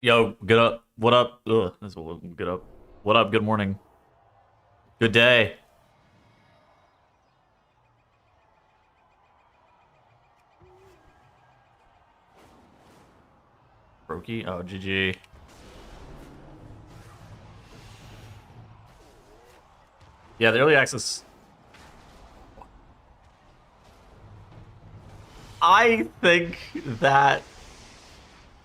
Yo, get up. What up? Ugh, that's what get up. What up? Good morning. Good day. Brokey? Oh, GG. Yeah, the early access. I think that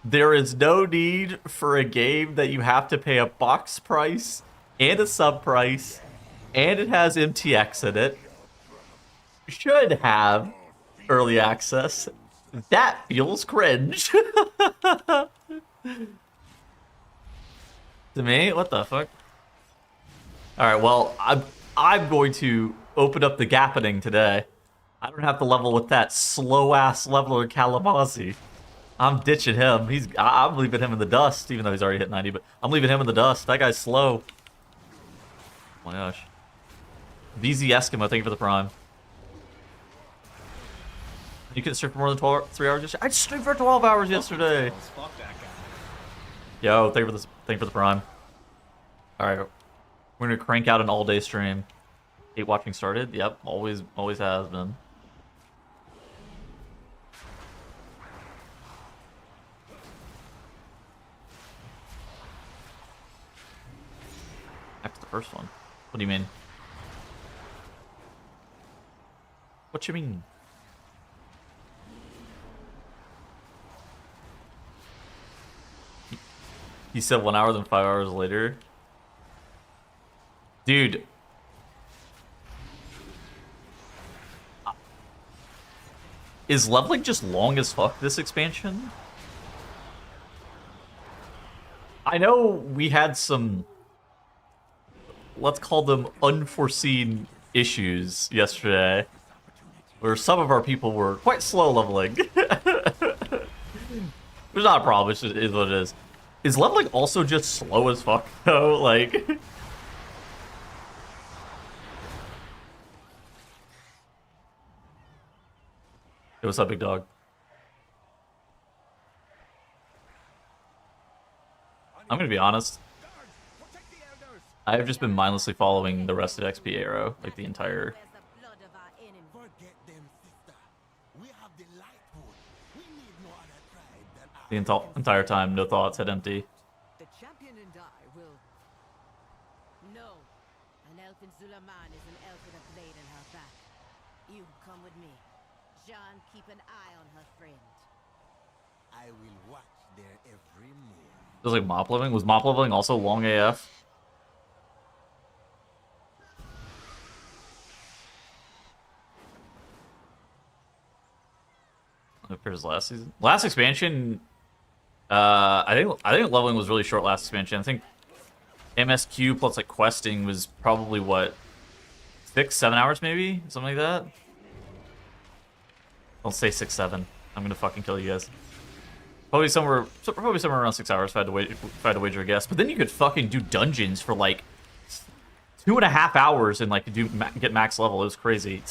there is no need for a game that you have to pay a box price and a sub price, and it has MTX in it. Should have early access. That feels cringe. To me, what the fuck? All right, well, I'm going to open up the gappening today. I don't have to level with that slow ass leveler Kalamazoo. I'm ditching him. I'm leaving him in the dust, even though he's already hit 90. But I'm leaving him in the dust. That guy's slow. Oh my gosh. VZ Eskimo, thank you for the prime. You couldn't stream for more than 3 hours yesterday. I streamed for 12 hours yesterday. Fuck that guy. Yo, thank you for the prime. All right, we're gonna crank out an all-day stream. Hate watching started. Yep, always has been. Back to the first one. What do you mean? What you mean? He said 1 hour, then 5 hours later. Dude. Is leveling just long as fuck this expansion? I know we had some, let's call them unforeseen issues yesterday, where some of our people were quite slow leveling. It's not a problem, it is what it is. Is leveling also just slow as fuck, though? Like... Hey, what's up, big dog? I'm gonna be honest. I've just been mindlessly following the rest of XP Arrow, like the entire... The entire time, no thoughts, head empty. The champion and I will... No. An elf in Zulaman is an elf with a blade in her back. You come with me. John, keep an eye on her friend. I will watch their every move. It was like mop leveling? Was mop leveling also long AF? Compared to last season. Last expansion... I think leveling was really short last expansion. I think MSQ plus like questing was probably what, 6-7 hours maybe, something like that. Don't say 6-7. I'm gonna fucking kill you guys. Probably somewhere around 6 hours if I had to wager a guess. But then you could fucking do dungeons for like 2.5 hours and like get max level. It was crazy.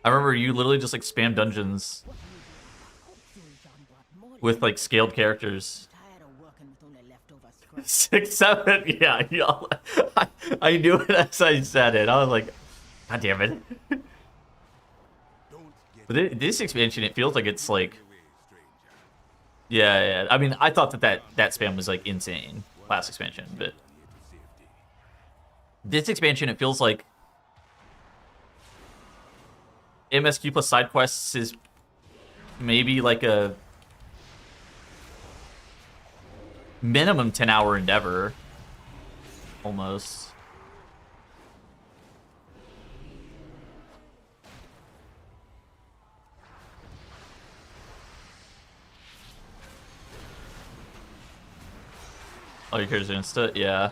I remember you literally just like spam dungeons with like scaled characters. 6-7, yeah. I knew it as I said it. I was like, God damn it. But this expansion, it feels like it's like, yeah. I mean, I thought that spam was like insane last expansion, but this expansion, it feels like MSQ plus side quests is maybe like a minimum 10-hour endeavor, almost. Oh, your character's insta? Yeah.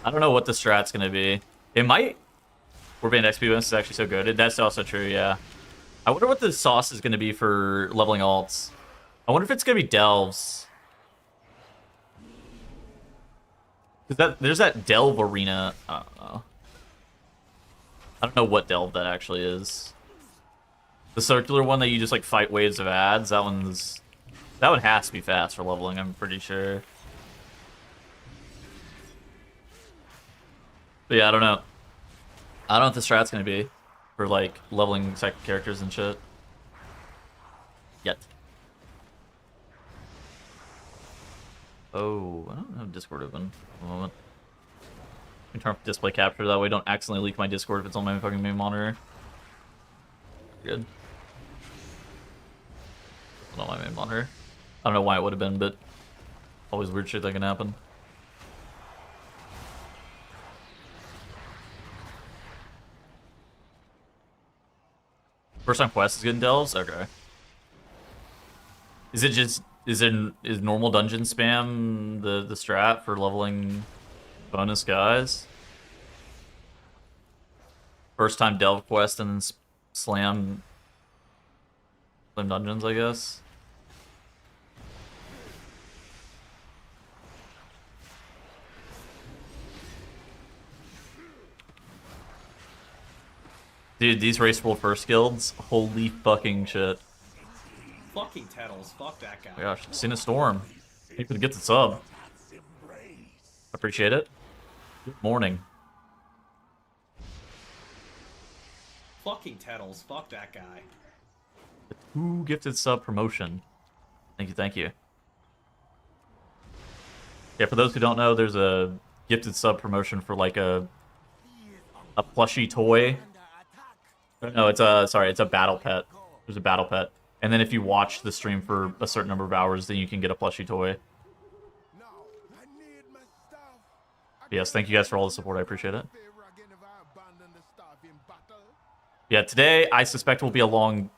I don't know what the strat's gonna be. It might. We're being XP bonus is actually so good. That's also true, yeah. I wonder what the sauce is gonna be for leveling alts. I wonder if it's gonna be delves. There's that delve arena. I don't know what delve that actually is. The circular one that you just like fight waves of ads. That one's That one has to be fast for leveling, I'm pretty sure. But yeah, I don't know. I don't know what the strat's gonna be for like leveling second characters and shit. Yet. Oh, I don't have Discord open at the moment. I can turn off display capture, that way I don't accidentally leak my Discord if it's on my fucking main monitor. Good. It's not my main monitor. I don't know why it would have been, but always weird shit that can happen. First time quest is getting delves? Okay. Is it just is normal dungeon spam the strat for leveling bonus guys? First time delve quest and then slam dungeons, I guess. Dude, these race world first guilds, holy fucking shit. Fucking Tettles, fuck that guy. Oh my gosh, seen a storm. You could get the sub. Appreciate it. Good morning. Fucking Tettles, fuck that guy. Ooh, gifted sub promotion. Thank you, thank you. Yeah, for those who don't know, there's a gifted sub promotion for like a plushie toy. No, it's a battle pet. There's a battle pet. And then if you watch the stream for a certain number of hours, then you can get a plushie toy. Yes, thank you guys for all the support. I appreciate it. Yeah, today I suspect will be a long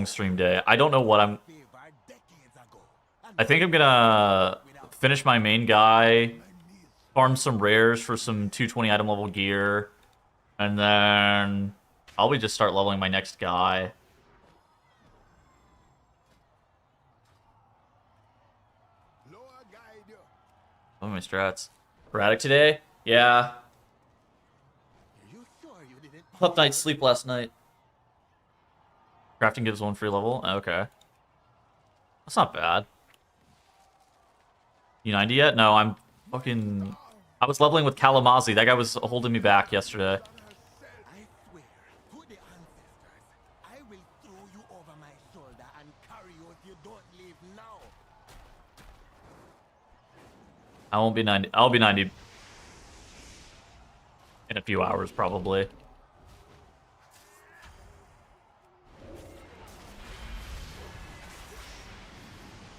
stream day. I don't know what I think I'm gonna finish my main guy, farm some rares for some 220 item level gear, and then I'll probably just start leveling my next guy. What are my strats? Erratic today? Yeah. Up night sleep last night. Crafting gives one free level? Okay. That's not bad. You 90 yet? No, I'm fucking... I was leveling with Kalamazoo. That guy was holding me back yesterday. I swear to the ancestors, I will throw you over my shoulder and carry you if you don't leave now. I won't be 90. I'll be 90 in a few hours, probably.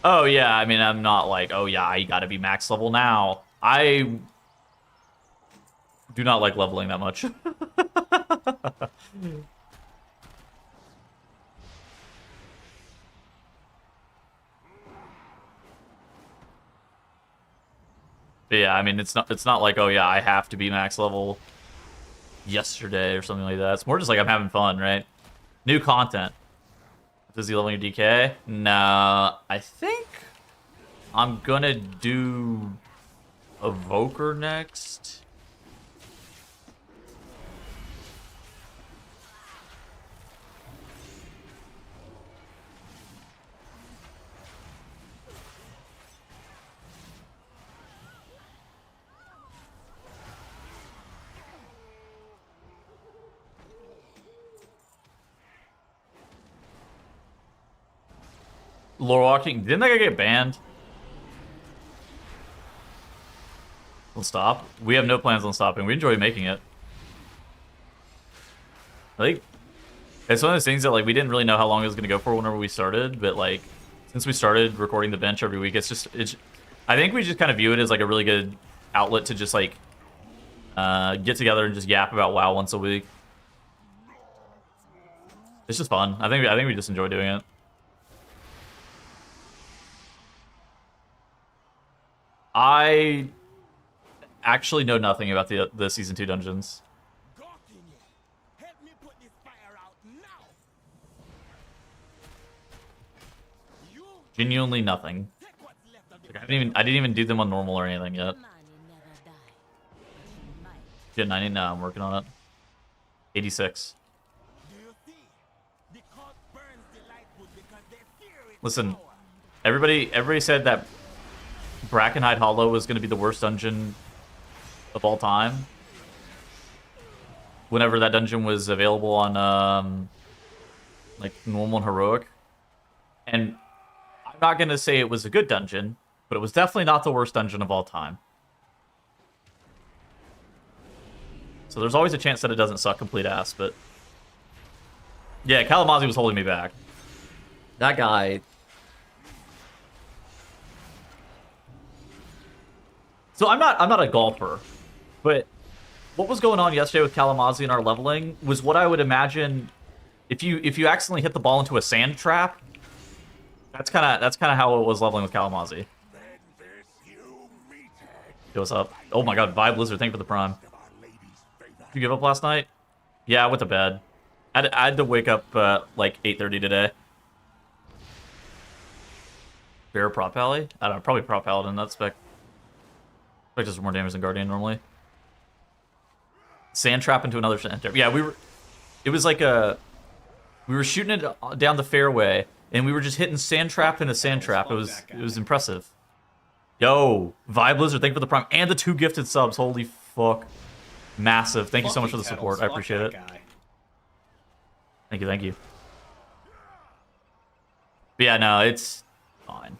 Oh, yeah, I mean, I'm not like, oh, yeah, I gotta be max level now. I do not like leveling that much. But yeah, I mean, it's not like, oh, yeah, I have to be max level yesterday or something like that. It's more just like I'm having fun, right? New content. Is he leveling your DK? No, I think I'm gonna do Evoker next. Lore walking. Didn't that guy get banned? We'll stop. We have no plans on stopping. We enjoy making it. I think it's one of those things that like we didn't really know how long it was gonna go for whenever we started, but like since we started recording the bench every week, it's I think we just kind of view it as like a really good outlet to just like get together and just yap about WoW once a week. It's just fun. I think we just enjoy doing it. I actually know nothing about the Season 2 dungeons. Help me put this fire out now. You Genuinely nothing. take what's left of Like, I didn't even do them on normal or anything yet. Money never die. She might. Get 90 now. I'm working on it. 86. Do you see? The cult burns the light wood because they fear its Listen, power. Everybody said that Brackenhide Hollow was going to be the worst dungeon of all time. Whenever that dungeon was available on like normal and heroic. And I'm not going to say it was a good dungeon, but it was definitely not the worst dungeon of all time. So there's always a chance that it doesn't suck complete ass, but... Yeah, Kalamazoo was holding me back. That guy... So I'm not a golfer, but what was going on yesterday with Kalamazoo and our leveling was what I would imagine if you accidentally hit the ball into a sand trap. That's kind of how it was leveling with Kalamazoo. Yo, what's up? Oh my god, Vibe Blizzard, thank you for the prime. Did you give up last night? Yeah, I went to bed. I had to wake up like 8:30 today. Bear Prop Pally? I don't know, probably Prop Paladin. That spec does more damage than Guardian normally. Sand trap into another sand trap. Yeah, it was like we were shooting it down the fairway, and we were just hitting sand trap into sand trap. It was impressive. Yo, Vibe Blizzard, thank you for the prime and the 2 gifted subs. Holy fuck. Massive. Thank you so much for the support. I appreciate it. Thank you. But yeah, no, it's fine.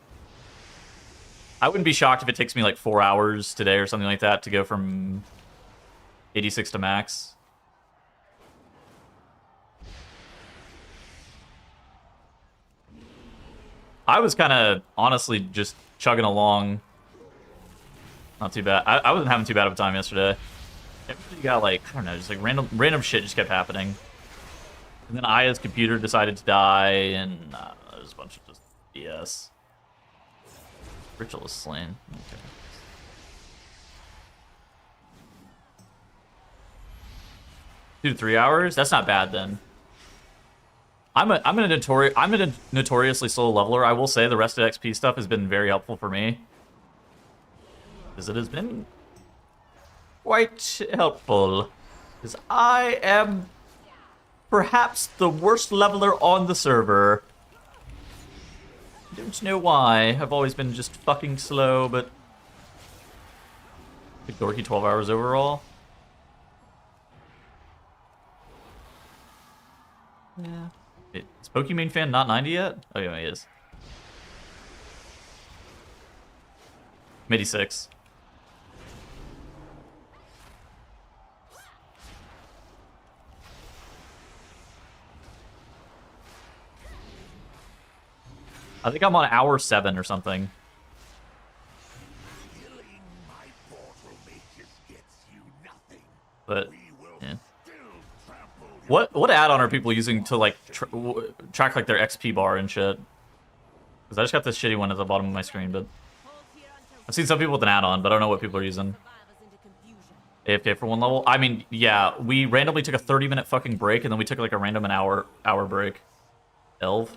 I wouldn't be shocked if it takes me like 4 hours today or something like that to go from 86 to max. I was kind of honestly just chugging along. Not too bad. I wasn't having too bad of a time yesterday. Everybody got like, I don't know, just like random shit just kept happening. And then Aya's computer decided to die, and there's a bunch of just BS. Ritual is slain. Okay. 2 to 3 hours? That's not bad then. I'm a notoriously slow leveler. I will say the rest of XP stuff has been very helpful for me. Because it has been quite helpful. Because I am perhaps the worst leveler on the server. I don't know why. I've always been just fucking slow, but... Big dorky 12 hours overall. Yeah. Is Pokemon fan not 90 yet? Oh yeah, he is. I'm 86. I think I'm on hour 7 or something. But yeah. What add-on are people using to like track like their XP bar and shit? Because I just got this shitty one at the bottom of my screen, but I've seen some people with an add-on, but I don't know what people are using. AFK for 1 level? I mean, yeah, we randomly took a 30-minute fucking break, and then we took like a random hour break. Elv?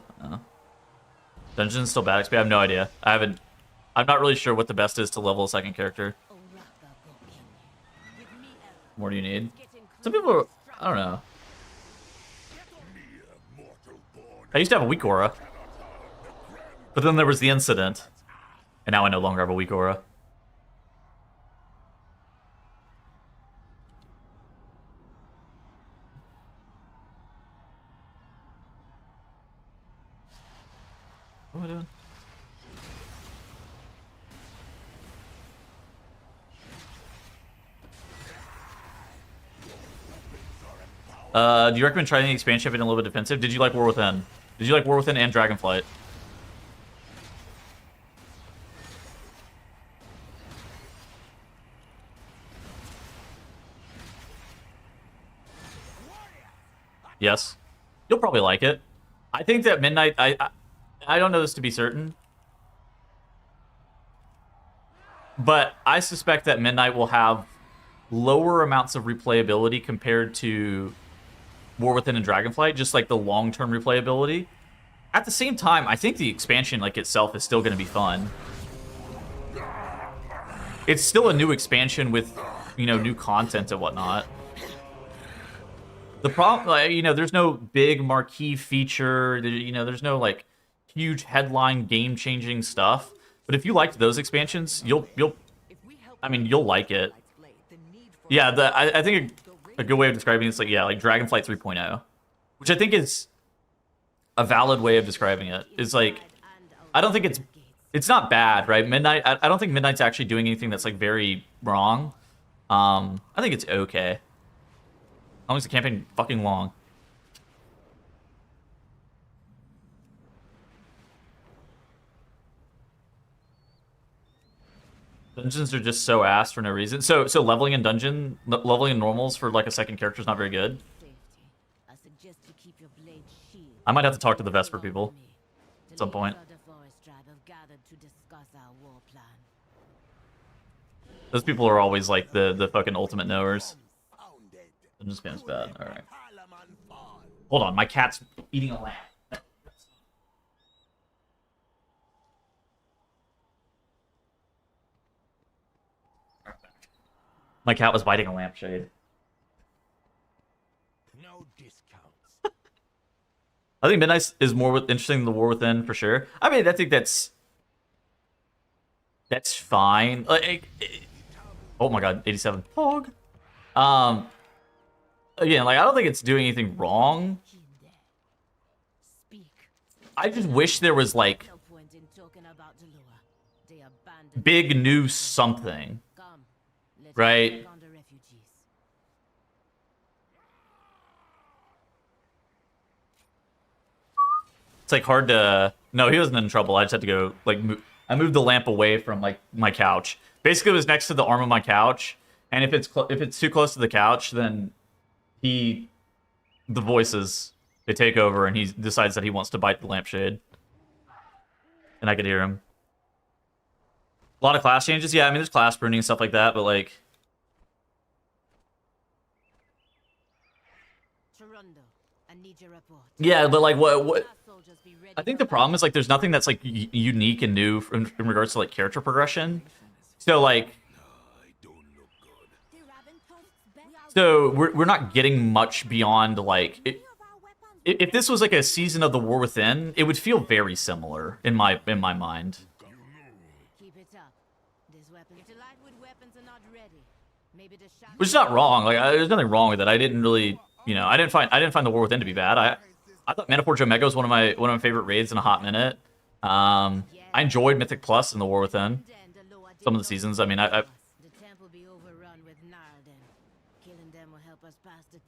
Dungeon's still bad XP? I have no idea. I'm not really sure what the best is to level a second character. What more do you need? Some people are, I don't know. I used to have a weak aura. But then there was the incident. And now I no longer have a weak aura. What am I doing? Do you recommend trying the expansion if it's a little bit defensive? Did you like War Within? Did you like War Within and Dragonflight? Yes. You'll probably like it. I think that Midnight... I don't know this to be certain. But I suspect that Midnight will have lower amounts of replayability compared to War Within and Dragonflight, just like the long-term replayability. At the same time, I think the expansion like itself is still going to be fun. It's still a new expansion with, you know, new content and whatnot. The problem, like, you know, there's no big marquee feature. You know, there's no like huge headline game-changing stuff. But if you liked those expansions, you'll like it. Yeah, I think a good way of describing it is like Dragonflight 3.0, which I think is a valid way of describing it. Is like, I don't think it's not bad, right? Midnight, I don't think Midnight's actually doing anything that's like very wrong. I think it's okay. As long as the campaign fucking long. Dungeons are just so ass for no reason. So leveling in normals for like a second character is not very good. I might have to talk to the Vesper people at some point. Those people are always like the fucking ultimate knowers. Dungeon spam's bad. All right. Hold on, my cat's eating a lamp. My cat was biting a lampshade. No discounts. I think Midnight is more interesting than the War Within for sure. I mean, I think that's fine. Oh my god, 87. Hog. Again, like I don't think it's doing anything wrong. I just wish there was like big new something. Right? It's like hard to... No, he wasn't in trouble. I just had to go, like, I moved the lamp away from, like, my couch. Basically, it was next to the arm of my couch, and if it's too close to the couch, then the voices, they take over, and he decides that he wants to bite the lampshade. And I could hear him. A lot of class changes? Yeah, I mean, there's class pruning and stuff like that, but, like... Yeah, but like what I think the problem is like there's nothing that's like unique and new in regards to like character progression. So like we're not getting much beyond like if this was like a season of the War Within, it would feel very similar in my mind. Which is not wrong. Like there's nothing wrong with it. I didn't really, you know, I didn't find the War Within to be bad. I thought Maniforge Omega was one of my favorite raids in a hot minute. I enjoyed Mythic Plus in the War Within. Some of the seasons. I mean,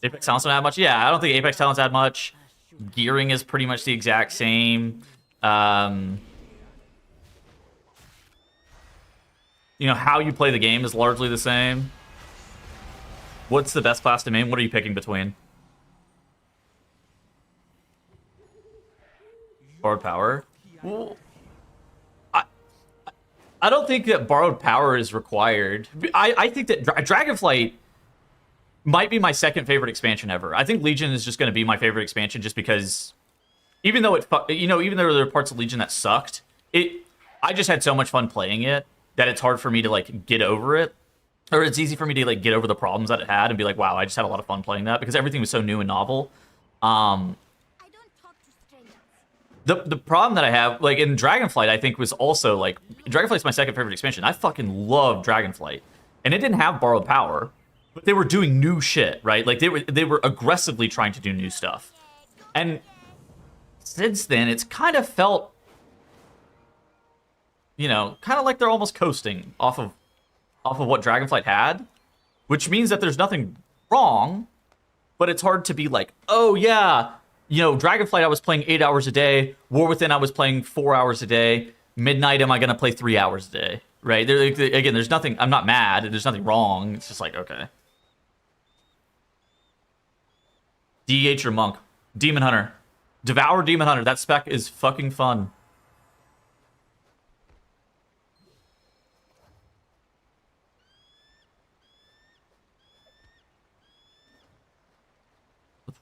Apex Talents don't have much. Yeah, I don't think Apex Talents had much. Gearing is pretty much the exact same. You know, how you play the game is largely the same. What's the best class to main? What are you picking between? Borrowed Power? Well, I don't think that Borrowed Power is required. I think that Dragonflight might be my second favorite expansion ever. I think Legion is just going to be my favorite expansion just because even though even though there are parts of Legion that sucked, I just had so much fun playing it that it's hard for me to like get over it. Or it's easy for me to like get over the problems that it had and be like, wow, I just had a lot of fun playing that because everything was so new and novel. The problem that I have, like in Dragonflight, I think was also like Dragonflight's my second favorite expansion. I fucking love Dragonflight, and it didn't have Borrowed Power, but they were doing new shit, right? Like they were aggressively trying to do new stuff, and since then it's kind of felt, you know, kind of like they're almost coasting off of what Dragonflight had, which means that there's nothing wrong, but it's hard to be like, oh yeah, you know, Dragonflight I was playing 8 hours a day, War Within I was playing 4 hours a day, Midnight am I gonna play 3 hours a day, right? Again, there's nothing, I'm not mad, there's nothing wrong, it's just like, okay. DH or Monk? Demon Hunter. Devour Demon Hunter, that spec is fucking fun.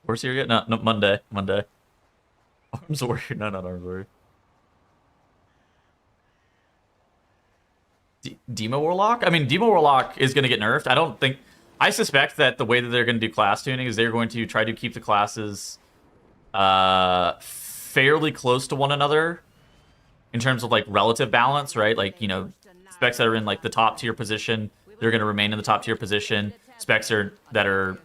Where's here yet? No, Monday. Arms Warrior. No, not Arms Warrior. Demo Warlock? I mean, Demo Warlock is going to get nerfed. I suspect that the way that they're going to do class tuning is they're going to try to keep the classes fairly close to one another in terms of like relative balance, right? Like, you know, specs that are in like the top tier position, they're going to remain in the top tier position. Specs that are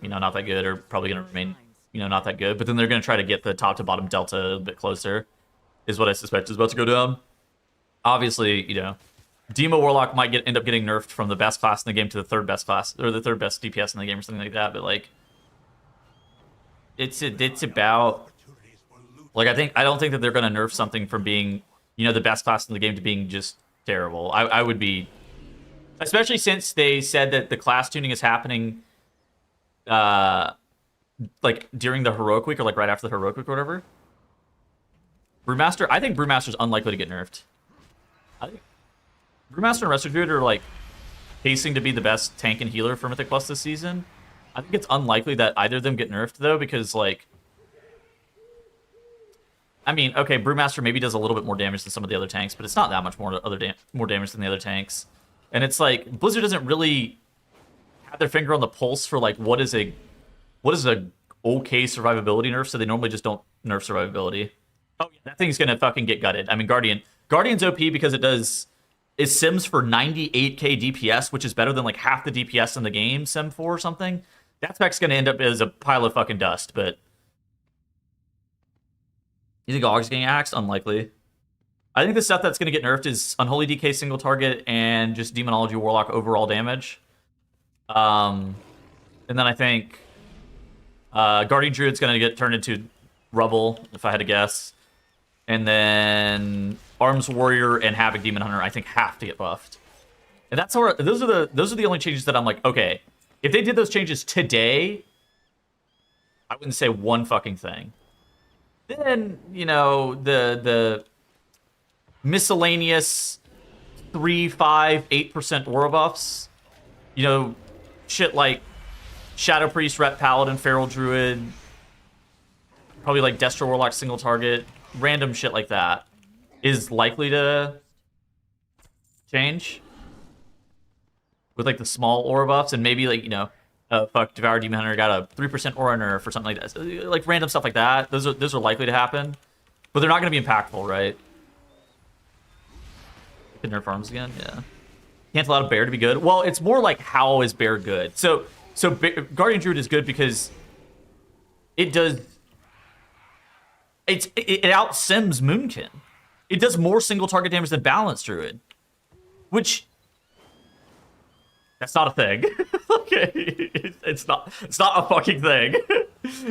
you know, not that good are probably going to remain, you know, not that good. But then they're going to try to get the top to bottom delta a bit closer, is what I suspect is about to go down. Obviously, you know, Demo Warlock might end up getting nerfed from the best class in the game to the third best class, or the third best DPS in the game or something like that. But like, it's about, like, I don't think that they're going to nerf something from being, you know, the best class in the game to being just terrible. I would be, especially since they said that the class tuning is happening like during the heroic week or like right after the heroic week or whatever. Brewmaster, I think Brewmaster's unlikely to get nerfed. I think Brewmaster and Resto Druid are like pacing to be the best tank and healer for Mythic Plus this season. I think it's unlikely that either of them get nerfed though, because like, I mean, okay, Brewmaster maybe does a little bit more damage than some of the other tanks, but it's not that much more damage than the other tanks. And it's like Blizzard doesn't really have their finger on the pulse for like what is a okay survivability nerf, so they normally just don't nerf survivability. Oh yeah, that thing's gonna fucking get gutted. I mean, Guardian's OP because it sims for 98k DPS, which is better than like half the DPS in the game sim for or something. That spec's gonna end up as a pile of fucking dust, but you think Aug's getting axed? Unlikely. I think the stuff that's going to get nerfed is Unholy DK single target and just Demonology Warlock overall damage. And then I think Guardian Druid's going to get turned into Rubble, if I had to guess. And then Arms Warrior and Havoc Demon Hunter, I think, have to get buffed. And that's where those are the only changes that I'm like, okay, if they did those changes today, I wouldn't say one fucking thing. Then, you know, the miscellaneous 3, 5, 8% aura buffs, you know, shit like Shadow Priest, Ret Paladin, Feral Druid, probably like Destro Warlock single target, random shit like that is likely to change with like the small aura buffs, and maybe like, you know, Devour Demon Hunter got a 3% aura nerf or something like that. So, like random stuff like that. Those are likely to happen, but they're not going to be impactful, right? Can nerf arms again? Yeah. Can't allow Bear to be good. Well, it's more like how is Bear good? So Guardian Druid is good because it out sims Moonkin. It does more single target damage than Balanced Druid, which that's not a thing. Okay, it's not a fucking thing.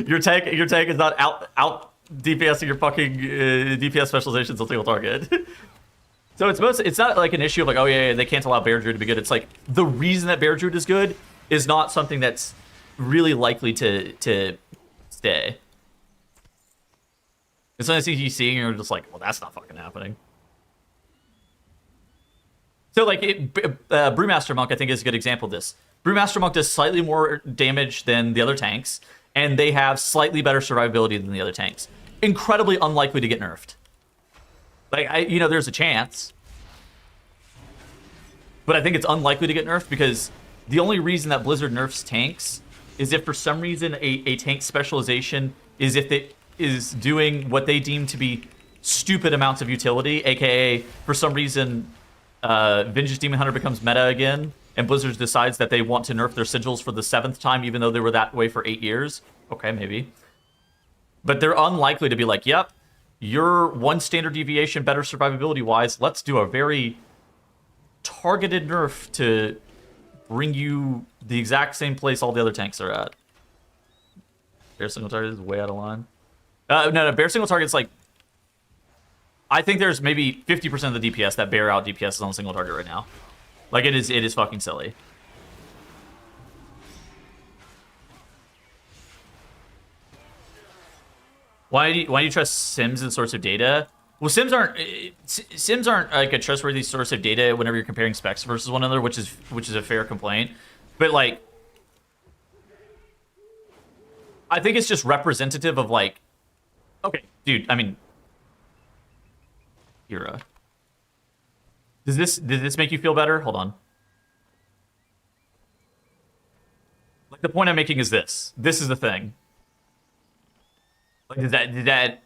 Your tank is not out DPSing your fucking DPS specializations on single target. So it's not like an issue of like, oh yeah, they can't allow Bear Druid to be good. It's like the reason that Bear Druid is good is not something that's really likely to stay. It's something you see and you're just like, well, that's not fucking happening. So like Brewmaster Monk, I think, is a good example of this. Brewmaster Monk does slightly more damage than the other tanks, and they have slightly better survivability than the other tanks. Incredibly unlikely to get nerfed. Like, you know, there's a chance, but I think it's unlikely to get nerfed because the only reason that Blizzard nerfs tanks is if for some reason a tank specialization is if it is doing what they deem to be stupid amounts of utility, aka for some reason Vengeance Demon Hunter becomes meta again, and Blizzard decides that they want to nerf their sigils for the 7th time, even though they were that way for 8 years. Okay, maybe. But they're unlikely to be like, yep, you're one standard deviation better survivability-wise. Let's do a very targeted nerf to bring you the exact same place all the other tanks are at. Bear single target is way out of line. No, Bear single target's like, I think there's maybe 50% of the DPS that Bear out DPS is on a single target right now. Like, it is fucking silly. Why do you trust Sims as a source of data? Well, Sims aren't like a trustworthy source of data whenever you're comparing specs versus one another, which is a fair complaint. But like, I think it's just representative of like, okay, dude. I mean, Hira. Did this make you feel better? Hold on. Like, the point I'm making is this. This is the thing. Like, did that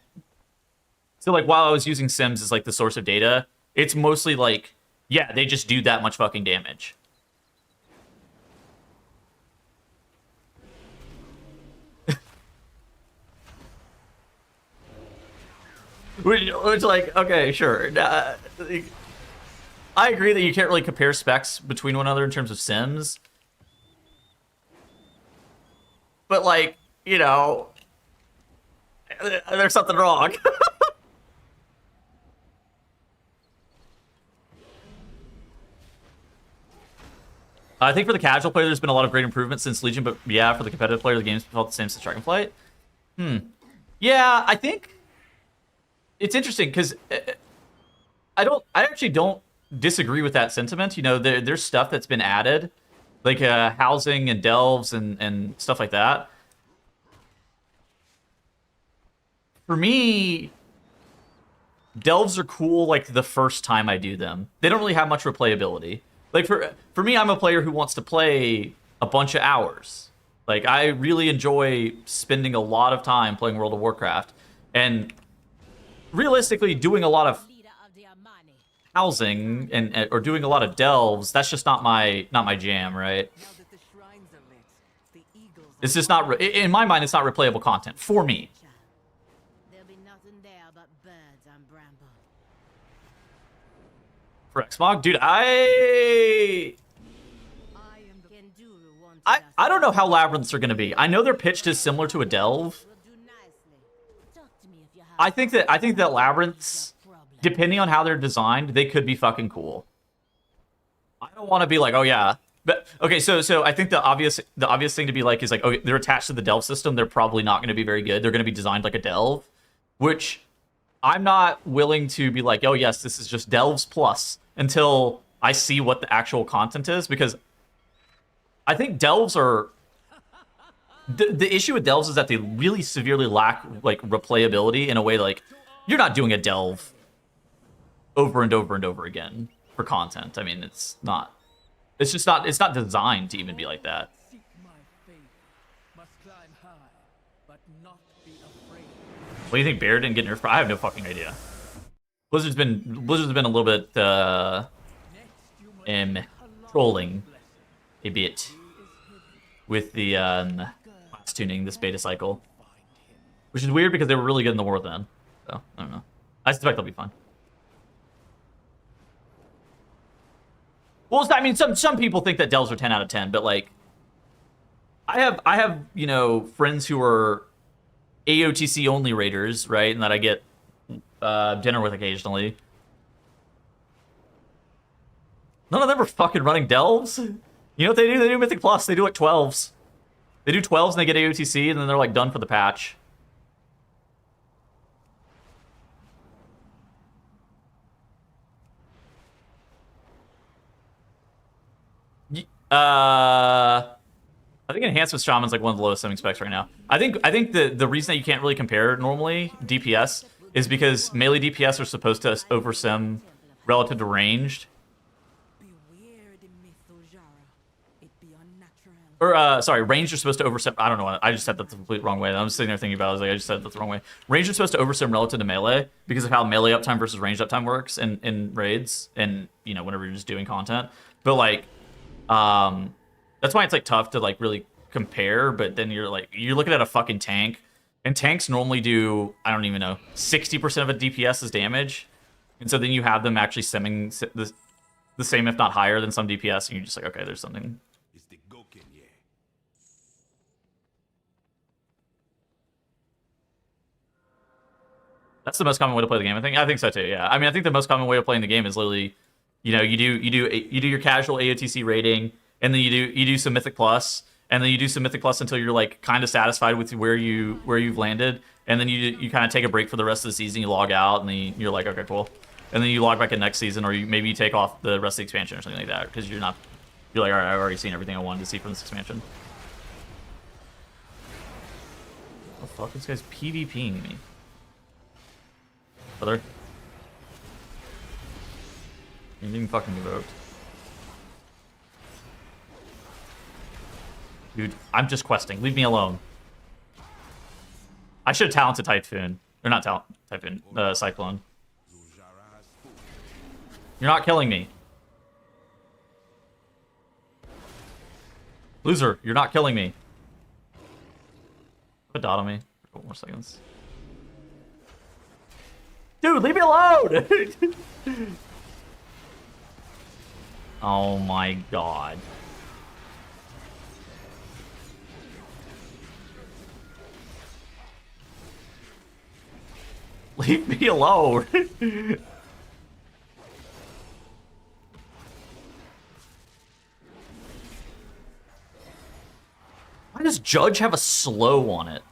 So like while I was using Sims as like the source of data, it's mostly like, yeah, they just do that much fucking damage. Which like, okay, sure. I agree that you can't really compare specs between one another in terms of Sims. But like, you know, there's something wrong. I think for the casual player, there's been a lot of great improvements since Legion, but yeah, for the competitive player, the game's felt the same since Dragonflight. Yeah, I think it's interesting because I actually don't disagree with that sentiment. You know, there's stuff that's been added, like housing and delves and stuff like that. For me, delves are cool like the first time I do them. They don't really have much replayability. Like for me, I'm a player who wants to play a bunch of hours. Like I really enjoy spending a lot of time playing World of Warcraft, and realistically, doing a lot of housing and or doing a lot of delves, that's just not my jam, right? It's just not in my mind. It's not replayable content for me. There'll be nothing there but birds and bramble. For Xmog, dude, I don't know how labyrinths are going to be. I know they're pitched as similar to a delve. I think that labyrinths, depending on how they're designed, they could be fucking cool. I don't want to be like, oh yeah, but okay. So I think the obvious thing to be like is like, okay, they're attached to the delve system. They're probably not going to be very good. They're going to be designed like a delve, which I'm not willing to be like, oh yes, this is just delves plus until I see what the actual content is, because I think delves are the issue with delves is that they really severely lack like replayability in a way like you're not doing a delve over and over and over again for content. I mean, it's not designed to even be like that. What do you think Bear didn't get nerfed? I have no fucking idea. Blizzard's been a little bit trolling a bit with the class tuning this beta cycle, which is weird because they were really good in the war then. So I don't know. I suspect they'll be fine. Well, I mean, some people think that delves are 10 out of 10, but like, I have you know friends who are AOTC only raiders, right, and that I get dinner with occasionally. None of them are fucking running delves. You know what they do? They do Mythic Plus. They do like 12s. They do 12s and they get AOTC, and then they're like done for the patch. I think Enhancement Shaman's like one of the lowest summoning specs right now. I think the reason that you can't really compare normally DPS is because melee DPS are supposed to oversim relative to ranged. Or, sorry, ranged are supposed to oversim. I don't know. I just said that the complete wrong way. I'm sitting there thinking about it. I was like, I just said that the wrong way. Ranged are supposed to oversim relative to melee because of how melee uptime versus ranged uptime works in raids and, you know, whenever you're just doing content. But, like, that's why it's, like, tough to, like, really compare. But then you're looking at a fucking tank. And tanks normally do, I don't even know, 60% of a DPS's damage. And so then you have them actually simming the same, if not higher, than some DPS. And you're just like, okay, there's something. That's the most common way to play the game, I think. I think so too. Yeah. I mean, I think the most common way of playing the game is literally, you know, you do your casual AOTC rating, and then you do some Mythic Plus, and then you do some Mythic Plus until you're like kind of satisfied with where you've landed, and then you kind of take a break for the rest of the season. You log out, and then you're like, okay, cool, and then you log back in next season, or maybe you take off the rest of the expansion or something like that because you're like, all right, I've already seen everything I wanted to see from this expansion. What the fuck? This guy's PvPing me. Brother. You're getting fucking revoked. Dude, I'm just questing. Leave me alone. I should have talented Typhoon. Or not talent. Type in Cyclone. You're not killing me. Loser, you're not killing me. Put dot on me for a couple more seconds. Dude, leave me alone! Oh my god. Leave me alone! Why does Judge have a slow on it?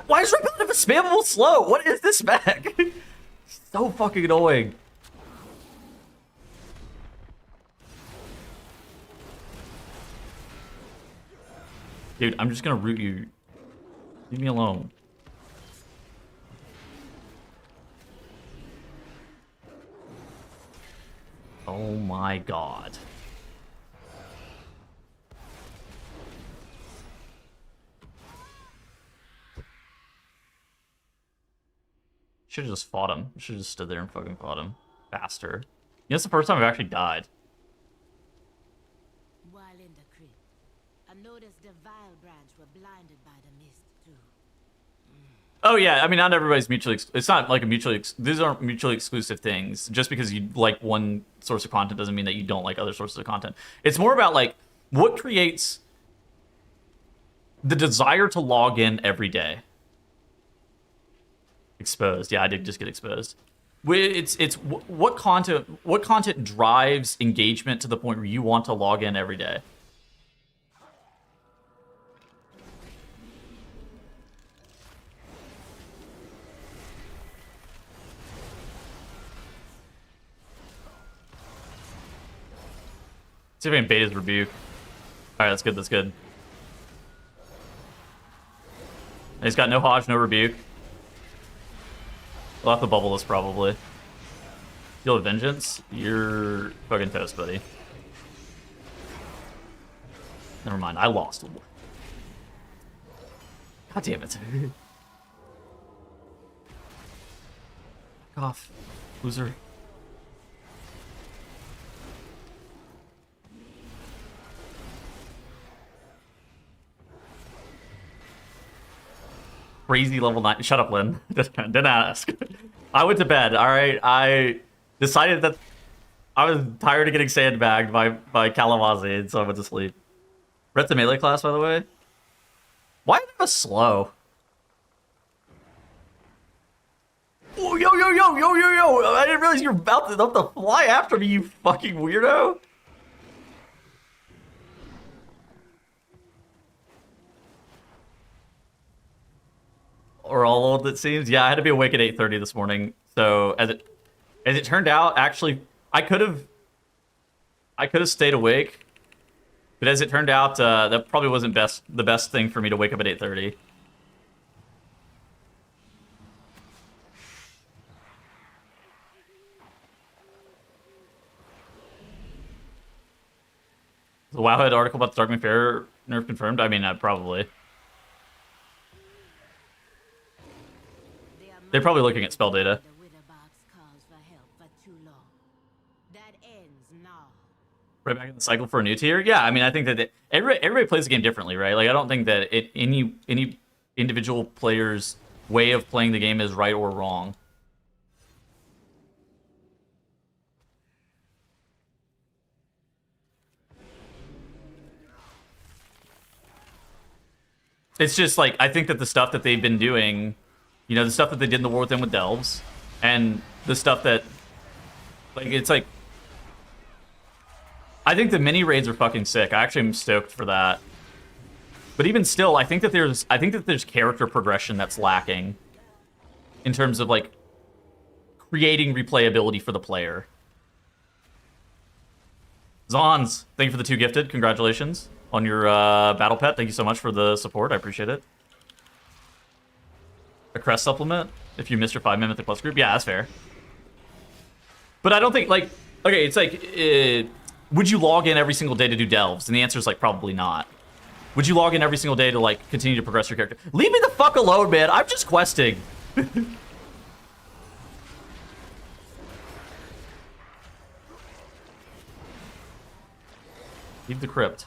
Why is Repetitive a spammable slow? What is this mech? So fucking annoying. Dude, I'm just gonna root you. Leave me alone. Oh my god. Should've just fought him. Should've just stood there and fucking fought him. Faster. You know, it's the first time I've actually died. While in the crypt, I noticed the Vile branch were blinded by the mist too. Oh yeah, I mean, not everybody's mutually. It's not like a mutually. These aren't mutually exclusive things. Just because you like one source of content doesn't mean that you don't like other sources of content. It's more about like what creates the desire to log in every day. Exposed. Yeah, I did just get exposed. It's what content drives engagement to the point where you want to log in every day. See if I can bait his rebuke. Alright, that's good, that's good. And he's got no Hodge, no rebuke. We'll have to bubble this probably. Deal with Vengeance? You're fucking toast, buddy. Never mind, I lost. God damn it. Fuck off, loser. Crazy level 9. Shut up, Lynn. Didn't ask. I went to bed, alright? I decided that I was tired of getting sandbagged by Kalamazoo, and so I went to sleep. Brett's a melee class, by the way. Why am I slow? Oh, yo! I didn't realize you were about to fly after me, you fucking weirdo. Or all old, it seems. Yeah, I had to be awake at 8:30 this morning. So as it turned out, actually, I could have stayed awake, but as it turned out, that probably wasn't the best thing for me to wake up at 8:30. The Wowhead article about the Darkman Fair nerf confirmed. I mean, probably. They're probably looking at spell data. Right back in the cycle for a new tier? Yeah, I mean, I think that everybody plays the game differently, right? Like, I don't think that any individual player's way of playing the game is right or wrong. It's just, like, I think that the stuff that they've been doing... You know, the stuff that they did in the War Within with Delves, and the stuff that, like, it's like, I think the mini raids are fucking sick. I actually am stoked for that. But even still, I think that there's character progression that's lacking in terms of like creating replayability for the player. Zons, thank you for the 2 gifted. Congratulations on your battle pet. Thank you so much for the support. I appreciate it. A crest supplement if you missed your 5-minute Mythic Plus group. Yeah, that's fair. But I don't think, like, okay, it's like, would you log in every single day to do delves? And the answer is, like, probably not. Would you log in every single day to, like, continue to progress your character? Leave me the fuck alone, man. I'm just questing. Leave the crypt.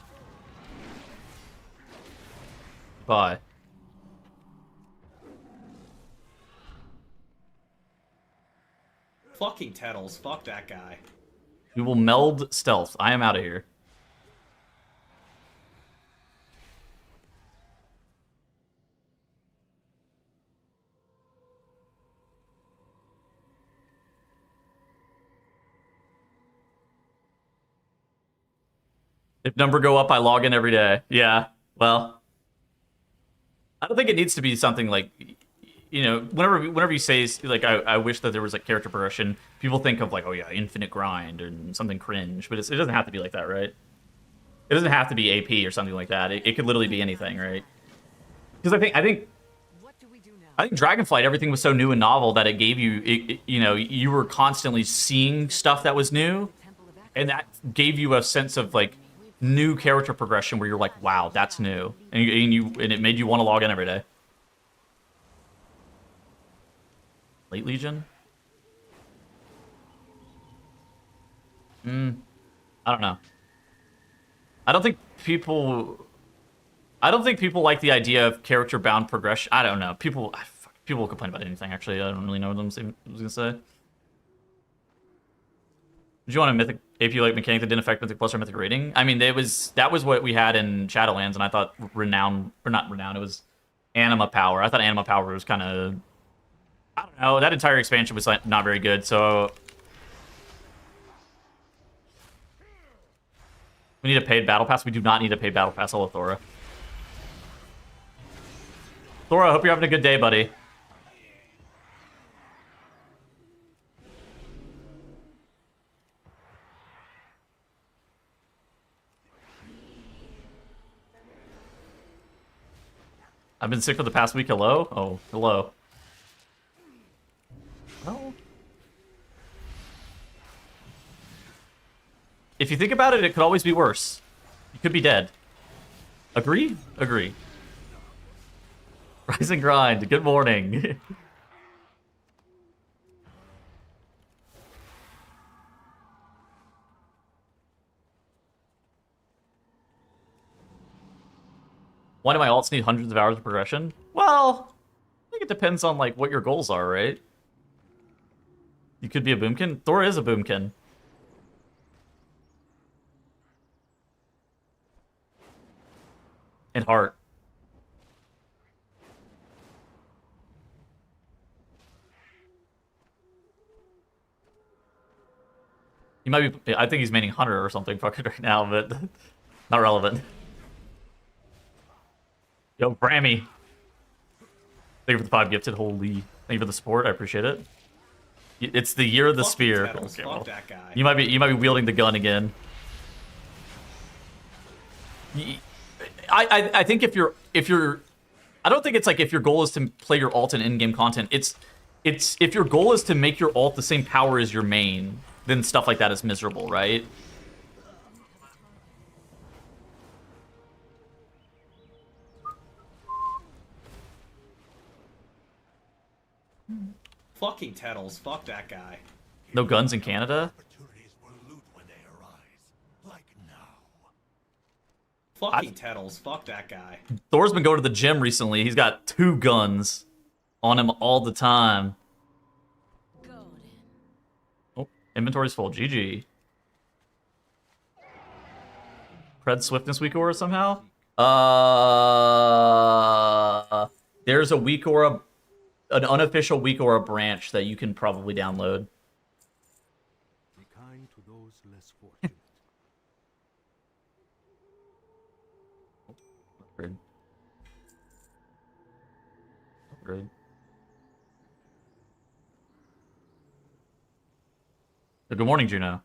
Bye. Fucking Tettles. Fuck that guy. We will meld stealth. I am out of here. If number go up, I log in every day. Yeah, well, I don't think it needs to be something like, you know, whenever you say, like, I wish that there was, like, character progression, people think of, like, oh yeah, infinite grind and something cringe, but it doesn't have to be like that, right? It doesn't have to be AP or something like that. It could literally be anything, right? Because What do we do now? I think Dragonflight, everything was so new and novel that it gave you, you know, you were constantly seeing stuff that was new, Temple of and that gave you a sense of, like, new character progression where you're like, wow, that's new, and it made you want to log in every day. Late Legion? I don't know. I don't think people like the idea of character bound progression. I don't know. People will complain about anything. Actually, I don't really know what I was gonna say. Did you want a mythic AP like mechanic that didn't affect mythic plus or mythic rating? I mean, that was what we had in Shadowlands, and I thought renown, or not renown, it was anima power. I thought anima power was kind of, I don't know, that entire expansion was like not very good. So we need a paid battle pass. We do not need a paid battle pass. Hello, Thora. Thora, I hope you're having a good day, buddy. I've been sick for the past week. Hello? Oh, hello. Well, if you think about it, it could always be worse. You could be dead. Agree? Agree. Rise and grind. Good morning. Why do my alts need hundreds of hours of progression? Well, I think it depends on, like, what your goals are, right? You could be a boomkin. Thor is a boomkin. And heart. He might be. I think he's maining Hunter or something fucking right now, but not relevant. Yo, Brammy. Thank you for the 5 gifted. Holy. Thank you for the support. I appreciate it. It's the year of the Fucking spear. Tettles. Okay, Fuck well, that guy. you might be wielding the gun again. I think if you're I don't think it's like if your goal is to play your ult in in-game content. It's if your goal is to make your ult the same power as your main, then stuff like that is miserable, right? Fucking Tettles. Fuck that guy. No guns in Canada? Opportunities for loot when they arise. Like now. Fucking Tettles. Fuck that guy. Thor's been going to the gym recently. He's got 2 guns on him all the time. Golden. Oh, inventory's full. GG. Pred Swiftness weak aura somehow? There's a weak aura, an unofficial weak aura branch that you can probably download. Be kind to those less fortunate. Rude. Rude. Good morning, Juno.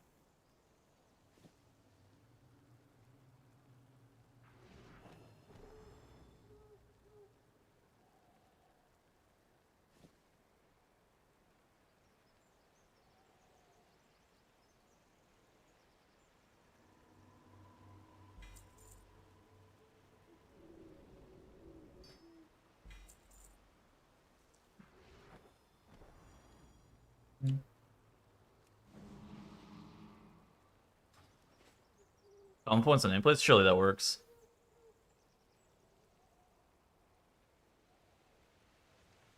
Common points and nameplates? Surely that works.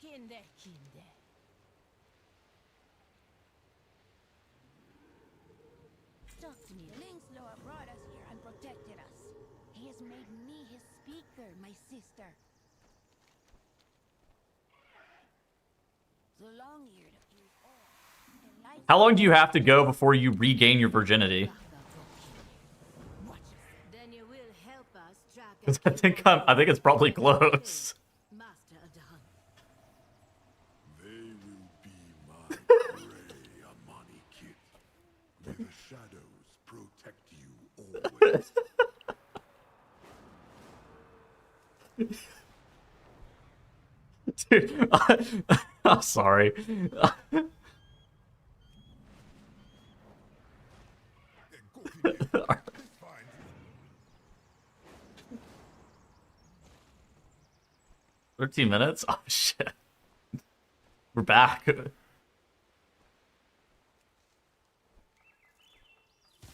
Kinde, kinde. Talk to me. Lingslow brought us here and protected us. He has made me his speaker, my sister. The long-eared appears all. The lights How long do you have to go before you regain your virginity? Then you will help us track Because I think it's probably close. Master of the hunt. They will be my prey, Amani Kid. May the shadows protect you always. Dude, I'm sorry. It's fine. 13 minutes? Oh shit. We're back.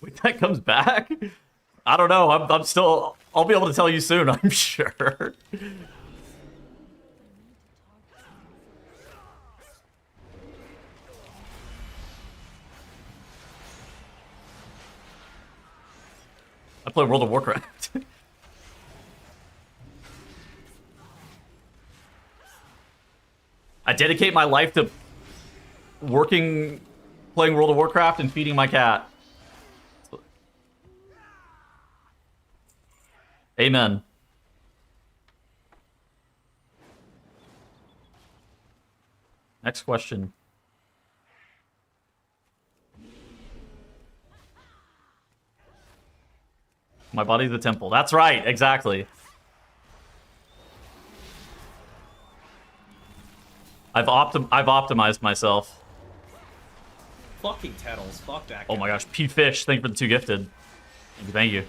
Wait, that comes back? I don't know. I'm still. I'll be able to tell you soon, I'm sure. I play World of Warcraft. I dedicate my life to working, playing World of Warcraft, and feeding my cat. Amen. Next question. My body's a temple. That's right, exactly. I've optimized myself. Fucking Tettles. Fuck that guy. Oh my gosh, P Fish, thank you for the 2 gifted. Thank you, thank you.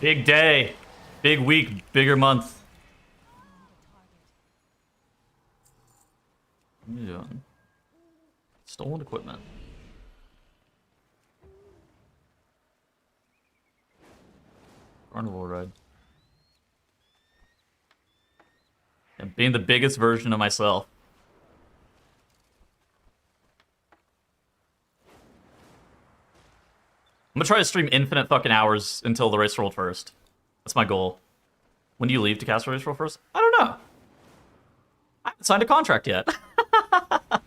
Big day, big week, bigger month. What are you doing? Stolen equipment. Carnival ride. And being the biggest version of myself. I'm gonna try to stream infinite fucking hours until the race world first. That's my goal. When do you leave to cast race world first? I don't know. I haven't signed a contract yet. I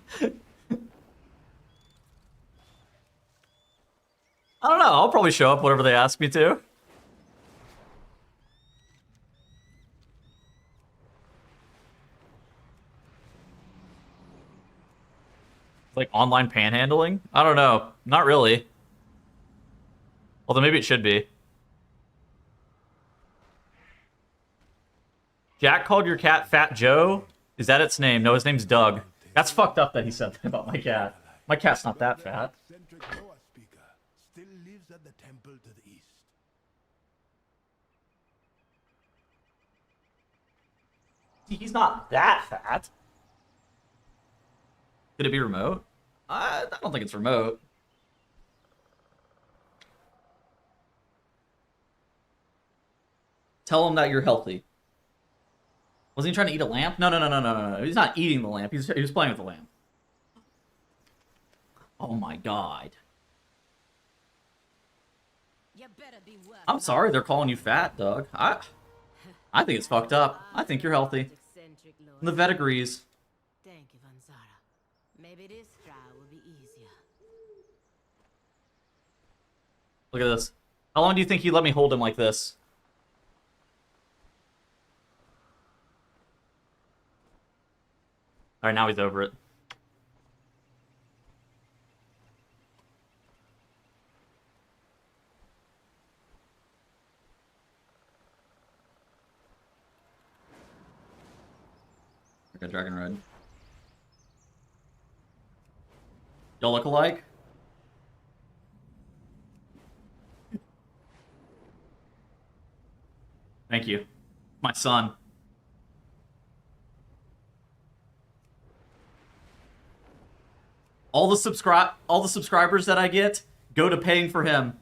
don't know. I'll probably show up whenever they ask me to. Like online panhandling? I don't know. Not really. Although maybe it should be. Jack called your cat Fat Joe? Is that its name? No, his name's Doug. That's fucked up that he said that about my cat. My cat's not that fat. Eccentric Noah speaker still lives at the temple to the east. He's not that fat. Could it be remote? I don't think it's remote. Tell him that you're healthy. Wasn't he trying to eat a lamp? No. He's not eating the lamp. He was playing with the lamp. Oh my god. You better be working I'm sorry they're calling you fat, Doug. I think it's fucked up. I think you're healthy. Eccentric lord. And the vet agrees. Thank you, Vanzara. Maybe this trial will be easier. Look at this. How long do you think he'd let me hold him like this? Alright, now he's over it. Okay, Dragon Red. Y'all look alike? Thank you. My son. All the subscribers that I get go to paying for him.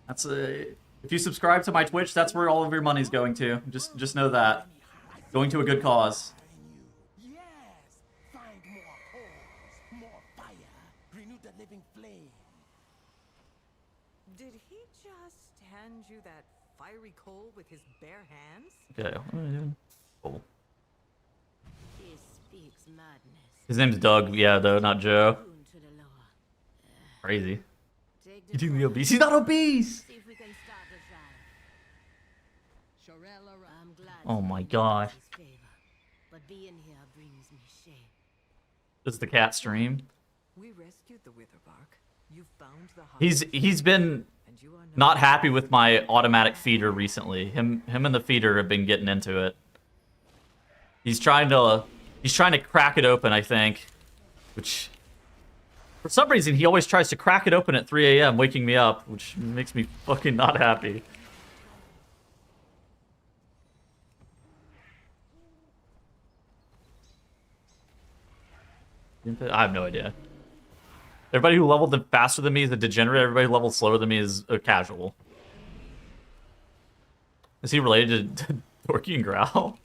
That's if you subscribe to my Twitch, that's where all of your money's going to. Just know that. Going to a good cause. Yes, find more coals, more fire, renew the living flame. Did he just hand you that fiery coal with his bare hands? Okay. Cool. He speaks madness. His name's Doug, yeah, though, not Joe. Tune to the lower. Crazy. Take You the think the coin. obese? He's not obese! See if we can start the shine. I'm glad Oh to my win gosh. his favor, but being here brings me shame. This is the cat stream. We rescued the Witherbark. You found the hunt, He's been and you are not happy with my automatic feeder recently. Him and the feeder have been getting into it. He's trying to crack it open, I think. Which for some reason he always tries to crack it open at 3 a.m. waking me up, which makes me fucking not happy. I have no idea. Everybody who leveled faster than me is a degenerate. Everybody who leveled slower than me is a casual. Is he related to Dorky and Growl?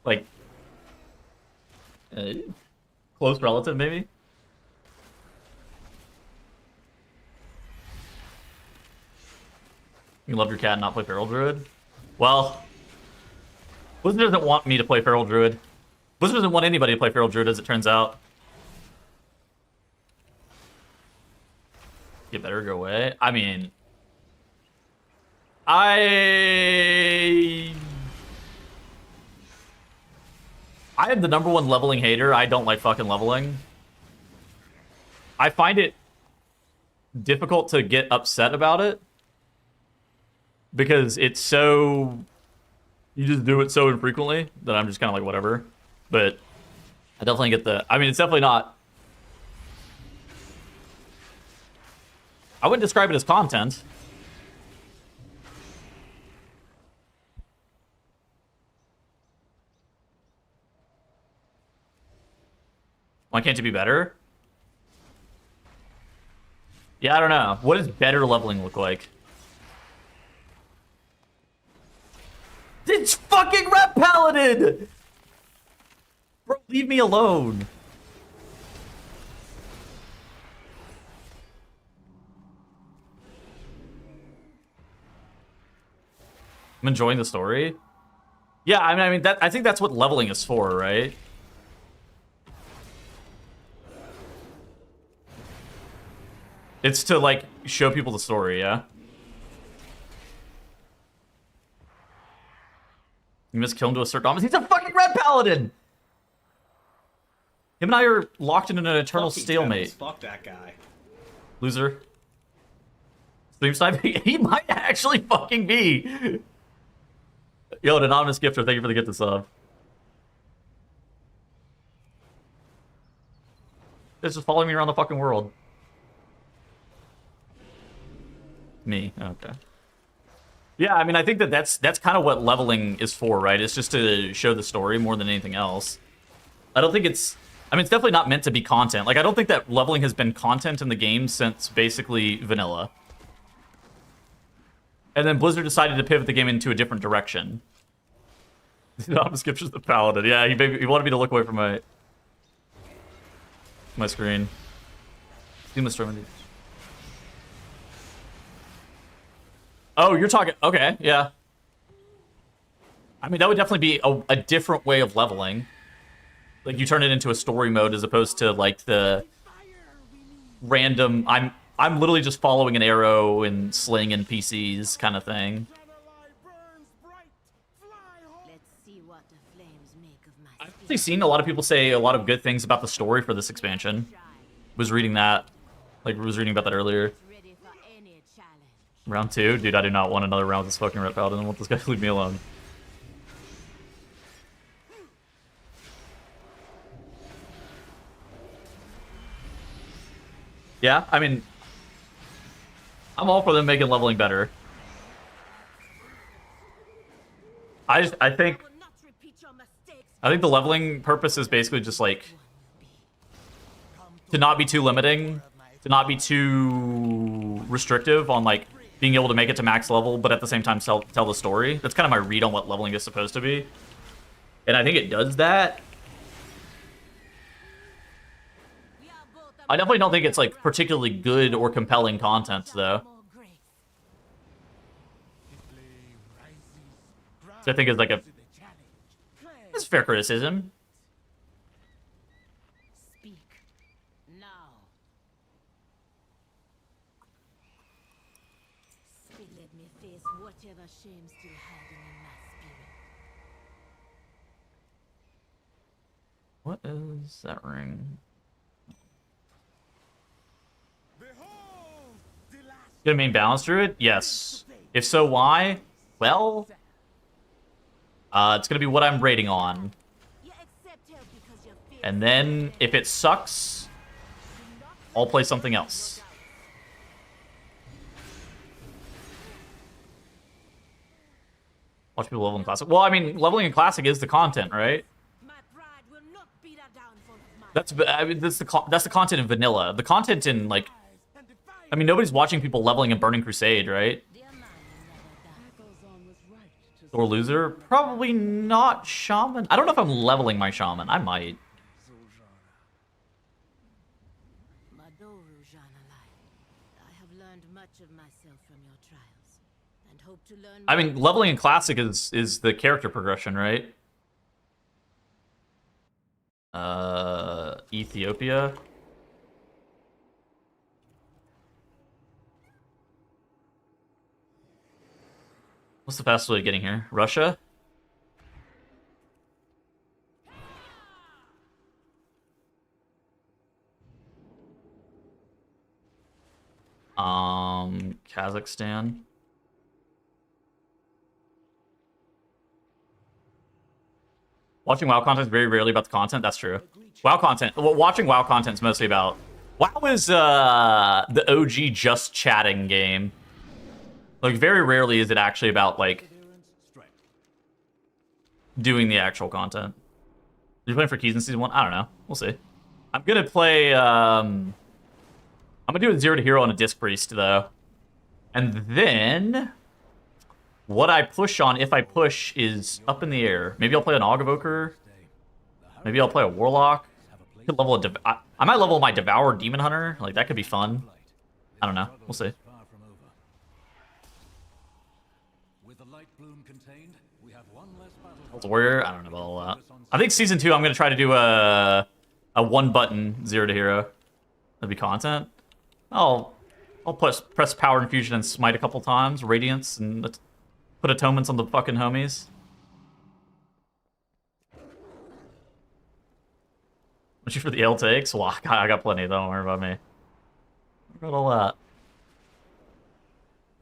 Like, close relative, maybe? You love your cat and not play Feral Druid? Well, Blizzard doesn't want me to play Feral Druid. Blizzard doesn't want anybody to play Feral Druid, as it turns out. Get better, go away. I mean, I am the #1 leveling hater. I don't like fucking leveling. I find it difficult to get upset about it because it's so, you just do it so infrequently that I'm just kind of like, whatever. But I definitely get I mean, it's definitely not, I wouldn't describe it as content. Why can't it be better? Yeah, I don't know. What does better leveling look like? It's fucking Red Paladin! Bro, leave me alone. I'm enjoying the story. Yeah, I mean that. I think that's what leveling is for, right? It's to like show people the story, yeah. You must kill him to assert dominance. He's a fucking Red Paladin. Him and I are locked in an eternal Fucking stalemate. Thanos, fuck that guy. Loser. Stream sniping. He might actually fucking be. Yo, an anonymous gifter, thank you for the gift of sub. It's just following me around the fucking world. Me, okay. Yeah, I mean, I think that's kind of what leveling is for, right? It's just to show the story more than anything else. I don't think it's, I mean, it's definitely not meant to be content. Like, I don't think that leveling has been content in the game since basically vanilla. And then Blizzard decided to pivot the game into a different direction. The scripture's the paladin. Yeah, he wanted me to look away from my screen. Seamless stream. Oh, you're talking. Okay, yeah. I mean, that would definitely be a different way of leveling. Like, you turn it into a story mode as opposed to like the random. I'm literally just following an arrow and slaying NPCs kind of thing. Let's see what the flames make of my I've actually seen a lot of people say a lot of good things about the story for this expansion. Was reading that, was reading about that earlier. ready for any challenge. Round 2? Dude, I do not want another round with this fucking Red Paladin. I want this guy to leave me alone. Yeah, I mean, I'm all for them making leveling better. I think I will not repeat your mistakes. the leveling purpose is basically just like to not be too limiting, to not be too restrictive on like being able to make it to max level, but at the same time tell the story. That's kind of my read on what leveling is supposed to be. And I think it does that. I definitely don't think it's like particularly good or compelling content though. So I think it's like it's fair criticism. Speak now. Still let me face whatever shame still hiding in my spirit. What is that ring? Gonna main balance druid? Yes. If so, why? Well, it's gonna be what I'm rating on. And then, if it sucks, I'll play something else. Watch people level in Classic. Well, I mean, leveling in Classic is the content, right? That's the content in Vanilla. The content in, like... I mean, nobody's watching people leveling in Burning Crusade, right? Or loser? Probably not Shaman. I don't know if I'm leveling my Shaman. I might. I mean, leveling in Classic is the character progression, right? Ethiopia. What's the fastest way of getting here? Russia? Kazakhstan. Watching WoW content is very rarely about the content. That's true. WoW content. Well, watching WoW content is mostly about. WoW is the OG just chatting game. Like very rarely is it actually about like doing the actual content. You're playing for keys in season 1? I don't know. We'll see. I'm gonna play. I'm gonna do a 0 to hero on a disc priest though, and then. What I push on, if I push, is up in the air. Maybe I'll play an Aug Evoker. Maybe I'll play a Warlock. Could level I might level my Devour Demon Hunter. Like, that could be fun. I don't know. We'll see. Warrior? I don't know about all that. I think Season 2, I'm going to try to do a one-button 0 to hero. That'd be content. I'll press Power Infusion and Smite a couple times. Radiance and... Put atonements on the fucking homies. What you for the L takes? Well, I got plenty. Don't worry about me. I got all that.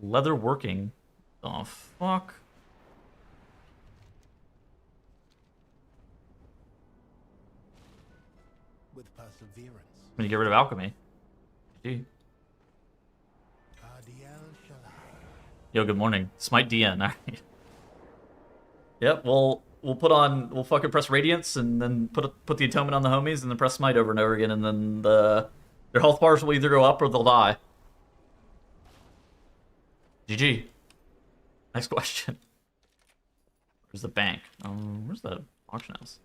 Leather working. Oh, fuck. With perseverance. I'm gonna get rid of alchemy. Gee. Yo, good morning. Smite DN. Alright. Yep, we'll fucking press Radiance and then put the Atonement on the homies and then press Smite over and over again and then their health bars will either go up or they'll die. GG. Next question. Where's the bank? Where's the auction house?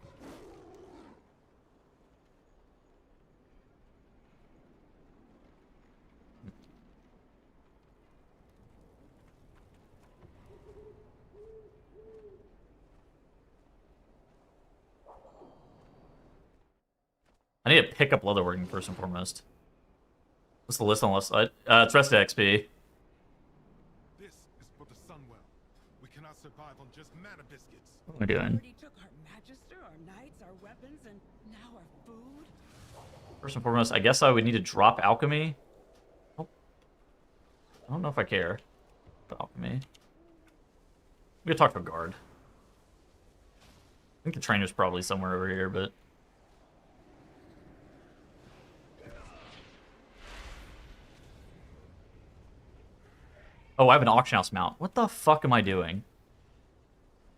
I need to pick up leatherworking first and foremost. What's the list on the left side? It's rest XP. This is for the Sunwell. We cannot survive on just mana biscuits. What am I doing? Already took our Magister, our knights, our weapons, and now our food. First and foremost, I guess I would need to drop alchemy. Oh. I don't know if I care about alchemy. I'm gonna talk to a guard. I think the trainer's probably somewhere over here, but... Oh, I have an auction house mount. What the fuck am I doing?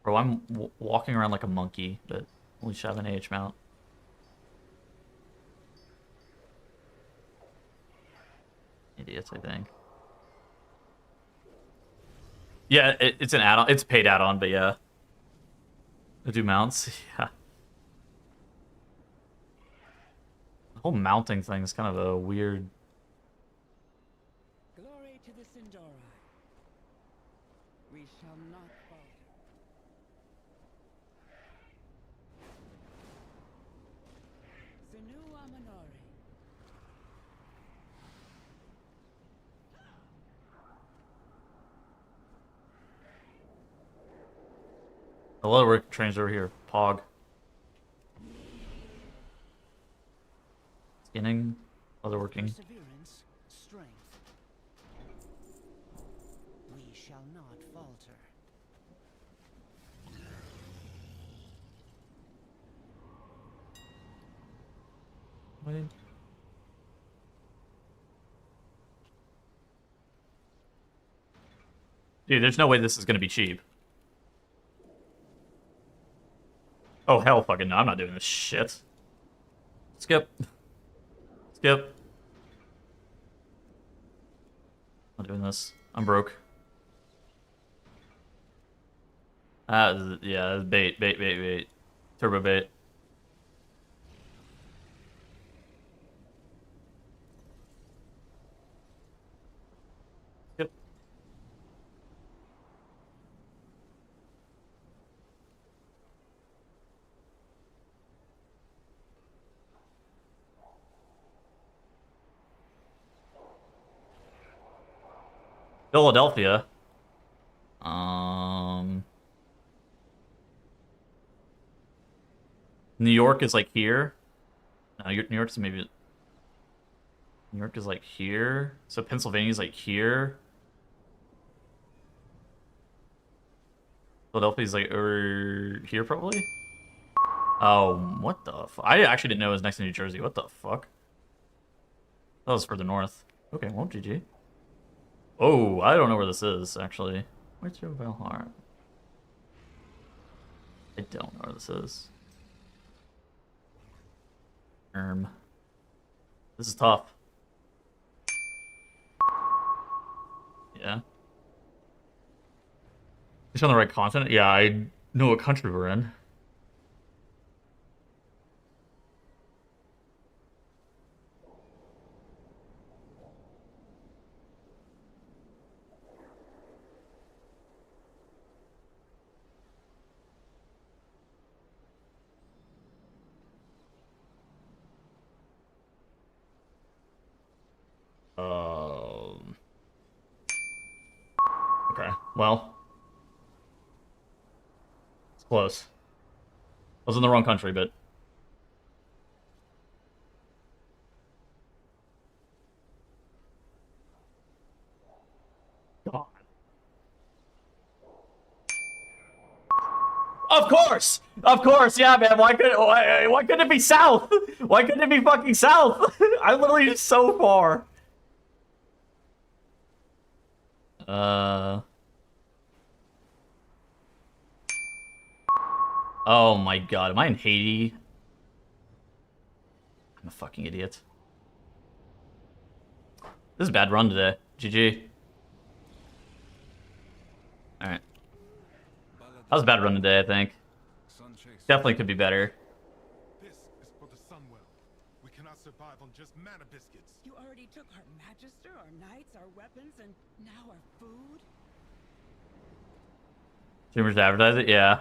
Bro, I'm walking around like a monkey, but only should have an AH mount. Idiots, I think. Yeah, it's an add-on. It's a paid add-on, but yeah. They do mounts. Yeah. The whole mounting thing is kind of a weird... Glory to the Sindori. We shall not falter. Sinu Amanori. A lot of work trains over here. Pog. Skinning. Other working. Perseverance, strength. We shall not falter. Dude, there's no way this is gonna be cheap. Oh, hell fucking no, I'm not doing this shit. Skip. Skip. I'm not doing this. I'm broke. Yeah, bait. Turbo bait. Skip. Philadelphia. New York is like here. No, New York's maybe... New York is like here. So Pennsylvania's like here. Philadelphia's like over here probably? Oh, what the fuck? I actually didn't know it was next to New Jersey. What the fuck? That was further north. Okay, well, GG. Oh, I don't know where this is, actually. Where's your Valhalla? I don't know where this is. This is tough. Yeah. Is on the right continent? Yeah, I know what country we're in. Okay, well. It's close. I was in the wrong country, but... God. Of course! Of course, yeah, man. Why couldn't it be south? Why couldn't it be fucking south? I literally just so far. Oh my god, am I in Haiti? I'm a fucking idiot. This is a bad run today. GG. Alright. That was a bad run today, I think. Definitely could be better. This is for the Sunwell. We cannot survive on just mana biscuits. You already took our magister, our knights, our weapons, and now our food? Streamers advertise it? Yeah.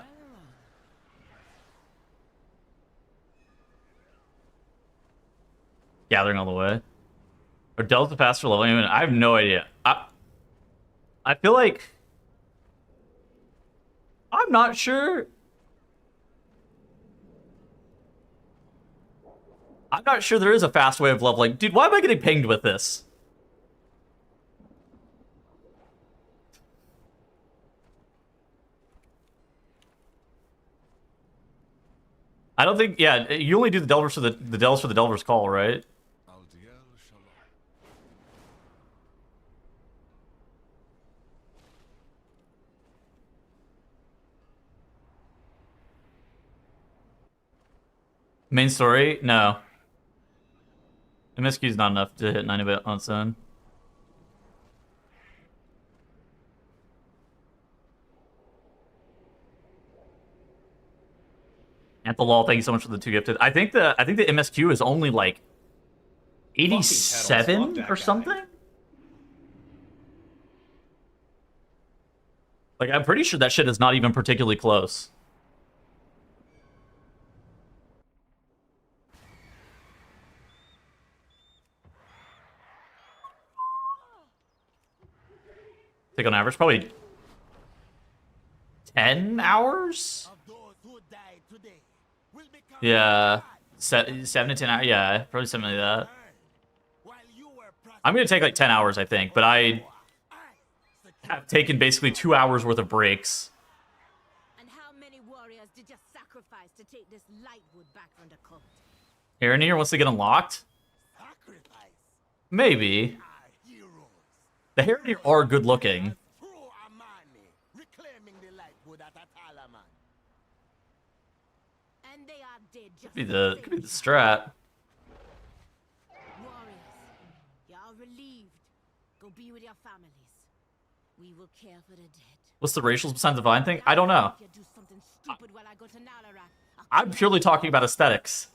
Gathering all the way. Or Delta faster leveling? I have no idea. I feel like... I'm not sure. I'm not sure there is a fast way of leveling. Dude, why am I getting pinged with this? I don't think... Yeah, you only do the Delvers for the Delves for the Delver's Call, right? Main story? No. MSQ is not enough to hit 90 on its own. Anthelol, thank you so much for the 2 gifted. I think the MSQ is only like 87 Fuck or that something. guy. Like, I'm pretty sure that shit is not even particularly close. I think on average, probably 10 hours? Of those who died today will become Yeah. gods. 7 to 10 hours. Yeah, probably something like that. While you were I'm going to take like 10 hours, I think, but I have taken basically 2 hours worth of breaks. And how many warriors did you sacrifice to take this lightwood back from the cult? Aranir wants to get unlocked? sacrifice Maybe. our heroes. The Aranir are good looking. Through Amani, reclaiming the lightwood at Atalaman. And they are dead just Could be the strat. Warriors, you are relieved. Go be with your families. We will care for the dead. What's the racial besides the Vine thing? I don't know. If you do something stupid while I go to Nalarak, I'll I'm purely talking about aesthetics.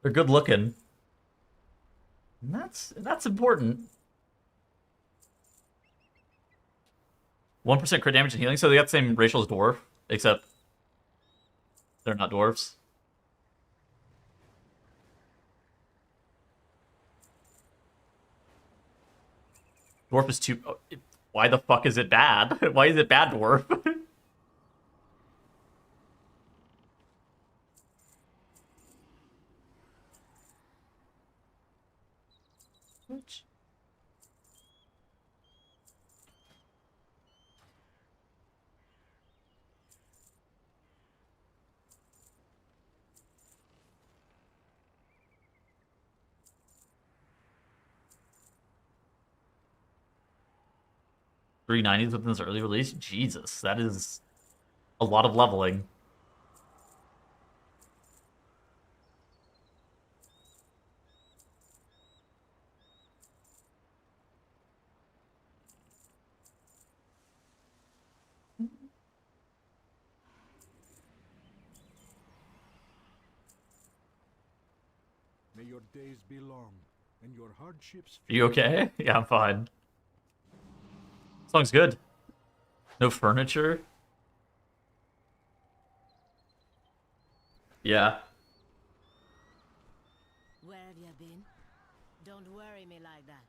They're good looking. And that's important. 1% crit damage and healing, so they got the same racial as dwarf, except they're not dwarves. Dwarf is too... Why the fuck is it bad? Why is it bad, dwarf? Which? $390s within this early release? Jesus, that is a lot of leveling. May your days be long, and your hardships Are you okay? Yeah, I'm fine. Song's good. No furniture? Yeah. Where have you been? Don't worry me like that.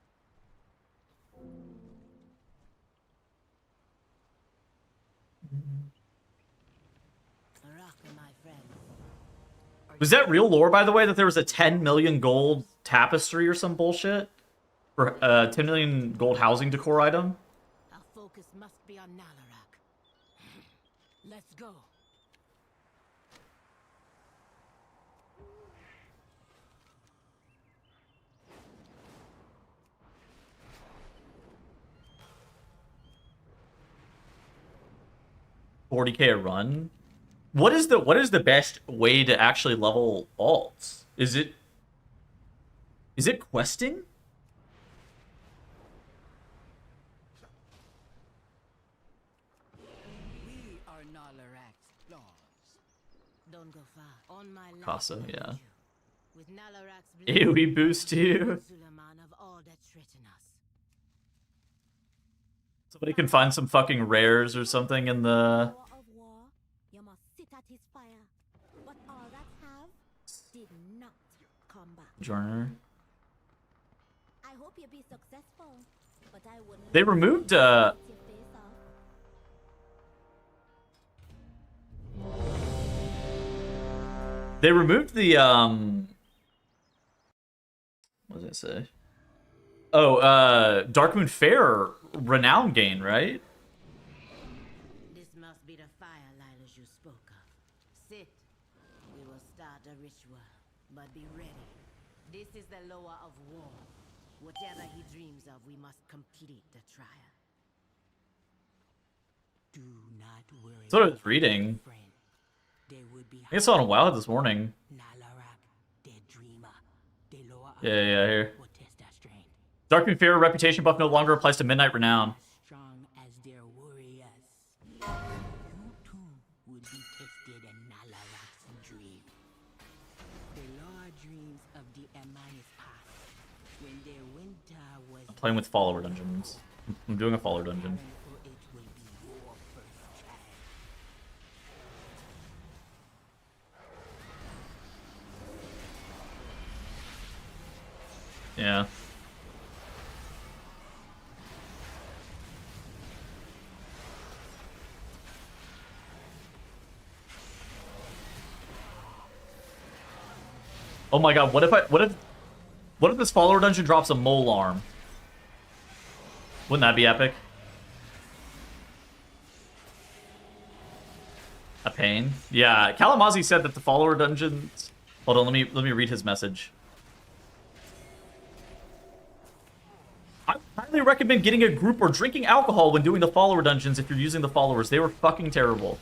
Rock, my friend. Was that real lore, by the way, that there was a 10 million gold tapestry or some bullshit? For 10 million gold housing decor item? Our focus must be on Nalarak. Let's go. $40K a run? What is the best way to actually level alts? Is it questing? We are Nalarak's claws. Don't go far. On my life, Casa, I lead yeah. you. With Nalarak's AoE boost you. Zulaman of all that's written us. Somebody can find some fucking rares or something in the... War of war, you must sit at his fire. But all that have did not come back. Joiner. I hope you be successful, but I wouldn't. They removed, let your face off. They removed the, what did I say? Oh, Darkmoon Fair renown gain, right? This must be the fire Lilas you spoke of. Sit. We will start a ritual, but be ready. This is the lower of war. Whatever he dreams of, we must complete the trial. Do not worry. That's what I was reading. friend. They would be I think I saw it on Wild this morning. Nalarak, the dreamer, the lower Yeah, here. will test our strength. Dark Fear reputation buff no longer applies to Midnight Renown. Strong as their warriors. You too will be tested in Nalarak's dream. The Lord dreams of the Emanis past, when their winter was I'm playing with follower dungeons. I'm doing a follower dungeon. for it will be your first child. Yeah. Oh my god, what if this follower dungeon drops a mole arm? Wouldn't that be epic? A pain? Yeah, Kalamazzi said that the follower dungeons... Hold on, let me read his message. I highly recommend getting a group or drinking alcohol when doing the follower dungeons if you're using the followers. They were fucking terrible.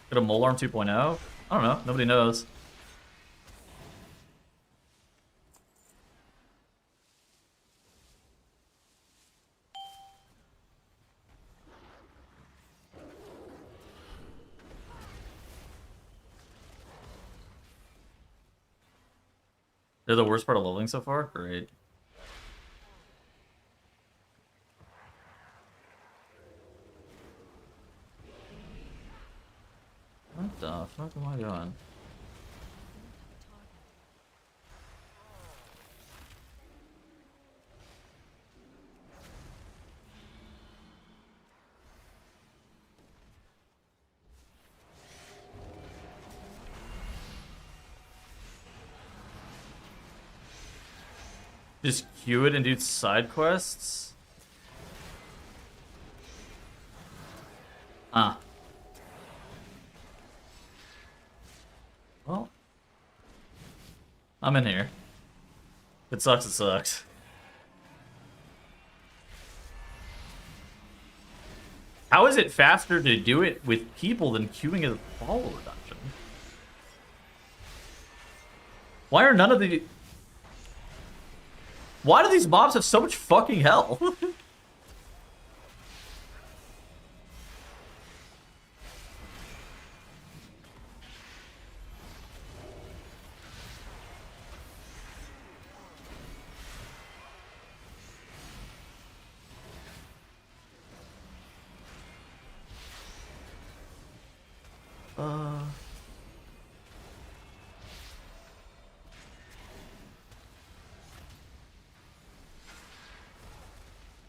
Get a mole arm 2.0? I don't know. Nobody knows. They're the worst part of leveling so far? Great. What the fuck am I doing? Just queue it and do side quests? Ah. Well. I'm in here. If it sucks, it sucks. How is it faster to do it with people than queuing a follower dungeon? Why are none of the... Why do these mobs have so much fucking hell?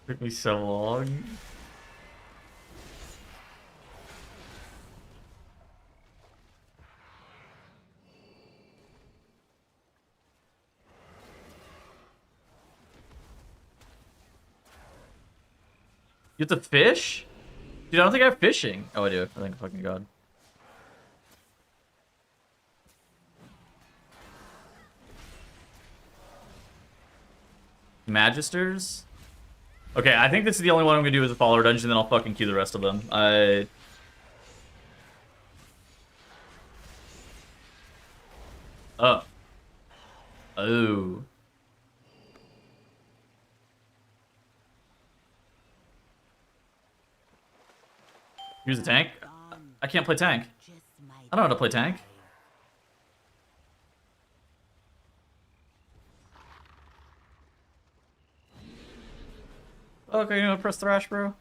Took me so long. You have to fish? Dude, I don't think I have fishing. Oh, I do. I think fucking god. Magisters? Okay, I think this is the only one I'm gonna do as a follower dungeon, then I'll fucking queue the rest of them. Oh. Oh. Here's the tank. I can't play tank. I don't know how to play tank. Okay, you know, press thrash, bro.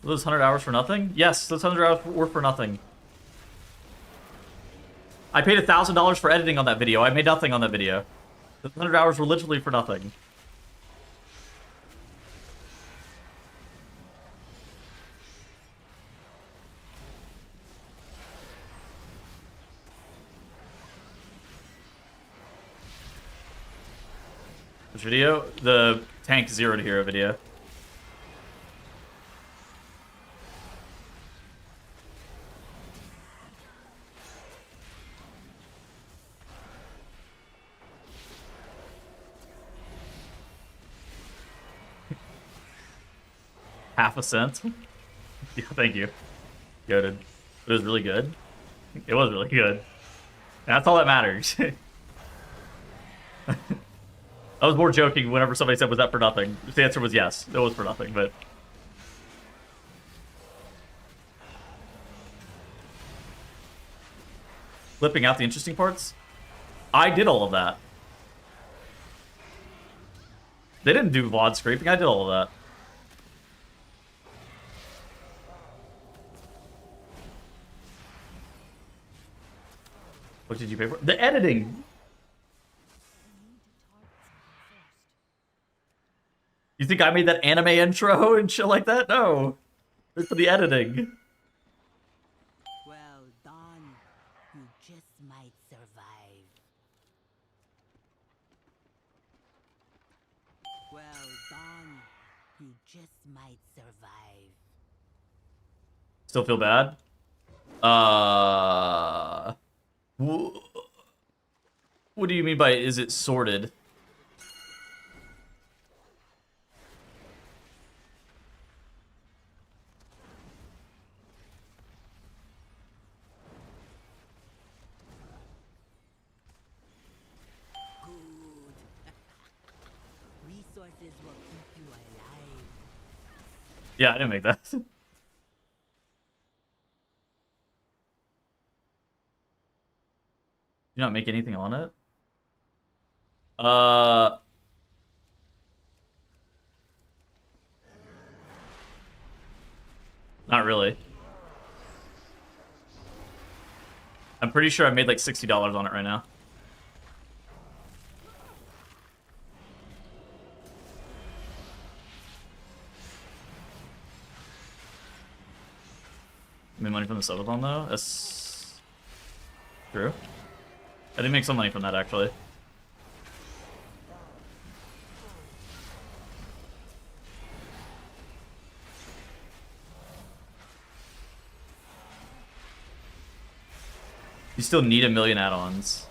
Were those 100 hours for nothing? Yes, those 100 hours were for nothing. I paid $1,000 for editing on that video. I made nothing on that video. The 100 hours were literally for nothing. Which video? The tank 0 to hero video. Half a cent? Yeah, thank you. Goated. It was really good. It was really good. That's all that matters. I was more joking whenever somebody said, was that for nothing? The answer was yes. It was for nothing, but... Flipping out the interesting parts? I did all of that. They didn't do VOD scraping, I did all of that. What did you pay for? The editing! You think I made that anime intro and shit like that? No. It's for the editing. Well done. You just might survive. Well done. You just might survive. Still feel bad? What do you mean by is it sorted? Resources will keep you alive. Yeah, I didn't make that. You not make anything on it? Not really. I'm pretty sure I made like $60 on it right now. Made money from the subathon though? That's true. I did make some money from that actually. You still need 1 million add-ons.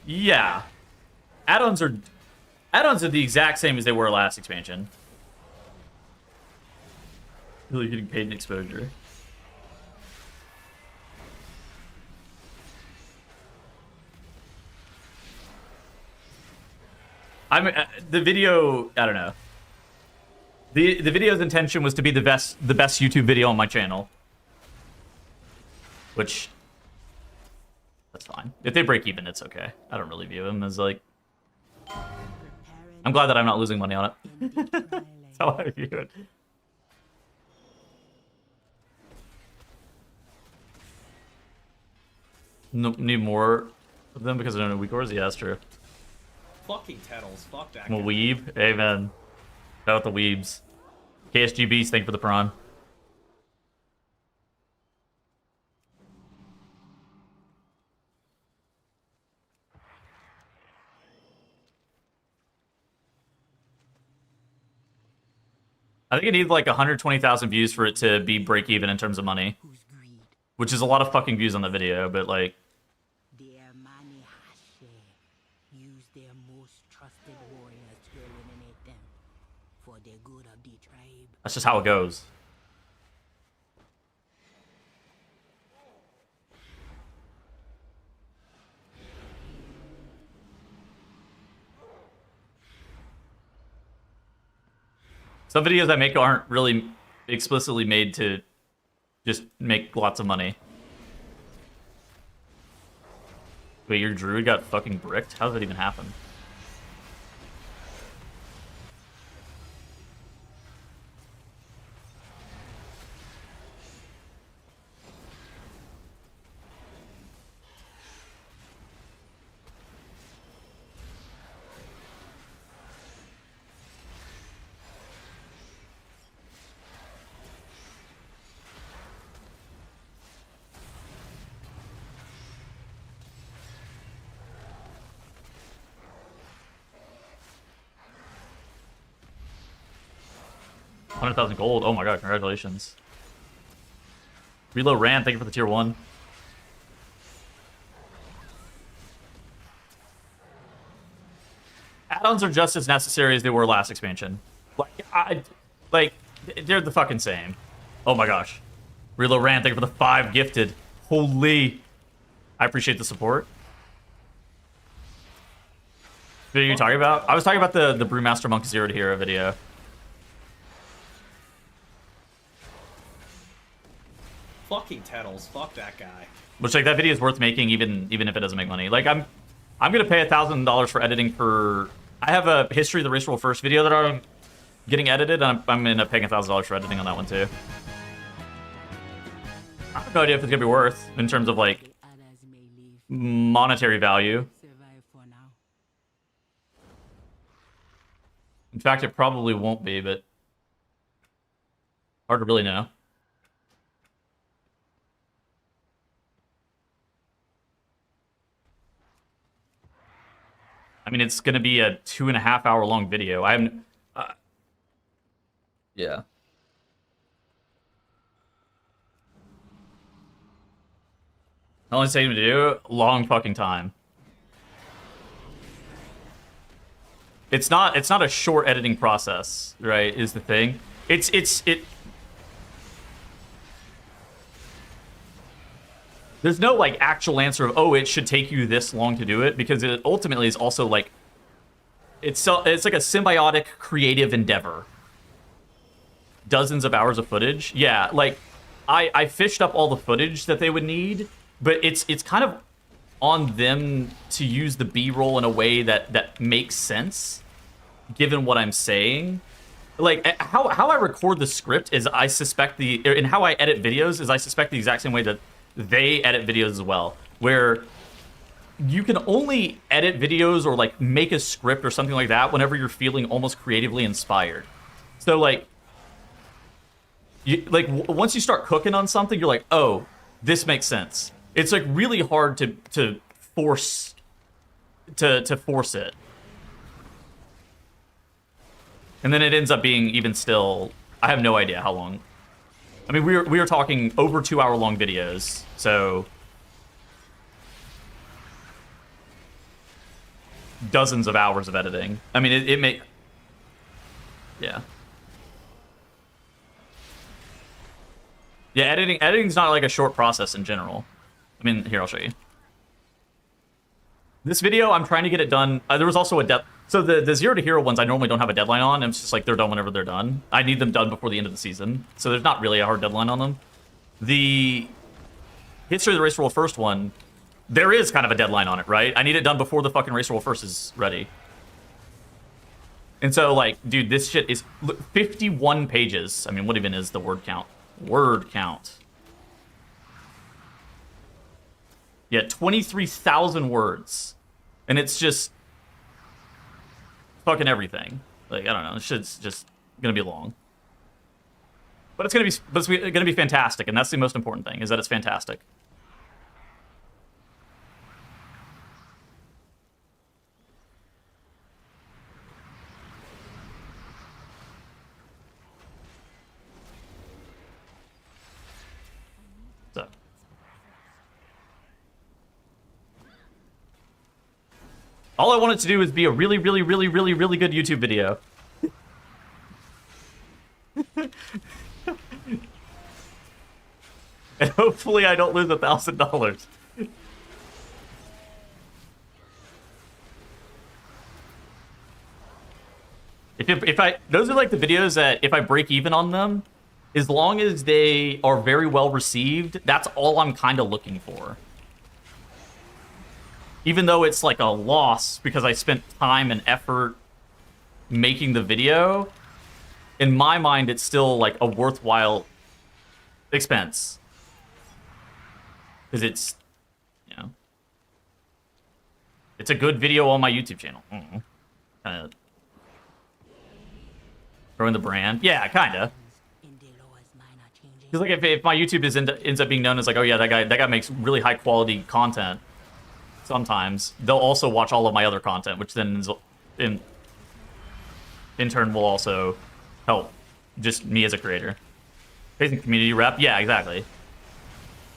Yeah. Add-ons are the exact same as they were last expansion. Really getting paid in exposure. The video, I don't know. The video's intention was to be the best YouTube video on my channel. Which that's fine. If they break even, it's okay. I don't really view them as like I'm glad that I'm not losing money on it. That's how I view it. No, need more of them because I don't know weak ores? Yeah, that's true. Fucking Tettles. Fuck that I'm a guy. weeb. Amen. Shout out the weebs. KSGBs, thank you for the prawn. I think it needs like 120,000 views for it to be break even in terms of money. Whose greed? Which is a lot of fucking views on the video, but like... Their money hashe. Use their most trusted warriors to eliminate them. For the good of the tribe. That's just how it goes. Some videos I make aren't really explicitly made to just make lots of money. Wait, your druid got fucking bricked? How did that even happen? $100,000 gold. Oh my god, congratulations. Reload Ran, thank you for the tier 1. Add-ons are just as necessary as they were last expansion. Like, they're the fucking same. Oh my gosh. Reload Ran, thank you for the 5 gifted. Holy. I appreciate the support. What are you talking about? I was talking about the Brewmaster Monk Zero to Hero video. Fucking Tettles. Fuck that guy. Which, like, that video is worth making even if it doesn't make money. Like, I'm gonna pay $1,000 for editing for... I have a History of the Race Roll First video that I'm getting edited, and I'm gonna pay $1,000 for editing on that one too. I have no idea if it's gonna be worth in terms of, like, Others may live, monetary value. survive for now. In fact, it probably won't be, but hard to really know. I mean, it's going to be a 2.5 hour long video. I'm, yeah. The only thing to do, long fucking time. It's not a short editing process, right? Is the thing. There's no, like, actual answer of, oh, it should take you this long to do it, because it ultimately is also, like, it's like a symbiotic creative endeavor. Dozens of hours of footage. Yeah, like, I fished up all the footage that they would need, but it's kind of on them to use the B-roll in a way that makes sense, given what I'm saying. Like, how I record the script is, I suspect and how I edit videos is, I suspect the exact same way that they edit videos as well, where you can only edit videos or, like, make a script or something like that whenever you're feeling almost creatively inspired. So, like, once you start cooking on something, you're like, oh, this makes sense. It's, like, really hard to force it. And then it ends up being, even still, I have no idea how long. I mean, we were talking over 2 hour long videos, so dozens of hours of editing. I mean, it may, yeah. Yeah, editing's not like a short process in general. I mean, here, I'll show you. This video, I'm trying to get it done. There was also a so the Zero to Hero ones, I normally don't have a deadline on. It's just like they're done whenever they're done. I need them done before the end of the season. So there's not really a hard deadline on them. The History of the Race Roll First one, there is kind of a deadline on it, right? I need it done before the fucking Race Roll First is ready. And so, like, dude, this shit is 51 pages. I mean, what even is the word count? Word count. Yeah, 23,000 words. And it's just fucking everything. Like, I don't know, this shit's just gonna be long. But it's gonna be fantastic, and that's the most important thing, is that it's fantastic. So. All I want it to do is be a really, really, really, really, really good YouTube video. And hopefully I don't lose $1,000. Those are like the videos that if I break even on them, as long as they are very well received, that's all I'm kind of looking for. Even though it's like a loss because I spent time and effort making the video, in my mind, it's still like a worthwhile expense. Because it's, you know, it's a good video on my YouTube channel. Kind of growing the brand. Yeah, kind of. Because like if my YouTube ends up being known as like, oh yeah, that guy makes really high quality content, sometimes they'll also watch all of my other content, which then in turn will also help just me as a creator. Facing community rep, yeah, exactly.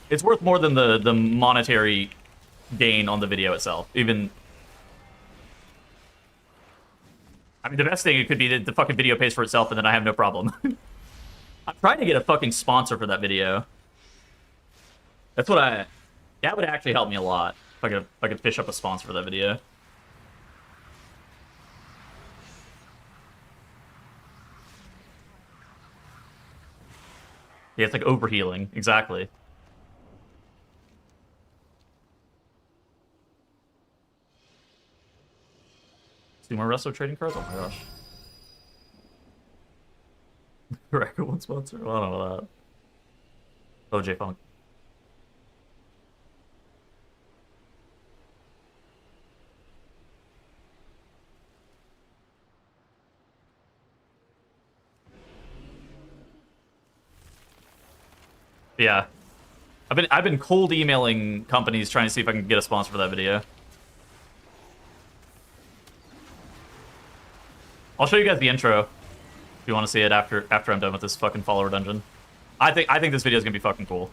It's worth more than the monetary gain on the video itself. Even, I mean, the best thing it could be that the fucking video pays for itself, and then I have no problem. I'm trying to get a fucking sponsor for that video. That's what That would actually help me a lot if I could fish up a sponsor for that video. Yeah, it's like overhealing. Exactly. Two more Resto trading cards? Oh my gosh. Record one sponsor? I don't know about that. OJ Funk. Yeah. I've been cold emailing companies trying to see if I can get a sponsor for that video. I'll show you guys the intro if you want to see it after I'm done with this fucking follower dungeon. I think this video is gonna be fucking cool.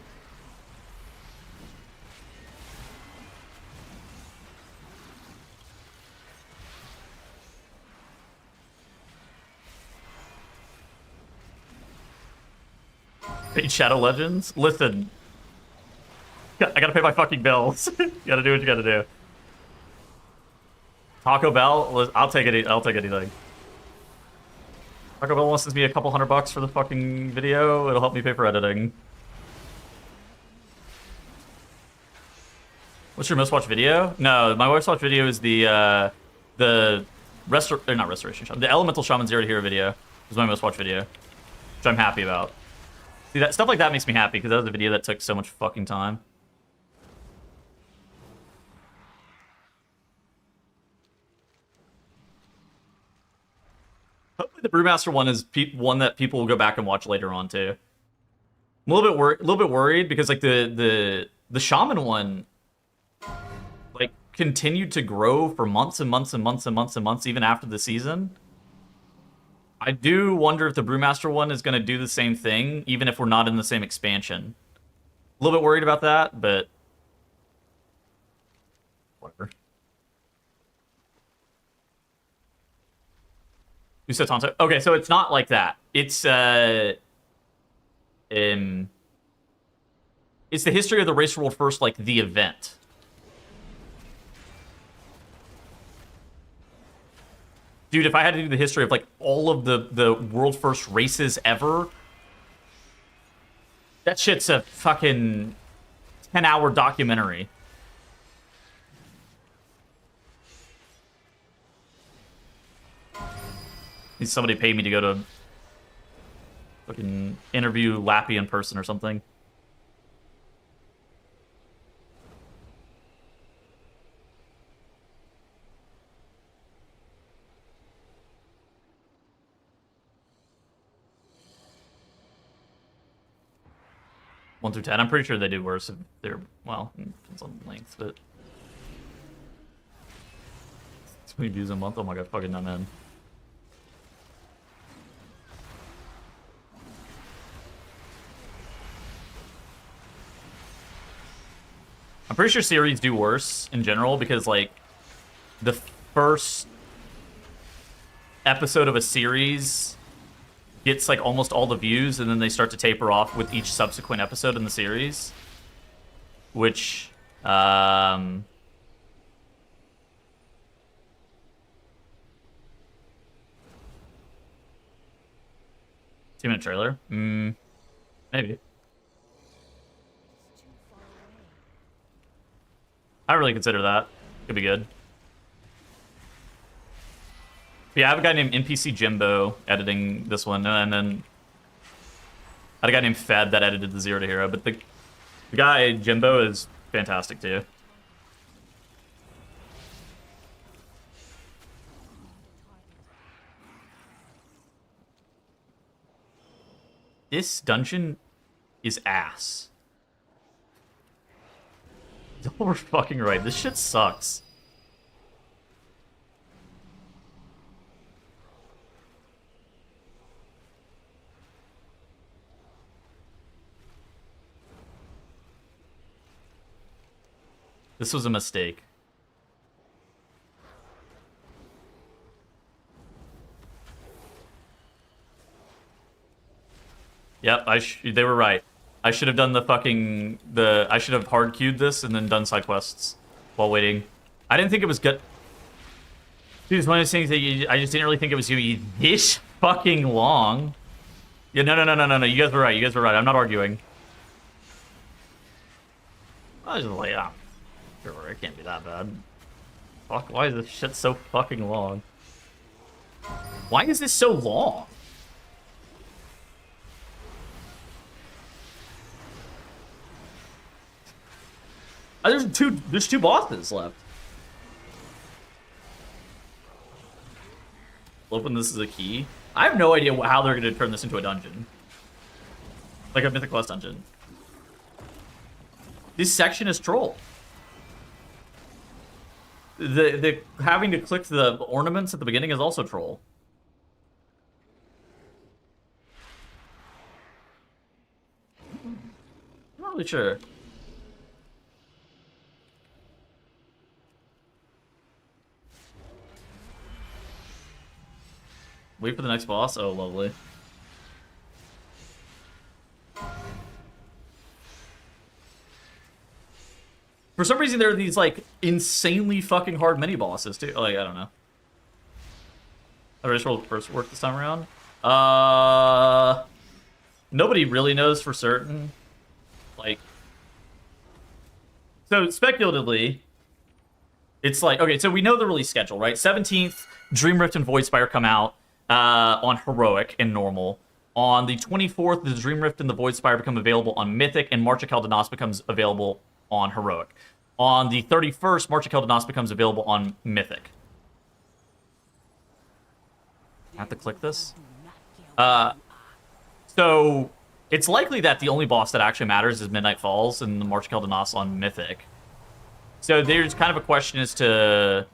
Raid Shadow Legends? Listen. I gotta pay my fucking bills. You gotta do what you gotta do. Taco Bell? I'll take it. I'll take anything. Taco Bell wants to me a couple $100 for the fucking video. It'll help me pay for editing. What's your most watched video? No, my most watched video is not Restoration Shaman. The Elemental Shaman 0 to Hero video is my most watched video, which I'm happy about. See, that stuff like that makes me happy because that was a video that took so much fucking time. Hopefully the Brewmaster one is one that people will go back and watch later on too. I'm a little bit worried because like the Shaman one like continued to grow for months and months and months and months and months even after the season. I do wonder if the Brewmaster one is going to do the same thing, even if we're not in the same expansion. A little bit worried about that, but whatever. Who said Tonto? Okay, so it's not like that. It's the history of the Race World First, like the event. Dude, if I had to do the history of like all of the world first races ever, that shit's a fucking 10-hour documentary. Needs somebody pay me to go to fucking interview Lappy in person or something. One through 10. I'm pretty sure they do worse if they're, well, depends on length, but 20 views a month. Oh my god, fucking not man. I'm pretty sure series do worse in general because like the first episode of a series gets like almost all the views and then they start to taper off with each subsequent episode in the series, which 2-minute trailer, maybe. I really consider that. Could be good. But yeah, I have a guy named NPC Jimbo editing this one, and then I had a guy named Fed that edited the 0 to Hero, but the guy, Jimbo, is fantastic too. This dungeon is ass. We're fucking right. This shit sucks. This was a mistake. Yep, they were right. I should have done I should have hard queued this and then done side quests while waiting. I didn't think it was good. Dude, it's one of those things that I just didn't really think it was gonna be this fucking long. Yeah, no. You guys were right. You guys were right. I'm not arguing. I was just like, yeah, sure, it can't be that bad. Fuck, why is this shit so fucking long? Why is this so long? There's two bosses left. Open this as a key. I have no idea how they're going to turn this into a dungeon. Like a Mythic Quest dungeon. This section is troll. The having to click the ornaments at the beginning is also troll. I'm not really sure. Wait for the next boss? Oh, lovely. For some reason, there are these, like, insanely fucking hard mini-bosses, too. Like, I don't know. I just rolled first work this time around. Nobody really knows for certain. Like... So, speculatively, it's like... Okay, so we know the release schedule, right? 17th, Dream Rift and Voidspire come out. On Heroic and Normal. On the 24th, the Dream Rift and the Voidspire become available on Mythic, and March of Kel'Danas becomes available on Heroic. On the 31st, March of Kel'Danas becomes available on Mythic. I have to click this? So, it's likely that the only boss that actually matters is Midnight Falls and the March of Kel'Danas on Mythic. So there's kind of a question as to...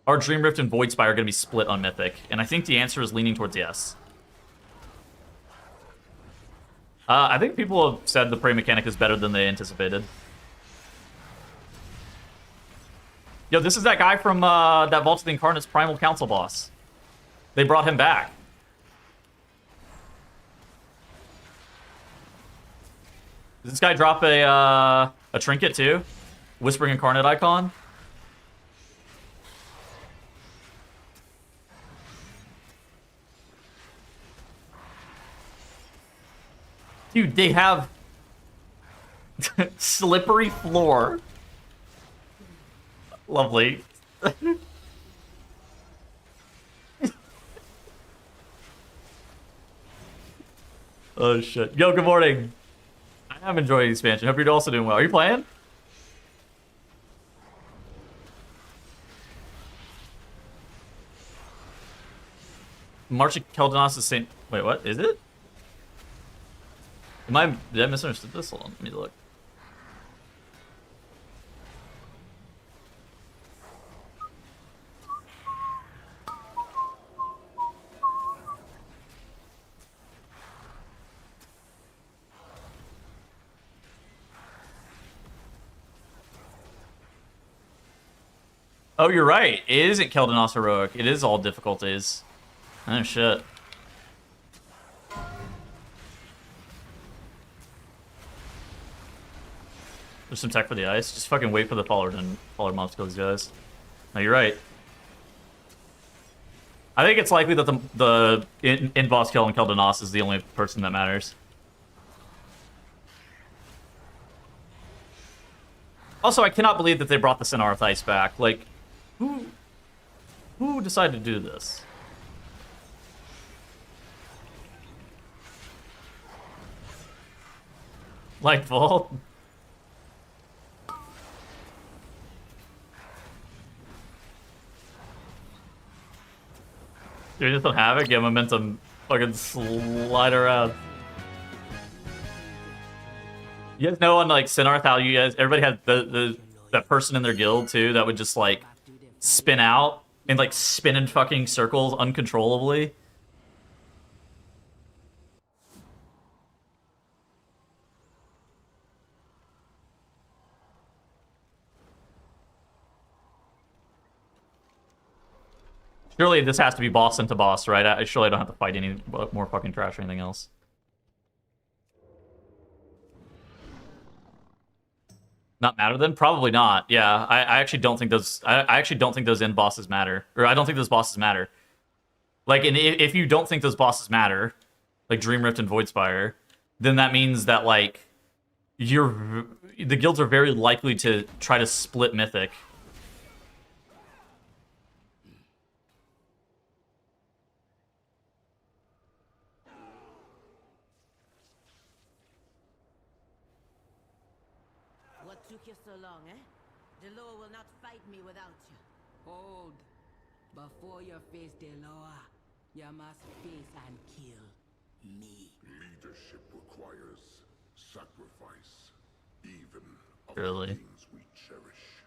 Are Dream Rift and Voidspire going to be split on Mythic? And I think the answer is leaning towards yes. I think people have said the prey mechanic is better than they anticipated. Yo, this is that guy from that Vault of the Incarnate's Primal Council boss. They brought him back. Does this guy drop a trinket too? Whispering Incarnate icon? Dude, they have slippery floor. Lovely. Oh shit. Yo, good morning. I am enjoying the expansion. Hope you're also doing well. Are you playing? March of Kel'Danas is the same. Wait, what? Is it? Did I misunderstood this? Hold on, let me look. Oh, you're right. It isn't Kel'Danas Heroic. It is all difficulties. Oh, shit. There's some tech for the ice. Just fucking wait for the Pollard mobs to kill these guys. No, you're right. I think it's likely that the in-boss kill on Kel'Danas is the only person that matters. Also, I cannot believe that they brought the Sinarth ice back. Like, who decided to do this? Like Vault? You just don't have it? Yeah, momentum fucking slide around. You guys know on like Sinarth how you guys everybody had that person in their guild too that would just like spin out and like spin in fucking circles uncontrollably. Surely this has to be boss into boss, right? Surely I don't have to fight any more fucking trash or anything else. Not matter then? Probably not. Yeah, I actually don't think those. I actually don't think those end bosses matter, or I don't think those bosses matter. Like, and if you don't think those bosses matter, like Dream Rift and Voidspire, then that means that like the guilds are very likely to try to split Mythic. What took you so long, eh? Deloa will not fight me without you. Hold. Before you face Deloa, you must face and kill me. Leadership requires sacrifice, even of Really? the things we cherish.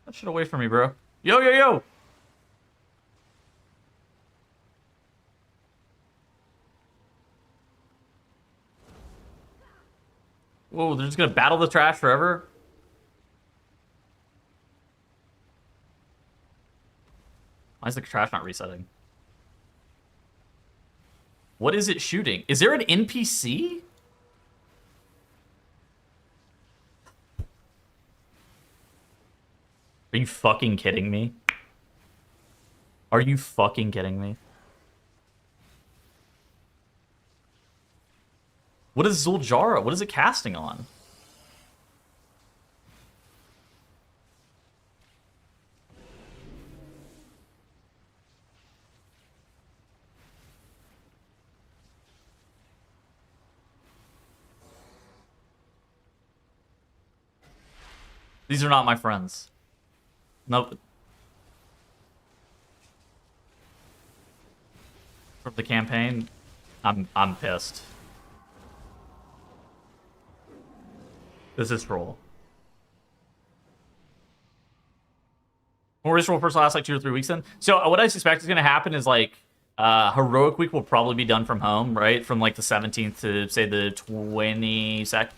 That shit away from me, bro. Yo, yo, yo! Whoa, they're just gonna battle the trash forever? Why is the trash not resetting? What is it shooting? Is there an NPC? Are you fucking kidding me? Are you fucking kidding me? What is Zuljara? What is it casting on? These are not my friends. Nope. From the campaign, I'm pissed. This is troll. More ritual first last like 2 or 3 weeks then. So what I suspect is going to happen is like Heroic Week will probably be done from home, right? From like the 17th to say the 25th,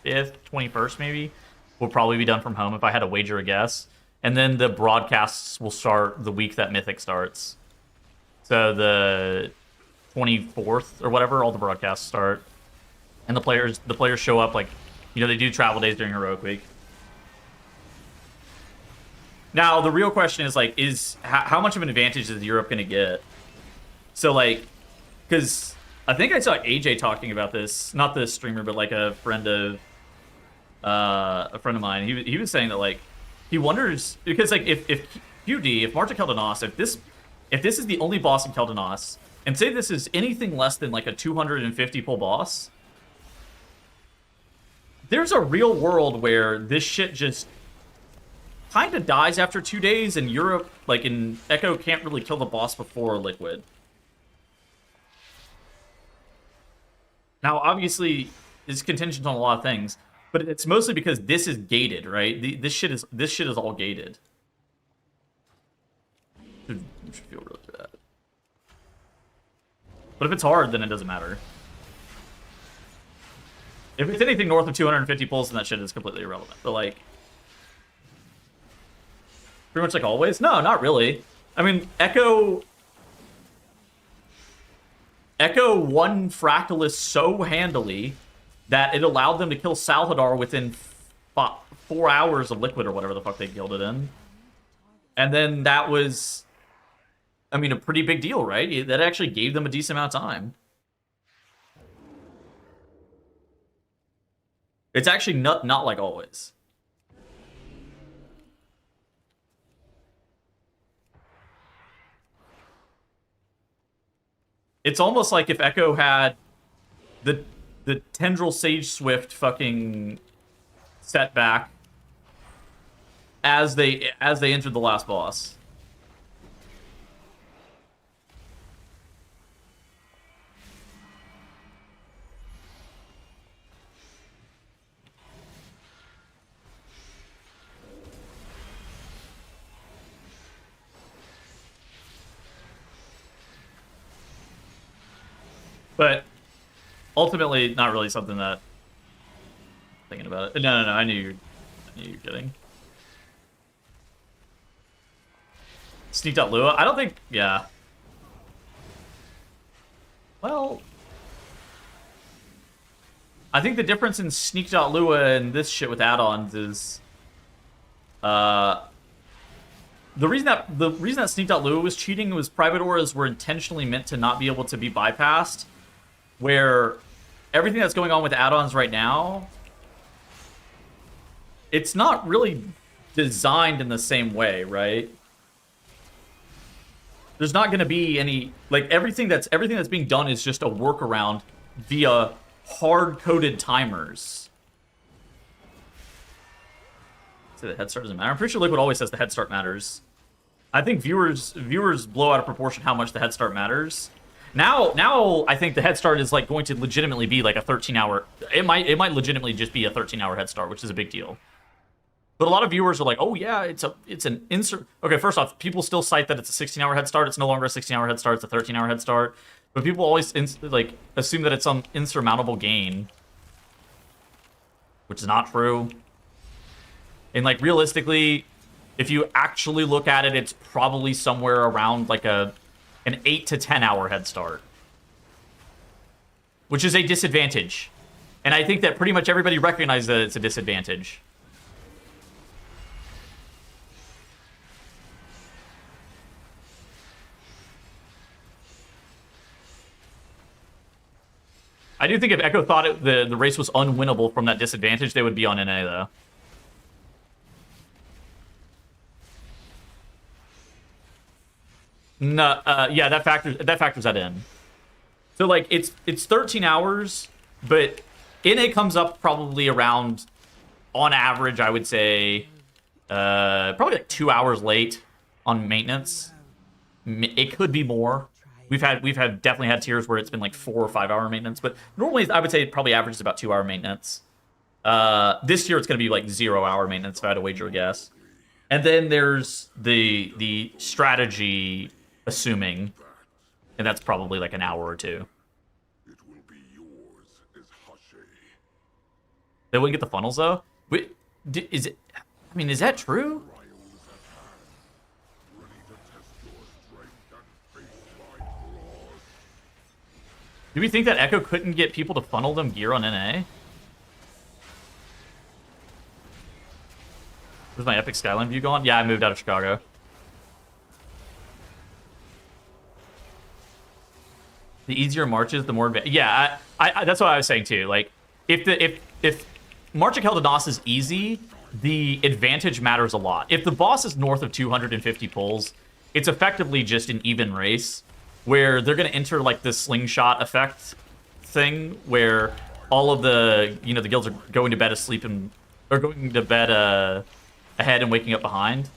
21st maybe. Will probably be done from home if I had to wager a guess. And then the broadcasts will start the week that Mythic starts. So the 24th or whatever, all the broadcasts start. And the players show up like, you know, they do travel days during Heroic Week. Now, the real question is like, how much of an advantage is Europe going to get? So like, because I think I saw AJ talking about this, not the streamer, but like a friend of mine. He was saying that like he wonders because like if QD, if Marta Keldanos, if this is the only boss in Keldanos, and say this is anything less than like a 250 pull boss, there's a real world where this shit just kind of dies after 2 days, and Europe, like in Echo, can't really kill the boss before Liquid. Now, obviously, it's contingent on a lot of things, but it's mostly because this is gated, right? This shit is all gated. You should feel really bad. But if it's hard, then it doesn't matter. If it's anything north of 250 pulls, then that shit is completely irrelevant. But like, pretty much like always? No, not really. I mean, Echo won Fractalus so handily that it allowed them to kill Salhadar within 4 hours of Liquid or whatever the fuck they killed it in. And then that was, I mean, a pretty big deal, right? That actually gave them a decent amount of time. It's actually not like always. It's almost like if Echo had the Tendril Sage Swift fucking setback as they entered the last boss. But ultimately, not really something that thinking about it. No, I knew you're kidding. Sneaked out Lua. I don't think. Yeah. Well, I think the difference in Sneak.Lua and this shit with add-ons is the reason that Sneak.Lua was cheating was private auras were intentionally meant to not be able to be bypassed, where everything that's going on with add-ons right now, it's not really designed in the same way, right? There's not going to be any, like, everything that's being done is just a workaround via hard-coded timers. So the head start doesn't matter. I'm pretty sure Liquid always says the head start matters. I think viewers blow out of proportion how much the head start matters. Now I think the head start is like going to legitimately be like a 13-hour. It might legitimately just be a 13-hour head start, which is a big deal. But a lot of viewers are like, oh yeah, it's an insert. Okay, first off, people still cite that it's a 16-hour head start. It's no longer a 16-hour head start. It's a 13-hour head start. But people always like assume that it's some insurmountable gain, which is not true. And like realistically, if you actually look at it, it's probably somewhere around like an 8 to 10-hour head start, which is a disadvantage. And I think that pretty much everybody recognizes that it's a disadvantage. I do think if Echo thought the race was unwinnable from that disadvantage, they would be on NA, though. No, yeah, that factors that in. So like it's 13 hours, but NA comes up probably around, on average, I would say, probably like 2 hours late on maintenance. It could be more. We've definitely had tiers where it's been like 4 or 5 hour maintenance, but normally I would say it probably averages about 2 hour maintenance. This year it's going to be like 0 hour maintenance if I had to wager a guess. And then there's the strategy assuming, and that's probably like an hour or two. It will be yours as Hashe. They wouldn't get the funnels though. Is it? I mean, is that true? Do we think that Echo couldn't get people to funnel them gear on NA? Where's my epic skyline view gone? Yeah, I moved out of Chicago. The easier marches, the more advanced. Yeah, I that's what I was saying too. Like, if marching Hell to Nos is easy, the advantage matters a lot. If the boss is north of 250 pulls, it's effectively just an even race, where they're going to enter like this slingshot effect thing, where all of the the guilds are going to bed asleep or going to bed ahead and waking up behind.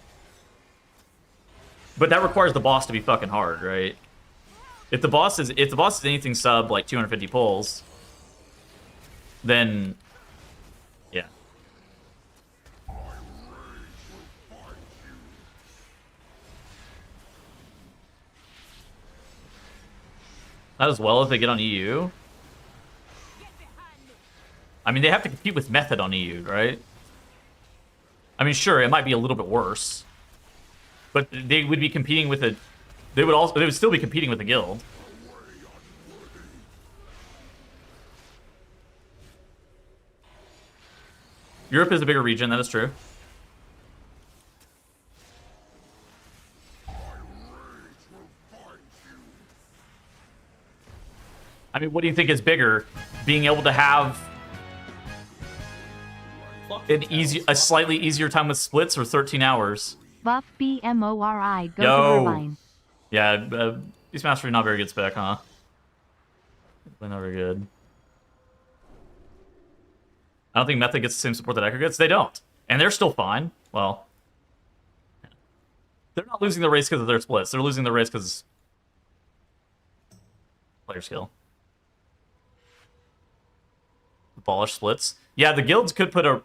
But that requires the boss to be fucking hard, right? If the boss is anything sub like 250 pulls, then yeah. Not as well if they get on EU. I mean, they have to compete with Method on EU, right? I mean, sure, it might be a little bit worse, but they would be competing with they would still be competing with the guild. Europe is a bigger region, that is true. I mean, what do you think is bigger? Being able to have a slightly easier time with splits, or 13 hours? Buff BMORI, go Yo. to Irvine. Yeah, Beastmastery not very good spec, huh? Not very good. I don't think Method gets the same support that Echo gets. They don't. And they're still fine. Well, they're not losing the race because of their splits. They're losing the race because player skill. Abolish splits. Yeah, the guilds could put a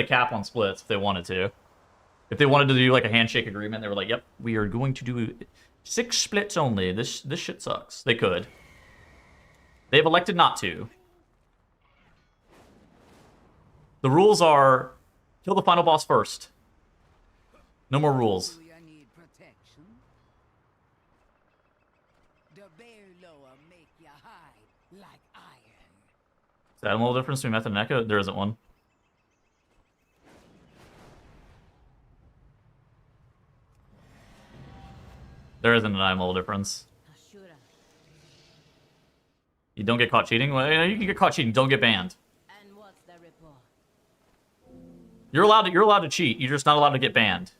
cap on splits if they wanted to. If they wanted to do like a handshake agreement, they were like, "Yep, we are going to do 6 splits only. This shit sucks." They could. They've elected not to. The rules are kill the final boss first. No more rules. Do you need protection? The bear lower make that a little difference between method and echo? There isn't one. There isn't an IML difference. You don't get caught cheating? Well, you can get caught cheating. Don't get banned. And what's the report? You're allowed to cheat. You're just not allowed to get banned.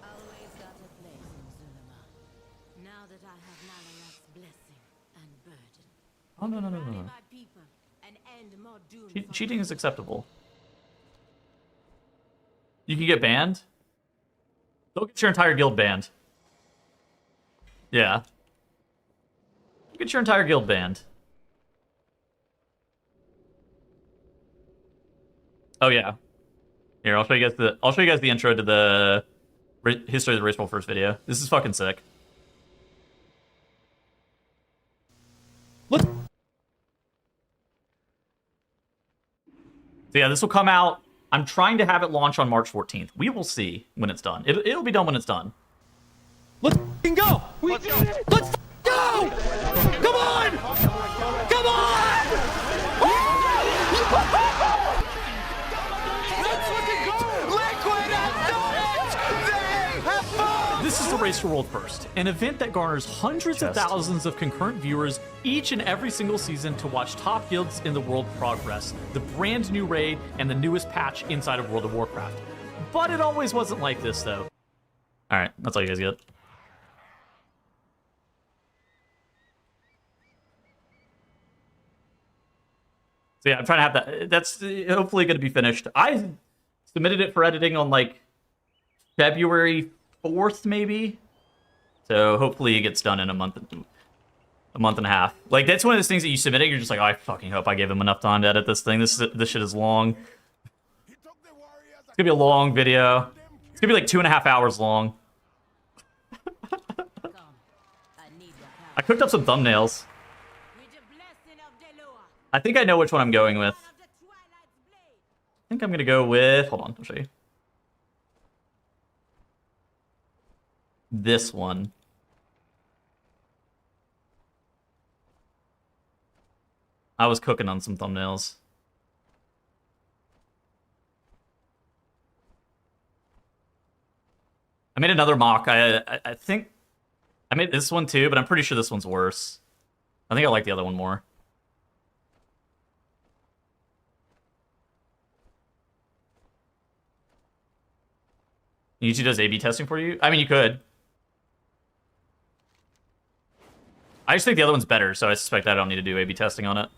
Always got a place in Zulema. Now that I have Nalarak's blessing and burden. Oh no. Rally my people and end more doom. Cheating is acceptable. You can get banned. Don't get your entire guild banned. Yeah. Get your entire guild banned. Oh yeah. Here, I'll show you guys the intro to the history of the Raceball first video. This is fucking sick. Look. So yeah, this will come out. I'm trying to have it launch on March 14th. We will see when it's done. It'll be done when it's done. Let's go! Let's go! Come on! Come on! Let's fucking go! Liquid has done it! They have fun! This is the Race for World First, an event that garners hundreds of thousands of concurrent viewers each and every single season to watch top guilds in the world progress, the brand new raid, and the newest patch inside of World of Warcraft. But it always wasn't like this, though. Alright, that's all you guys get. So yeah, I'm trying to have that. That's hopefully going to be finished. I submitted it for editing on like February 4th, maybe. So hopefully it gets done in a month and a half. Like that's one of those things that you submit it, you're just like, oh, I fucking hope I gave him enough time to edit this thing. This shit is long. It's gonna be a long video. It's gonna be like 2.5 hours long. I cooked up some thumbnails. I think I know which one I'm going with. I think I'm gonna go with, hold on, I'll show you. This one. I was cooking on some thumbnails. I made another mock. I think I made this one too, but I'm pretty sure this one's worse. I think I like the other one more. YouTube does A/B testing for you? I mean, you could. I just think the other one's better, so I suspect I don't need to do A/B testing on it.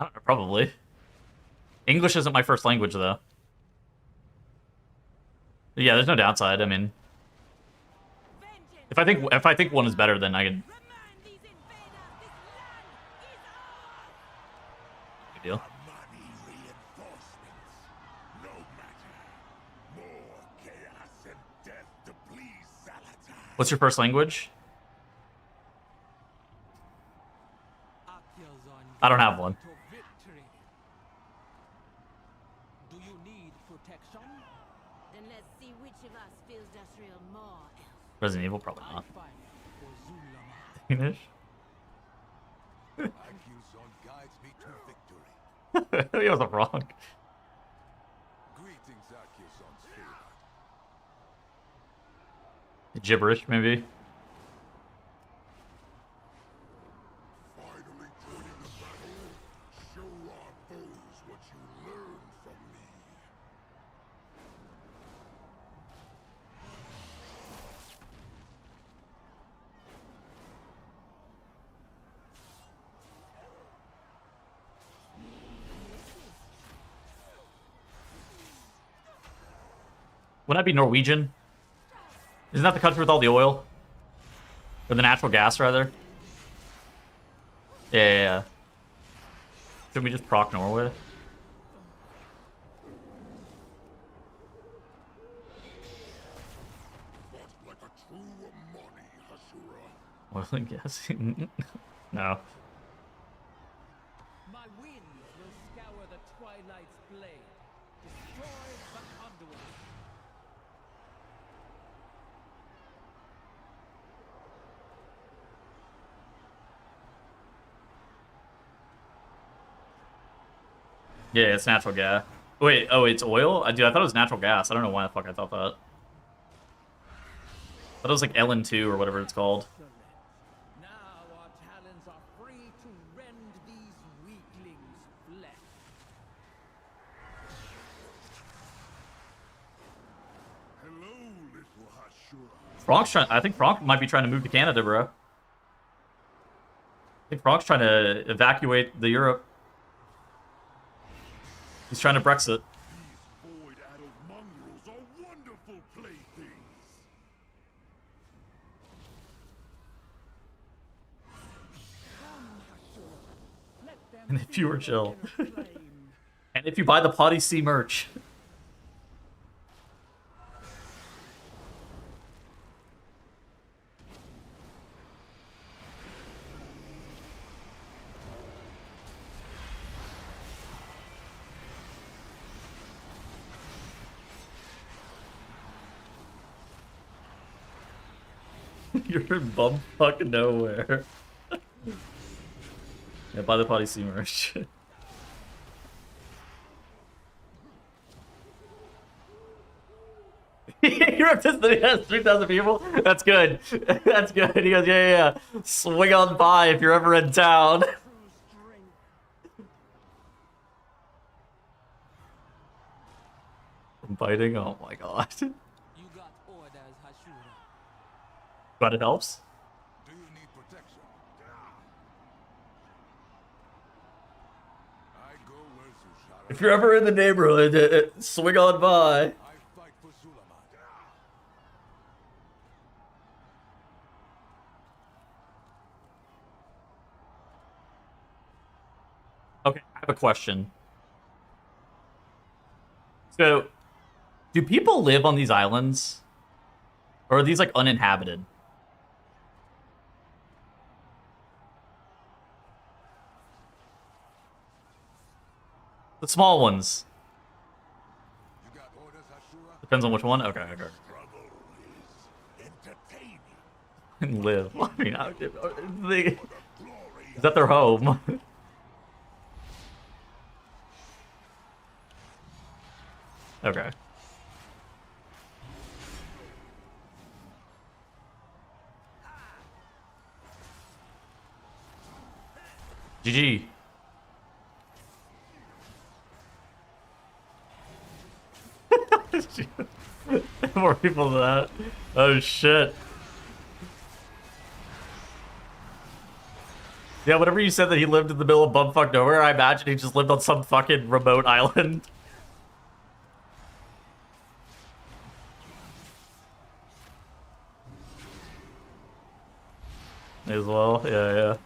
I don't know, probably. English isn't my first language, though. But yeah, there's no downside. I mean, if I think one is better, then I could. Good deal. What's your first language? I don't have one. Do you need protection? Then let's see which of us feels Dashriel more. Resident Evil, probably not. Fight for Zulama. English? Guides me to victory. He wasn't wrong. Greetings, Arcuson's favorite. Gibberish, maybe. Finally joining the battle. Show our foes what you learned from me. Wouldn't that be Norwegian? Isn't that the country with all the oil? Or the natural gas, rather? Yeah. Should we just proc Norway? Like a true Amani, Hasura. Oil and gas? No. Yeah, it's natural gas. Wait, oh, it's oil? Dude, I thought it was natural gas. I don't know why the fuck I thought that. I thought it was like LN2 or whatever it's called. Now our talons are free to rend these weaklings' flesh. Hello, little Hashura. Frank's trying. I think Frank might be trying to move to Canada, bro. I think Frank's trying to evacuate the Europe. He's trying to Brexit. These void-addled mongrels are wonderful playthings. And if you were chill. And if you buy the Potty C merch. You're in bumfuck nowhere. Yeah, buy the Potty C merch. He ripped his thing, has 3,000 people? That's good. That's good. He goes, yeah. Swing on by if you're ever in town. Biting? Oh my god. You got orders, Hashura. But it helps. Do you need protection? I go where Sushara. If you're ever in the neighborhood, swing on by. I fight for Suleiman. Okay, I have a question. So, do people live on these islands? Or are these, like, uninhabited? The small ones. You got orders, Hashura? Depends on which one? Okay. Struggle is entertaining. And live. I mean, Glory is that their home? Okay. GG. More people than that. Oh shit. Yeah, whenever you said that he lived in the middle of bumfuck nowhere, I imagine he just lived on some fucking remote island. As well, yeah.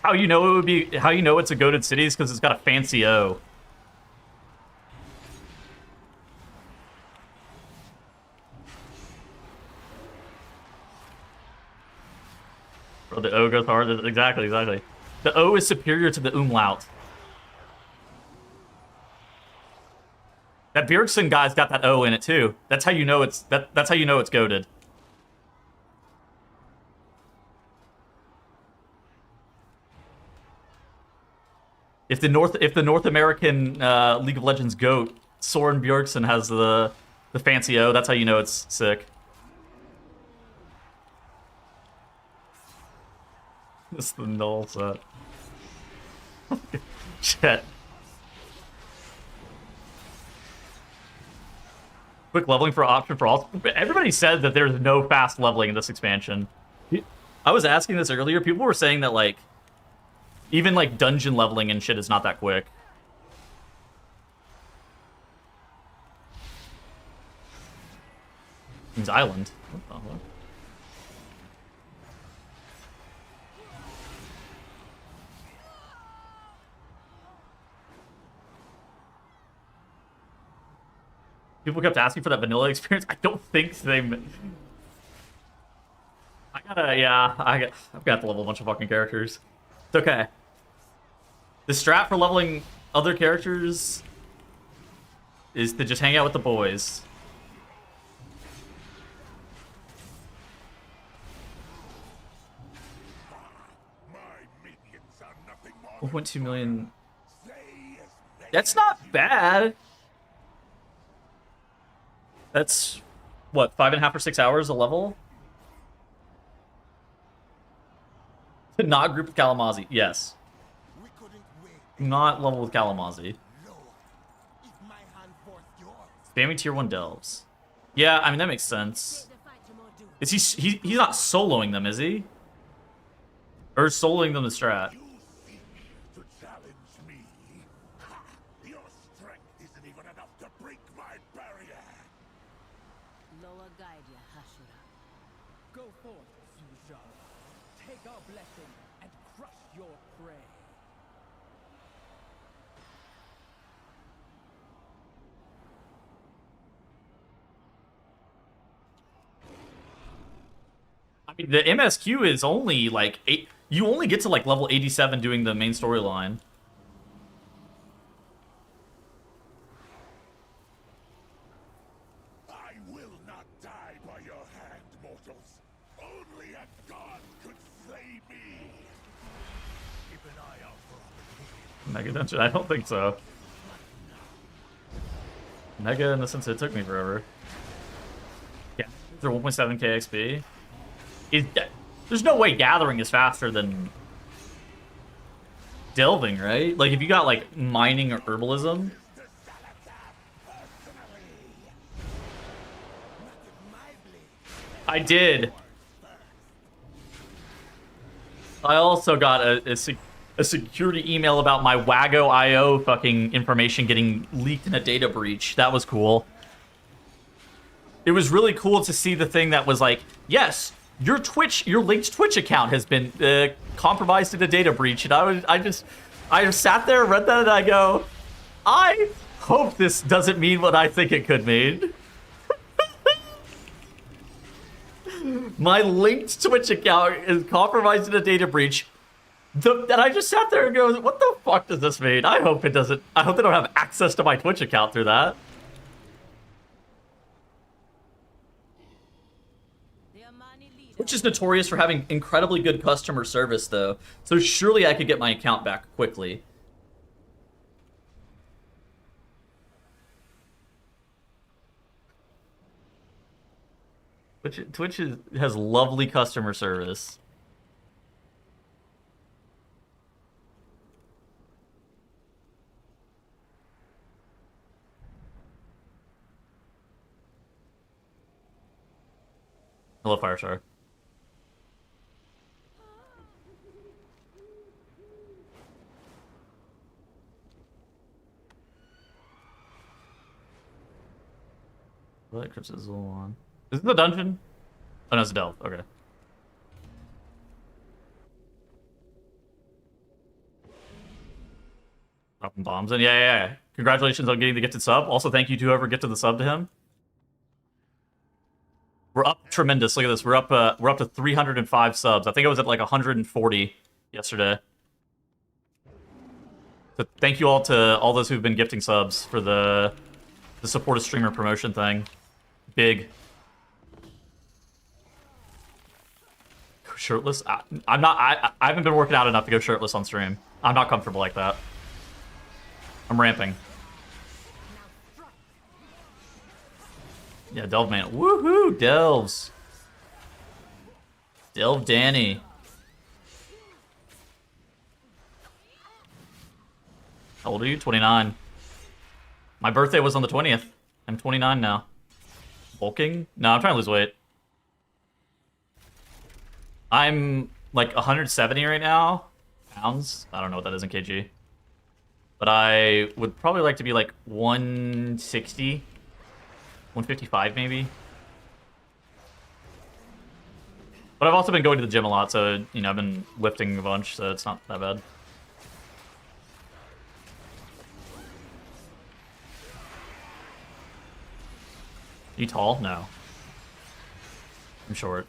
How you know it would be? How you know it's a goated city is because it's got a fancy O. Bro, the O goes hard. Exactly. The O is superior to the umlaut. That Bjergsen guy's got that O in it too. That's how you know it's that's how you know it's goated. If the North American League of Legends GOAT, Soren Bjergsen, has the fancy O, that's how you know it's sick. It's the null set. Shit. Quick leveling for option for all. Everybody said that there's no fast leveling in this expansion. I was asking this earlier. People were saying that, like, even, like, dungeon leveling and shit is not that quick. King's Island. What the fuck? People kept asking for that vanilla experience. I don't think they... I've got to level a bunch of fucking characters. It's okay. The strat for leveling other characters is to just hang out with the boys. 1.2 million. That's not bad. That's what, 5.5 or 6 hours a level? Not group with Kalamazoo. Yes. Not level with Kalamazoo. Spamming tier 1 delves. Yeah, I mean that makes sense. Is he's not soloing them, is he? Or soloing them the strat? Go forth, Suzhou. Take our blessing and crush your prey. I mean, the MSQ is only like 8. You only get to like level 87 doing the main storyline. I will not die by your hand, mortals. Only a god could slay me. Keep an eye out for Mega Dungeon? I don't think so. Mega in the sense it took me forever. Yeah, they're 1.7k XP. There's no way gathering is faster than delving, right? Like if you got like mining or herbalism. I did. I also got a security email about my Wago.io fucking information getting leaked in a data breach. That was cool. It was really cool to see the thing that was like, yes, your linked Twitch account has been compromised in a data breach. And I just sat there, read that, and I go, I hope this doesn't mean what I think it could mean. My linked Twitch account is compromised in a data breach. And I just sat there and go, what the fuck does this mean? I hope it doesn't. I hope they don't have access to my Twitch account through that. Twitch is notorious for having incredibly good customer service, though. So surely I could get my account back quickly. Twitch has lovely customer service. Hello, Firestar. What Crypt is on? Is it the dungeon? Oh no, it's a delve. Okay. Dropping bombs in. Yeah. Congratulations on getting the gifted sub. Also, thank you to whoever gifted the sub to him. We're up tremendous. Look at this. We're up to 305 subs. I think I was at like 140 yesterday. So thank you all to all those who've been gifting subs for the support a streamer promotion thing. Big. Shirtless? I'm not. I haven't been working out enough to go shirtless on stream. I'm not comfortable like that. I'm ramping. Yeah, Delve man. Woohoo! Delves. Delve Danny. How old are you? 29. My birthday was on the 20th. I'm 29 now. Bulking? No, I'm trying to lose weight. I'm like 170 right now. Pounds. I don't know what that is in kg. But I would probably like to be like 160. 155 maybe. But I've also been going to the gym a lot, so, you know, I've been lifting a bunch, so it's not that bad. You tall? No. I'm short.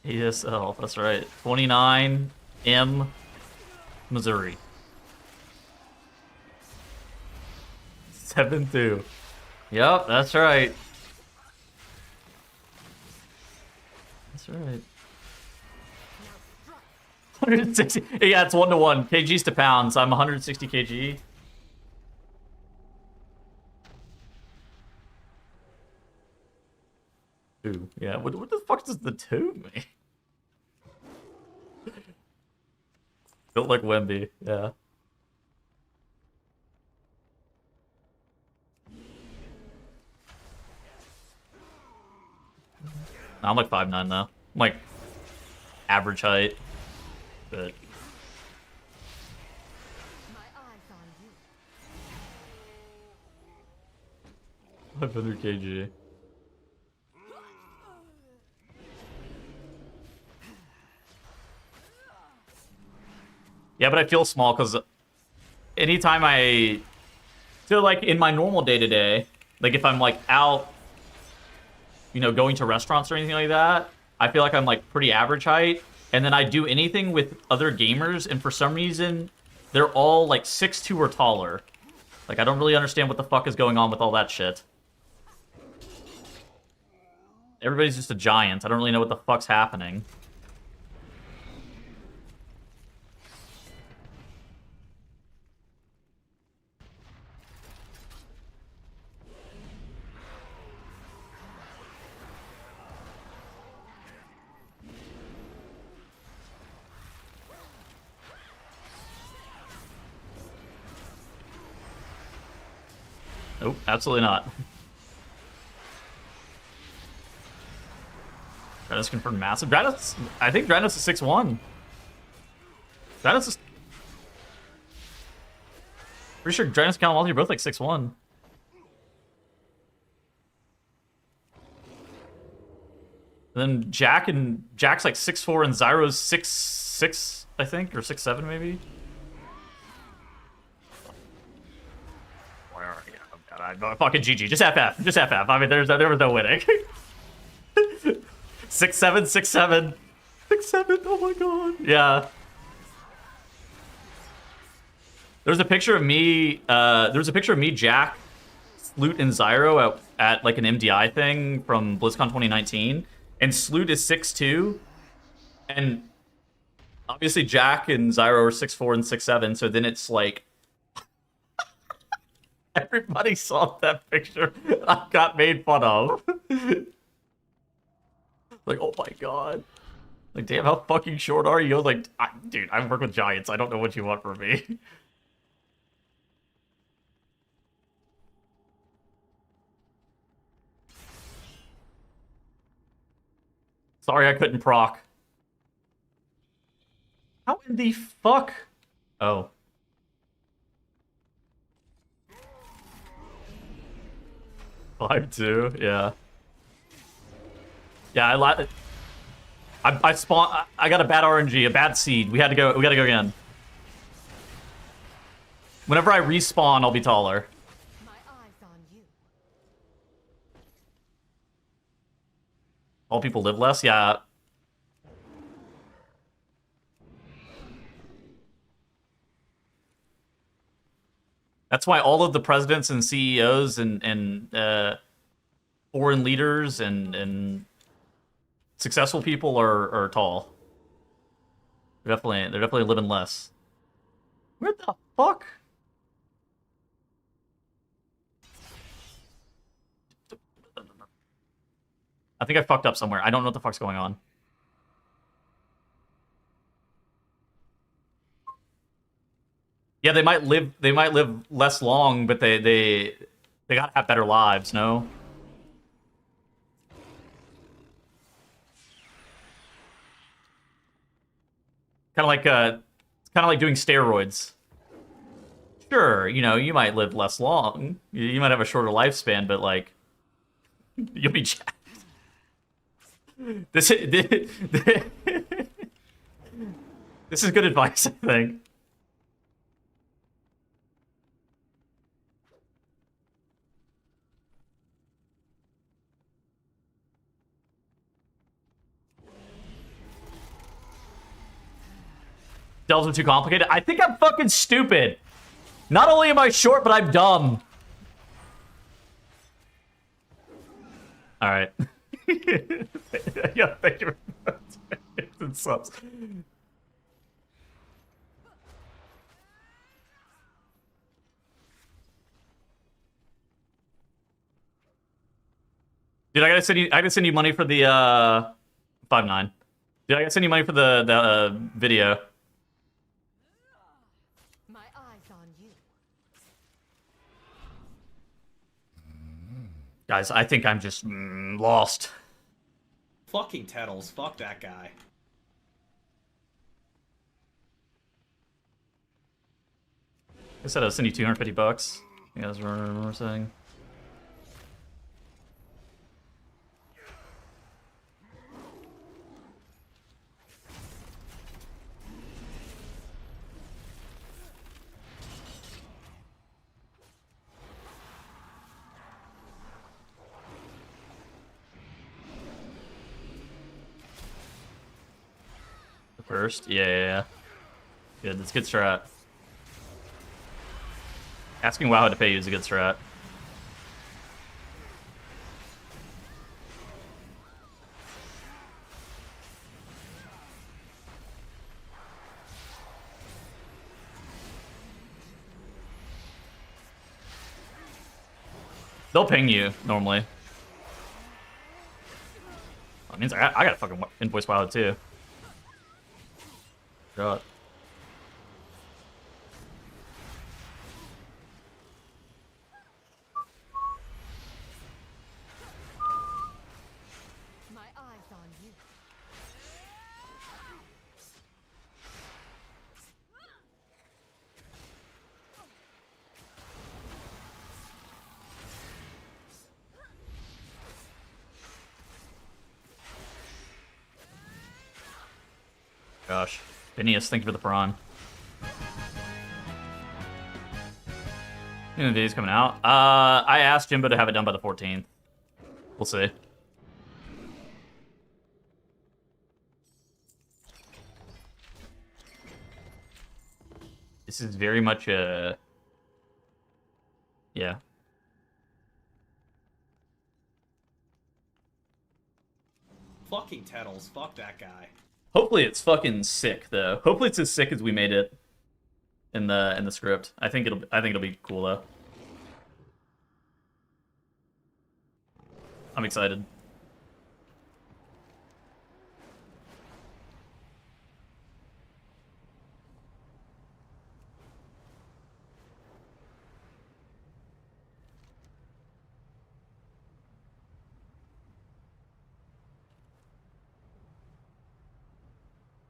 ASL, that's right. 29 M Missouri. 7-2. Yep, that's right. That's right. 160. Yeah, it's 1-to-1. Kgs to pounds. I'm 160 kg. Two. Yeah. What the fuck does the 2 mean? Built like Wemby. Yeah. No, I'm like 5'9" though. I'm like average height. But My eyes on you. 500 kg. Yeah, but I feel small because anytime like in my normal day-to-day, like if I'm like out, you know, going to restaurants or anything like that, I feel like I'm like pretty average height. And then I do anything with other gamers, and for some reason, they're all like 6'2" or taller. Like, I don't really understand what the fuck is going on with all that shit. Everybody's just a giant. I don't really know what the fuck's happening. Nope, absolutely not. Dranos confirmed massive. Dranos, I think Dranos is 6'1". Dranos is... Pretty sure Dranos and Kalamazoo are both like 6'1". And then Jack's like 6'4", and Zyro's 6'6", I think, or 6'7", maybe. Fucking GG. Just FF. Just FF. I mean, there was no winning. 6'7", 6'7". 6'7", oh my god. Yeah. There's a picture of me, Jack, Sloot, and Zyro at like an MDI thing from BlizzCon 2019. And Sloot is 6'2". And obviously Jack and Zyro are 6'4" and 6'7", so then it's like everybody saw that picture. I got made fun of. Like, oh my god. Like, damn, how fucking short are you? I was like, dude, I work with giants. I don't know what you want from me. Sorry I couldn't proc. How in the fuck? Oh. 5-2, yeah. Yeah, I spawned. I got a bad RNG, a bad seed. We gotta go again. Whenever I respawn, I'll be taller. My eyes on you. All people live less? Yeah. That's why all of the presidents and CEOs and foreign leaders and successful people are tall. They're definitely living less. Where the fuck? I think I fucked up somewhere. I don't know what the fuck's going on. Yeah, they might live less long, but they gotta have better lives, no? It's kind of like doing steroids. Sure, you know, you might live less long. You might have a shorter lifespan, but like you'll be jacked. This is good advice, I think. Delves are too complicated. I think I'm fucking stupid. Not only am I short, but I'm dumb. All right. Yeah, thank you very much. It sucks. Dude, I gotta send you money for the 5-9. Dude, I gotta send you money for the video. My eyes on you. Guys, I think I'm just lost. Fucking Tettles. Fuck that guy. I said I'll send you $250. You guys were saying. First? Yeah. Good, that's a good strat. Asking WoW to pay you is a good strat. They'll ping you, normally. That means I gotta fucking invoice WoW too. God. My eyes on you. Gosh. Phineas, thank you for the prawn. The day's coming out. I asked Jimbo to have it done by the 14th. We'll see. This is very much a... Yeah. Fucking Tettles. Fuck that guy. Hopefully it's fucking sick though. Hopefully it's as sick as we made it in the script. I think it'll be cool though. I'm excited.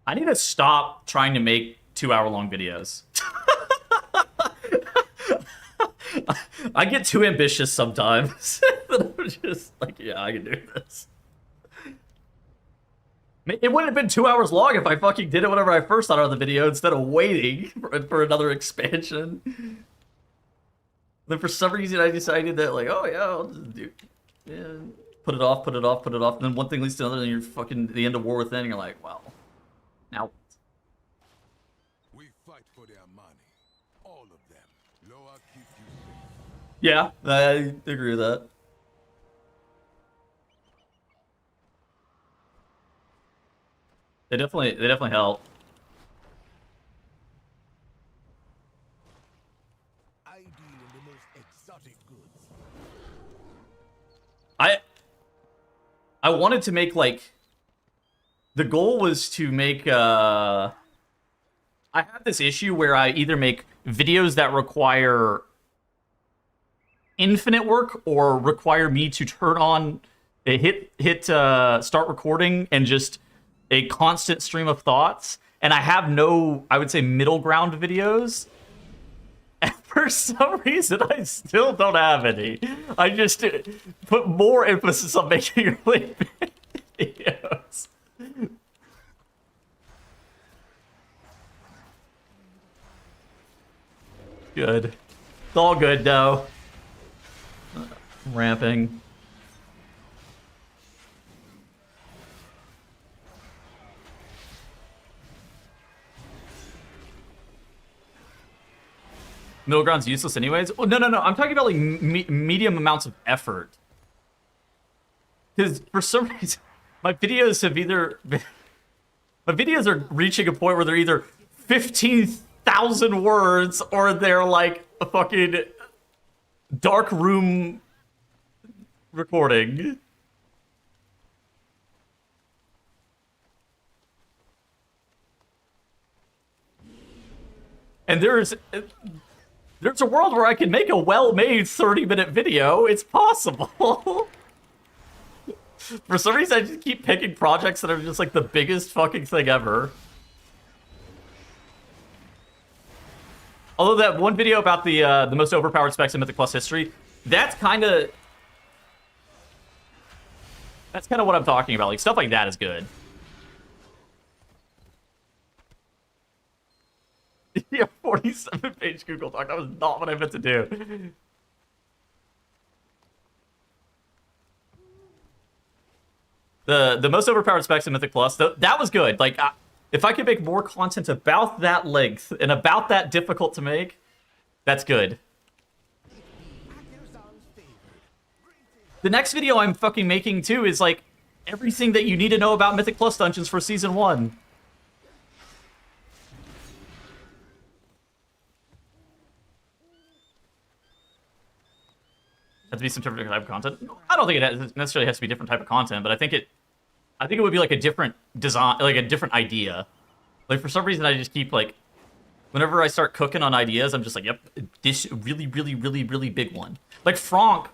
I need to stop trying to make 2-hour-long videos. I get too ambitious sometimes. I'm just like, yeah, I can do this. It wouldn't have been 2 hours long if I fucking did it whenever I first thought of the video instead of waiting for another expansion. Then for some reason I decided that like, oh yeah, I'll just do, yeah, put it off. And then one thing leads to another, and you're fucking at the end of War Within, and you're like, well, now. We fight for their money, all of them. Loa keep you safe. Yeah, I agree with that. They definitely help. I deal in the most exotic goods. I wanted to make like, the goal was to make I have this issue where I either make videos that require infinite work or require me to turn on hit start recording and just a constant stream of thoughts, and I have no, I would say, middle ground videos. And for some reason, I still don't have any. I just put more emphasis on making really big videos. Good. It's all good, though. Ramping. Middle ground's useless anyways. Oh, no. I'm talking about like medium amounts of effort. Because for some reason, my videos have either my videos are reaching a point where they're either 15,000 words or they're like a fucking dark room recording. And there's a world where I can make a well-made 30-minute video. It's possible. For some reason, I just keep picking projects that are just like the biggest fucking thing ever. Although that one video about the most overpowered specs in Mythic Plus history, that's kind of what I'm talking about. Like stuff like that is good. Yeah, 47-page Google Doc. That was not what I meant to do. The most overpowered specs in Mythic Plus, that was good. Like, if I could make more content about that length and about that difficult to make, that's good. The next video I'm fucking making, too, is, like, everything that you need to know about Mythic Plus dungeons for Season 1. Has to be some different type of content. I don't think it necessarily has to be a different type of content, but I think it would be like a different design, like a different idea. Like for some reason, I just keep like, whenever I start cooking on ideas, I'm just like, yep, this really, really, really, really big one. Like Franck,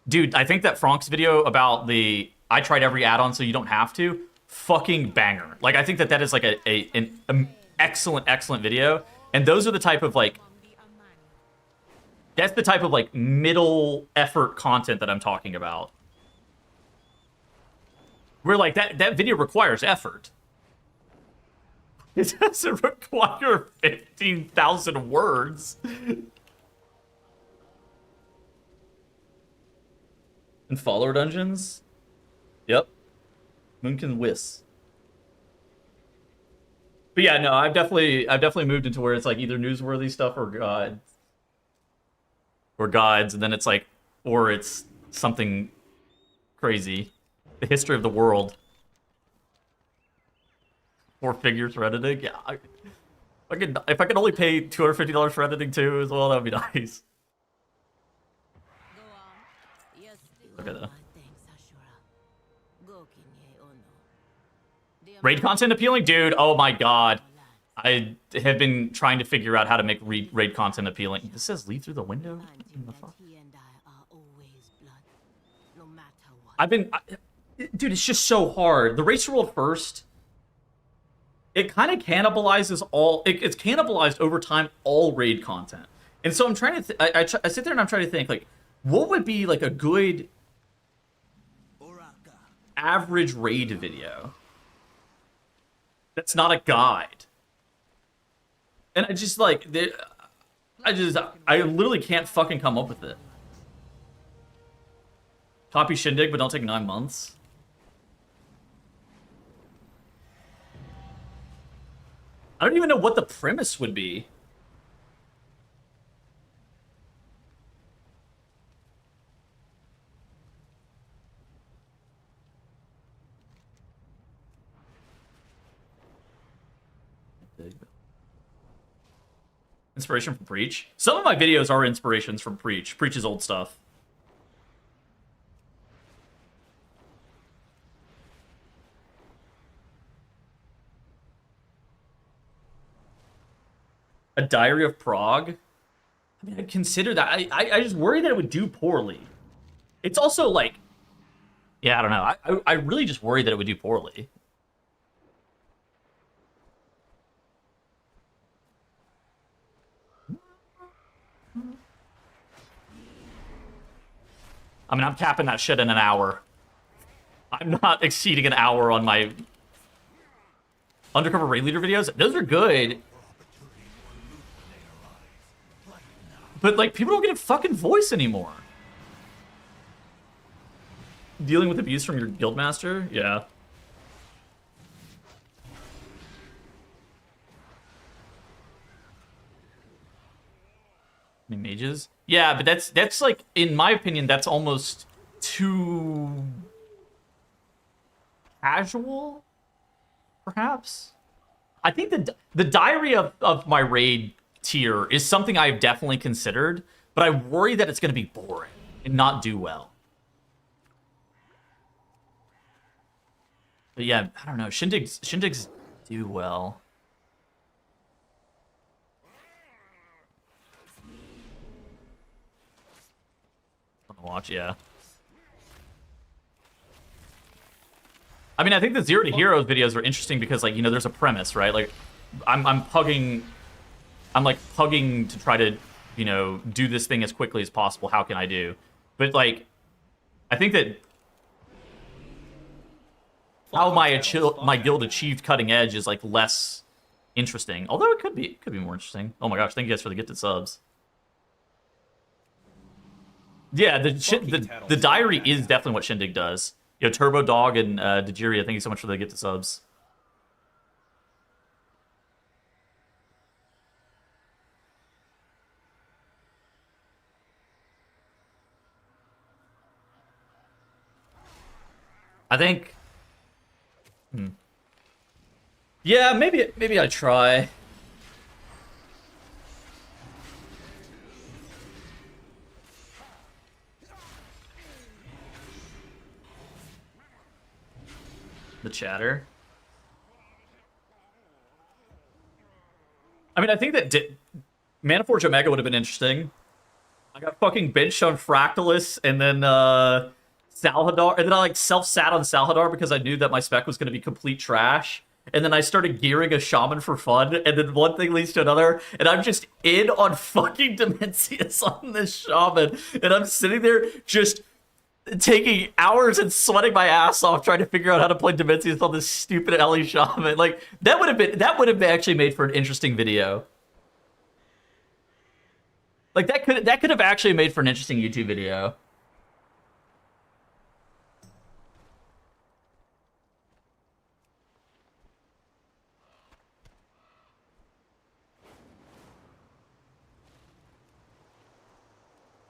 dude, I think that Franck's video about the I tried every add-on so you don't have to, fucking banger. Like I think that is like an excellent video, and those are the type of like. That's the type of, like, middle effort content that I'm talking about. Where, like, that video requires effort. It doesn't require 15,000 words. And follower dungeons? Yep. Moonkin Whis. But yeah, no, I've definitely moved into where it's, like, either newsworthy stuff or guides, and then it's like, or it's something crazy. The history of the world. 4 figures for editing? Yeah. If I could only pay $250 for editing too as well, that would be nice. Look at that. Raid content appealing? Dude, oh my god. I have been trying to figure out how to make raid content appealing. This says leave through the window? What the fuck? Dude, it's just so hard. The Racer World First, it kind of cannibalizes all... It's cannibalized over time all raid content. And so I'm trying to... I sit there and I'm trying to think, like, what would be, like, a good average raid video that's not a guide? And I just, like, I literally can't fucking come up with it. Copy Shindig, but don't take 9 months. I don't even know what the premise would be. Inspiration from Preach? Some of my videos are inspirations from Preach. Preach's old stuff. A Diary of Prague? I mean, I'd consider that. I just worry that it would do poorly. It's also like... Yeah, I don't know. I really just worry that it would do poorly. I mean, I'm capping that shit in an hour. I'm not exceeding an hour on my Undercover Raid Leader videos. Those are good. But, like, people don't get a fucking voice anymore. Dealing with abuse from your guildmaster? Yeah. I mean, mages. Yeah, but that's like, in my opinion, that's almost too casual, perhaps. I think the diary of my raid tier is something I've definitely considered, but I worry that it's going to be boring and not do well. But yeah, I don't know. Shindigs do well. Watch, yeah. I mean, I think the Zero to Heroes videos are interesting because, like, you know, there's a premise, right? Like, I'm like pugging to try to, you know, do this thing as quickly as possible. How can I do? But like, I think that how my guild achieved cutting edge is like less interesting. Although it could be more interesting. Oh my gosh! Thank you guys for the gifted subs. Yeah, the diary is definitely what Shindig does. Yo, Turbo Dog and Dejiri, thank you so much for the gifted subs. I think. Yeah, maybe I try. The chatter. I mean, I think that Manaforge Omega would have been interesting. I got fucking benched on Fractalus and then Salhadar, and then I like self-sat on Salhadar because I knew that my spec was going to be complete trash. And then I started gearing a shaman for fun, and then one thing leads to another, and I'm just in on fucking Dimensius on this shaman, and I'm sitting there just taking hours and sweating my ass off trying to figure out how to play Dimensius on this stupid Ellie shaman. Like, that would have actually made for an interesting video. Like, that could have actually made for an interesting YouTube video.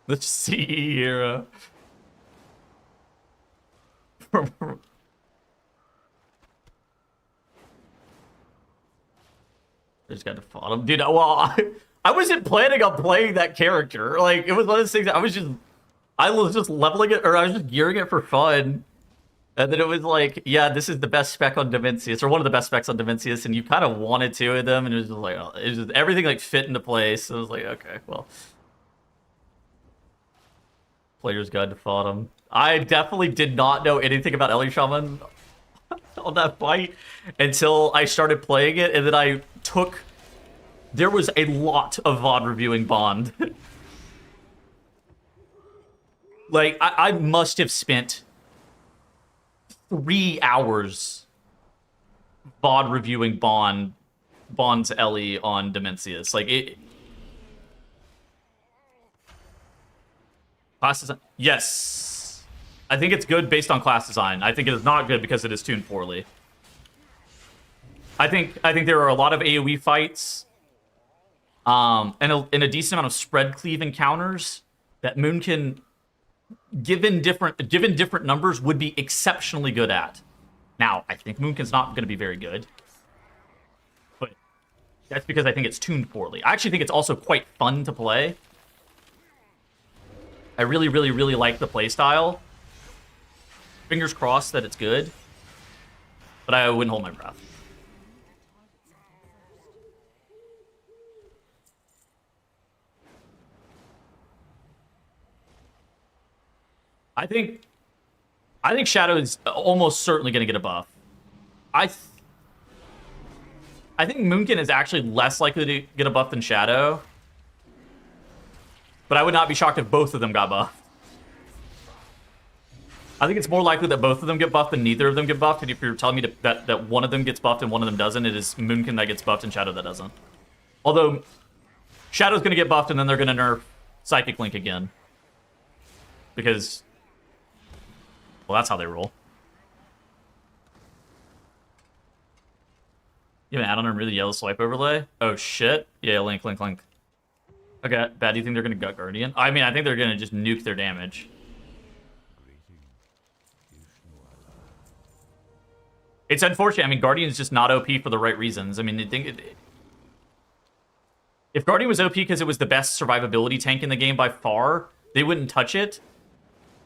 The CE hero. I just got to follow him. Dude, well, I wasn't planning on playing that character. Like, it was one of those things I was just leveling it, or I was just gearing it for fun. And then it was like, yeah, this is the best spec on Dimensius, or one of the best specs on Dimensius, and you kind of wanted two of them, and it was just like, oh, it was just, everything like fit into place. So I was like, okay, well. Player's Guide to Fodom. I definitely did not know anything about Ellie Shaman on that fight until I started playing it, and then there was a lot of VOD reviewing Bond. Like, I must have spent 3 hours VOD reviewing Bond's Ellie on Dimensius. Like, it... Class design? Yes. I think it's good based on class design. I think it is not good because it is tuned poorly. I think there are a lot of AoE fights, and a decent amount of spread cleave encounters that Moonkin, given different numbers, would be exceptionally good at. Now, I think Moonkin's not going to be very good, but that's because I think it's tuned poorly. I actually think it's also quite fun to play. I really, really, really like the playstyle. Fingers crossed that it's good, but I wouldn't hold my breath. I think Shadow is almost certainly going to get a buff. I think Moonkin is actually less likely to get a buff than Shadow. But I would not be shocked if both of them got buffed. I think it's more likely that both of them get buffed than neither of them get buffed. And if you're telling me that one of them gets buffed and one of them doesn't, it is Moonkin that gets buffed and Shadow that doesn't. Although, Shadow's going to get buffed and then they're going to nerf Psychic Link again. Because, well, that's how they roll. You have an add-on and really yellow swipe overlay? Oh, shit. Yeah, Link. Okay, bad. Do you think they're gonna gut Guardian? I mean, I think they're gonna just nuke their damage. It's unfortunate. I mean, Guardian's just not OP for the right reasons. I mean, if Guardian was OP because it was the best survivability tank in the game by far, they wouldn't touch it.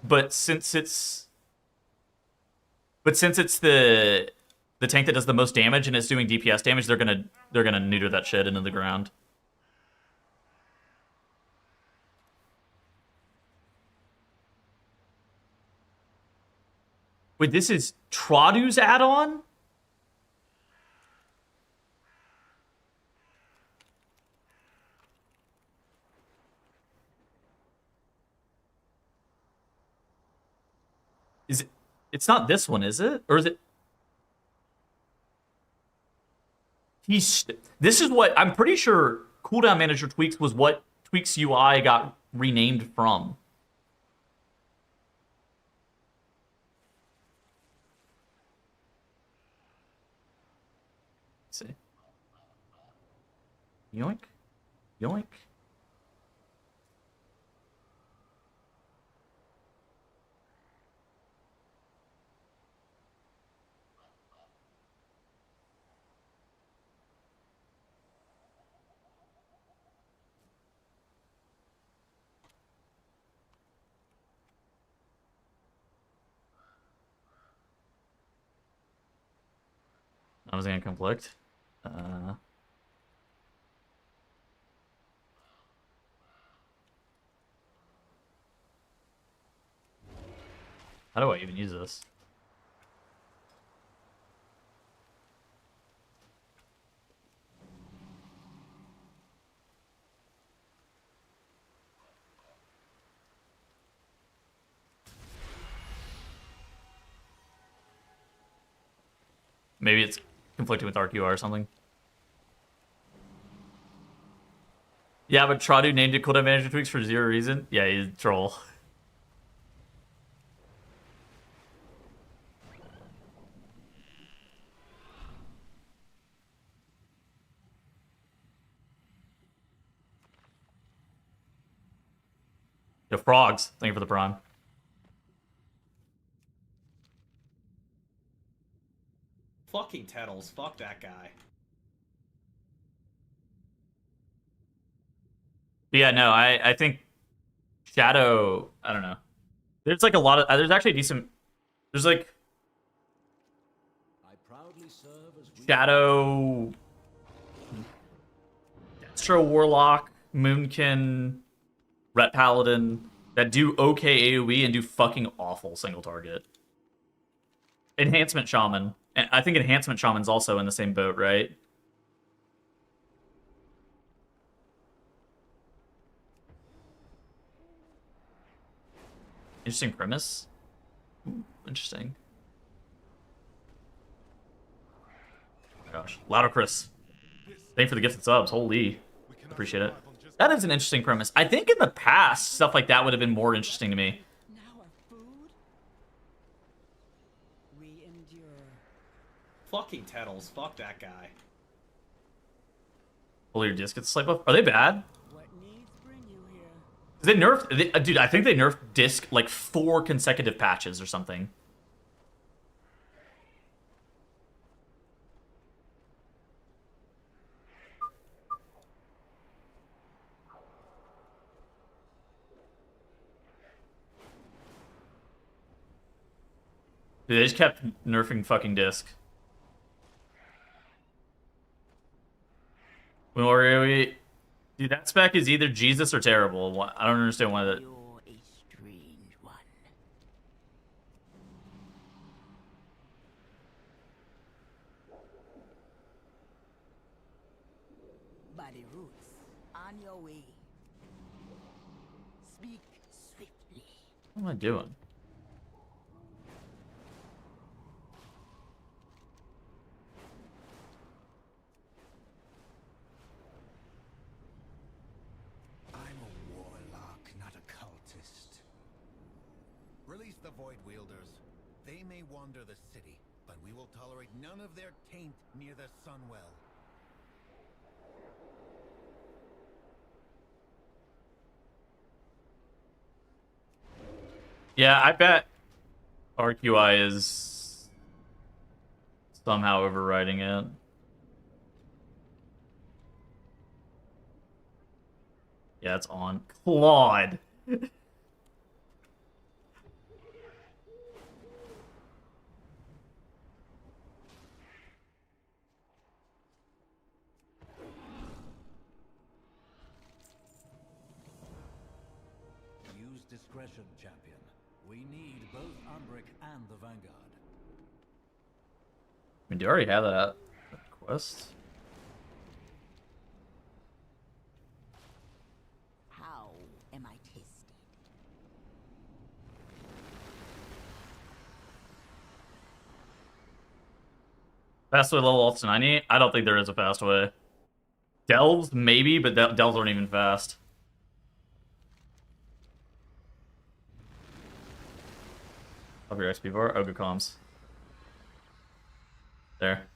But since it's the tank that does the most damage and it's doing DPS damage, they're gonna neuter that shit into the ground. Wait, this is Tradu's add-on? Is it? It's not this one, is it? Or is it? This is what I'm pretty sure cooldown manager tweaks was what tweaks UI got renamed from. Let's see. Yoink. Yoink. I was gonna conflict. How do I even use this? Maybe it's conflicting with ArcUR or something. Yeah, but Tradu named it cooldown manager tweaks for zero reason. Yeah, he's a troll. Yo, frogs. Thank you for the prime. Fucking Tettles. Fuck that guy. But yeah, no, I think Shadow, I don't know. There's like a lot of, there's actually decent, there's like Shadow, Destro Warlock, Moonkin, Ret Paladin that do okay AoE and do fucking awful single target. Enhancement Shaman. And I think Enhancement Shaman's also in the same boat, right? Interesting premise. Ooh, interesting. Oh my gosh. Louder Chris. Thank you for the gifted subs. Holy. Appreciate it. That is an interesting premise. I think in the past, stuff like that would have been more interesting to me. Fucking Tettles. Fuck that guy. Holy, your disc gets slipe up. Are they bad? They nerfed, dude. I think they nerfed disc like 4 consecutive patches or something. Dude, they just kept nerfing fucking disc. When we, dude, that spec is either Jesus or terrible. I don't understand why that. You're a strange one. Body roots, on your way. Speak swiftly. What am I doing? Release the Void Wielders. They may wander the city, but we will tolerate none of their taint near the Sunwell. Yeah, I bet RQI is somehow overriding it. Yeah, it's on. Claude. Use discretion, champion. We need both Umbric and the Vanguard. I mean, do you already have that quest? How am I tested? Fast way level ults to 90? I don't think there is a fast way. Delves, maybe, but delves aren't even fast. Up your XP bar. Oh, good comms. There.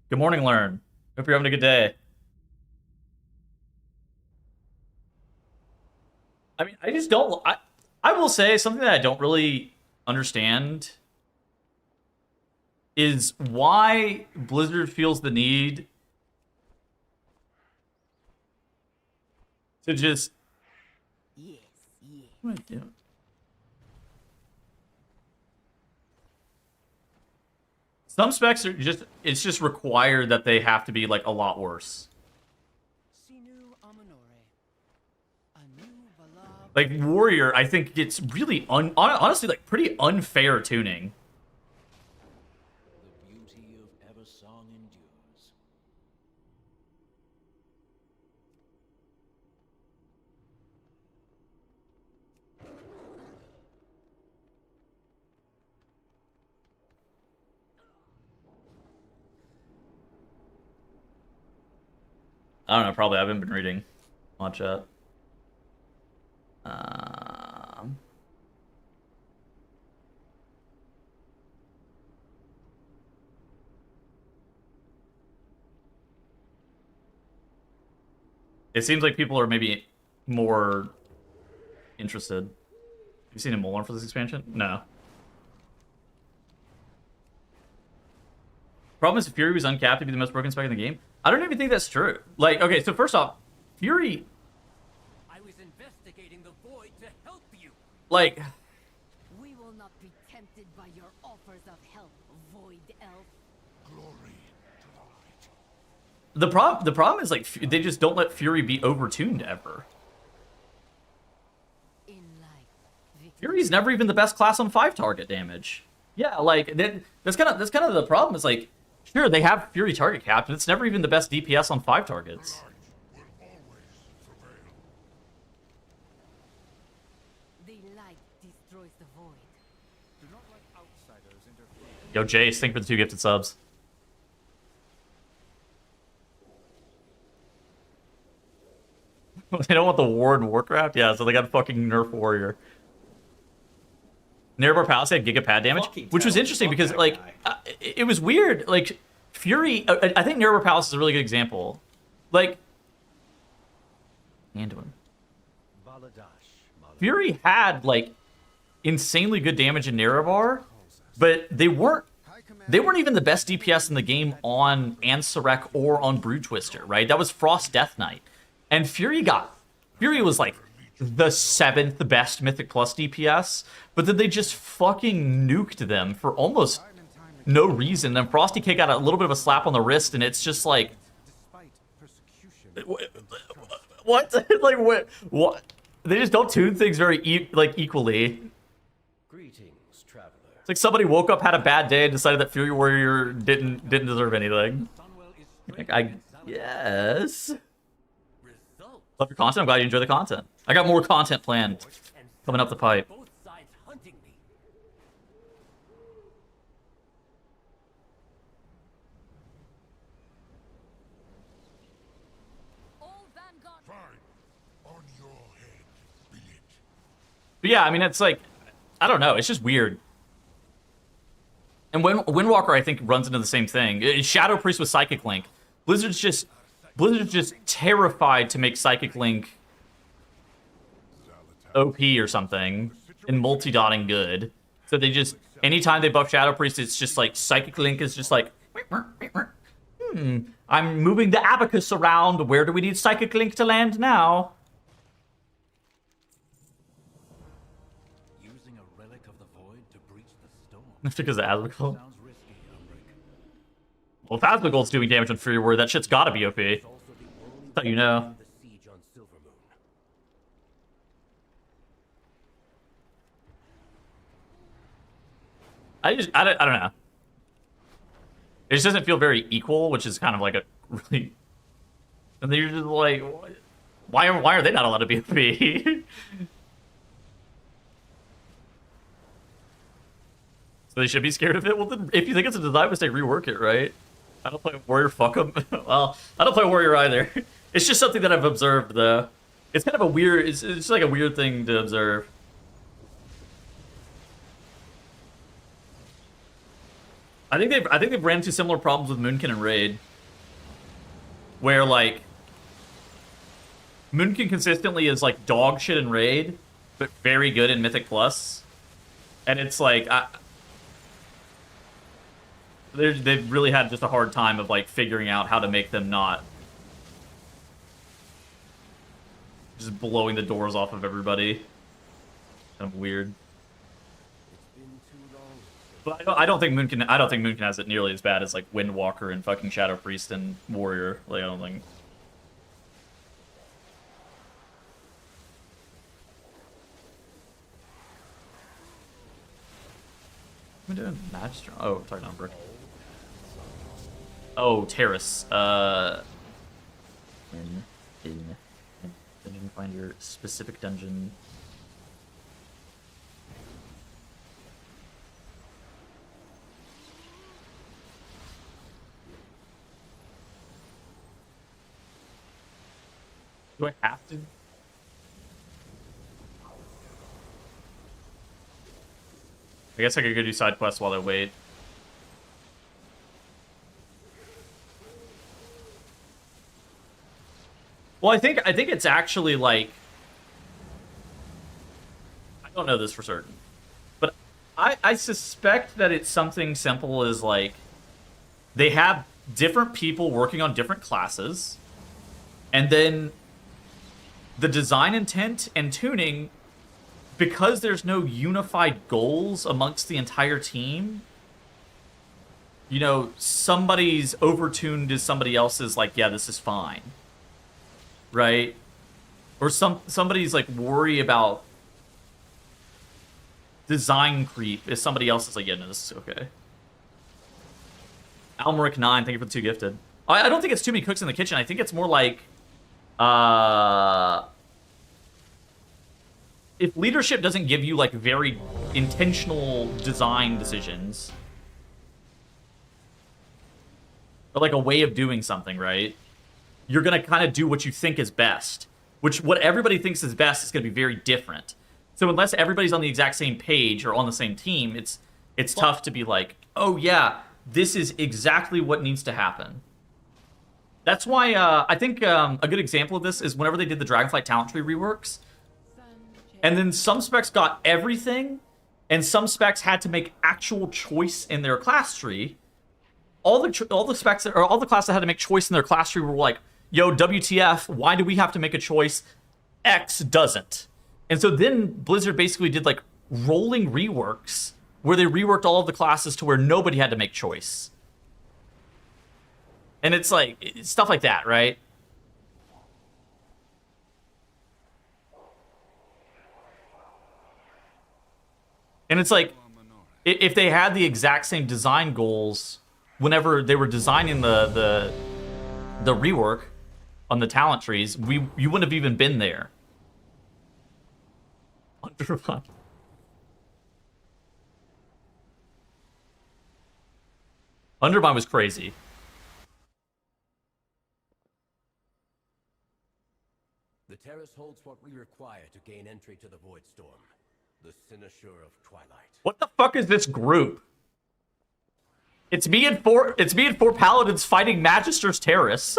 Good morning, Learn. Hope you're having a good day. I mean, I just don't... I will say something that I don't really understand is why Blizzard feels the need to just... Yes, yes. What am I doing? Some specs are just... It's just required that they have to be, like, a lot worse. Like, Warrior, I think, gets really, honestly, like, pretty unfair tuning. The beauty of Eversong endures. I don't know, probably I haven't been reading much yet. It seems like people are maybe more interested. Have you seen a Molar for this expansion? No. Problem is, Fury was uncapped to be the most broken spec in the game. I don't even think that's true. Like, okay, so first off, Fury... I was investigating the void to help you. Like... We will not be tempted by your offers of help, Void Elf. Glory to the light. The problem is, like, they just don't let Fury be overtuned ever. In life, Fury's never even the best class on 5 target damage. Yeah, like, that's kind of the problem is, like, sure, they have Fury target cap, but it's never even the best DPS on 5 targets. the light destroys the void. Do not let outsiders interfere. Yo, Jace, thank you for the 2 gifted subs. They don't want the War in Warcraft? Yeah, so they got a fucking nerf warrior. Nearbar Palace had Gigapad damage, Fucking which was tell. interesting Fuck because, that like, guy. it was weird. Like, Fury, I think Nearbar Palace is a really good example. Like, hand to him. Fury had, like, insanely good damage in Nerevar, but they weren't even the best DPS in the game on Ansurek or on Brood Twister, right? That was Frost Death Knight. And Fury was like the 7th best Mythic Plus DPS, but then they just fucking nuked them for almost no reason. Then Frosty K got a little bit of a slap on the wrist, and it's just like, what? Like, what? They just don't tune things very equally. Greetings, traveler. It's like somebody woke up, had a bad day, and decided that Fury Warrior didn't deserve anything. Like, I guess. Love your content. I'm glad you enjoy the content. I got more content planned coming up the pipe. Both sides hunting me. All Vanguard. Fine. On your head, be it. But yeah, I mean, it's like, I don't know. It's just weird. And Windwalker, I think, runs into the same thing. Shadow Priest with Psychic Link. Blizzard's just terrified to make Psychic Link OP or something, and multi-dotting good. So they just, anytime they buff Shadow Priest, it's just like Psychic Link is just like, I'm moving the abacus around. Where do we need Psychic Link to land now? Using a relic of the void to breach the storm. Because of Asmongold. Sounds risky, Umbric. Well, if Asmongold's doing damage on Fury Warrior, that shit's gotta be OP. Thought you know. The siege on Silvermoon. I don't know. It just doesn't feel very equal, which is kind of like a really. And they're just like, why are they not allowed to be OP? So they should be scared of it. Well, then, if you think it's a design mistake, rework it, right? I don't play Warrior. Fuck them. Well, I don't play Warrior either. It's just something that I've observed, though. It's kind of a weird. It's just like a weird thing to observe. I think they've ran into similar problems with Moonkin and Raid, where like Moonkin consistently is like dog shit in Raid, but very good in Mythic Plus, and it's like they've really had just a hard time of like figuring out how to make them not just blowing the doors off of everybody. Kind of weird. But I don't think Moonkin has it nearly as bad as like Windwalker and fucking Shadow Priest and Warrior. Like I don't think. What am I doing? Magister? Oh, talking on Brick. Oh, Terrace. In dungeon, find your specific dungeon. Do I have to? I guess I could go do side quests while I wait. Well, I think it's actually like I don't know this for certain, but I suspect that it's something simple as like they have different people working on different classes, and then the design intent and tuning, because there's no unified goals amongst the entire team, you know, somebody's overtuned as somebody else's like, yeah, this is fine. Right? Or somebody's like worry about design creep is somebody else is like, yeah, no, this is okay. Almeric 9, thank you for the 2 gifted. I don't think it's too many cooks in the kitchen. I think it's more like if leadership doesn't give you like very intentional design decisions or like a way of doing something, right? You're gonna kind of do what you think is best, which what everybody thinks is best is gonna be very different. So unless everybody's on the exact same page or on the same team, it's tough to be like, oh yeah, this is exactly what needs to happen. That's why I think a good example of this is whenever they did the Dragonflight talent tree reworks, and then some specs got everything, and some specs had to make actual choice in their class tree. All the specs or all the classes that had to make choice in their class tree were like, "Yo, WTF? Why do we have to make a choice? X doesn't." And so then Blizzard basically did like rolling reworks where they reworked all of the classes to where nobody had to make choice. And it's like stuff like that, right? And it's like if they had the exact same design goals whenever they were designing the rework on the talent trees, you wouldn't have even been there. Undermine. Undermine was crazy. The terrace holds what we require to gain entry to the Void Storm. The Cynosure of Twilight. What the fuck is this group? It's me and four paladins fighting Magister's Terrace.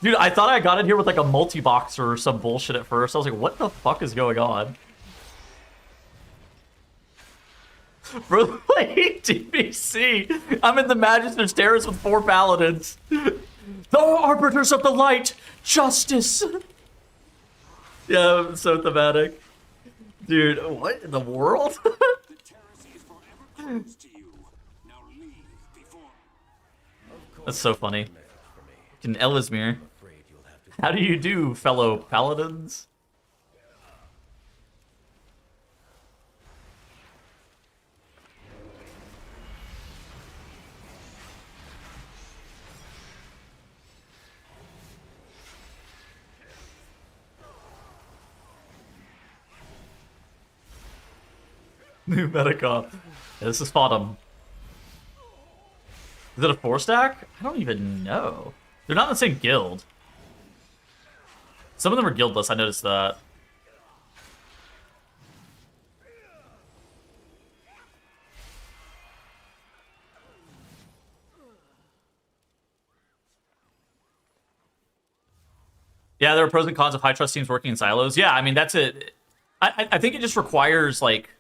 Dude, I thought I got in here with like a multi-box or some bullshit at first. I was like, what the fuck is going on? For the late DBC, I'm in the Magister's Terrace with 4 paladins. The Arbiters of the Light! Justice! Yeah, so thematic. Dude, what in the world? That's so funny. In Elismir. How do you do, fellow paladins? New Metacomp. Yeah, this is Fodham. Is it a 4-stack? I don't even know. They're not in the same guild. Some of them are guildless, I noticed that. Yeah, there are pros and cons of high trust teams working in silos. Yeah, I mean, that's it. I think it just requires, like,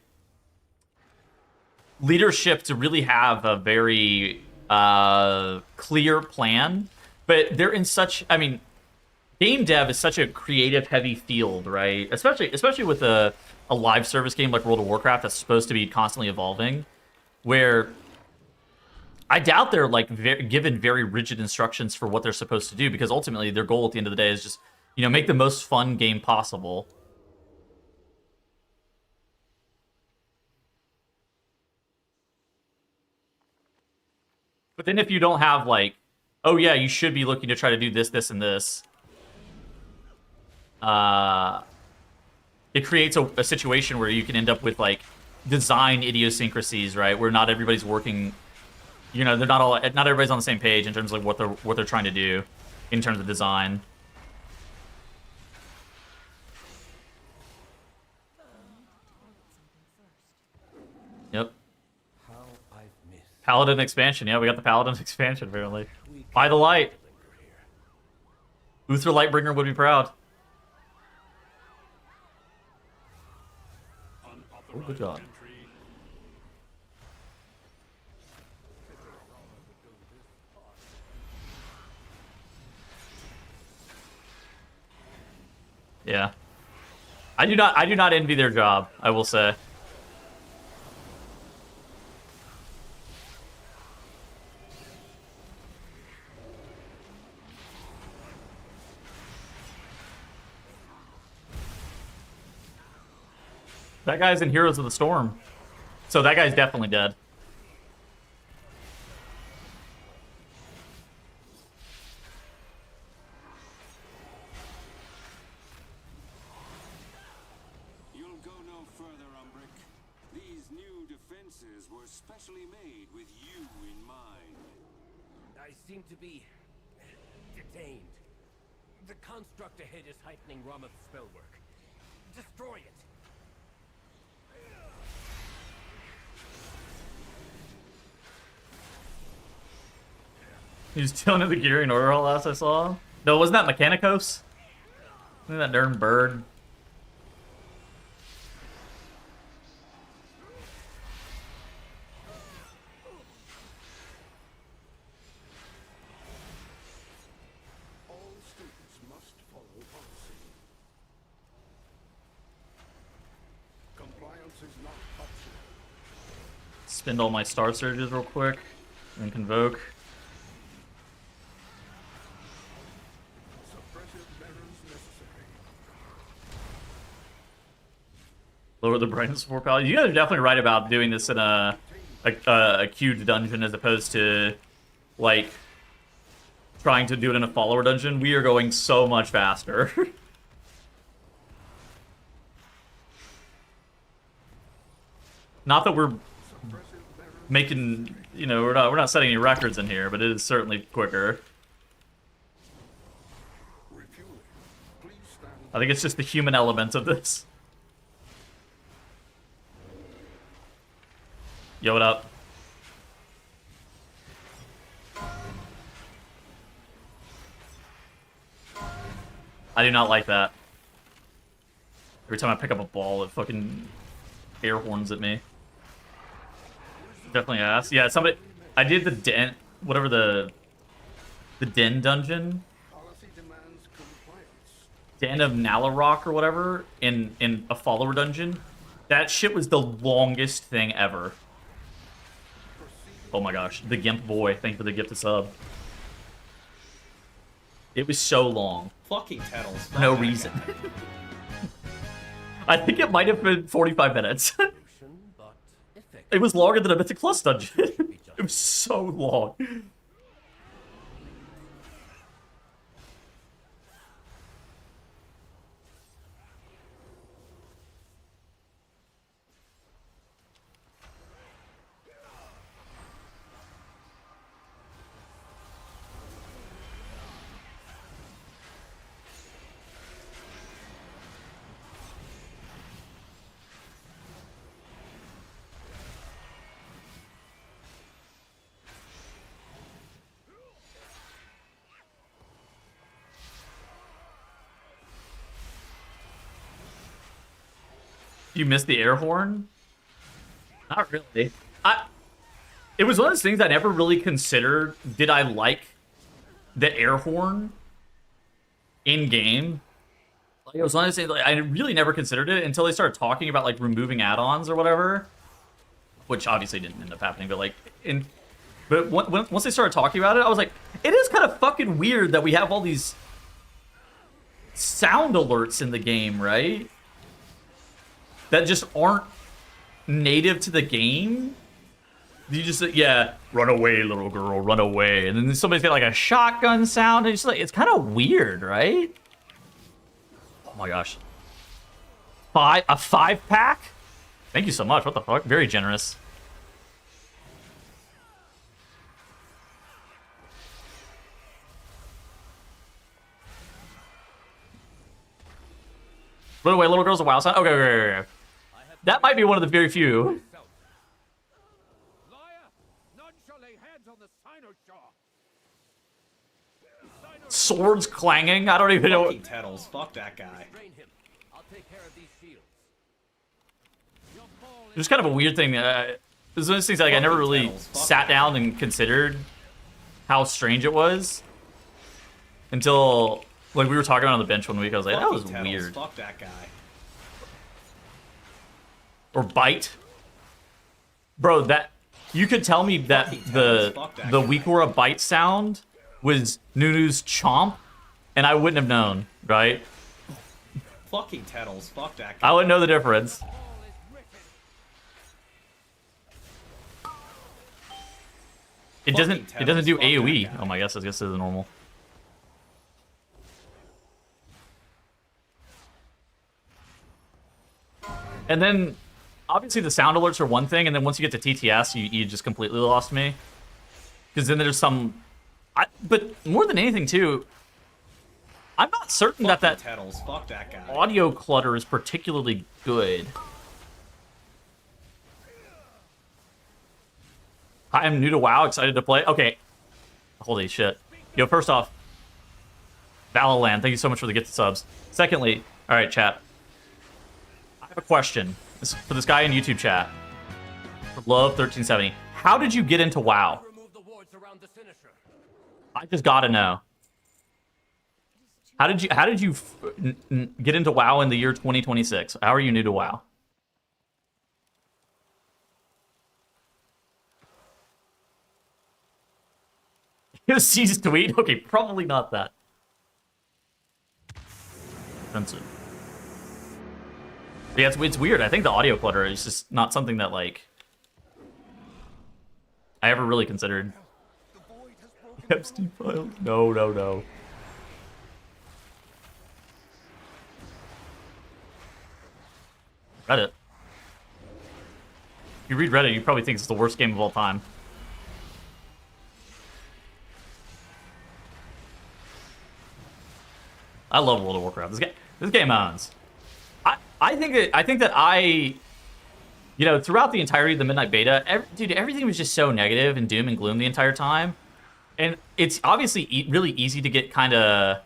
leadership to really have a very clear plan. But they're in such, I mean, game dev is such a creative heavy field, right? Especially with a live service game like World of Warcraft that's supposed to be constantly evolving, where I doubt they're like given very rigid instructions for what they're supposed to do, because ultimately their goal at the end of the day is just, you know, make the most fun game possible. But then if you don't have like, oh yeah, you should be looking to try to do this, this, and this, it creates a situation where you can end up with like design idiosyncrasies, right? Where not everybody's working, you know, not everybody's on the same page in terms of like what they're trying to do in terms of design. Yep. Paladin expansion. Yeah, we got the Paladin expansion apparently. By the light. Uther Lightbringer would be proud. Oh, good job. Yeah. I do not envy their job, I will say. That guy's in Heroes of the Storm. So that guy's definitely dead. You'll go no further, Umbric. These new defenses were specially made with you in mind. I seem to be detained. The construct ahead is heightening Ramath's spellwork. Destroy it. He was chilling in the Gearing Order all last I saw. No, wasn't that Mechanicos? Wasn't that darn bird? All students must follow policy. Compliance is not optional. Spend all my Star Surges real quick. And Convoke. Lower the brightness of 4 paladins. You guys are definitely right about doing this in a queued dungeon as opposed to, like, trying to do it in a follower dungeon. We are going so much faster. Not that we're making, you know, we're not setting any records in here, but it is certainly quicker. I think it's just the human element of this. Yo, what up? I do not like that. Every time I pick up a ball, it fucking air horns at me. Definitely ass. Yeah, somebody... I did the den... Whatever the den dungeon. Den of Nalarok or whatever in a follower dungeon. That shit was the longest thing ever. Oh my gosh. The Gimp boy. Thank you for the gift of sub. It was so long. Fucking Tettles. For no reason. I think it might have been 45 minutes. It was longer than a Mythic Plus dungeon. It was so long. You missed the air horn? Not really. It was one of those things I never really considered. Did I like the air horn in game? Like, it was one of those things, like, I really never considered it until they started talking about like removing add-ons or whatever, which obviously didn't end up happening. But like, once they started talking about it, I was like, it is kind of fucking weird that we have all these sound alerts in the game, right? That just aren't native to the game. You just say, yeah, run away, little girl, run away. And then somebody's got like a shotgun sound. And it's kind of weird, right? Oh my gosh. A 5-pack? Thank you so much. What the fuck? Very generous. Run away, little girl's a wild sound. Okay. That might be one of the very few. Swords clanging. I don't even know. Fucking Tettles. Fuck that guy. It was kind of a weird thing. It was one of those things like I never really sat down and considered how strange it was until like we were talking on the bench one week. I was like, that was weird. Fuck that guy. Or bite. Bro, that you could tell me that the Weekora bite sound was Nunu's chomp, and I wouldn't have known, right? Fucking Tettles. Fuck that guy. I wouldn't know the difference. It doesn't do AoE. Oh my gosh, I guess it's normal. And then obviously the sound alerts are one thing, and then once you get to TTS, you just completely lost me. Because then there's some... but more than anything, too, I'm not certain that Tettles. Fuck that guy. Audio clutter is particularly good. Hi, I'm new to WoW, excited to play. Okay. Holy shit. Yo, first off, Valaland, thank you so much for the gifted subs. Secondly, alright, chat. I have a question for this guy in YouTube chat. For Love1370. How did you get into WoW? I just gotta know. How did you get into WoW in the year 2026? How are you new to WoW? C's tweet? Okay, probably not that. Offensive. Yeah, it's weird. I think the audio clutter is just not something that, like, I ever really considered. Epstein files? No. Reddit. If you read Reddit, you probably think it's the worst game of all time. I love World of Warcraft. This game owns. I think that you know, throughout the entirety of the Midnight Beta, dude, everything was just so negative and doom and gloom the entire time. And it's obviously really easy to get kind of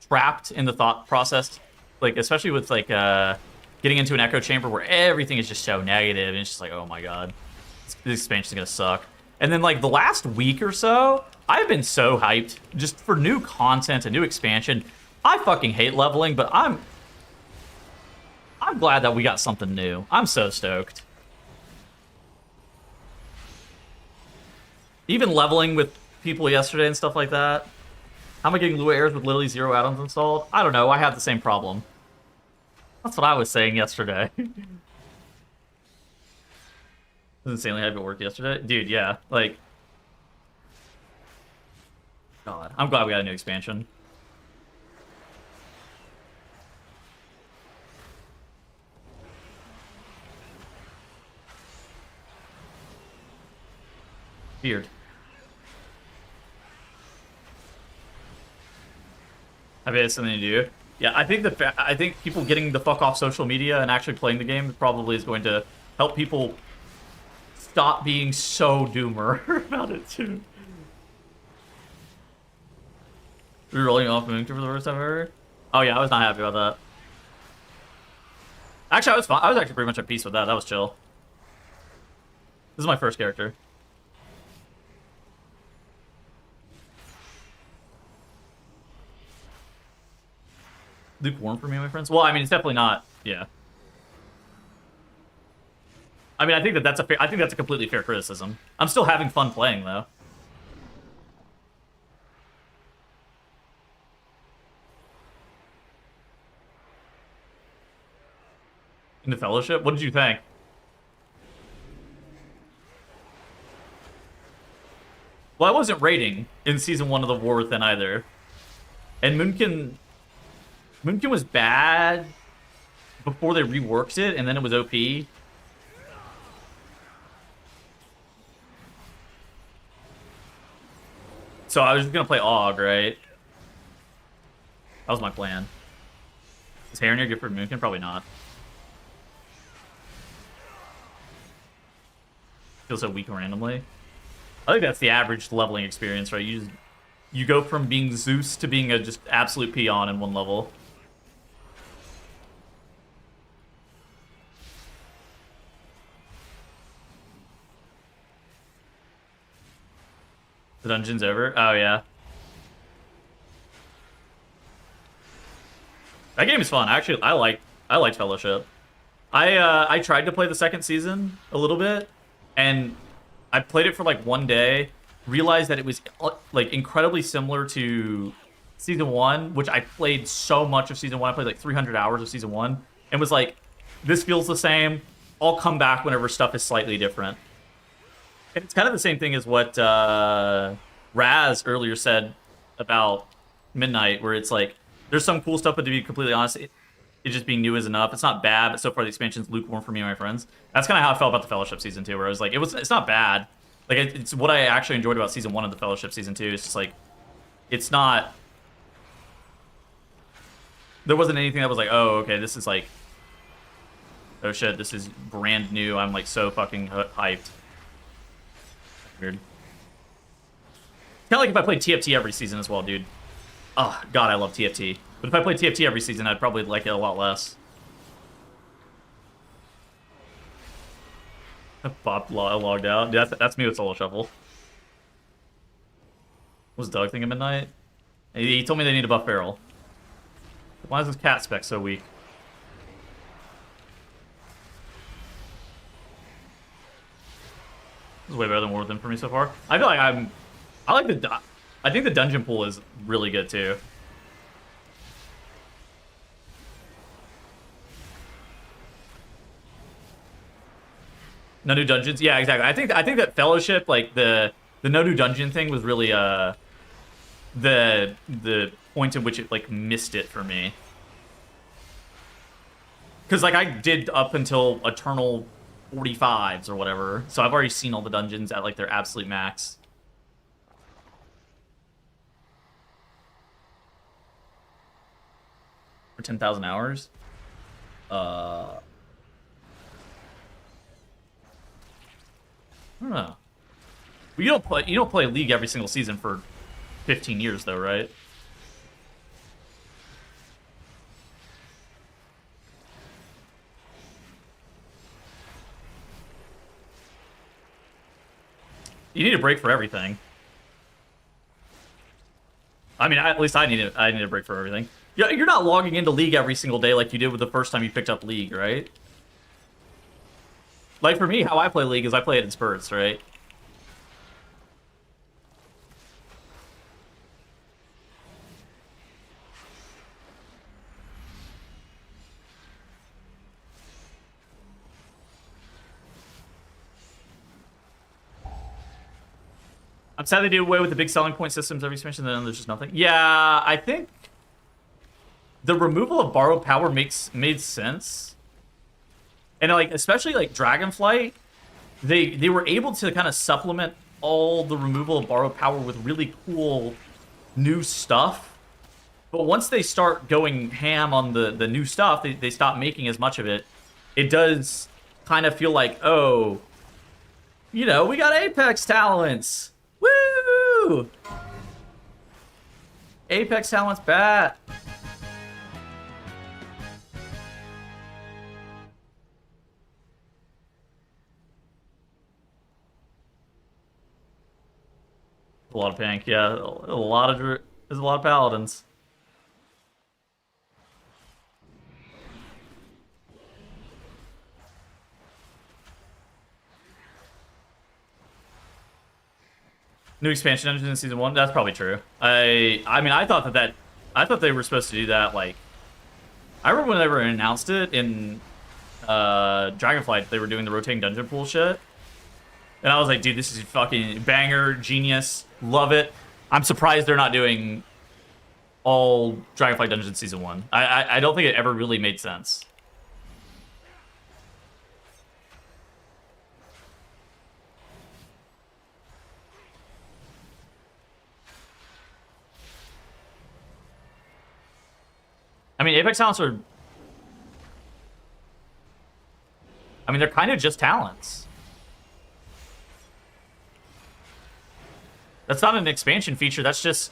trapped in the thought process, like especially with like getting into an echo chamber where everything is just so negative, and it's just like, oh my god, this expansion is gonna suck. And then like the last week or so, I've been so hyped just for new content, a new expansion. I fucking hate leveling, but I'm glad that we got something new. I'm so stoked. Even leveling with people yesterday and stuff like that. How am I getting Lua Airs with literally 0 add-ons installed? I don't know. I have the same problem. That's what I was saying yesterday. It was insanely heavy at work yesterday. Dude, yeah. Like, God. I'm glad we got a new expansion. Weird. I bet it's something to do. Yeah, I think people getting the fuck off social media and actually playing the game probably is going to help people stop being so doomer about it too. You're rolling off Moon for the first time ever? Oh yeah, I was not happy about that. Actually, I was fine. I was actually pretty much at peace with that. That was chill. This is my first character. Lukewarm for me, my friends. Well, I mean, it's definitely not. Yeah. I mean, I think that's a completely fair criticism. I'm still having fun playing though. In the Fellowship, what did you think? Well, I wasn't raiding in Season 1 of the War Within either. And Moonkin was bad before they reworked it, and then it was OP. So I was just gonna play AUG, right? That was my plan. Is Harrier good for Moonkin? Probably not. Feels so weak randomly. I think that's the average leveling experience, right? You go from being Zeus to being a just absolute peon in one level. The dungeon's over? Oh, yeah. That game is fun. Actually, I liked Fellowship. I tried to play the second season a little bit, and I played it for like one day, realized that it was like incredibly similar to Season 1, which I played so much of Season 1. I played like 300 hours of Season 1, and was like, this feels the same. I'll come back whenever stuff is slightly different. And it's kind of the same thing as what Raz earlier said about Midnight, where it's like, there's some cool stuff, but to be completely honest, it just being new is enough. It's not bad, but so far the expansion's lukewarm for me and my friends. That's kind of how I felt about the Fellowship Season 2, where I was like, it's not bad. Like, it's what I actually enjoyed about Season 1 of the Fellowship Season 2. It's just like, it's not... There wasn't anything that was like, oh, okay, this is like... Oh shit, this is brand new. I'm like so fucking hyped. Weird. Kind of like if I played TFT every season as well, dude. Oh, God, I love TFT. But if I played TFT every season, I'd probably like it a lot less. Bob logged out. Yeah, that's me with Solo Shuffle. What was Doug thinking Midnight? He told me they need a buff barrel. Why is this cat spec so weak? This is way better than War Within for me so far. I feel like I think the dungeon pool is really good too. No new dungeons? Yeah, exactly. I think that Fellowship, like the no new dungeon thing was really the point at which it like missed it for me. Cause like I did up until Eternal 45s or whatever, so I've already seen all the dungeons at like their absolute max. For 10,000 hours? I don't know. Well, you don't play League every single season for 15 years though, right? You need a break for everything. I mean, at least I need a break for everything. You're not logging into League every single day like you did with the first time you picked up League, right? Like for me, how I play League is I play it in spurts, right? I'm sad they did away with the big selling point systems every expansion, then there's just nothing. Yeah, I think the removal of borrowed power made sense. And like especially like Dragonflight, they were able to kind of supplement all the removal of borrowed power with really cool new stuff. But once they start going ham on the new stuff, they stop making as much of it. It does kind of feel like, oh, you know, we got Apex talents. Woo! Apex talents bat. A lot of pink, yeah. There's a lot of paladins. New expansion engine in season 1. That's probably true. I mean, I thought they were supposed to do that. Like, I remember when they were announced it in Dragonflight, they were doing the rotating dungeon pool shit. And I was like, dude, this is fucking banger, genius, love it. I'm surprised they're not doing all Dragonflight Dungeons Season 1. I don't think it ever really made sense. I mean, Apex talents are... I mean, they're kind of just talents. That's not an expansion feature, that's just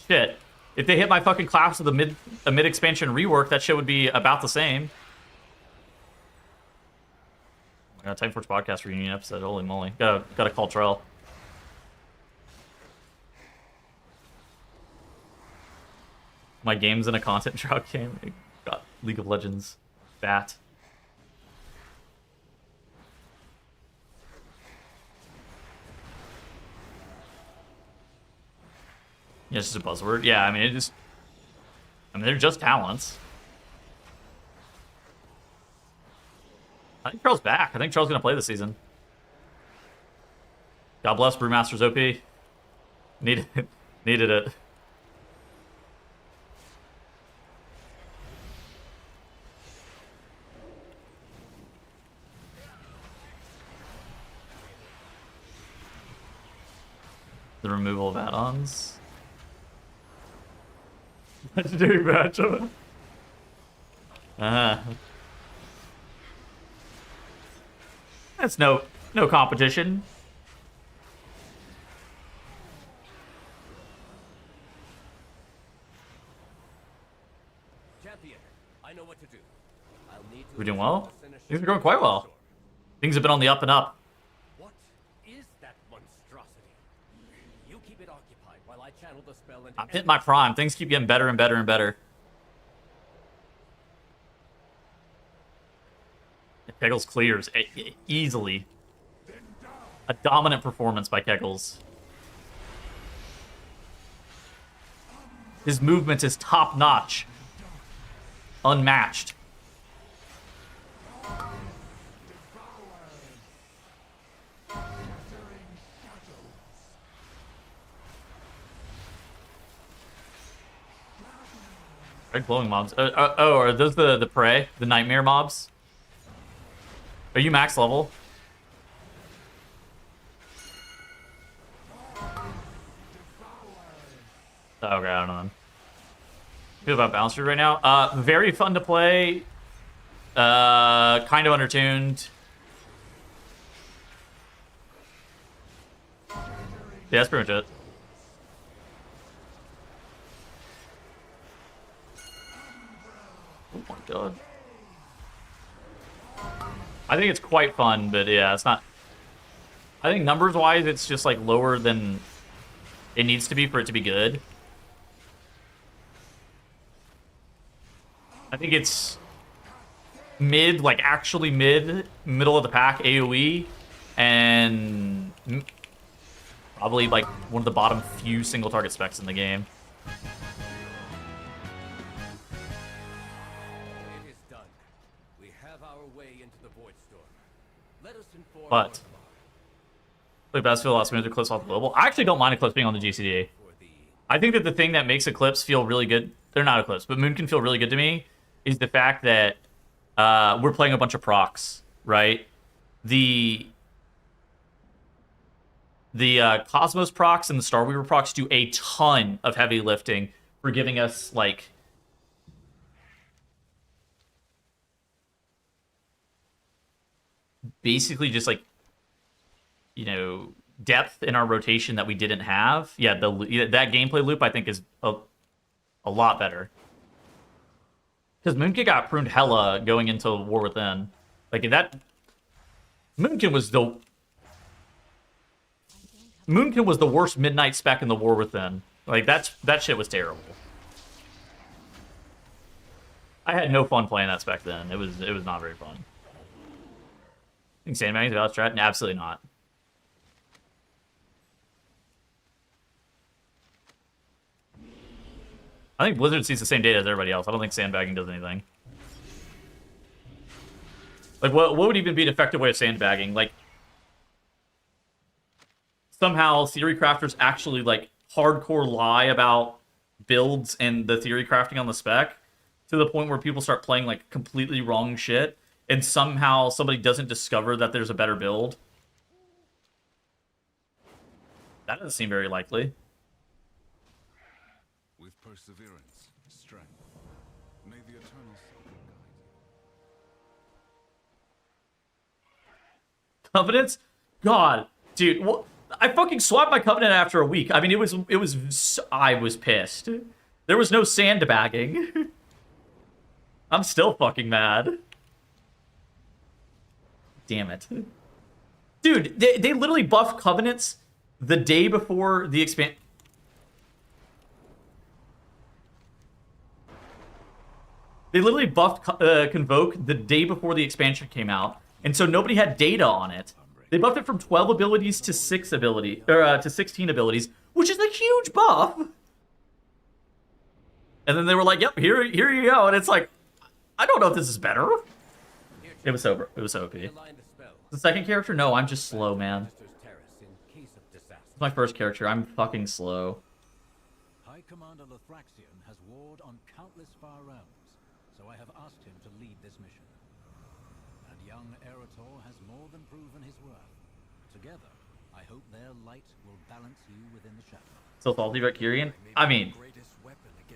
shit. If they hit my fucking class with a mid-expansion rework, that shit would be about the same. Time Force Podcast reunion episode, holy moly. Gotta call Trell. My game's in a content drought game. It got League of Legends. Bat. Yeah, it's just a buzzword. Yeah, I mean, they're just talents. I think Charles back. I think Charles gonna play this season. God bless Brewmaster's OP. Needed it. The removal of add-ons. Legendary matchup. That's no competition. Champion, I know what to do. I'll need to. We're doing well. Things are going quite well. Things have been on the up and up. What is that monstrosity? You keep it occupied while I channel the spell into. I'm hitting my prime. Things keep getting better and better and better. Kegels clears easily. A dominant performance by Kegels. His movement is top-notch. Unmatched. Right, glowing mobs. Oh, are those the prey? The nightmare mobs? Are you max level? Oh, okay, I don't know. Feel about Balance Street right now. Very fun to play. Kind of undertuned. Yeah, that's pretty much it. Oh my god. I think it's quite fun, but yeah, it's not I think numbers-wise, it's just like lower than it needs to be for it to be good. I think it's mid, like actually middle of the pack AoE, and probably like one of the bottom few single target specs in the game. It is done. We have our way into the Void Storm. Let us inform But play Battlefield last minute Eclipse off the global. I actually don't mind Eclipse being on the GCD. I think that the thing that makes Eclipse feel really good, they're not Eclipse, but Moon can feel really good to me, is the fact that we're playing a bunch of procs, right? The Cosmos procs and the Star Weaver procs do a ton of heavy lifting for giving us, like, basically just, like, you know, depth in our rotation that we didn't have. Yeah, that gameplay loop, I think, is a lot better. Because Moonkin got pruned hella going into War Within. Like, that... Moonkin was the worst Midnight spec in the War Within. Like, that shit was terrible. I had no fun playing that spec then. It was not very fun. Think Sandbagging's about strat? Absolutely not. I think Blizzard sees the same data as everybody else. I don't think sandbagging does anything. Like, what would even be an effective way of sandbagging? Like, somehow theory crafters actually, like, hardcore lie about builds and the theory crafting on the spec to the point where people start playing, like, completely wrong shit, and somehow somebody doesn't discover that there's a better build. That doesn't seem very likely. With perseverance, strength, may the eternal soul guide you. Covenants? God, dude, what? I fucking swapped my Covenant after a week. I mean, I was pissed. There was no sandbagging. I'm still fucking mad. Damn it. Dude, they literally buffed Covenants the day before the expansion. They literally buffed Convoke the day before the expansion came out, and so nobody had data on it. They buffed it from 12 abilities to 6 ability, or to 16 abilities, which is a huge buff. And then they were like, "Yep, here you go." And it's like, I don't know if this is better. It was so OP. The second character? No, I'm just slow, man. It's my first character. I'm fucking slow. High Commander Lothraxion has warred on countless far realms, so I have asked him to lead this mission. And young Eretor has more than proven his worth. Together, I hope their light will balance you within the shadow. So salty about Kyrian? I mean,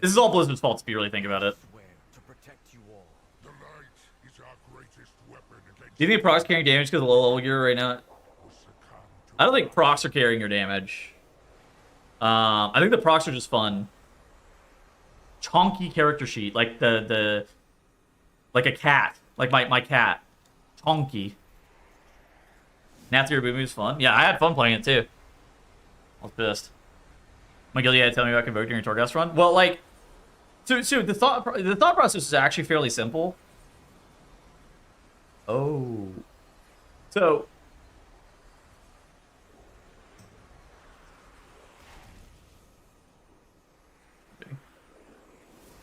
this is all Blizzard's fault if you really think about it. Do you think procs carrying damage because of low level gear right now? I don't think procs are carrying your damage. I think the procs are just fun. Chonky character sheet, like like a cat, like my cat, Chonky. Natsuki Boomy was fun. Yeah, I had fun playing it too. I was pissed. My Gilead tell me about Convoke during your Torghast run. Well, like, so the thought process is actually fairly simple. Oh, so but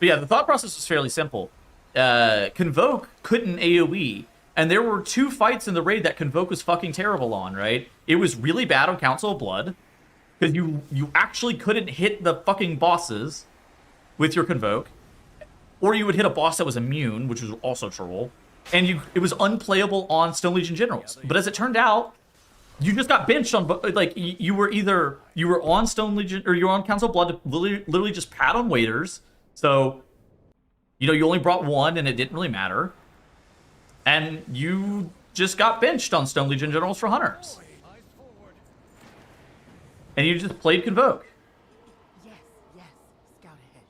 yeah, the thought process was fairly simple. Convoke couldn't AoE, and there were 2 fights in the raid that Convoke was fucking terrible on, right? It was really bad on Council of Blood, because you actually couldn't hit the fucking bosses with your Convoke, or you would hit a boss that was immune, which was also troll, and it was unplayable on Stone Legion Generals. But as it turned out, you just got benched on, like, you were on Stone Legion, or you were on Council of Blood to literally just pat on waiters. So, you know, you only brought 1, and it didn't really matter. And you just got benched on Stone Legion Generals for Hunters. And you just played Convoke. Yes, scout ahead.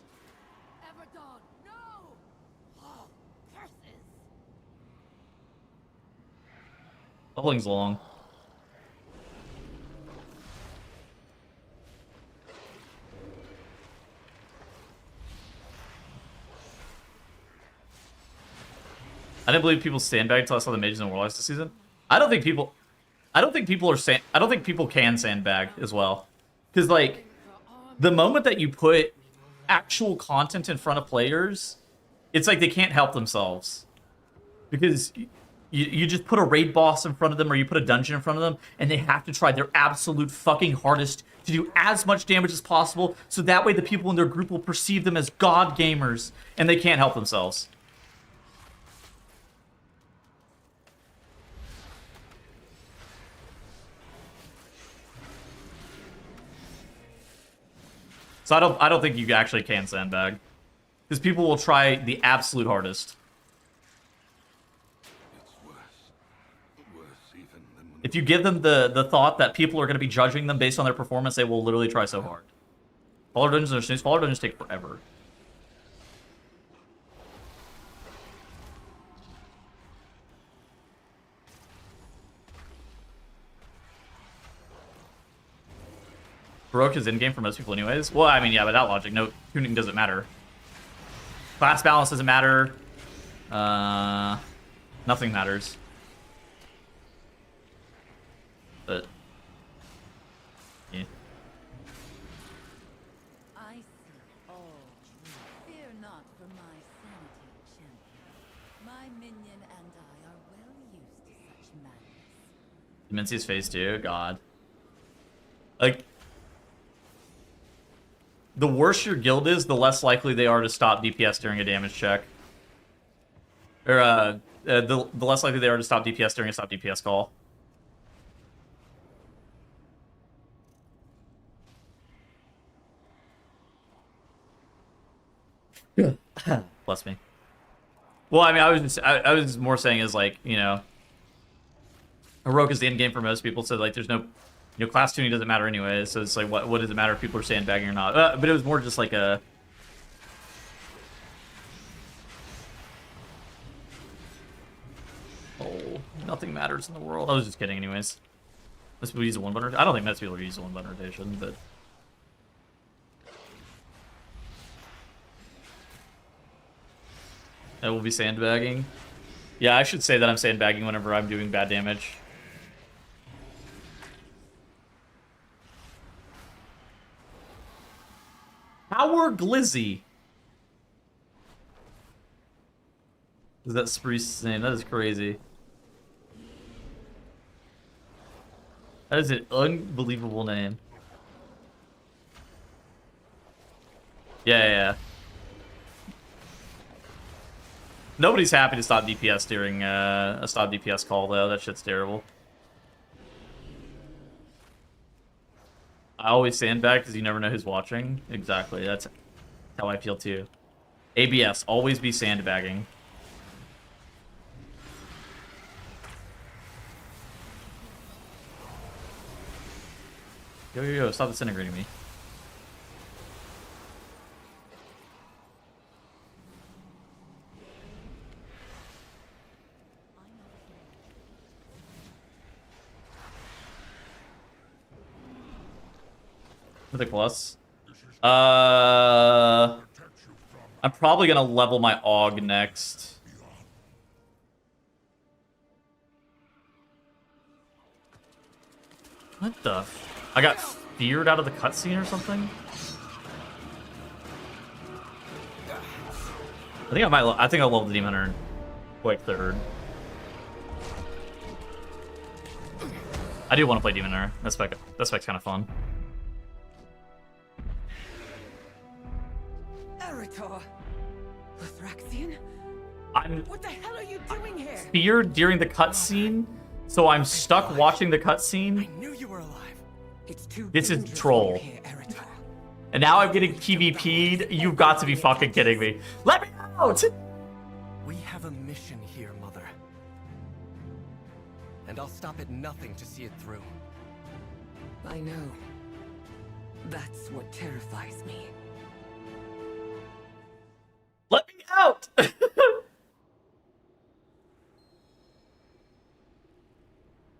Everdon, no! Oh, curses! Leveling's long. I didn't believe people sandbagged until I saw the mages and warlocks this season. I don't think people can sandbag as well. Because, like, the moment that you put actual content in front of players, it's like they can't help themselves. Because you just put a raid boss in front of them or you put a dungeon in front of them, and they have to try their absolute fucking hardest to do as much damage as possible, so that way the people in their group will perceive them as god gamers, and they can't help themselves. So I don't think you actually can sandbag. Because people will try the absolute hardest. If you give them the thought that people are going to be judging them based on their performance, they will literally try so hard. Faller dungeons are snooze. Faller dungeons take forever. Baroque is in-game for most people anyways. Well, I mean, yeah, by that logic, no, tuning doesn't matter. Class balance doesn't matter. Nothing matters. But, yeah. I see all dreams. Fear not for my sanity, champion. My minion and I are well used to such madness. Mincey's face too, god. Like, the worse your guild is, the less likely they are to stop DPS during a damage check. Or, the less likely they are to stop DPS during a stop DPS call. Bless me. Well, I mean, I was more saying is like, you know, heroic is the end game for most people, so like, there's no, you know, class tuning doesn't matter anyway. So it's like, what does it matter if people are sandbagging or not? But it was more just like a. Oh, nothing matters in the world. I was just kidding, anyways. Most people use a 1-button. I don't think most people use a 1-button rotation, but. I will be sandbagging. Yeah, I should say that I'm sandbagging whenever I'm doing bad damage. Power Glizzy. Is that Spree's name? That is crazy. That is an unbelievable name. Yeah. Nobody's happy to stop DPS during a stop DPS call, though. That shit's terrible. I always sandbag because you never know who's watching. Exactly. That's how I feel, too. ABS. Always be sandbagging. Yo. Stop disintegrating me. Mythic Plus. I'm probably gonna level my AUG next. What the? I got feared out of the cutscene or something. I think I'll level the Demon Hunter quick third. I do want to play Demon Hunter. That spec's kind of fun. Eretor! Lithraxian? What the hell are you doing here? Feared during the cutscene, so I'm stuck watching the cutscene. I knew you were alive. It's too This is troll. here, Eretor. And now I'm getting PvP'd. You've got to be fucking kidding me. Let me out! We have a mission here, Mother. And I'll stop at nothing to see it through. I know. That's what terrifies me. Let me out!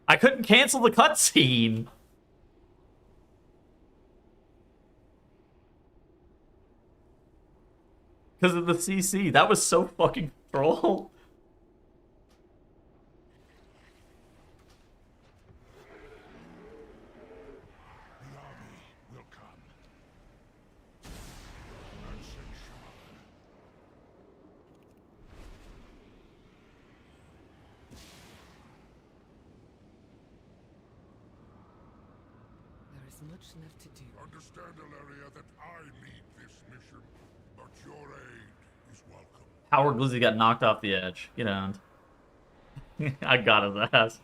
I couldn't cancel the cutscene. Because of the CC. That was so fucking troll. much left to do. Understand, Ilaria, that I lead this mission, but your aid is welcome. Howard Glizzy got knocked off the edge. Get on. I got his ass.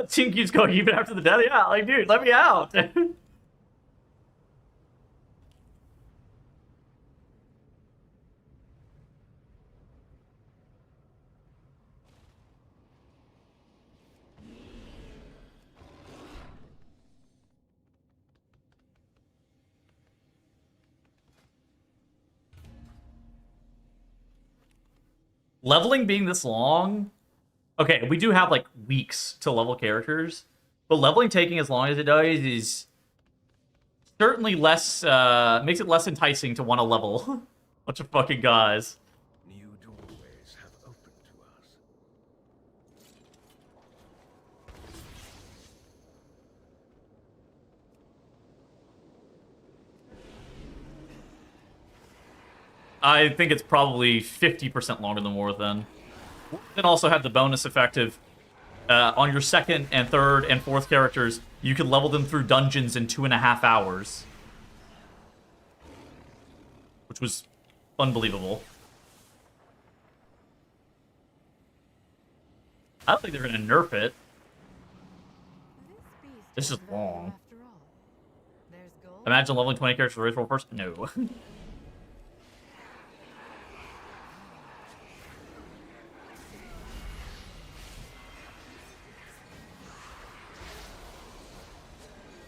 Team keeps going even after the death. Yeah, like, dude, let me out. Leveling being this long, okay, we do have like weeks to level characters, but leveling taking as long as it does is certainly less, makes it less enticing to want to level. Bunch of fucking guys. New doorways have opened to us. I think it's probably 50% longer than War then. Then also had the bonus effect of on your second and third and fourth characters, you can level them through dungeons in 2.5 hours. Which was unbelievable. I don't think they're gonna nerf it. This is long. Imagine leveling 20 characters for race roll first? No.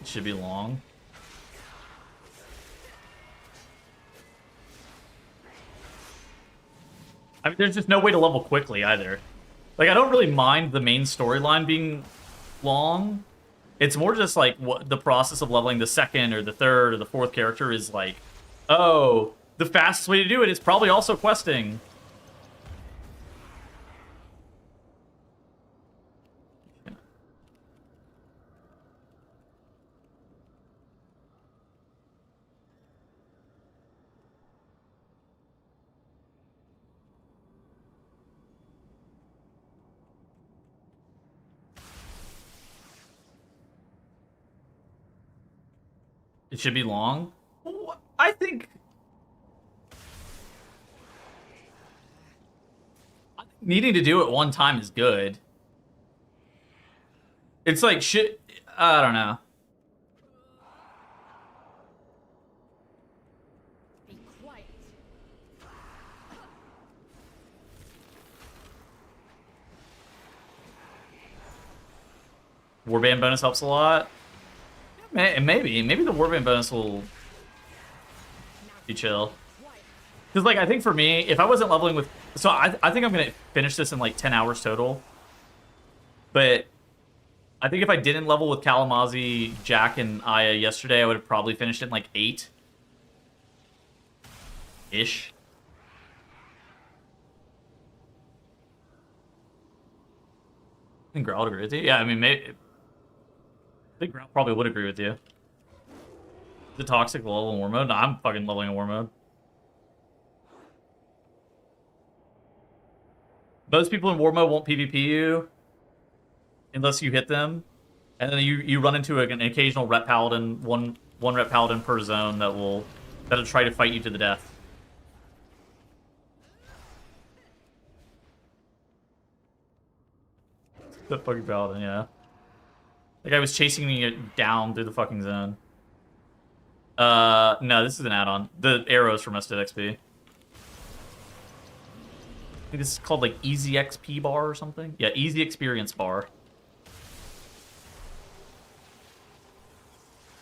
It should be long. I mean, there's just no way to level quickly either. Like, I don't really mind the main storyline being long. It's more just like what the process of leveling the second or the third or the fourth character is like, oh, the fastest way to do it is probably also questing. It should be long. I think needing to do it one time is good. It's like shit. I don't know. Be quiet. Warband bonus helps a lot. Maybe the warband bonus will be chill. Because, like, I think for me, if I wasn't leveling with... So, I think I'm going to finish this in, like, 10 hours total. But I think if I didn't level with Kalamazoo, Jack, and Aya yesterday, I would have probably finished it in, like, 8-ish. I think Growl would agree with you. Yeah, I mean, maybe... I think Growl probably would agree with you. The toxic level in war mode? No, I'm fucking leveling in war mode. Most people in war mode won't PvP you unless you hit them, and then you run into an occasional rep paladin, one rep paladin per zone that'll try to fight you to the death. The fucking paladin, yeah. The guy was chasing me down through the fucking zone. No, this is an add-on. The arrows from Rested XP. I think this is called, like, Easy XP Bar or something? Yeah, Easy Experience Bar.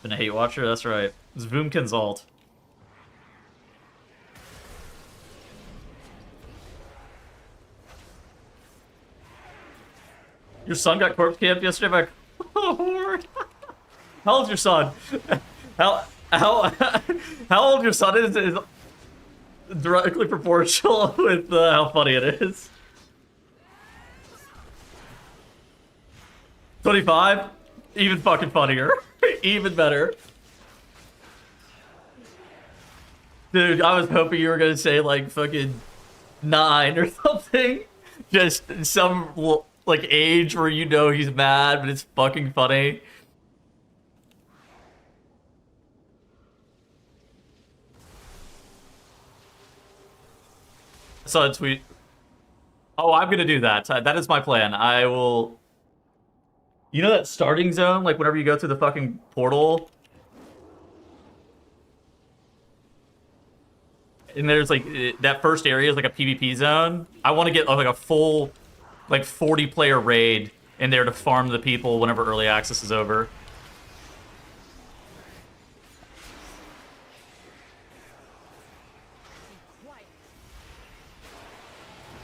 Been a hate watcher? That's right. It's Voomkin's ult. Your son got corpse camped yesterday by Horde. How old's your son? How old your son is directly proportional with how funny it is. 25? Even fucking funnier. Even better. Dude, I was hoping you were gonna say like fucking 9 or something. Just some like age where you know he's mad, but it's fucking funny. I saw a tweet. Oh, I'm gonna do that. That is my plan. I will. You know that starting zone, like whenever you go through the fucking portal, and there's like that first area is like a PvP zone. I want to get like a full, like 40-player raid in there to farm the people whenever early access is over.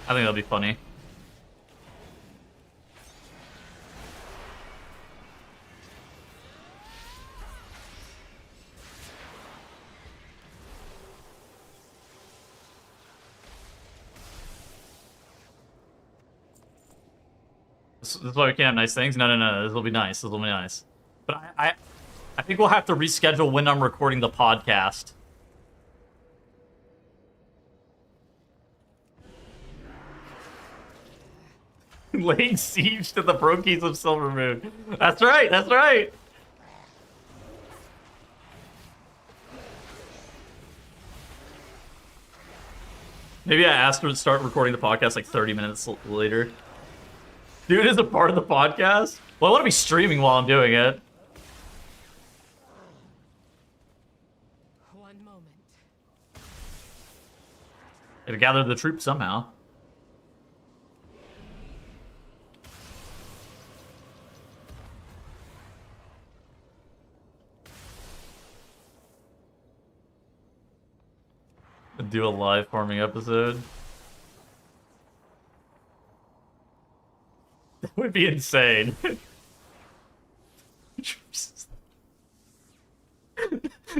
I think that'll be funny. This is why we can't have nice things. No. This will be nice. This will be nice. But I think we'll have to reschedule when I'm recording the podcast. Laying siege to the Brokies of Silvermoon. That's right. That's right. Maybe I asked her to start recording the podcast like 30 minutes later. Dude is a part of the podcast? Well, I want to be streaming while I'm doing it. One moment. Gotta gather the troops somehow. Do a live farming episode. That would be insane.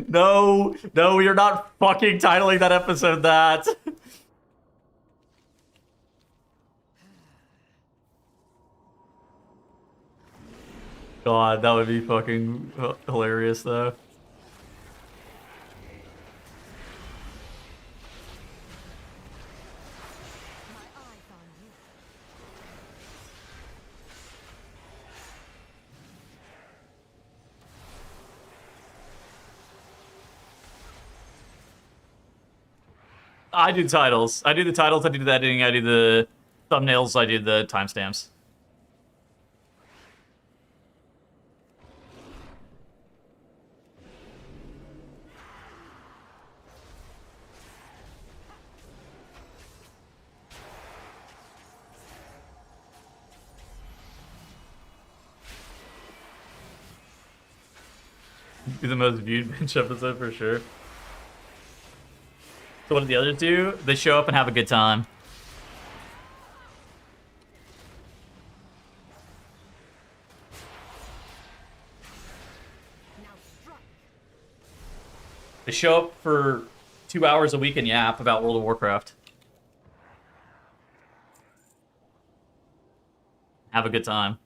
No, we are not fucking titling that episode that. God, that would be fucking hilarious though. I do titles. I do the titles, I do the editing, I do the thumbnails, I do the timestamps. Be the most viewed bench episode for sure. So what do the others do? They show up and have a good time. They show up for 2 hours a week and yap about World of Warcraft. Have a good time.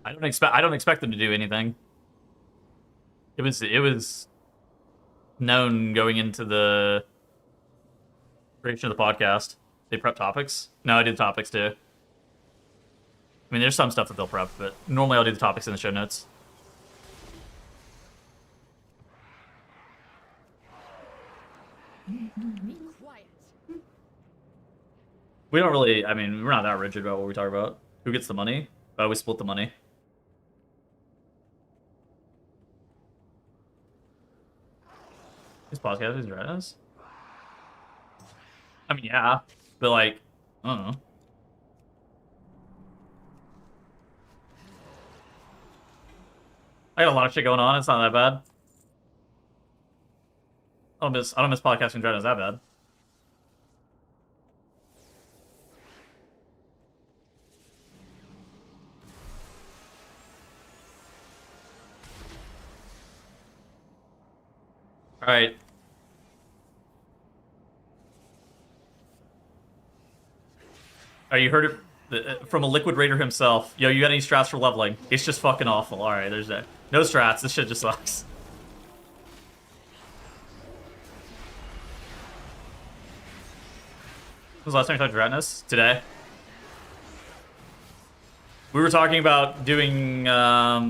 I don't expect them to do anything. It was known going into the creation of the podcast. They prep topics. No, I did topics too. I mean, there's some stuff that they'll prep, but normally I'll do the topics in the show notes. Be quiet. We don't really, I mean, we're not that rigid about what we talk about. Who gets the money? We split the money. His podcast is Dradas? I mean, yeah, but like, I don't know. I got a lot of shit going on. It's not that bad. I don't miss podcasting Dradas that bad. All right. You heard it from a Liquid Raider himself. Yo, you got any strats for leveling? It's just fucking awful. All right, there's that. No strats. This shit just sucks. When was the last time you talked to Ratnus? Today. We were talking about doing our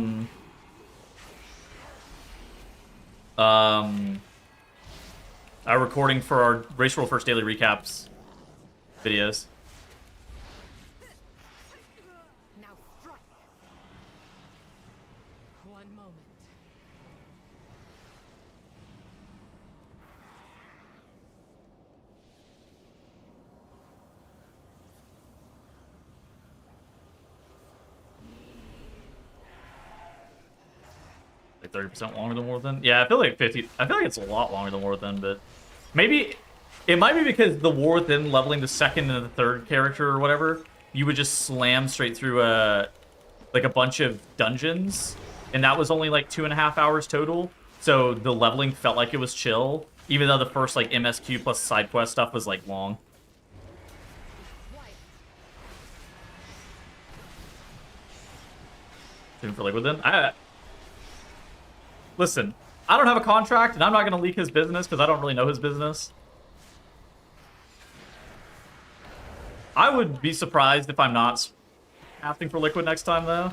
recording for our Race World First Daily Recaps videos. Now strike. One moment. Like 30% longer than War Within? Yeah, I feel like 50. I feel like it's a lot longer than War Within, but maybe it might be because the War Within leveling the second and the third character or whatever, you would just slam straight through a bunch of dungeons, and that was only like 2.5 hours total. So the leveling felt like it was chill, even though the first like MSQ plus side quest stuff was like long. Even for like within, listen, I don't have a contract, and I'm not going to leak his business because I don't really know his business. I would be surprised if I'm not asking for Liquid next time, though.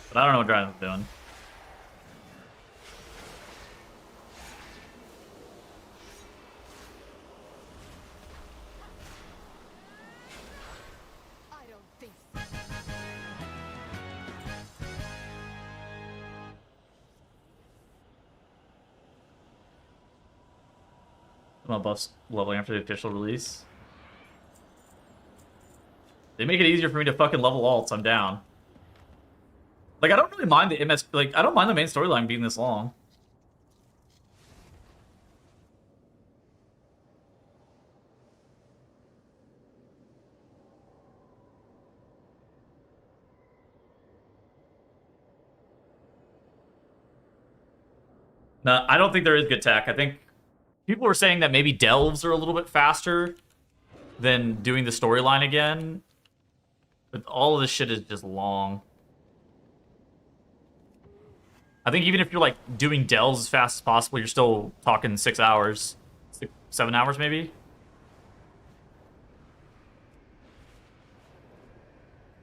But I don't know what Dragon's doing. I don't think so. I'm gonna bust leveling after the official release. They make it easier for me to fucking level alts. I'm down. Like, I don't really mind the MS. Like, I don't mind the main storyline being this long. No, I don't think there is good tech. I think people were saying that maybe delves are a little bit faster than doing the storyline again. But all of this shit is just long. I think even if you're like doing delves as fast as possible, you're still talking 6 hours. 7 hours maybe?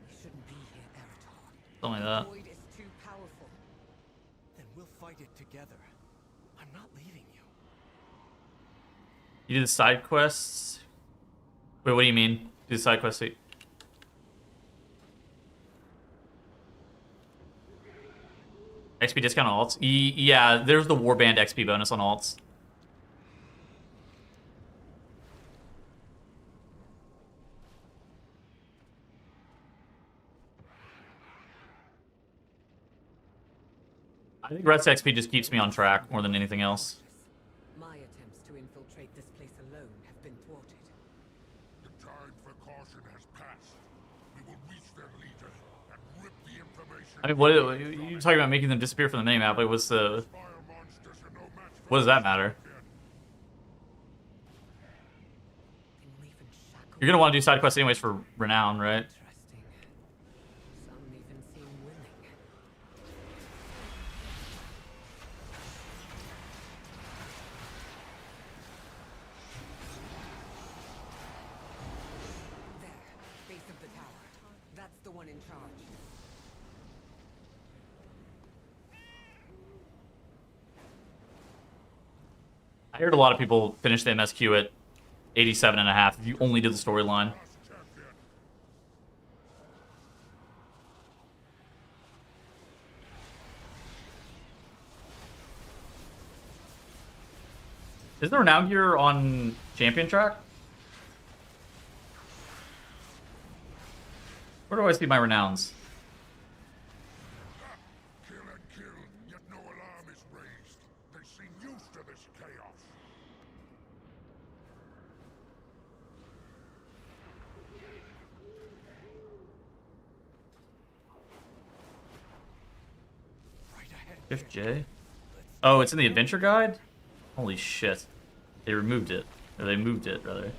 We shouldn't be here, Eritol. Something like that. The void is too powerful. Then we'll fight it together. I'm not leaving you. You do the side quests? Wait, what do you mean? Do the side quests? XP discount on alts? Yeah, there's the Warband XP bonus on alts. I think Rest XP just keeps me on track more than anything else. My attempts to infiltrate this place alone have been thwarted. The time for caution has passed. We will reach their leader and rip the information. I mean, what you're talking about making them disappear from the minimap? Like, what's the? What does that matter? You're gonna want to do side quests anyways for renown, right? Some even seem willing. There, base of the tower. That's the one in charge. I heard a lot of people finish the MSQ at 87.5 if you only do the storyline. Is there renown gear on champion track? Where do I see my renowns? Kill and kill, yet no alarm is raised. They seem used to this chaos. Shift J? Oh, it's in the adventure guide? Holy shit. They removed it. Or they moved it, rather.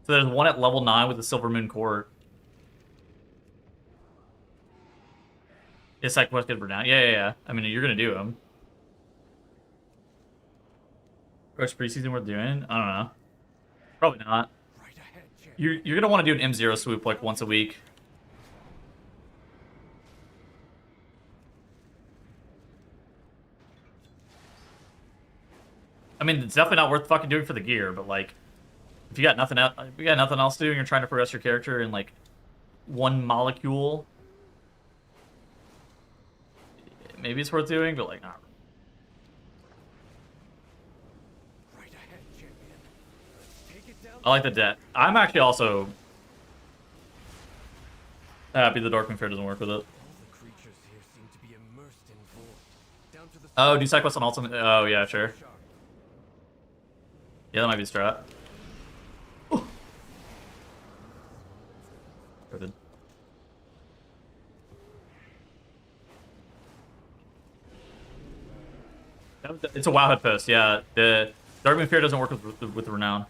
So there's one at level 9 with the Silver Moon Court. Is side quest good for now? Yeah. I mean, you're gonna do them. First preseason worth doing? I don't know. Probably not. You're gonna want to do an M0 swoop like once a week. I mean, it's definitely not worth fucking doing for the gear, but like, if you got nothing else, to do, and you're trying to progress your character in like one molecule, maybe it's worth doing, but like, not. I like the debt. I'm actually also happy the Dark Fair doesn't work with it. Oh, do side quests on Ultimate? Oh yeah, sure. Yeah, that might be a strat. Good. It's a Wowhead post, yeah. The Dark Fair doesn't work with the Renown.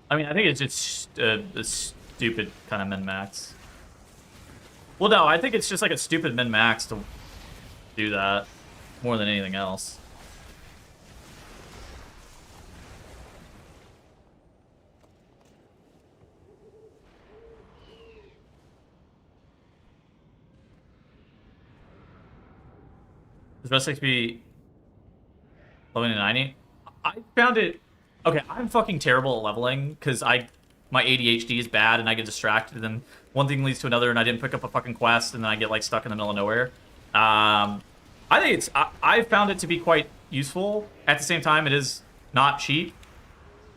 I mean, I think it's just a stupid kind of min-max. Well, no, I think it's just like a stupid min-max to do that more than anything else. Is best XP leveling to 90? I found it... Okay, I'm fucking terrible at leveling because my ADHD is bad and I get distracted and then one thing leads to another and I didn't pick up a fucking quest and then I get like stuck in the middle of nowhere. I think I found it to be quite useful. At the same time, it is not cheap.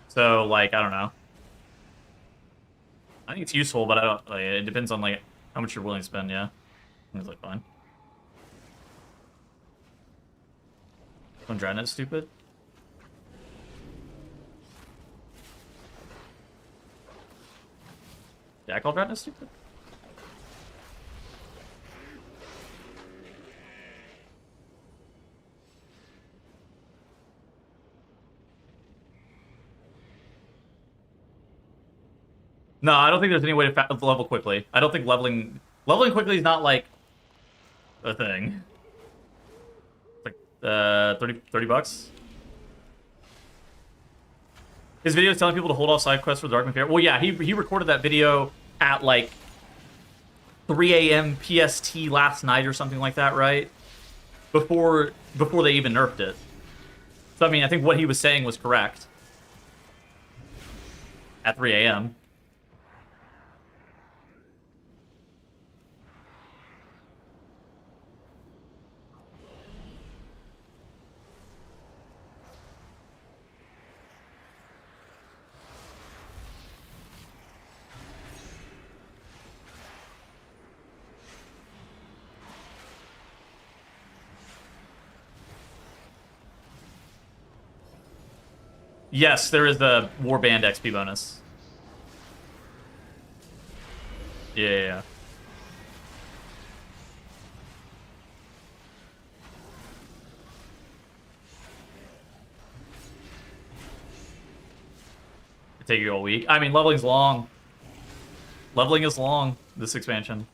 So like, I don't know. I think it's useful, but I don't. Like, it depends on like how much you're willing to spend. Yeah, it's like fine. When Dreadnought's stupid. Yeah, I call Dreadnought stupid. No, I don't think there's any way to level quickly. I don't think leveling quickly is not like a thing. It's like 30 bucks. His video is telling people to hold off side quests for Dark Fair. Well, yeah, he recorded that video at like 3 a.m. PST last night or something like that, right? Before they even nerfed it. So I mean, I think what he was saying was correct. At 3 a.m. Yes, there is the Warband XP bonus. Yeah. It take you all week. I mean, leveling's long. Leveling is long, this expansion.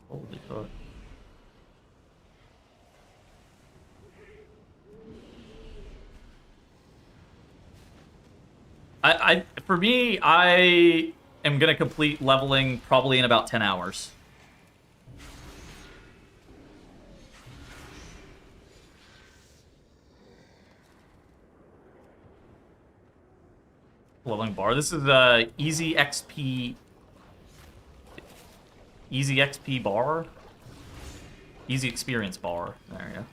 Holy fuck. For me, I am gonna complete leveling probably in about 10 hours. Leveling bar. This is the easy XP bar. Easy experience bar. There you go.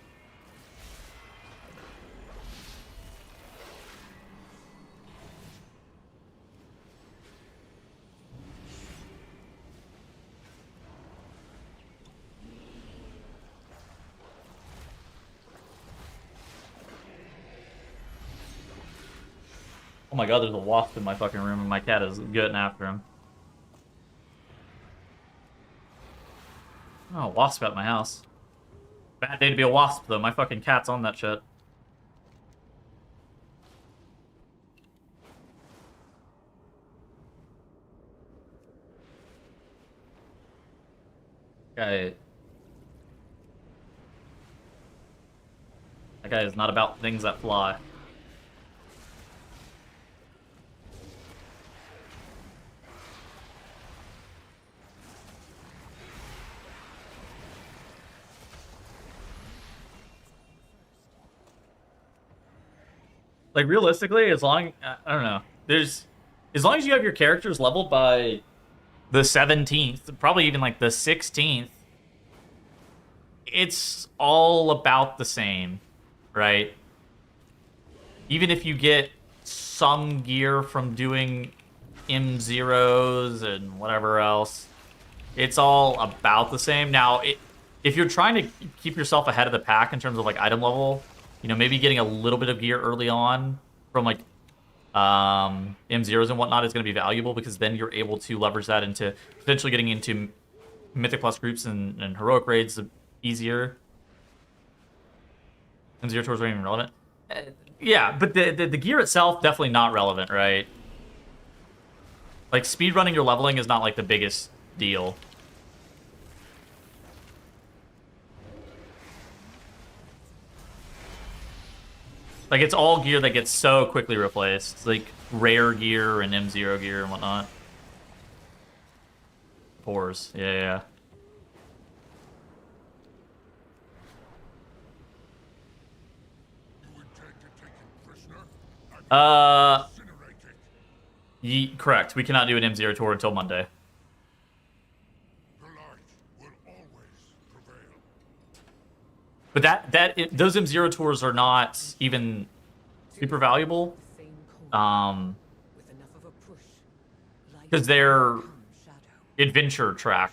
Oh my god, there's a wasp in my fucking room and my cat is getting after him. Oh, wasp at my house. Bad day to be a wasp, though. My fucking cat's on that shit. That guy is not about things that fly. Like, realistically, as long... I don't know. As long as you have your characters leveled by the 17th, probably even, like, the 16th, it's all about the same, right? Even if you get some gear from doing M0s and whatever else, it's all about the same. Now, if you're trying to keep yourself ahead of the pack in terms of, like, item level... You know, maybe getting a little bit of gear early on from, like, M0s and whatnot is going to be valuable, because then you're able to leverage that into potentially getting into Mythic Plus groups and Heroic raids easier. M0 tours aren't even relevant. Yeah, but the gear itself, definitely not relevant, right? Like, speedrunning your leveling is not, like, the biggest deal. Like, it's all gear that gets so quickly replaced. It's like rare gear and M0 gear and whatnot. Pores. Yeah. Correct. We cannot do an M0 tour until Monday. But those M0 tours are not even super valuable. Because they're adventure track.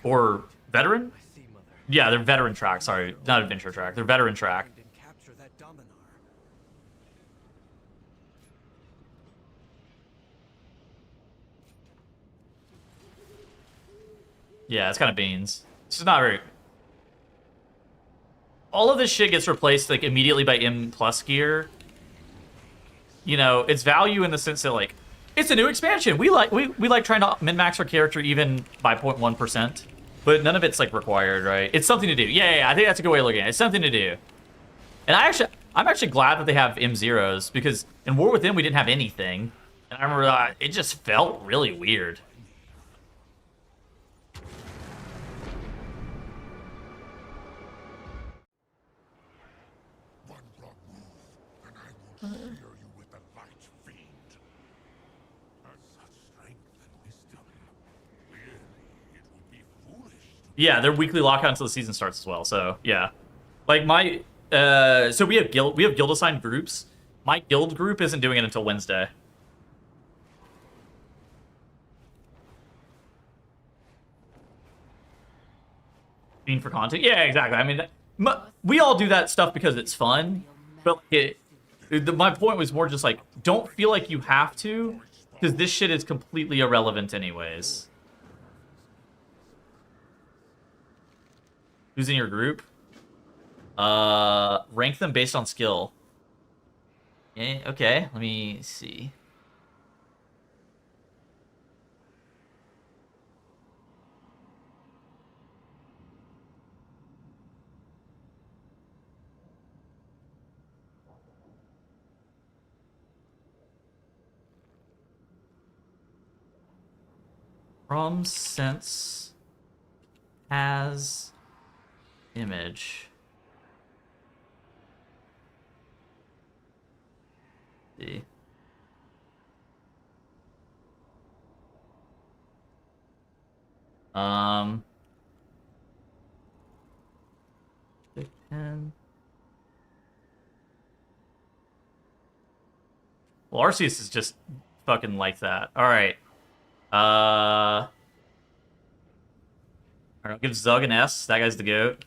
Or veteran? Yeah, they're veteran track. Sorry, not adventure track. They're veteran track. Yeah, it's kind of beans. This is not very... All of this shit gets replaced, like, immediately by M plus gear. You know, it's value in the sense that, like, it's a new expansion. We like trying to min-max our character even by 0.1%. But none of it's, like, required, right? It's something to do. Yeah, I think that's a good way of looking at it. It's something to do. And I'm actually glad that they have M0s, because in War Within we didn't have anything. And I remember it just felt really weird. Yeah, they're weekly lockout until the season starts as well. So yeah, like my so we have guild assigned groups. My guild group isn't doing it until Wednesday. Being for content, yeah, exactly. I mean, we all do that stuff because it's fun, but my point was more just like, don't feel like you have to, because this shit is completely irrelevant anyways. Who's in your group? Rank them based on skill. Okay, let me see. From sense as image. See. Well, Arceus is just fucking like that. All right. I'll give Zug an S. That guy's the GOAT.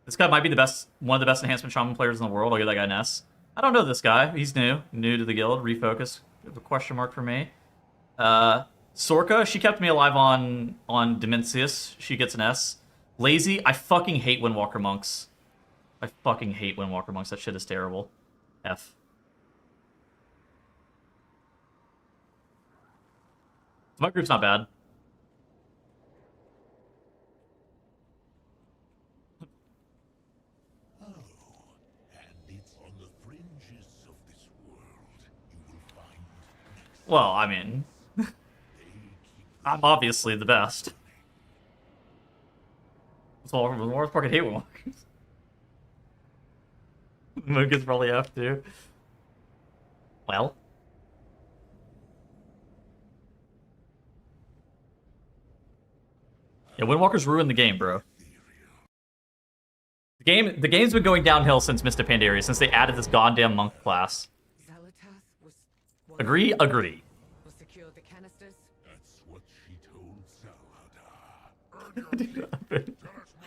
This guy might be one of the best enhancement shaman players in the world. I'll give that guy an S. I don't know this guy. He's new to the guild. Refocus. A question mark for me. Sorka, she kept me alive on Dimensius. She gets an S. Lazy, I fucking hate Windwalker monks. I fucking hate Windwalker monks. That shit is terrible. F. My group's not bad. Well, I mean, I'm obviously the best. That's all more fucking hate Windwalkers. Mook is probably F too. Well. Yeah, Windwalkers ruined the game, bro. The game's been going downhill since Mr. Pandaria, since they added this goddamn monk class. Agree? Agree. We'll secure the canisters. That's what she told I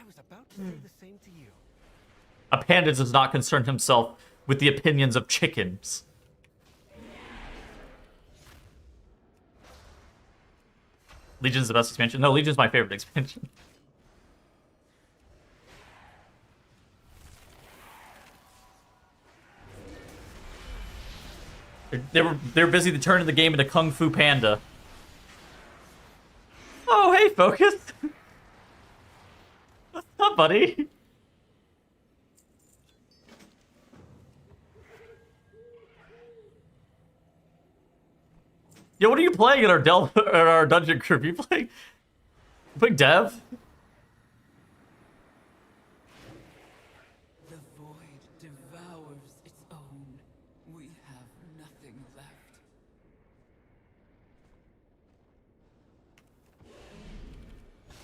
was about to say the same to you. A panda does not concern himself with the opinions of chickens. Legion's the best expansion. No, Legion's my favorite expansion. They're busy turning the game into Kung Fu Panda. Oh, hey, Focus. What's up, buddy? Yo, what are you playing at our dungeon group? You playing Dev? The void devours its own. We have nothing left.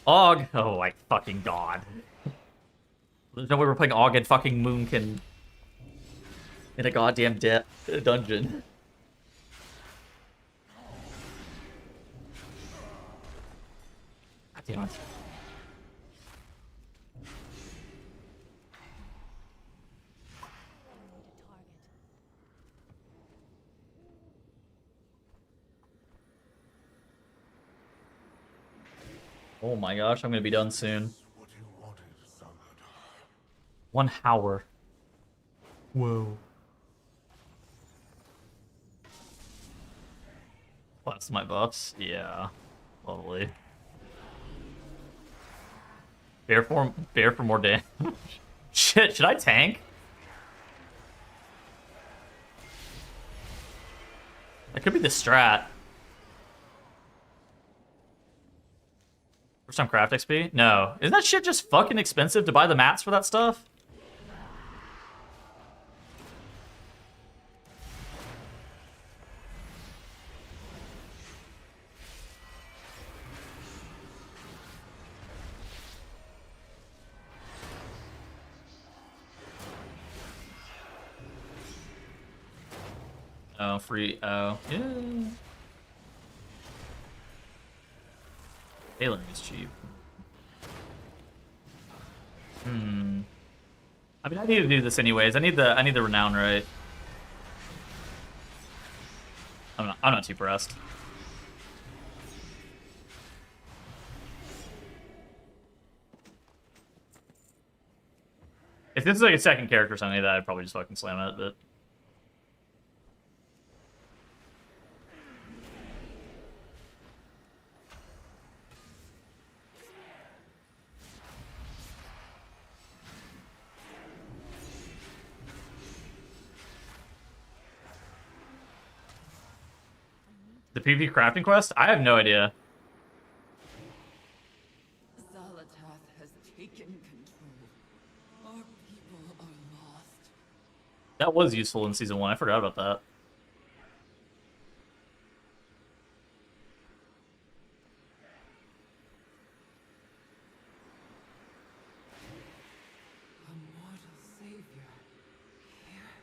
Og. Oh my fucking god. There's no way we're playing Og and fucking Moonkin in a goddamn dungeon. God damn it. Oh my gosh, I'm gonna be done soon. 1 hour. Whoa. That's my buffs? Yeah. Lovely. Bear for more damage. Shit, should I tank? That could be the strat. For some craft XP? No. Isn't that shit just fucking expensive to buy the mats for that stuff? Oh, free. Oh, yeah. Tailoring is cheap. I mean, I need to do this anyways. I need the renown, right? I'm not too pressed. If this is like a second character or something like that, I'd probably just fucking slam it, but. The PvP crafting quest? I have no idea. Zalatath has taken control. Our people are lost. That was useful in Season 1. I forgot about that. A mortal savior.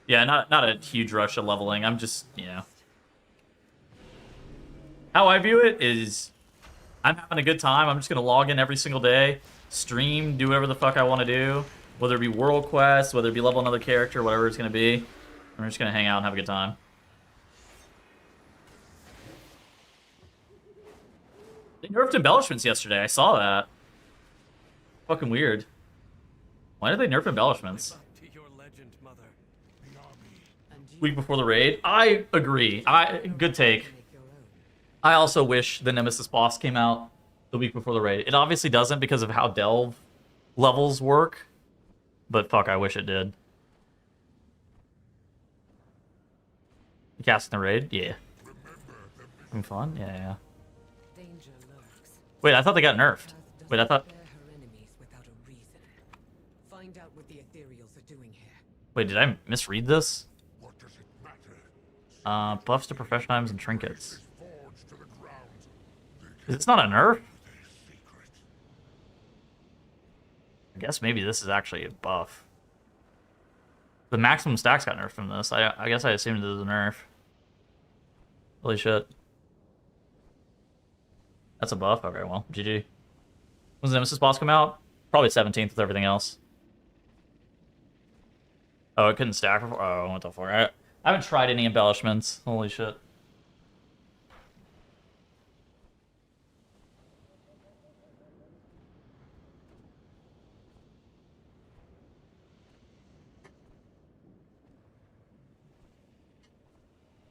Yeah, not a huge rush of leveling. I'm just, you know. How I view it is, I'm having a good time. I'm just going to log in every single day, stream, do whatever the fuck I want to do, whether it be world quests, whether it be level another character, whatever it's going to be. We're just gonna hang out and have a good time. They nerfed embellishments yesterday. I saw that. Fucking weird. Why did they nerf embellishments? Week before the raid? I agree. Good take. I also wish the Nemesis boss came out the week before the raid. It obviously doesn't because of how delve levels work. But fuck, I wish it did. You casting the raid? Yeah. Having fun? Yeah. Wait, I thought they got nerfed. Wait, I thought... Find out what the ethereals are doing here. Wait, did I misread this? Buffs to profession items and trinkets. Is this not a nerf? I guess maybe this is actually a buff. The maximum stacks got nerfed from this. I guess I assumed it was a nerf. Holy shit. That's a buff? Okay, well, GG. When's the Nemesis boss come out? Probably 17th with everything else. Oh, it couldn't stack before? Oh, what the fuck? I haven't tried any embellishments. Holy shit.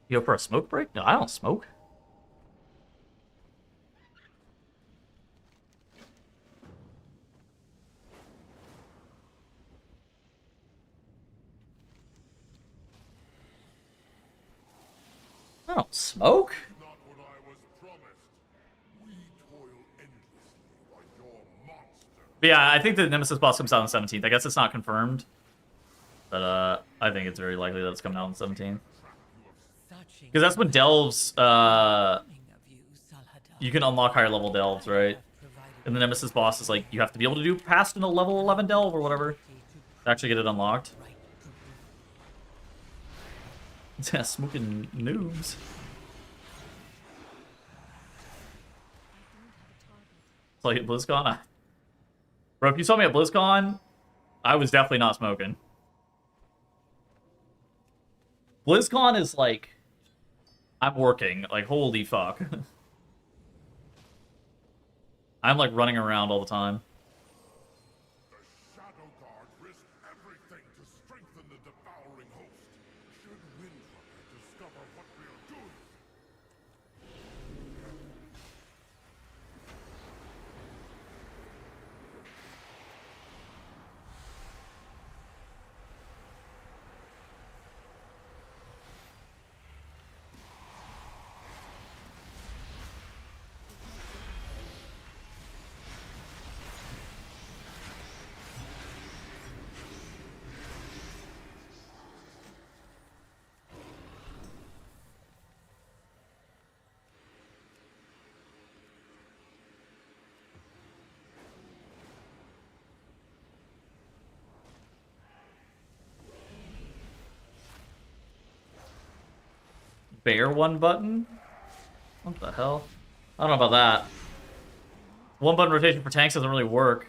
You go for a smoke break? No, I don't smoke. I don't smoke. But yeah, I think the Nemesis boss comes out on 17th. I guess it's not confirmed. But I think it's very likely that it's coming out on 17th. Because that's when delves, you can unlock higher level delves, right? And the Nemesis boss is like, you have to be able to do past in a level 11 delve or whatever to actually get it unlocked. Yeah, smoking noobs. It's like at BlizzCon. Bro, if you saw me at BlizzCon, I was definitely not smoking. BlizzCon is like, I'm working. Like, holy fuck. I'm like running around all the time. Bear one button? What the hell? I don't know about that. One button rotation for tanks doesn't really work.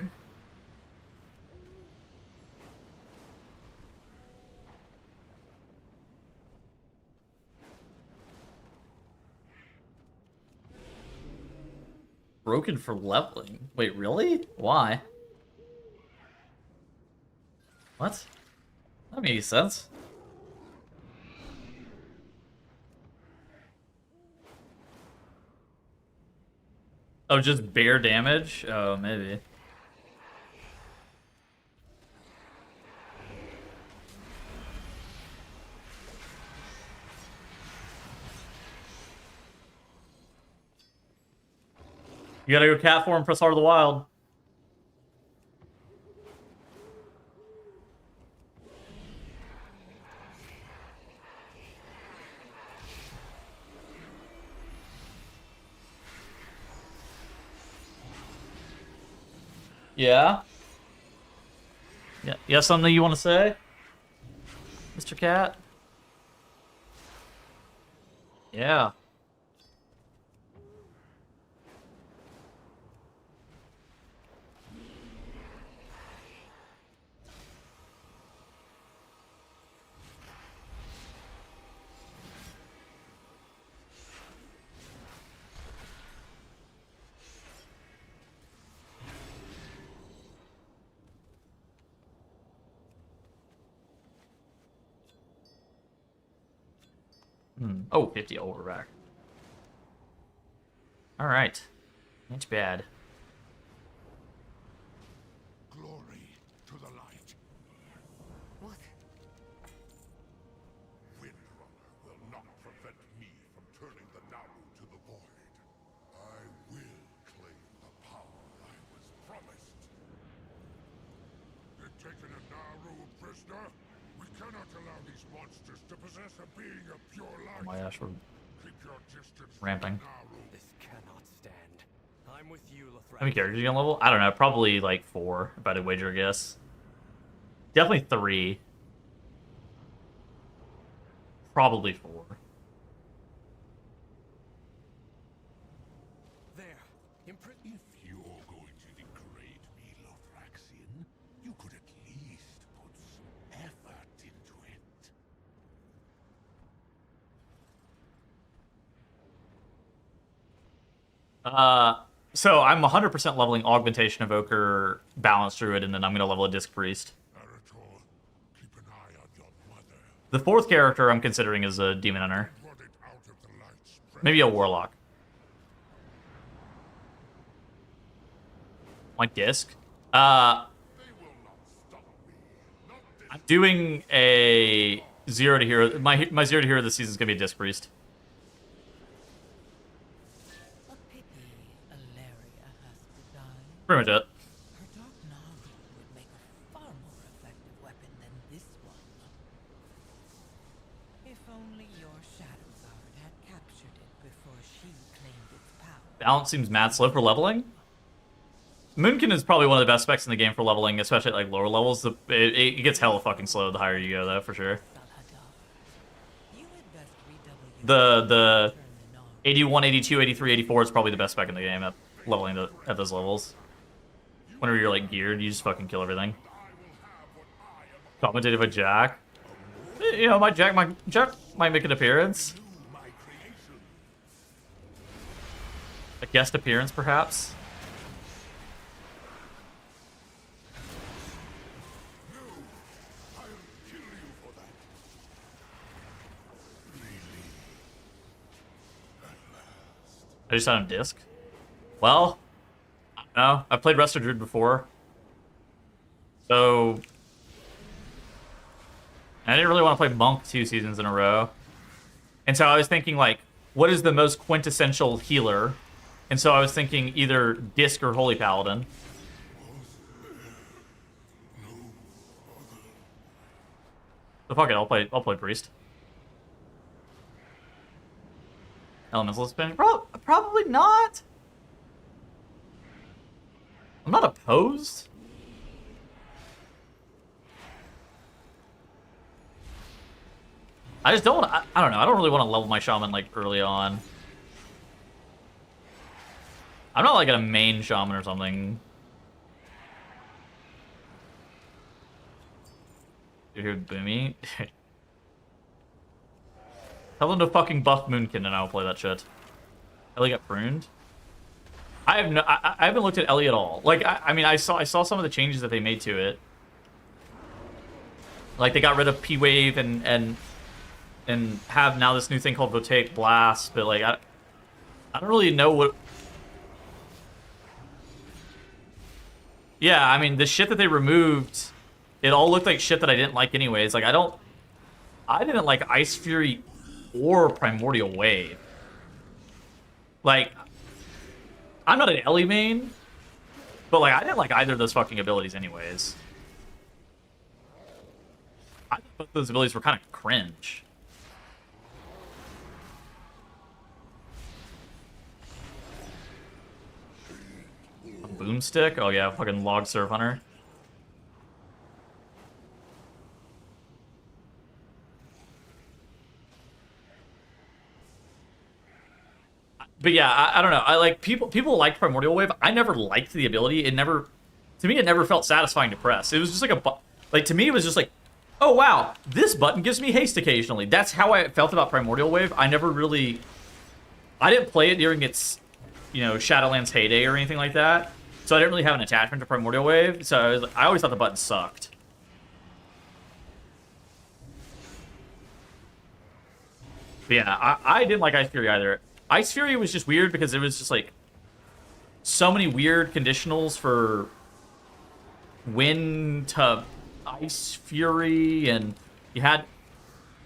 Broken for leveling? Wait, really? Why? What? That makes sense. Oh, just bare damage? Oh, maybe. You gotta go cat form, press Heart of the Wild. Yeah? Yeah, you have something you want to say? Mr. Cat? Yeah. Oh, 50. Oh, we're back. All right. Ain't bad. Glory to the light. What? Windrunner will not prevent me from turning the Naru to the void. I will claim the power I was promised. They've taken a Naru prisoner. We cannot allow these monsters to possess a being of pure light. Oh my gosh, we're Keep your distance ramping. This cannot stand. I'm with you, Lothrax. How many characters are you gonna level? I don't know. Probably like 4, if I had to wager a guess. Definitely 3. Probably 4. There. If you're going to degrade me, Lothraxian, you could at least put some effort into it. So I'm 100% leveling Augmentation Evoker, Balance Druid, and then I'm gonna level a Disc Priest. Keep an eye on your mother. The 4th character I'm considering is a Demon Hunter. Run it out of the light's Maybe a Warlock. My Disc? I'm doing a 0 to hero. My 0 to hero this season is gonna be a Disc Priest. A pity Alaria has to die. Pretty much it. Her Dark Naru would make a far more effective weapon than this one. If only your Shadow Guard had captured it before she claimed its power. Balance seems mad slow for leveling. Moonkin is probably one of the best specs in the game for leveling, especially at like lower levels. It gets hella fucking slow the higher you go, though, for sure. The 81, 82, 83, 84 is probably the best spec in the game at leveling at those levels. Whenever you're like geared, you just fucking kill everything. Commentated by Jack. You know, Jack might make an appearance. A guest appearance, perhaps. I just had him Disc. Well, I don't know. I've played Resto Druid before. So I didn't really want to play Monk 2 seasons in a row. And so I was thinking, like, what is the most quintessential healer? And so I was thinking either Disc or Holy Paladin. So fuck it, I'll play Priest. Elemental spin? Probably not. I'm not opposed. I just don't. I don't know. I don't really want to level my shaman like early on. I'm not like a main shaman or something. You hear Boomy? Tell them to fucking buff Moonkin and I'll play that shit. Ellie got pruned? I haven't looked at Ellie at all. Like, I mean, I saw some of the changes that they made to it. Like, they got rid of P-Wave and have now this new thing called Voltaic Blast, but like, I don't really know what... Yeah, I mean, the shit that they removed, it all looked like shit that I didn't like anyways. Like, I didn't like Ice Fury or Primordial Wave. Like, I'm not an Ellie main, but like, I didn't like either of those fucking abilities anyways. I thought both those abilities were kind of cringe. A boomstick? Oh yeah, fucking Log Serve Hunter. But yeah, I don't know. I like people liked Primordial Wave. I never liked the ability. It never, to me, it never felt satisfying to press. It was just like like to me, it was just like, oh wow, this button gives me haste occasionally. That's how I felt about Primordial Wave. I never really, I didn't play it during its, you know, Shadowlands heyday or anything like that. So I didn't really have an attachment to Primordial Wave. So I always thought the button sucked. But yeah, I didn't like Ice Fury either. Ice Fury was just weird because it was just like so many weird conditionals for wind to Ice Fury, and you had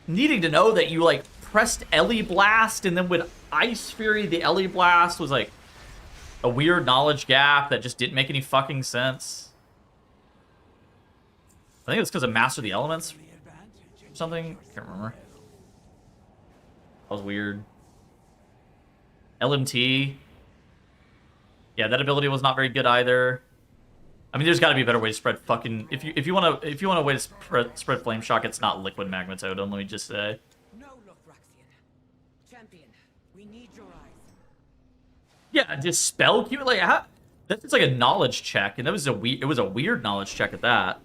needing to know that you like pressed Ellie Blast, and then with Ice Fury, the Ellie Blast was like a weird knowledge gap that just didn't make any fucking sense. I think it was because of Master the Elements or something. I can't remember. That was weird. LMT. Yeah, that ability was not very good either. I mean, there's got to be a better way to spread fucking. If you want a way to spread Flame Shock, it's not Liquid Magma Totem. Let me just say. No, Lothraxion. Champion, we need your eyes. Yeah, just spell Q. Like that's like a knowledge check, and that was it was a weird knowledge check at that.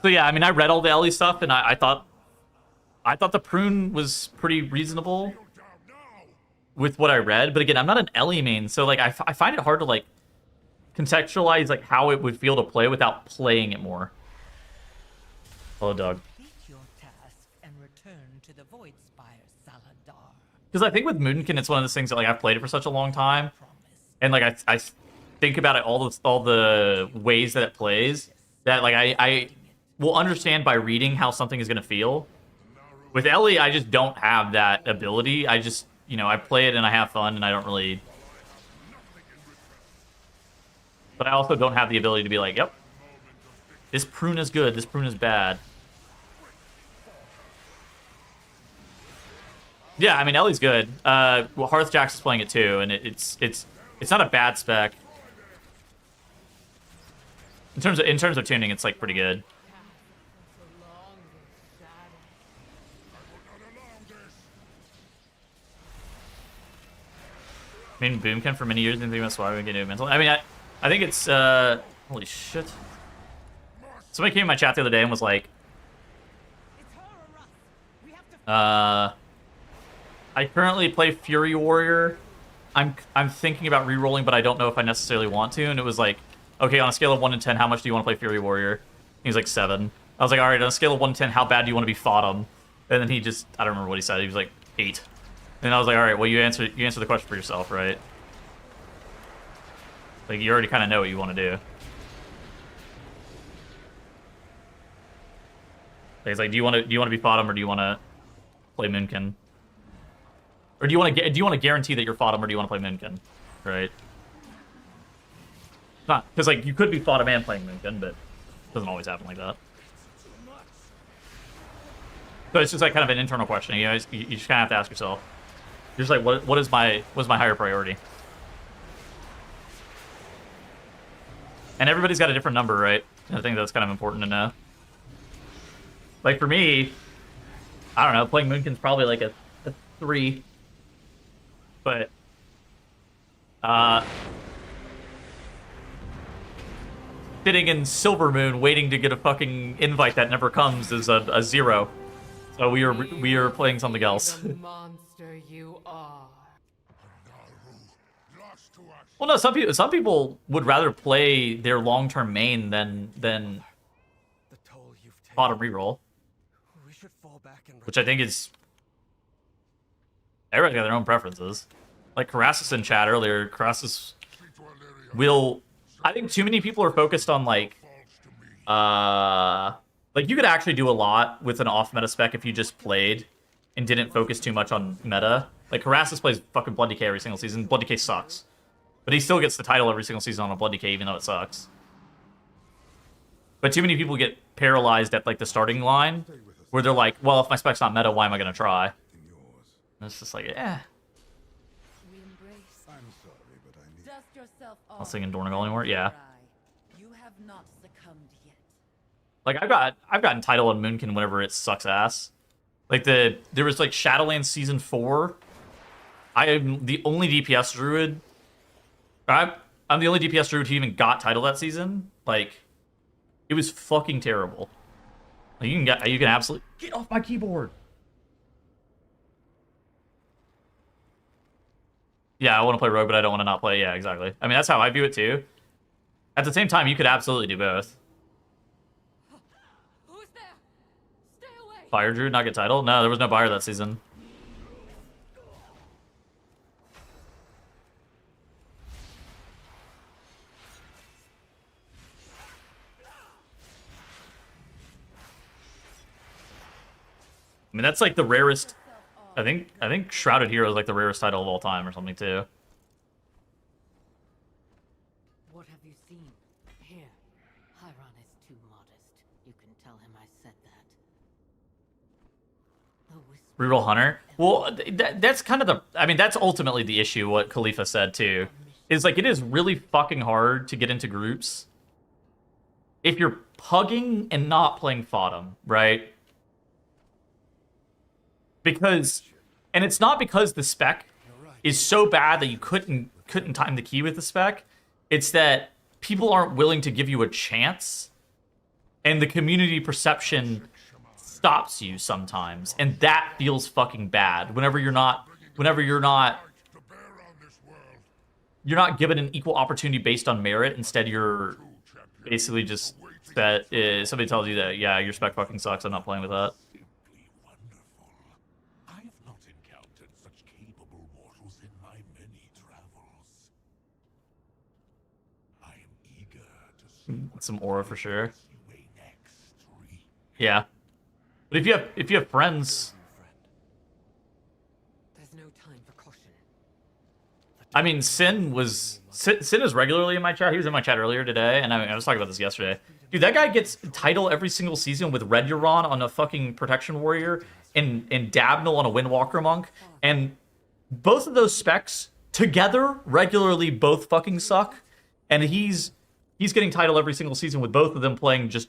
So yeah, I mean, I read all the Ellie stuff, and I thought the prune was pretty reasonable with what I read. But again, I'm not an Ellie main, so like I find it hard to like contextualize like how it would feel to play without playing it more. Hello, Doug. Complete your task and return to the Void Spire, Saladar. Because I think with Moonkin, it's one of those things that like I've played it for such a long time, and like I think about it all the ways that it plays that like I will understand by reading how something is going to feel. With Ellie, I just don't have that ability. I just, you know, I play it and I have fun, and I don't really... But I also don't have the ability to be like, yep, this prune is good, this prune is bad. Yeah, I mean, Ellie's good. Well, Hearthjax is playing it too, and it's not a bad spec. In terms of tuning, it's like pretty good. I mean, Boomkin for many years didn't think about swapping into mental. I mean, I think it's holy shit. Somebody came in my chat the other day and was like, I currently play Fury Warrior. I'm thinking about re-rolling, but I don't know if I necessarily want to. And it was like, okay, on a scale of 1 to 10, how much do you want to play Fury Warrior? He was like 7. I was like, all right, on a scale of 1 to 10, how bad do you want to be Fodom? And then he just, I don't remember what he said. He was like 8. And I was like, all right, well, you answer the question for yourself, right? Like, you already kind of know what you want to do. Like, he's like, do you want to be Fodom, or do you want to play Moonkin? Or do you want to guarantee that you're Fodom, or do you want to play Moonkin? Right? Not because like you could be Fodom and playing Moonkin, but it doesn't always happen like that. So it's just like kind of an internal question. You know, you just kind of have to ask yourself. You're just like, what is my higher priority? And everybody's got a different number, right? I think that's kind of important to know. Like for me, I don't know, playing Moonkin's probably like a 3. But sitting in Silver Moon waiting to get a fucking invite that never comes is a 0. So we are playing something else. The monster you are. Well, no, some people would rather play their long-term main than bottom reroll, which I think is everybody's got their own preferences. Like Carassus in chat earlier, Carassus will. I think too many people are focused on like you could actually do a lot with an off-meta spec if you just played and didn't focus too much on meta. Like Carassus plays fucking Blood Decay every single season. Blood Decay sucks, but he still gets the title every single season on a Blood Decay, even though it sucks. But too many people get paralyzed at like the starting line, where they're like, "Well, if my spec's not meta, why am I gonna try?" And it's just like, eh. Not singing Dornagal anymore. Yeah. You have not succumbed yet. Like I've gotten title on Moonkin whenever it sucks ass. Like there was like Shadowlands season 4. I am the only DPS druid. I'm the only DPS druid who even got title that season. Like it was fucking terrible. Like you can absolutely get off my keyboard. Yeah, I want to play rogue, but I don't want to not play. Yeah, exactly. I mean, that's how I view it too. At the same time, you could absolutely do both. Who's there? Stay away. Fire Druid not get title? No, there was no buyer that season. I mean, that's like the rarest. I think Shrouded Hero is like the rarest title of all time or something too. What have you seen? Here. Chiron is too modest. You can tell him I said that. Reroll Hunter. Well, that's kind of the. I mean, that's ultimately the issue. What Khalifa said too is like it is really fucking hard to get into groups if you're pugging and not playing Fodom, right? Because, and it's not because the spec is so bad that you couldn't time the key with the spec. It's that people aren't willing to give you a chance, and the community perception stops you sometimes, and that feels fucking bad. Whenever you're not given an equal opportunity based on merit. Instead, you're basically just that somebody tells you that, yeah, your spec fucking sucks. I'm not playing with that. Some aura for sure. Yeah, but if you have friends, There's no time for caution. I mean, Sin is regularly in my chat. He was in my chat earlier today, and I was talking about this yesterday. Dude, that guy gets title every single season with Red Euron on a fucking Protection Warrior and Dabnel on a Windwalker Monk, and both of those specs together regularly both fucking suck, and he's getting title every single season with both of them playing just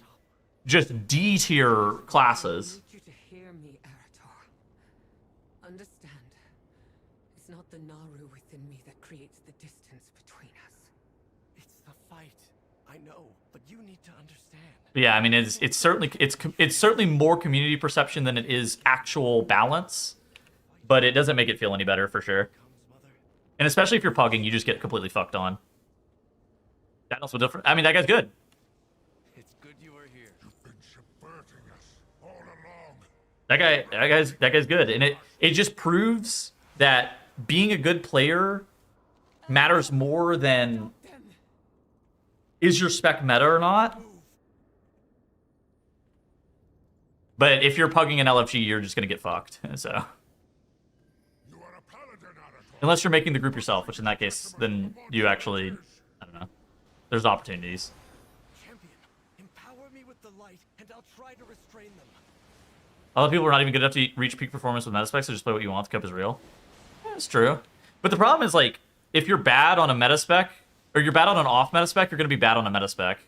D tier classes. I need you to hear me, Arator. Understand, it's not the Naru within me that creates the distance between us. It's the fight. I know, but you need to understand. Yeah, I mean it's certainly more community perception than it is actual balance, but it doesn't make it feel any better for sure. And especially if you're pugging, you just get completely fucked on. That also different. I mean, that guy's good. It's good you are here. You've been subverting us all along. That guy's good, and it just proves that being a good player matters more than is your spec meta or not. But if you're pugging an LFG, you're just gonna get fucked. So unless you're making the group yourself, which in that case, then you actually, I don't know. There's opportunities. Champion, empower me with the light, and I'll try to restrain them. Other people are not even good enough to reach peak performance with meta specs, so just play what you want. The cup is real. Yeah, that's true. But the problem is, like, if you're bad on a meta spec, or you're bad on an off meta spec, you're going to be bad on a meta spec.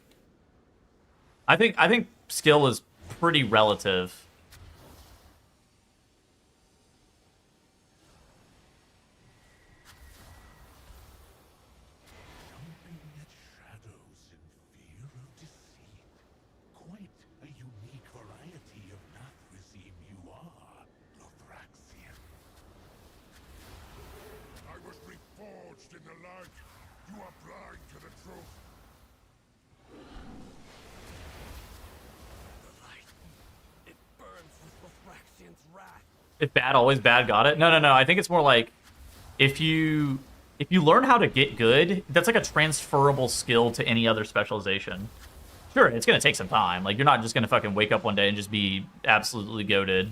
I think skill is pretty relative. In the light, you are blind to the truth. The light, it burns with Lothraxian's wrath. If bad, always bad, got it? No. I think it's more like if you learn how to get good, that's like a transferable skill to any other specialization. Sure, it's gonna take some time. Like, you're not just gonna fucking wake up one day and just be absolutely goated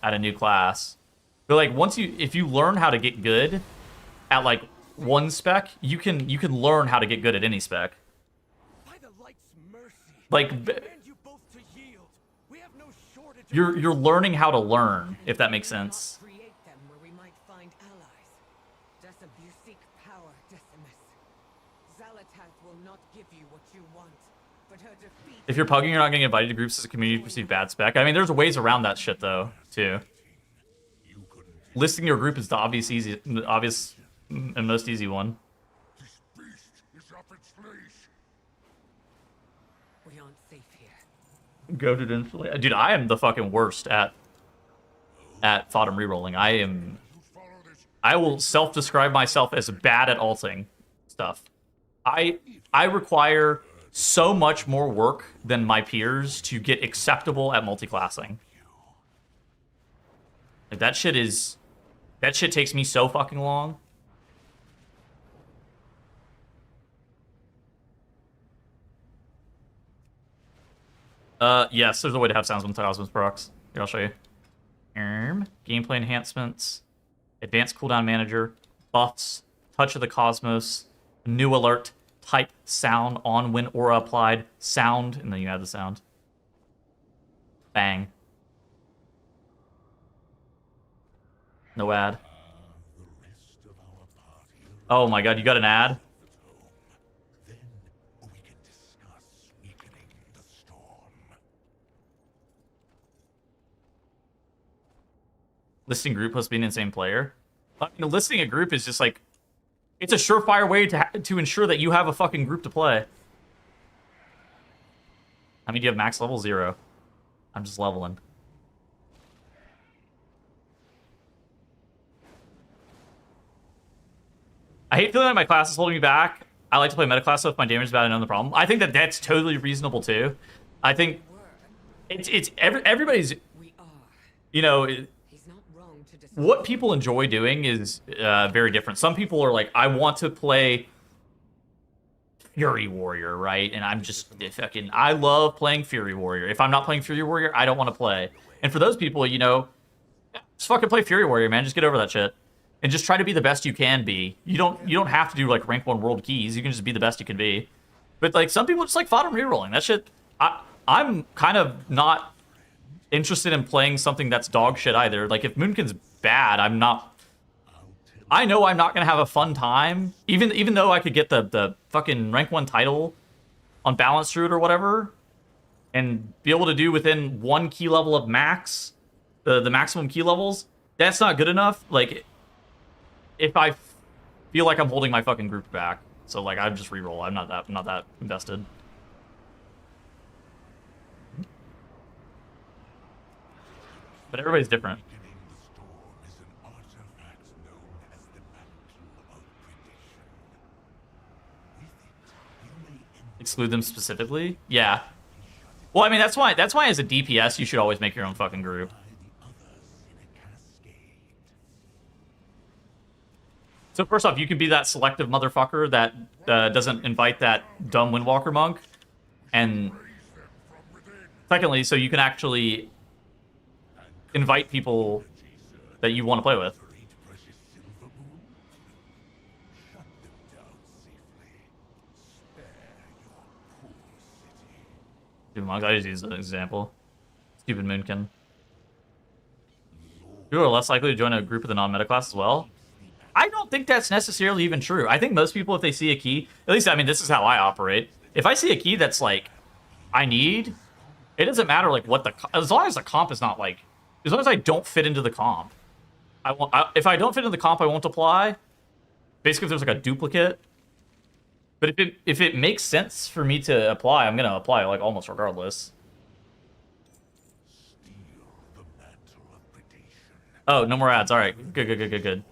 at a new class. But like if you learn how to get good at like one spec, you can learn how to get good at any spec. By the light's mercy, like you both to yield. We have no shortage. You're learning how to learn, if that makes sense. Create them where we might find allies. You seek power, Decimus. Zalatath will not give you what you want, but her defeat. If you're pugging, you're not getting invited to groups as a community perceived bad spec. I mean, there's ways around that shit though, too. Listing your group is the obvious and most easy one. This beast is up its leash. We aren't safe here. Goated instantly. Dude, I am the fucking worst at Fodom rerolling. I will self-describe myself as bad at alting stuff. I require so much more work than my peers to get acceptable at multiclassing. Like that shit takes me so fucking long. Yes, there's a way to have sounds when Cosmos procs. Here, I'll show you. Gameplay enhancements, advanced cooldown manager, buffs, touch of the cosmos, new alert, type sound on when aura applied, sound, and then you add the sound. Bang. No ad. Oh my god, you got an ad? Listing group plus being an insane player. I mean, listing a group is just like, it's a surefire way to ensure that you have a fucking group to play. I mean, you have max level 0. I'm just leveling. I hate feeling like my class is holding me back. I like to play meta class, so if my damage is bad, I know the problem. I think that that's totally reasonable too. I think everybody's, you know, what people enjoy doing is very different. Some people are like, I want to play Fury Warrior, right? And I'm just fucking, I love playing Fury Warrior. If I'm not playing Fury Warrior, I don't want to play. And for those people, you know, just fucking play Fury Warrior, man. Just get over that shit. And just try to be the best you can be. You don't have to do like rank 1 world keys. You can just be the best you can be. But like some people just like fodder rerolling. That shit, I'm kind of not interested in playing something that's dog shit either. Like if Moonkin's bad, I know I'm not gonna have a fun time. Even though I could get the fucking rank 1 title on balanced route or whatever, and be able to do within 1 key level of max, the maximum key levels, that's not good enough. Like if I feel like I'm holding my fucking group back, so like I just reroll. I'm not that invested. But everybody's different. Exclude them specifically? Yeah. Well, I mean that's why as a DPS you should always make your own fucking group. So first off, you can be that selective motherfucker that doesn't invite that dumb Windwalker monk. And secondly, so you can actually invite people that you want to play with. Dude, monks, I just use an example. Stupid Moonkin. People are less likely to join a group of the non-meta class as well. I don't think that's necessarily even true. I think most people, if they see a key, at least, I mean, this is how I operate. If I see a key that's like, I need, it doesn't matter like what as long as the comp is not like, as long as I don't fit into the comp. If I don't fit into the comp, I won't apply. Basically, if there's like a duplicate. But if it makes sense for me to apply, I'm gonna apply like almost regardless. Oh, no more ads. All right, good.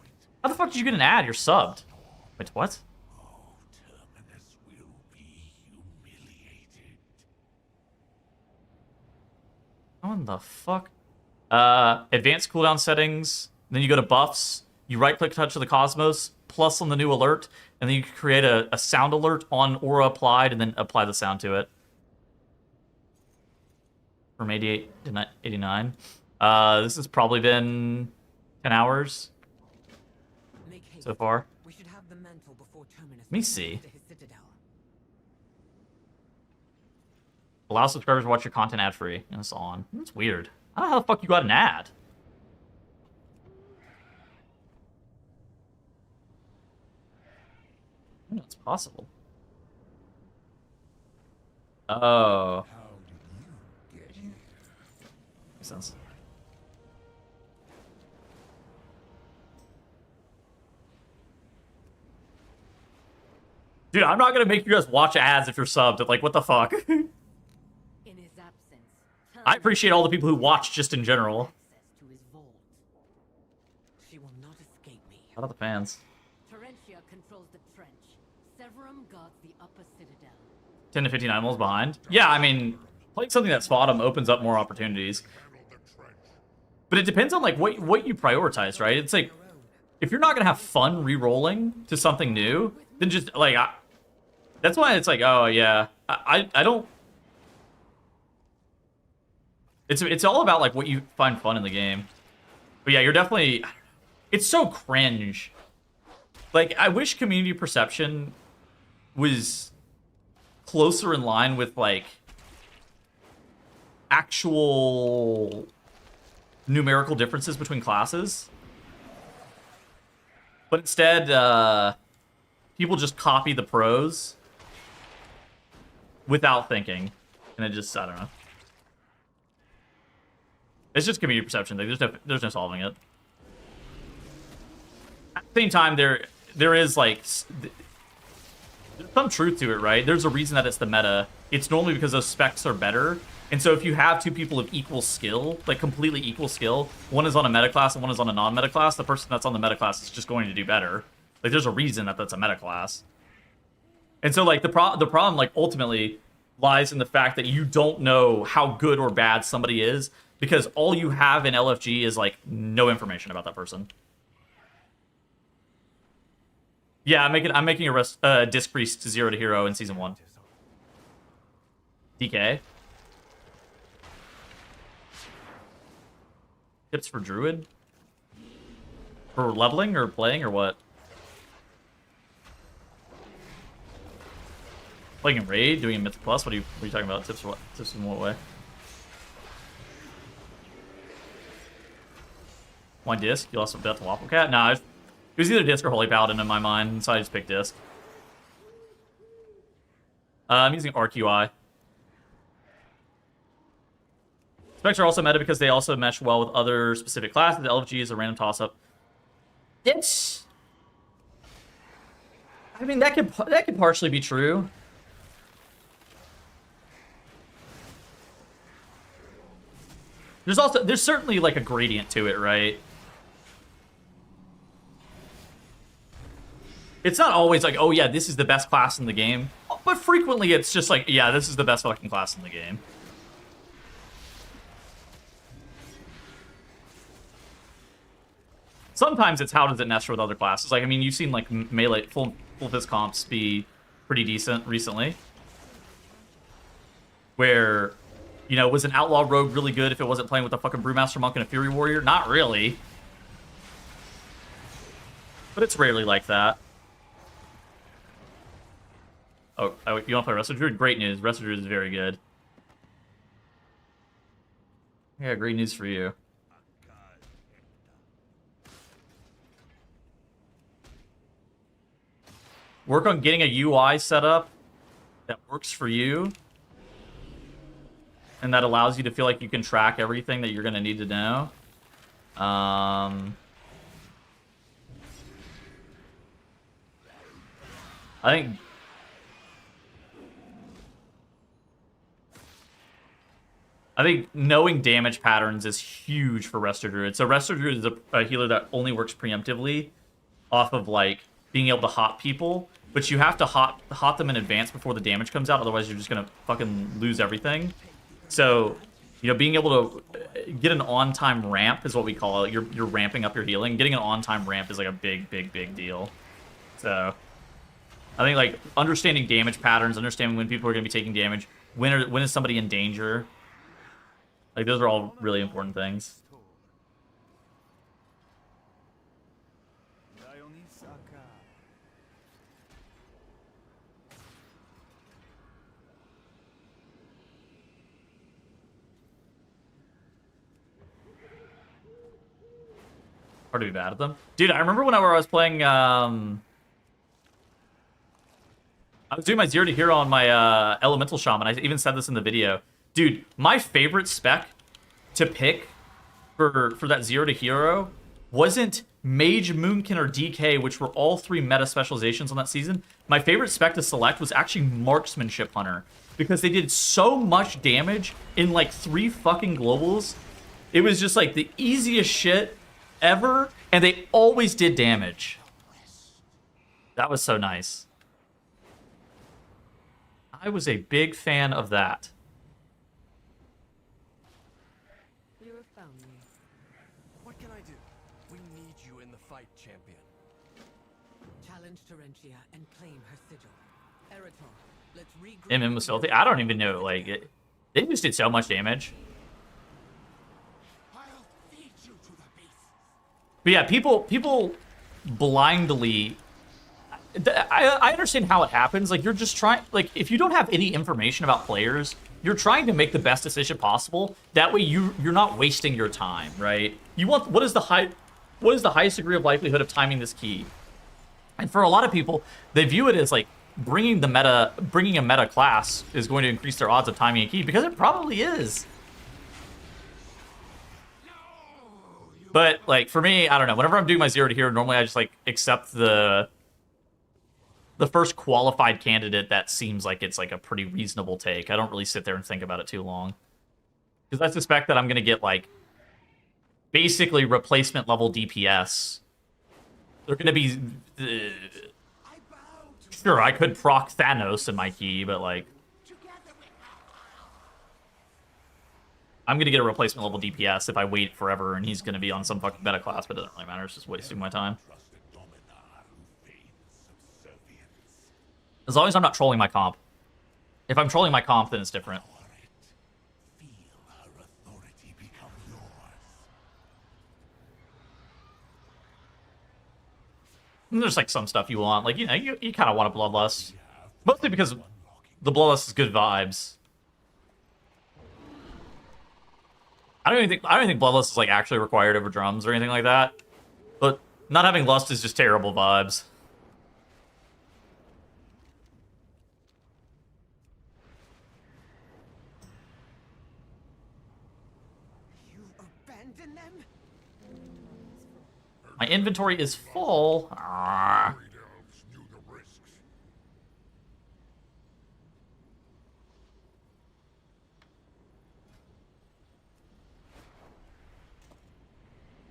How the fuck did you get an ad? You're subbed. Wait, what? How in the fuck? Advanced cooldown settings. Then you go to buffs. You right-click Touch of the Cosmos, plus on the new alert, and then you can create a sound alert on aura applied, and then apply the sound to it. From 88 to 89. This has probably been 10 hours so far. We should have the mantle before Terminus. Let me see. Allow subscribers to watch your content ad-free. And it's on. That's weird. I don't know how the fuck you got an ad. I don't know it's possible. Oh. Makes sense. Dude, I'm not gonna make you guys watch ads if you're subbed. Like, what the fuck? In his absence, I appreciate all the people who watch just in general. She will not escape me. Shout out the fans. Terentia controls the trench. Severum guards the upper citadel. 10 to 15 animals behind. Yeah, I mean, playing something that's bottom opens up more opportunities. But it depends on like what you prioritize, right? It's like if you're not gonna have fun re-rolling to something new, then just like that's why it's like, oh yeah, I don't. It's all about like what you find fun in the game. But yeah, you're definitely. It's so cringe. Like I wish community perception was closer in line with like actual numerical differences between classes. But instead, people just copy the pros without thinking. And it just, I don't know. It's just community perception thing. There's no solving it. At the same time, there is like there's some truth to it, right? There's a reason that it's the meta. It's normally because those specs are better. And so if you have two people of equal skill, like completely equal skill, one is on a meta class and one is on a non-meta class, the person that's on the meta class is just going to do better. Like there's a reason that that's a meta class. And so like the problem like ultimately lies in the fact that you don't know how good or bad somebody is because all you have in LFG is like no information about that person. Yeah, I'm making a disc priest 0 to hero in season 1. DK. Tips for druid? For leveling or playing or what? Playing in raid, doing a mythic plus? What are you talking about? Tips for what? Tips in what way? Why disc? You lost a bet to Waffle Cat? Nah, it was either disc or Holy Paladin in my mind, so I just picked disc. I'm using RQI. Specs are also meta because they also mesh well with other specific classes. The LFG is a random toss-up. It's... I mean, that could partially be true. There's certainly like a gradient to it, right? It's not always like, oh yeah, this is the best class in the game. But frequently it's just like, yeah, this is the best fucking class in the game. Sometimes it's how does it mesh with other classes. Like, I mean, you've seen like melee full fist comps be pretty decent recently. Where, you know, was an outlaw rogue really good if it wasn't playing with a fucking brewmaster monk and a fury warrior? Not really. But it's rarely like that. Oh, you want to play Wrestler Druid? Great news. Wrestler Druid is very good. Yeah, great news for you. Work on getting a UI set up that works for you. And that allows you to feel like you can track everything that you're going to need to know. I think knowing damage patterns is huge for Resto Druid. So Resto Druid is a healer that only works preemptively off of like being able to hop people, but you have to hop them in advance before the damage comes out, otherwise you're just gonna fucking lose everything. So, you know, being able to get an on-time ramp is what we call it. You're ramping up your healing. Getting an on-time ramp is like a big deal. So, I think like understanding damage patterns, understanding when people are gonna be taking damage, when is somebody in danger. Like, those are all really important things. Hard to be bad at them. Dude, I remember whenever I was playing, I was doing my 0 to hero on my Elemental Shaman. I even said this in the video. Dude, my favorite spec to pick for that 0 to hero wasn't Mage, Moonkin, or DK, which were all 3 meta specializations on that season. My favorite spec to select was actually Marksmanship Hunter, because they did so much damage in like 3 fucking globals. It was just like the easiest shit, ever, and they always did damage. That was so nice. I was a big fan of that. You have found me. What can I do? We need you in the fight, champion. Challenge Terentia and claim her sigil. Eritol, let's regroup. MM was filthy. I don't even know. Like, they just did so much damage. But yeah, people blindly. I understand how it happens. Like, you're just trying. Like, if you don't have any information about players, you're trying to make the best decision possible. That way, you're not wasting your time, right? You want what is the highest degree of likelihood of timing this key? And for a lot of people, they view it as like bringing a meta class is going to increase their odds of timing a key, because it probably is. But like for me, I don't know. Whenever I'm doing my 0 to hero, normally I just like accept the first qualified candidate that seems like it's like a pretty reasonable take. I don't really sit there and think about it too long, because I suspect that I'm gonna get like basically replacement level DPS. They're gonna be sure I could proc Thanos in my key, but like I'm gonna get a replacement level DPS if I wait forever, and he's gonna be on some fucking meta class, but it doesn't really matter. It's just wasting my time. As long as I'm not trolling my comp. If I'm trolling my comp, then it's different. And there's like some stuff you want, like, you know, you kind of want a Bloodlust, mostly because the Bloodlust is good vibes. I don't even think Bloodlust is like actually required over drums or anything like that, but not having Lust is just terrible vibes. My inventory is full. Arrgh.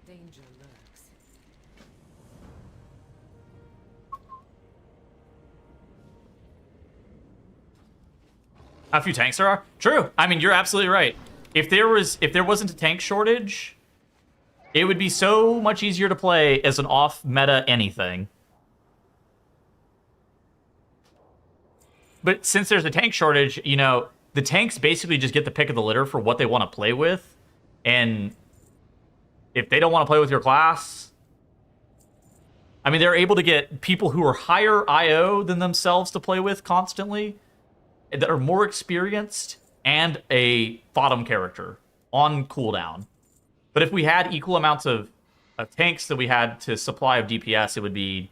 Danger lurks. How few tanks there are? True. I mean, you're absolutely right. If there wasn't a tank shortage, it would be so much easier to play as an off-meta anything. But since there's a tank shortage, you know, the tanks basically just get the pick of the litter for what they want to play with. And if they don't want to play with your class, I mean, they're able to get people who are higher IO than themselves to play with constantly, that are more experienced, and a bottom character on cooldown. But if we had equal amounts of tanks that we had to supply of DPS, it would be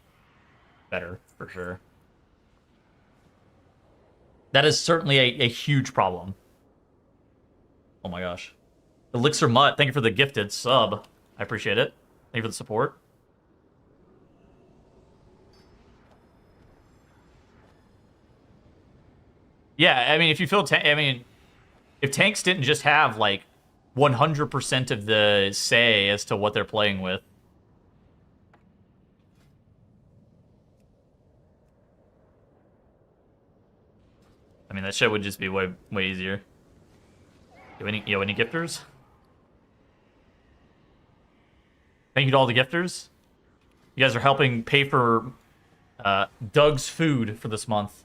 better, for sure. That is certainly a huge problem. Oh my gosh. Elixir Mutt, thank you for the gifted sub. I appreciate it. Thank you for the support. Yeah, I mean, if you feel... if tanks didn't just have, like, 100% of the say as to what they're playing with. I mean, that shit would just be way easier. You have any gifters? Thank you to all the gifters. You guys are helping pay for Doug's food for this month.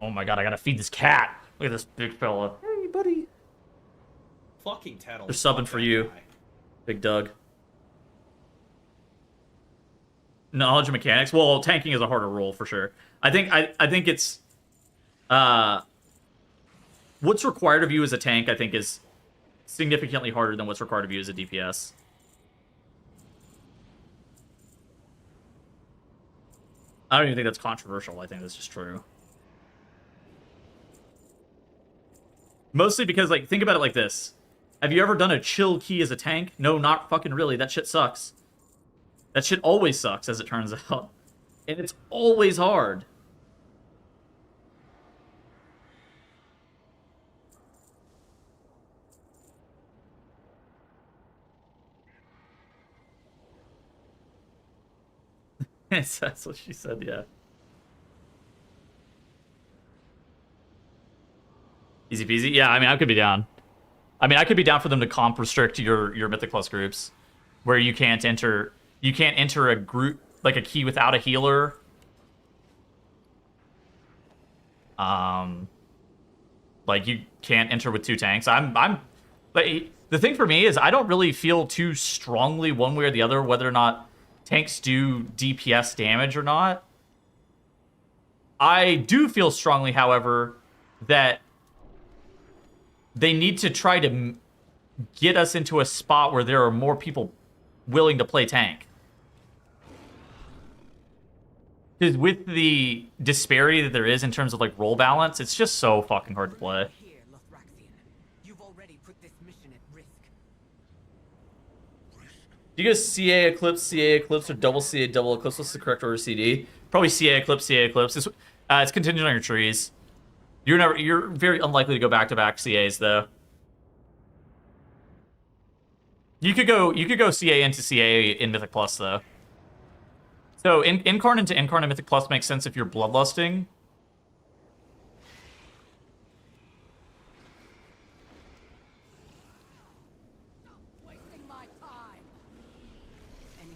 Oh my god, I gotta feed this cat. Look at this big fella. Hey, buddy. Fucking Tettles. They're subbing for you, Big Doug. Knowledge of mechanics. Well, tanking is a harder role for sure. I think it's what's required of you as a tank, I think, is significantly harder than what's required of you as a DPS. I don't even think that's controversial. I think that's just true. Mostly because, like, think about it like this. Have you ever done a chill key as a tank? No, not fucking really. That shit sucks. That shit always sucks, as it turns out. And it's always hard. That's what she said, yeah. Easy peasy. Yeah, I mean, I could be down. I mean, I could be down for them to comp restrict your Mythic Plus groups, where you can't enter a group like a key without a healer. Like you can't enter with 2 tanks. Like the thing for me is I don't really feel too strongly one way or the other whether or not tanks do DPS damage or not. I do feel strongly, however, that they need to try to get us into a spot where there are more people willing to play tank. Because with the disparity that there is in terms of like role balance, it's just so fucking hard to play. You've already put this mission at risk. Do you guys CA Eclipse, or double CA, double Eclipse? What's the correct order CD? Probably CA Eclipse. It's contingent on your trees. You're very unlikely to go back-to-back CAs though. You could go CA into CA in Mythic Plus though. So Incarnate to Incarnate Mythic Plus makes sense if you're bloodlusting.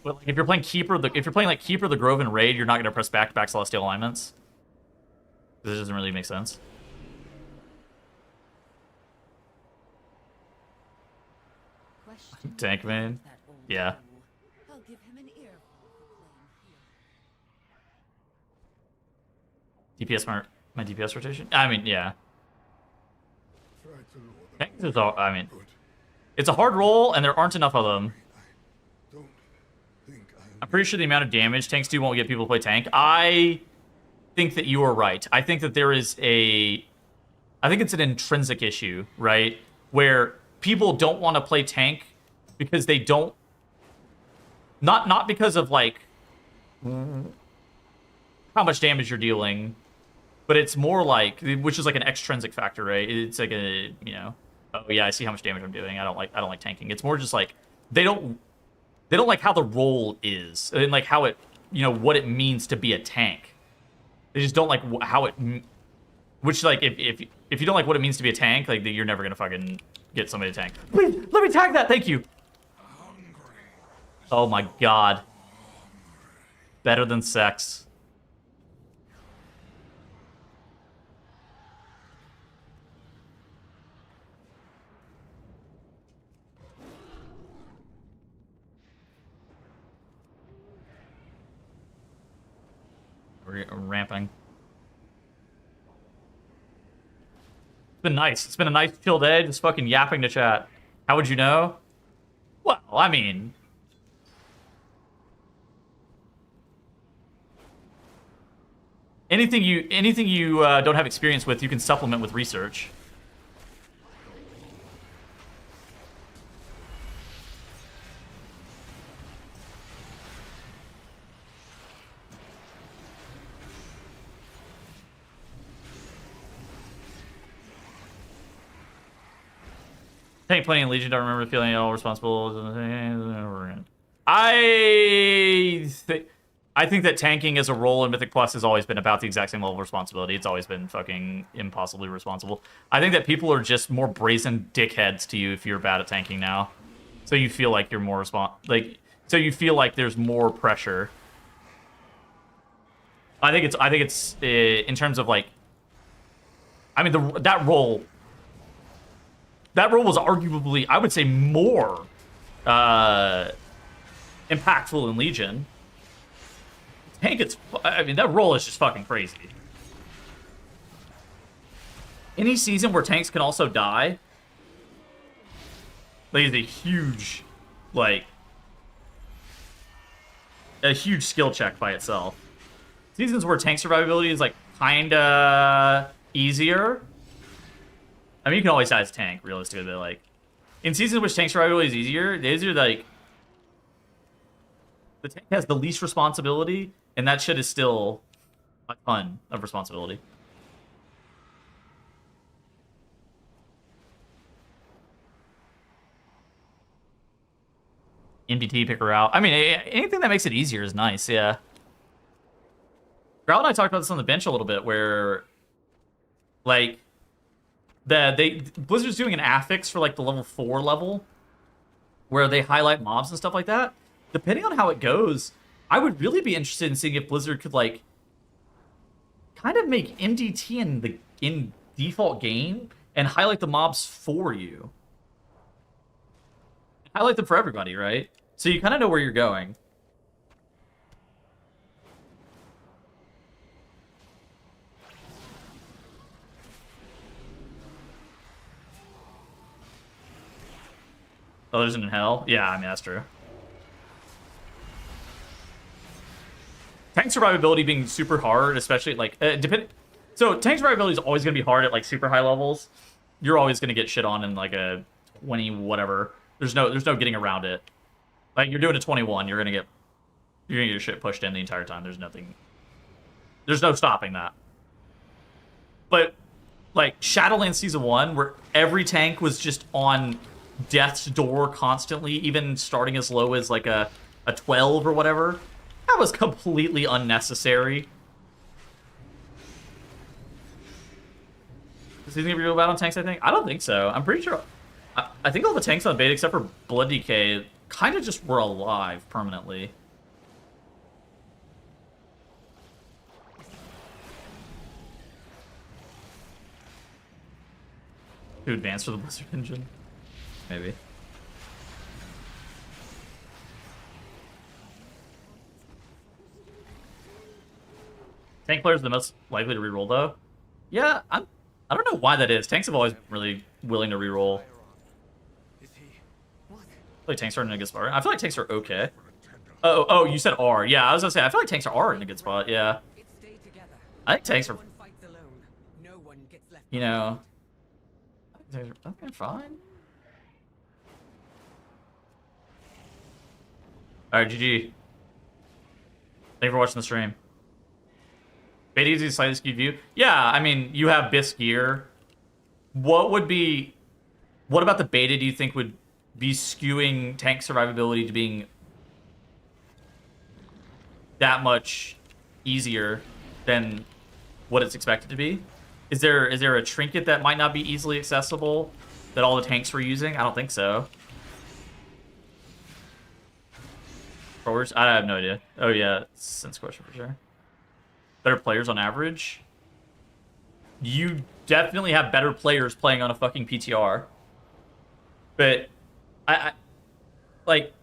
But like, if you're playing like Keeper, the Grove, and Raid, you're not gonna press back-to-back Celestial alignments. This doesn't really make sense. Tank man, yeah. I'll give him an ear. DPS my DPS rotation. I mean, yeah. Tanks is all. I mean, it's a hard roll, and there aren't enough of them. I'm pretty sure the amount of damage tanks do won't get people to play tank. I think that you are right. I think that there is a... I think it's an intrinsic issue, right? Where people don't want to play tank because they don't... Not because of, like, how much damage you're dealing, but it's more like... Which is like an extrinsic factor, right? It's like a, you know... Oh, yeah, I see how much damage I'm doing. I don't like tanking. It's more just like... They don't like how the role is, and like how it, you know, what it means to be a tank. They just don't like how it, which like if you don't like what it means to be a tank, like you're never gonna fucking get somebody to tank. Please let me tag that. Thank you. Oh my god. Better than sex. Ramping. It's been nice. It's been a nice chill day, just fucking yapping to chat. How would you know? Well, I mean... Anything you don't have experience with, you can supplement with research. Tank playing in Legion, don't remember feeling at all responsible. I think that tanking as a role in Mythic Plus has always been about the exact same level of responsibility. It's always been fucking impossibly responsible. I think that people are just more brazen dickheads to you if you're bad at tanking now. So you feel like you're more so you feel like there's more pressure. I think it's in terms of like, I mean that role was arguably, I would say, more impactful in Legion. Tank, I mean, that role is just fucking crazy. Any season where tanks can also die, like, is a huge, like, a huge skill check by itself. Seasons where tank survivability is, like, kinda easier. I mean, you can always die as a tank, realistically, but, like, in seasons in which tank survivability is easier, these are, like, the tank has the least responsibility, and that shit is still a ton of responsibility. MDT, pick her out. I mean, anything that makes it easier is nice, yeah. Growl and I talked about this on the bench a little bit, where like Blizzard's doing an affix for like the level 4 level, where they highlight mobs and stuff like that. Depending on how it goes, I would really be interested in seeing if Blizzard could like kind of make MDT in default game and highlight the mobs for you. Highlight them for everybody, right? So you kind of know where you're going. Oh, there's an in hell? Yeah, I mean, that's true. Tank survivability being super hard, especially, like, so tank survivability is always going to be hard at, like, super high levels. You're always going to get shit on in, like, a 20 whatever. There's no getting around it. Like, you're doing a 21, you're going to get your shit pushed in the entire time. There's no stopping that. But, like, Shadowlands Season 1, where every tank was just on death's door constantly, even starting as low as like a 12 or whatever, that was completely unnecessary. Is anything real about on tanks, I think? I don't think so. I'm pretty sure I think all the tanks on beta except for Blood DK kind of just were alive permanently. Who advanced for the Blizzard engine? Maybe. Tank players are the most likely to reroll, though. Yeah, I don't know why that is. Tanks have always been really willing to reroll. I feel like tanks are in a good spot. I feel like tanks are okay. Oh, you said R. Yeah, I was gonna say I feel like tanks are in a good spot. Yeah. I think tanks are. You know. Okay, fine. Alright, GG. Thank you for watching the stream. Beta easy slightly skewed view. Yeah, I mean, you have BIS gear. What about the beta do you think would be skewing tank survivability to being that much easier than what it's expected to be? Is there a trinket that might not be easily accessible that all the tanks were using? I don't think so. I have no idea. Oh yeah, sense question for sure. Better players on average? You definitely have better players playing on a fucking PTR. But I like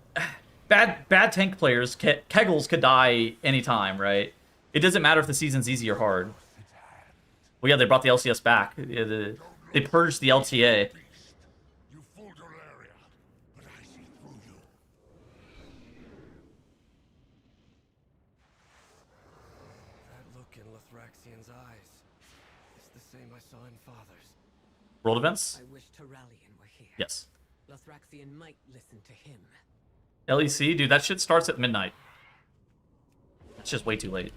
bad tank players, Kegels could die anytime, right? It doesn't matter if the season's easy or hard. Well, yeah, they brought the LCS back. They purged the LTA. World events? I wish Terralion were here. Yes. Lothraxion might listen to him. LEC? Dude, that shit starts at midnight. It's just way too late.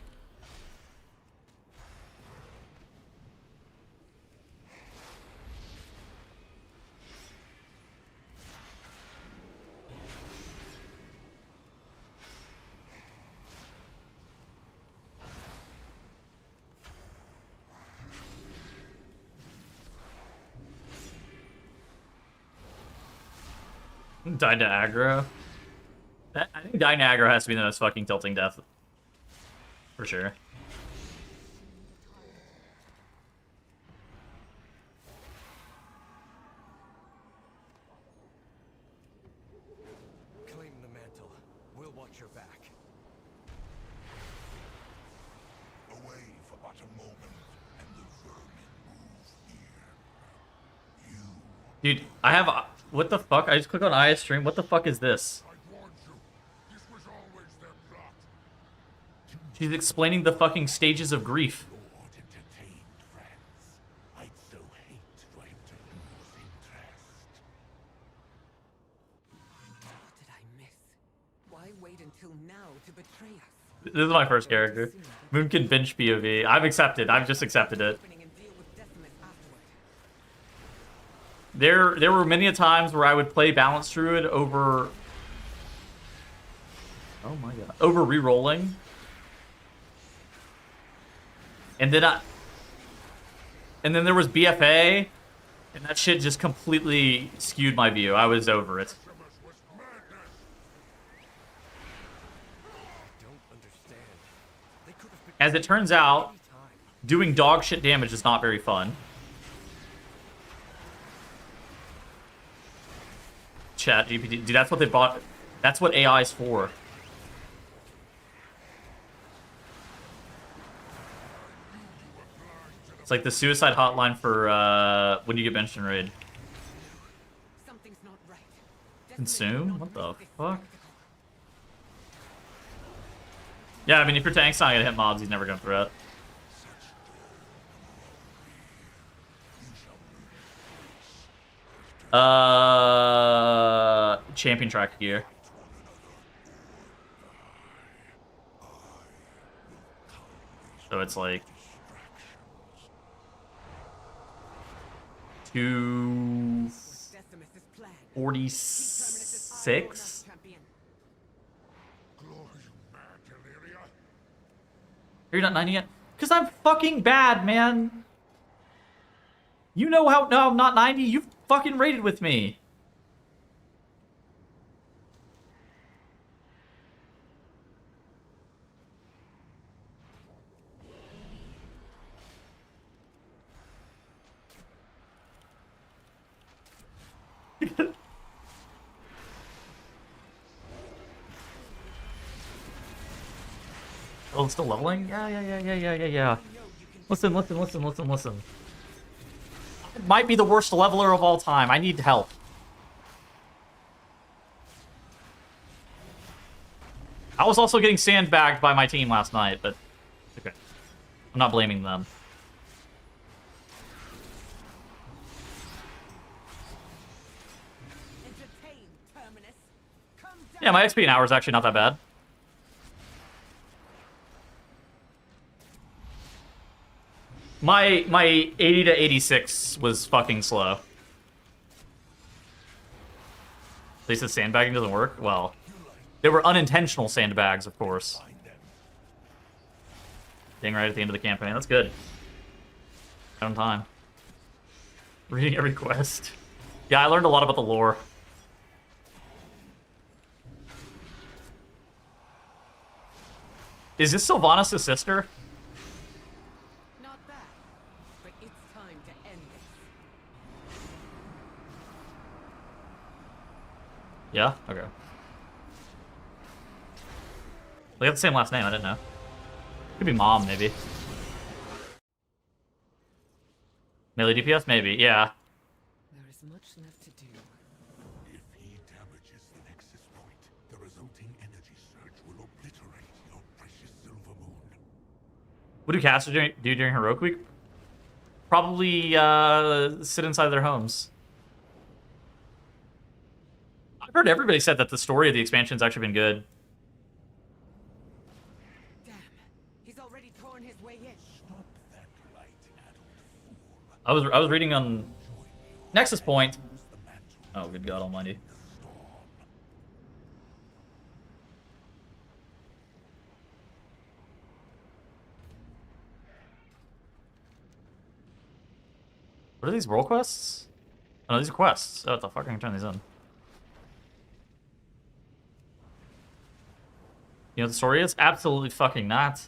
Dying to aggro. I think dying to aggro has to be the most fucking tilting death. For sure. Claim the mantle. We'll watch your back. Away for but a moment, and the vermin move here. Dude, I have... What the fuck? I just click on IS stream. What the fuck is this? She's explaining the fucking stages of grief. What did I miss? Why wait until now to betray us? This is my first character. Moonkin bench POV. I've accepted. I've just accepted it. There were many a times where I would play Balance Druid over... Oh my god. Over re-rolling. And then there was BFA, and that shit just completely skewed my view. I was over it. As it turns out, doing dog shit damage is not very fun. Chat GPT, dude, that's what they bought. That's what AI is for. It's like the suicide hotline for when you get benched in raid. Consume? What the fuck? Yeah, I mean, if your tank's not gonna hit mobs, he's never gonna threat. Champion track gear. So it's like 246. You're not 90 yet? Because I'm fucking bad, man. You know how... No, I'm not 90. You've fucking raided with me. Oh, it's still leveling? Yeah. Listen. It might be the worst leveler of all time. I need help. I was also getting sandbagged by my team last night, but it's okay. I'm not blaming them. Yeah, my XP an hour is actually not that bad. My 80 to 86 was fucking slow. They said sandbagging doesn't work? Well, they were unintentional sandbags, of course. Dang right at the end of the campaign. That's good. Right on time. Reading every quest. Yeah, I learned a lot about the lore. Is this Sylvanas' sister? Yeah? Okay. They got the same last name, I didn't know. Could be mom, maybe. Melee DPS? Maybe, yeah. There is much left to do. If he damages the Nexus Point, the resulting energy surge will obliterate your precious Silver Moon. What do casters do during Heroic Week? Probably sit inside their homes. I've heard everybody said that the story of the expansion's actually been good. Damn, he's already torn his way in. Stop that light, adult fool. I was reading on Nexus Point. Oh, good God Almighty. What are these role quests? Oh, no, these are quests. Oh, what the fuck? I can turn these in. You know what the story is? Absolutely fucking not.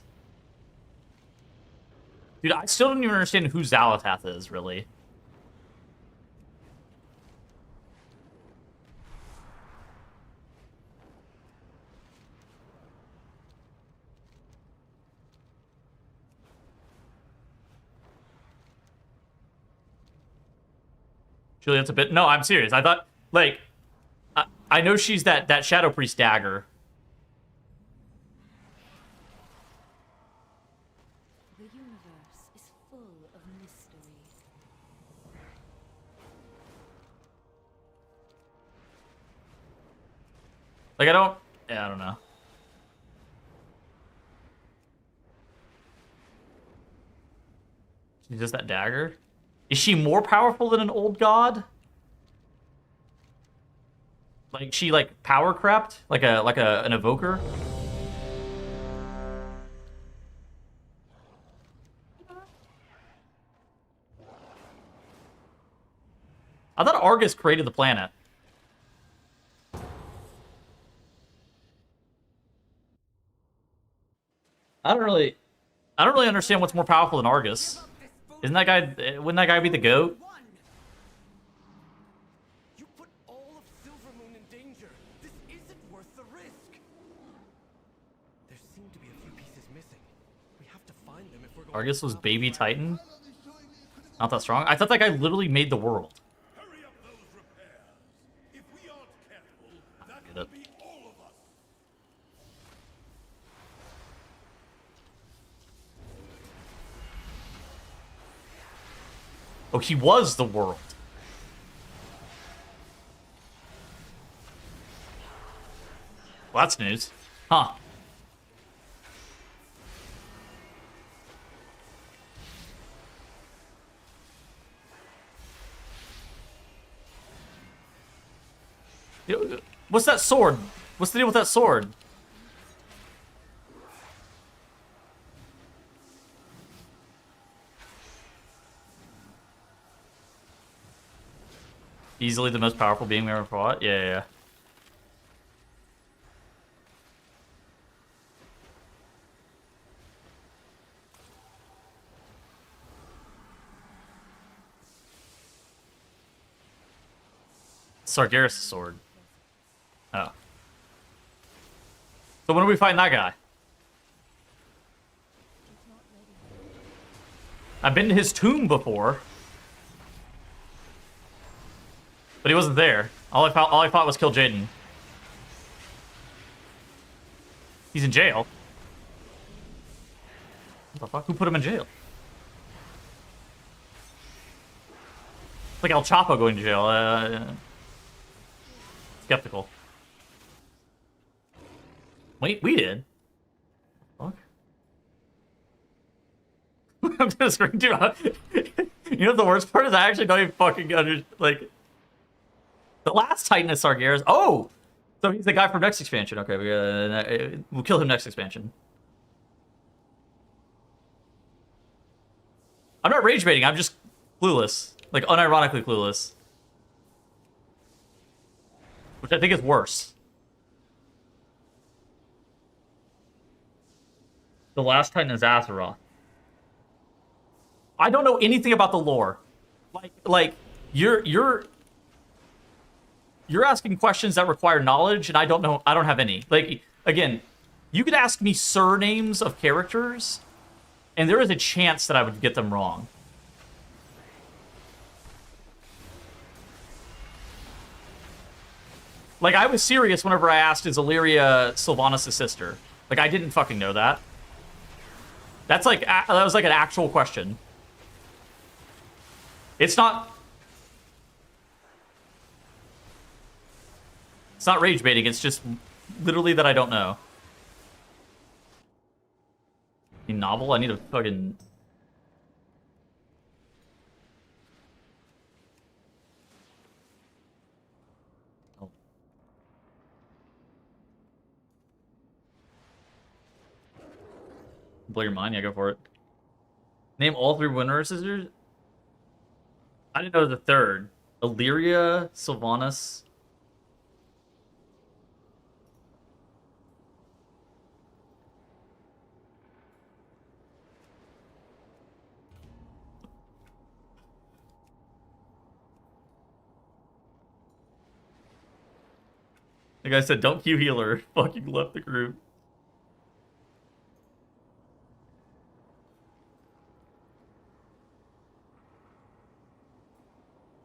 Dude, I still don't even understand who Xalatath is, really. Juliet's a bit... No, I'm serious. I thought, like... I know she's that Shadow Priest dagger. The universe is full of mystery. Like, I don't... Yeah, I don't know. She's just that dagger? Is she more powerful than an old god? Like, she, like, power crept? Like an evoker? I thought Argus created the planet. I don't really understand what's more powerful than Argus. Wouldn't that guy be the GOAT? You put all of Silvermoon in danger. This isn't worth the risk. There seem to be a few pieces missing. We have to find them if we're going. Argus was baby Titan? Not that strong? I thought that guy literally made the world. Hurry up those repairs. If we aren't careful, that Get will it. be all of us. Oh, he was the world. Well, that's news. Huh. What's that sword? What's the deal with that sword? Easily the most powerful being we ever fought? Yeah. Sargeras' sword. Oh. So when are we fighting that guy? I've been to his tomb before. But he wasn't there. All I thought was kill Jaden. He's in jail. What the fuck? Who put him in jail? It's like El Chapo going to jail. Skeptical. Wait, we did. Fuck. I'm gonna scream too. You know the worst part is I actually don't even fucking like. The last Titan is Sargeras. Oh! So he's the guy from next expansion. Okay, we'll kill him next expansion. I'm not rage baiting, I'm just clueless. Like, unironically clueless. Which I think is worse. The last Titan is Azeroth. I don't know anything about the lore. Like, you're asking questions that require knowledge, and I don't know. I don't have any. Like, again, you could ask me surnames of characters, and there is a chance that I would get them wrong. Like, I was serious whenever I asked, is Illyria Sylvanas' sister? Like, I didn't fucking know that. That's like, that was like an actual question. It's not rage baiting, it's just literally that I don't know. A novel? I need a fucking... Oh. Blow your mind? Yeah, go for it. Name all three Winter Sisters? I didn't know the third. Illyria, Sylvanas... The guy said, don't Q healer. Fucking left the group.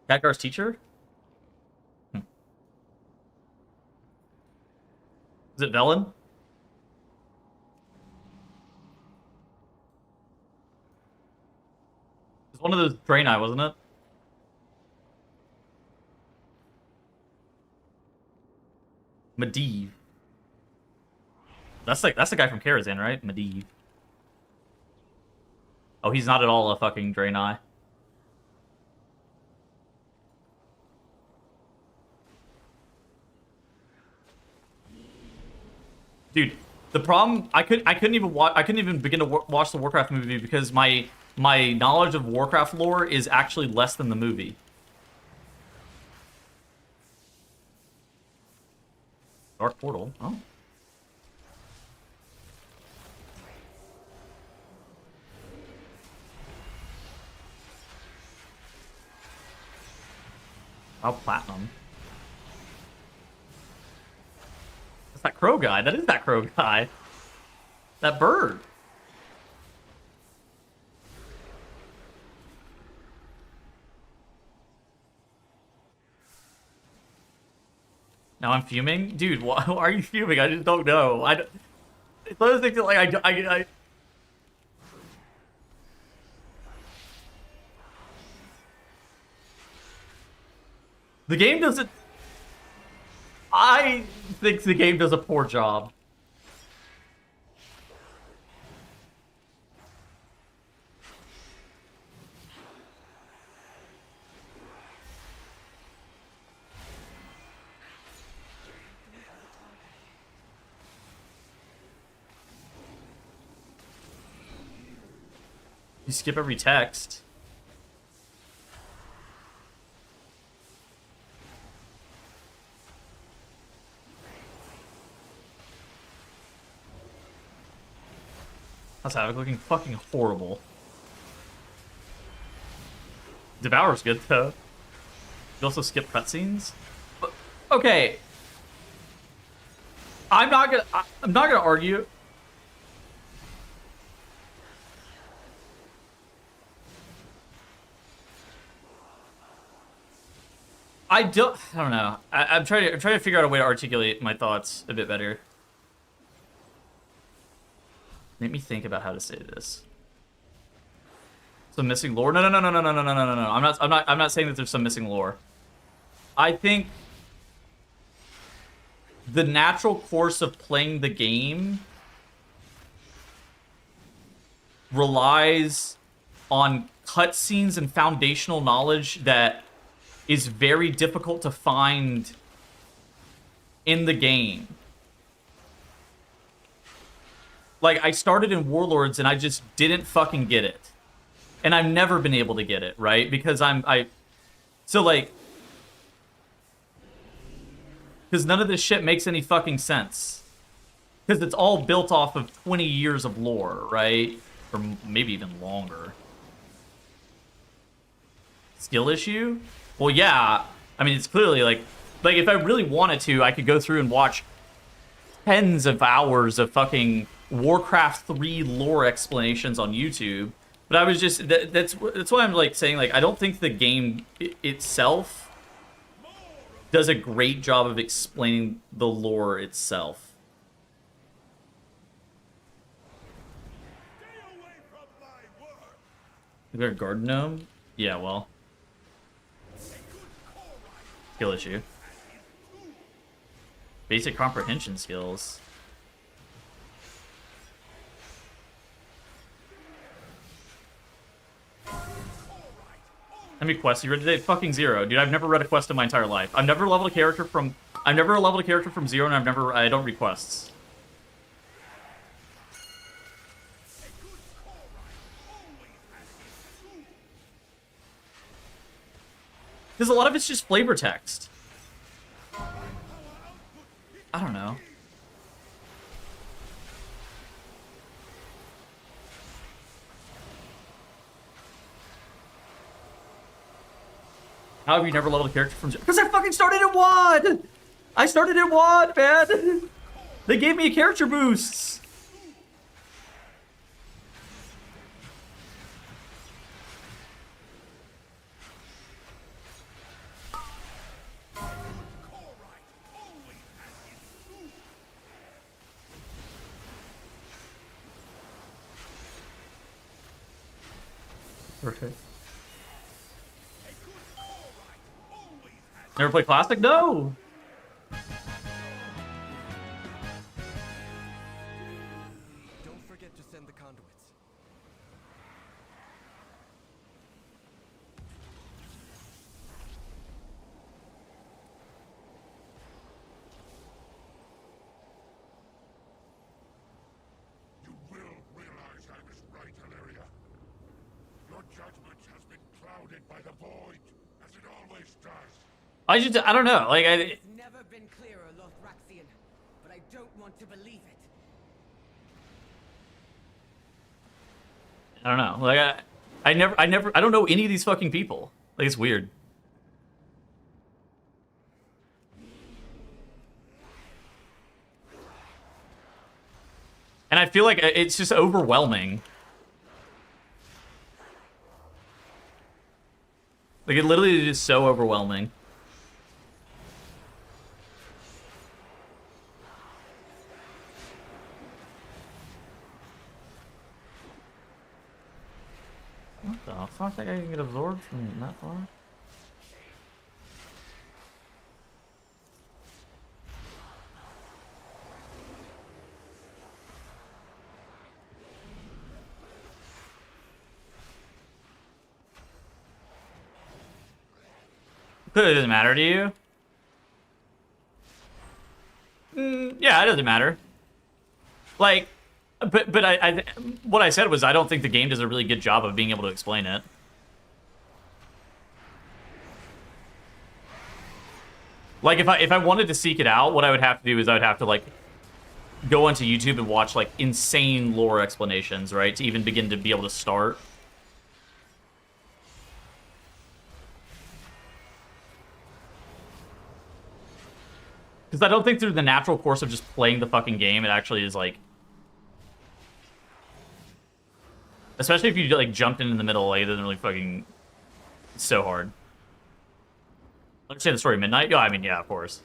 Khadgar's teacher? Is it Velen? It's one of those Draenei, wasn't it? Medivh. That's the guy from Karazhan, right? Medivh. Oh, he's not at all a fucking Draenei. Dude, the problem I couldn't even begin to watch the Warcraft movie because my knowledge of Warcraft lore is actually less than the movie. portal. Oh. Oh, platinum. That's that crow guy. That is that crow guy. That bird. Now I'm fuming? Dude, why are you fuming? I just don't know. It's those things that, like, The game doesn't... I think the game does a poor job. You skip every text. How's Havoc looking fucking horrible? Devour's good though. You also skip cutscenes. Okay. I'm not gonna argue. I don't know. I'm trying to figure out a way to articulate my thoughts a bit better. Let me think about how to say this. Some missing lore? No. I'm not saying that there's some missing lore. I think the natural course of playing the game relies on cutscenes and foundational knowledge that is very difficult to find in the game. Like, I started in Warlords and I just didn't fucking get it. And I've never been able to get it, right? Because so, like... Because none of this shit makes any fucking sense. Because it's all built off of 20 years of lore, right? Or maybe even longer. Skill issue? Well, yeah. I mean, it's clearly, like if I really wanted to, I could go through and watch tens of hours of fucking Warcraft 3 lore explanations on YouTube. But I was just... That's why I'm, like, saying, like, I don't think the game itself does a great job of explaining the lore itself. Is there a garden gnome? Yeah, well. Skill issue. Basic comprehension skills. How many quests you read today? Fucking 0. Dude, I've never read a quest in my entire life. I've never leveled a character from 0, and I don't read quests. Because a lot of it's just flavor text. I don't know. How have you never leveled a character from 0? Because I fucking started at 1! I started at 1, man! They gave me a character boosts! Okay. Never played Classic? No! Don't forget to send the conduits. You will realize I was right, Hilaria. Your judgment has been clouded by the void, as it always does. I don't know, like, It's never been clearer, Lothraxian. I don't want to believe it. I don't know. Like I don't know any of these fucking people. Like it's weird. And I feel like it's just overwhelming. Like, it literally is just so overwhelming. What the fuck? That guy can get absorbed from that far? Clearly doesn't matter to you. Yeah, it doesn't matter. Like, but I what I said was I don't think the game does a really good job of being able to explain it. Like if I wanted to seek it out, what I would have to do is I would have to like go onto YouTube and watch like insane lore explanations, right, to even begin to be able to start. Because I don't think through the natural course of just playing the fucking game, it actually is like... Especially if you like jumped in the middle, like, it doesn't really fucking... It's so hard. Understand the story of Midnight? Yeah, I mean, yeah, of course.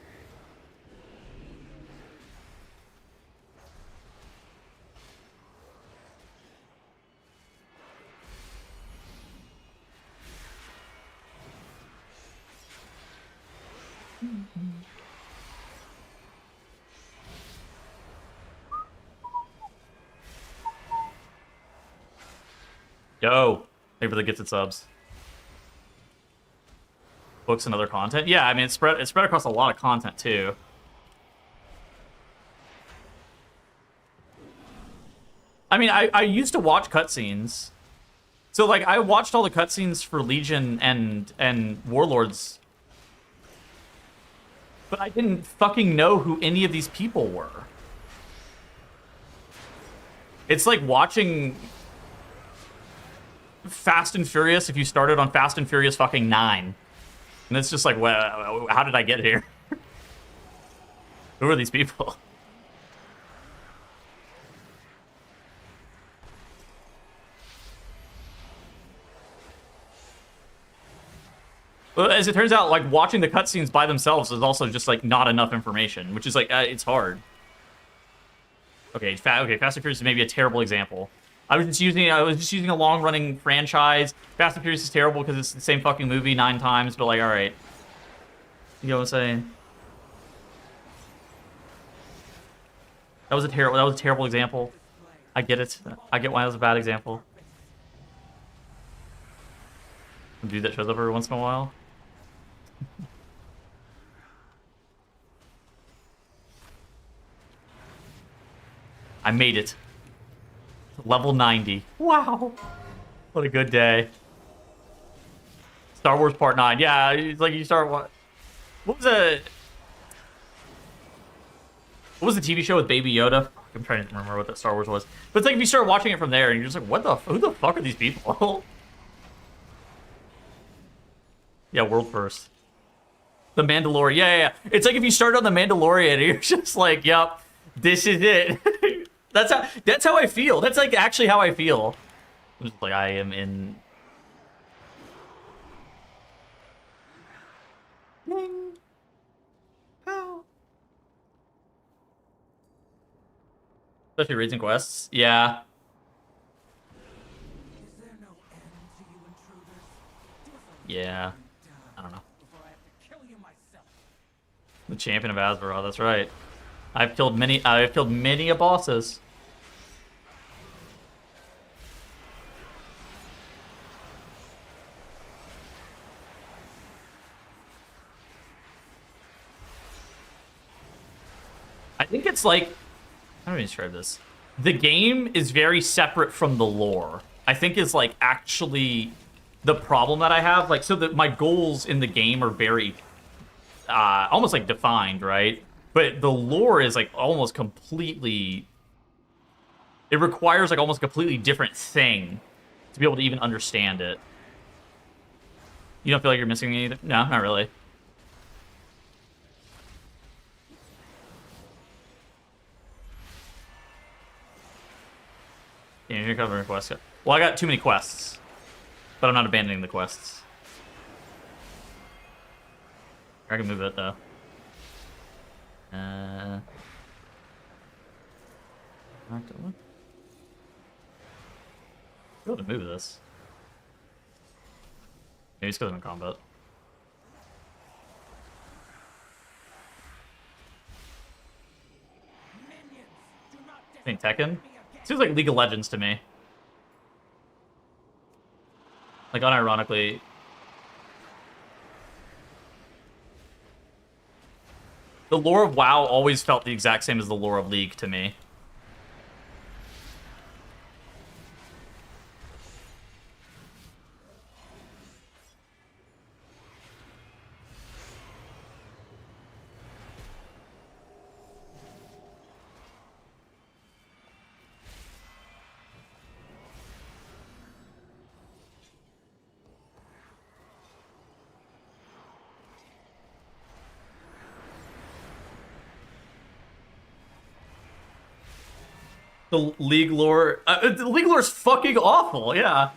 Yo, thank you for the gifted subs. Books and other content. Yeah, I mean it's spread across a lot of content too. I mean, I used to watch cutscenes. So like I watched all the cutscenes for Legion and Warlords. But I didn't fucking know who any of these people were. It's like watching Fast and Furious if you started on Fast and Furious fucking 9. And it's just like, well, how did I get here? Who are these people? Well, as it turns out, like, watching the cutscenes by themselves is also just, like, not enough information, which is, like, it's hard. Okay, Fast and Furious is maybe a terrible example. I was just using a long-running franchise. Fast and Furious is terrible because it's the same fucking movie 9 times, but like, all right. You know what I'm saying? That was a terrible example. I get it. I get why that was a bad example. A dude that shows up every once in a while. I made it. Level 90. Wow. What a good day. Star Wars Part 9. Yeah, it's like you start what was the TV show with Baby Yoda? I'm trying to remember what that Star Wars was. But it's like if you start watching it from there and you're just like, who the fuck are these people? Yeah, world first. The Mandalorian. Yeah. It's like if you start on The Mandalorian and you're just like, yep, this is it. That's how I feel. That's like actually how I feel. I'm just like, I am in. Especially raids and quests. Yeah. Yeah. I don't know. The champion of Asborough, that's right. I've killed many a bosses. I think it's like, how do I describe this? The game is very separate from the lore. I think is like actually the problem that I have. Like, so that my goals in the game are very almost like defined, right? But the lore is like almost completely... It requires like almost a completely different thing to be able to even understand it. You don't feel like you're missing anything? No, not really. Yeah, you're covering quests. Well, I got too many quests. But I'm not abandoning the quests. I can move it, though. Be able to move this. Maybe it's because I'm in combat. I think Tekken? Seems like League of Legends to me. Like, unironically. The lore of WoW always felt the exact same as the lore of League to me. The League lore... the League lore is fucking awful, yeah.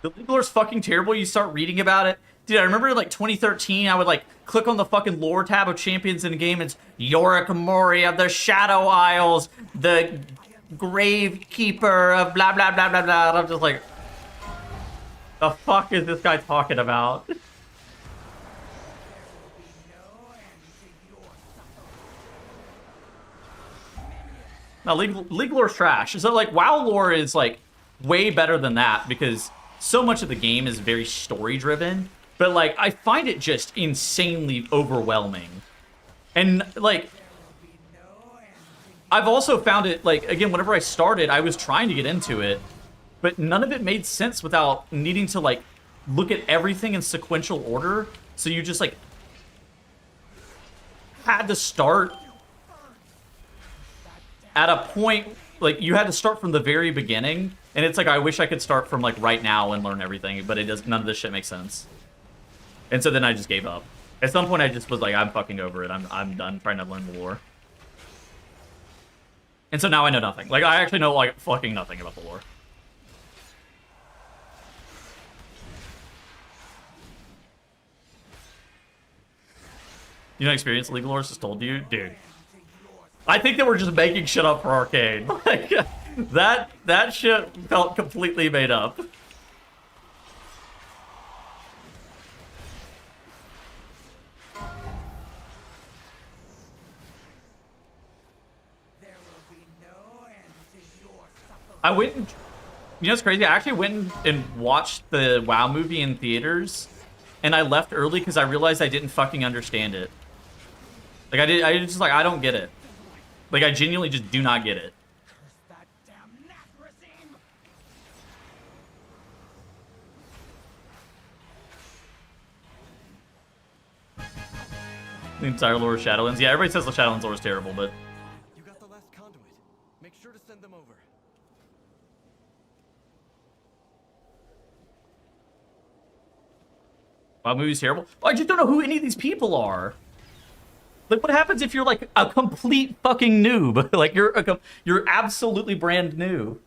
The League lore is fucking terrible. You start reading about it. Dude, I remember in like 2013, I would like click on the fucking lore tab of champions in the game. It's Yorick Mori of the Shadow Isles, the Gravekeeper of blah, blah, blah, blah, blah. And I'm just like, the fuck is this guy talking about? No, League lore's trash. So, like, WoW lore is, like, way better than that because so much of the game is very story-driven. But, like, I find it just insanely overwhelming. And, like, I've also found it, like, again, whenever I started, I was trying to get into it. But none of it made sense without needing to, like, look at everything in sequential order. So you just, like, had to start... at a point, like, you had to start from the very beginning, and it's like, I wish I could start from, like, right now and learn everything, but it does, none of this shit makes sense. And so then I just gave up. At some point, I just was like, I'm fucking over it. I'm done trying to learn the lore. And so now I know nothing. Like, I actually know, like, fucking nothing about the lore. You know, experience League lore just told you? Dude. I think that we're just making shit up for Arcane. Like, that shit felt completely made up. I went and, you know what's crazy? I actually went and watched the WoW movie in theaters, and I left early because I realized I didn't fucking understand it. Like, I just like, I don't get it. Like, I genuinely just do not get it. The entire lore of Shadowlands. Yeah, everybody says the Shadowlands lore is terrible, but... You got the last conduit. Make sure to send them over. Wow, movie's terrible? Oh, I just don't know who any of these people are. Like, what happens if you're, like, a complete fucking noob? Like, you're absolutely brand new.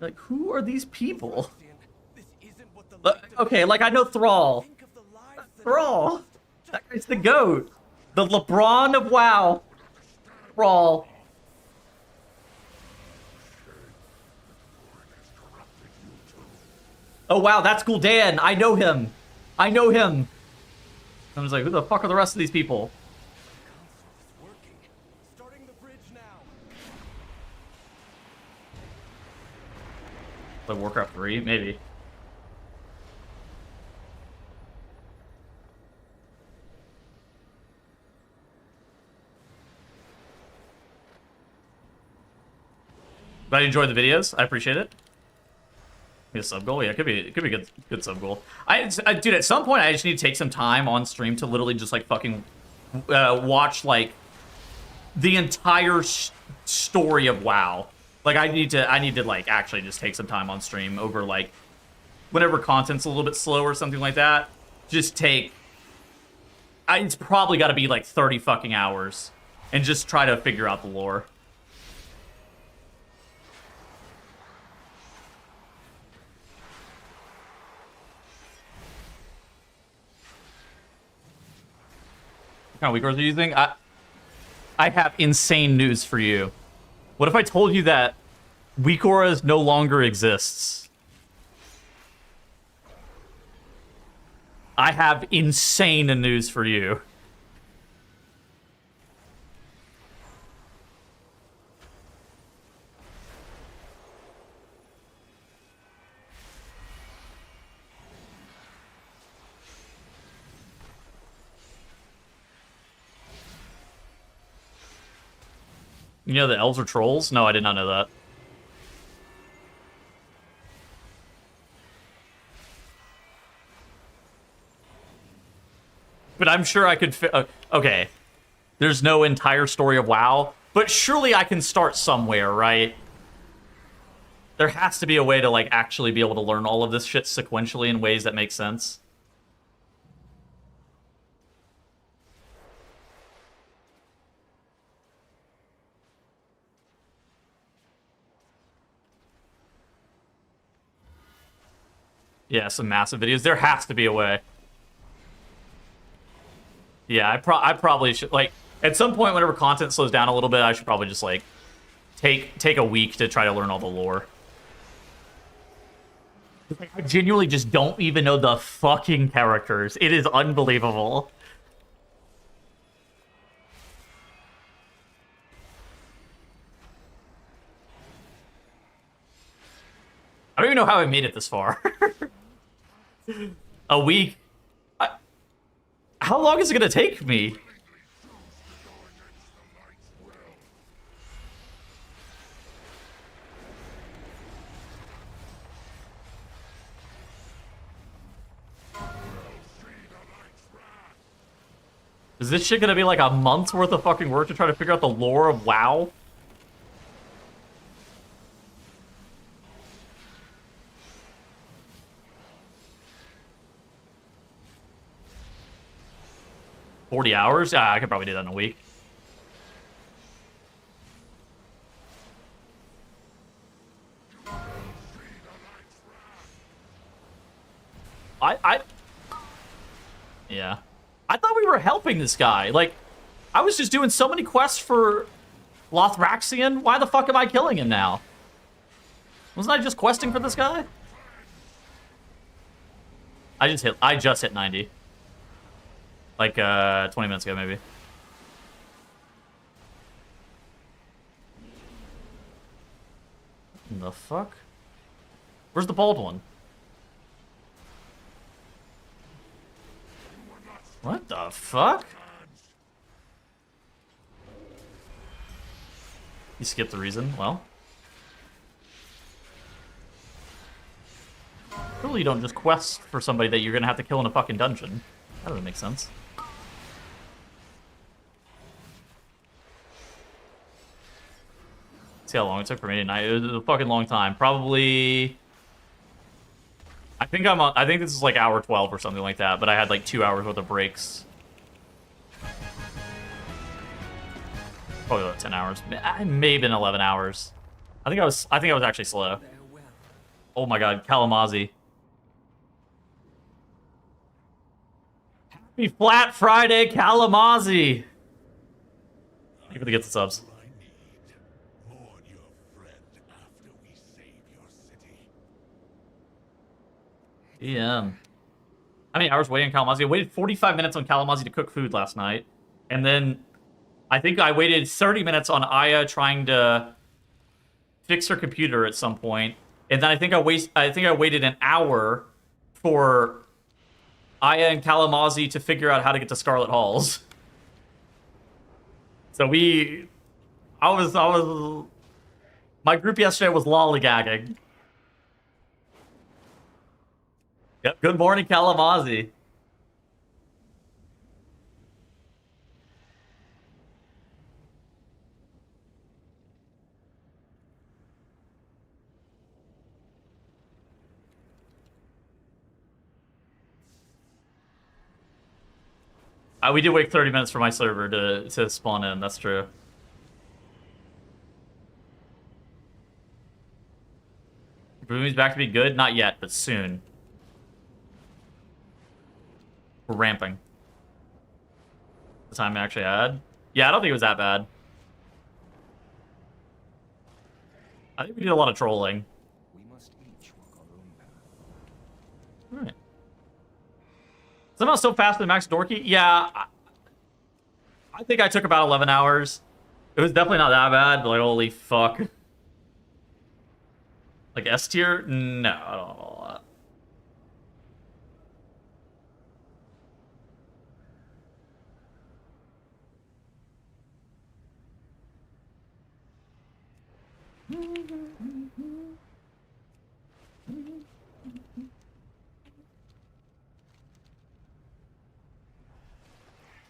Like, who are these people? Okay, like, I know Thrall. Thrall. That guy's the GOAT. The LeBron of WoW. Thrall. Oh, wow, that's Gul'dan. I know him. I know him. I was like, who the fuck are the rest of these people? Like Warcraft 3? Maybe. But I enjoy the videos. I appreciate it. A sub goal? Yeah, it could be a good sub goal. Dude, at some point I just need to take some time on stream to literally just like fucking watch like the entire story of WoW. Like I need to like actually just take some time on stream over like whenever content's a little bit slow or something like that. Just take it's probably got to be like 30 fucking hours and just try to figure out the lore. What kind of weak ores are you using? I have insane news for you. What if I told you that weak auras no longer exists? I have insane news for you. You know the elves are trolls? No, I did not know that. But I'm sure I could okay. There's no entire story of WoW, but surely I can start somewhere, right? There has to be a way to like actually be able to learn all of this shit sequentially in ways that make sense. Yeah, some massive videos. There has to be a way. Yeah, I probably should, like, at some point whenever content slows down a little bit, I should probably just, like, take a week to try to learn all the lore. I genuinely just don't even know the fucking characters. It is unbelievable. I don't even know how I made it this far. A week? How long is it gonna take me? Is this shit gonna be like a month's worth of fucking work to try to figure out the lore of WoW? $40 hours? Yeah, I could probably do that in a week. Yeah. I thought we were helping this guy. Like, I was just doing so many quests for Lothraxion. Why the fuck am I killing him now? Wasn't I just questing for this guy? I just hit 90. Like, 20 minutes ago, maybe. What the fuck? Where's the bald one? What the fuck? You skipped the reason? Well. Surely you don't just quest for somebody that you're gonna have to kill in a fucking dungeon. That doesn't make sense. See how long it took for me tonight. It was a fucking long time. Probably. I think this is like hour 12 or something like that, but I had like 2 hours worth of breaks. Probably about 10 hours. It may have been 11 hours. I think I was actually slow. Oh my god, Kalamazi. Happy Flat Friday, Kalamazi! Thank you for the gifted subs. Yeah. How many hours waiting on Kalamazi? I waited 45 minutes on Kalamazi to cook food last night. And then I think I waited 30 minutes on Aya trying to fix her computer at some point. And then I think I waited an hour for Aya and Kalamazi to figure out how to get to Scarlet Halls. So my group yesterday was lollygagging. Yep, good morning, Kalamazoo. We did wait 30 minutes for my server to spawn in, that's true. Boomy's back to be good? Not yet, but soon. We're ramping. The time I actually had? Yeah, I don't think it was that bad. I think we did a lot of trolling. We must each walk our own path. Alright. Somehow so fast than Max Dorky? Yeah, I think I took about 11 hours. It was definitely not that bad, but like, holy fuck. Like S tier? No, I don't know a lot.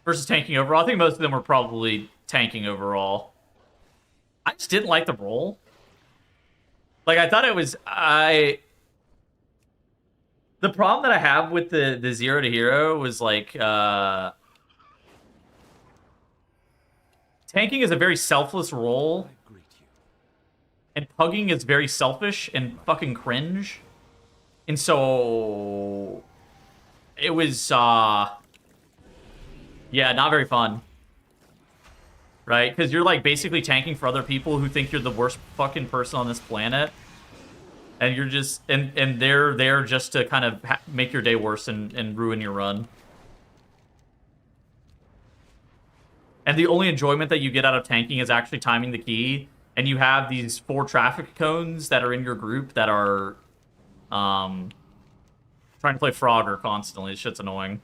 Versus tanking overall. I think most of them were probably tanking overall. I just didn't like the role. Like, I thought it was... The problem that I have with the 0 to hero was, like, tanking is a very selfless role. And pugging is very selfish and fucking cringe. And so... It was, yeah, not very fun. Right? Because you're, like, basically tanking for other people who think you're the worst fucking person on this planet. And you're just... And they're there just to kind of make your day worse and ruin your run. And the only enjoyment that you get out of tanking is actually timing the key. And you have these 4 traffic cones that are in your group that are... trying to play Frogger constantly. This shit's annoying.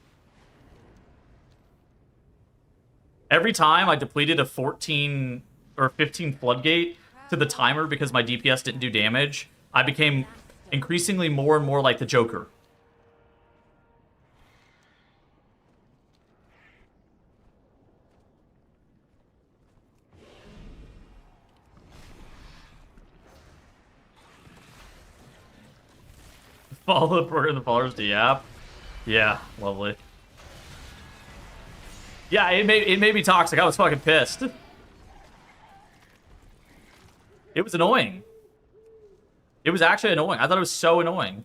Every time I depleted a 14 or 15 floodgate to the timer because my DPS didn't do damage, I became increasingly more and more like the Joker. Follow the program the followers to Yap. Yeah, lovely. Yeah, it made me toxic. I was fucking pissed. It was annoying. It was actually annoying. I thought it was so annoying.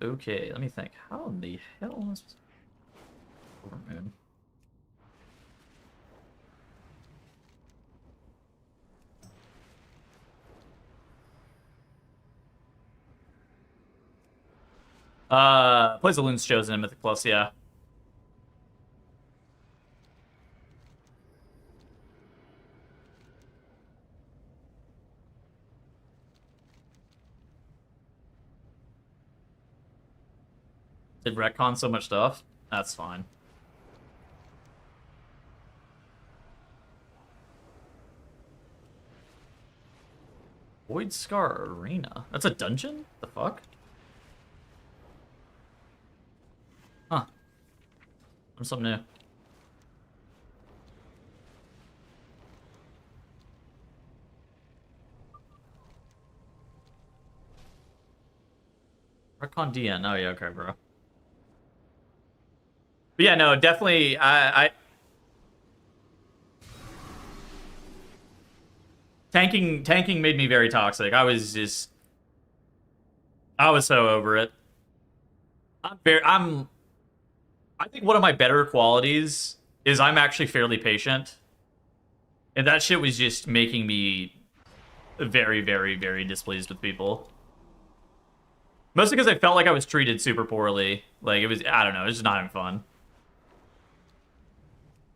Okay, let me think. How in the hell is Overmoon? Plays the Loon's Chosen in Mythic Plus, yeah. Did retcon so much stuff? That's fine. Void Scar Arena. That's a dungeon? The fuck? Huh. There's something new. Retcon DN. Oh yeah, okay, bro. But yeah, no, definitely. Tanking made me very toxic. I was so over it. I think one of my better qualities is I'm actually fairly patient. And that shit was just making me very, very, very displeased with people. Mostly because I felt like I was treated super poorly. Like, it was, I don't know, it was just not having fun.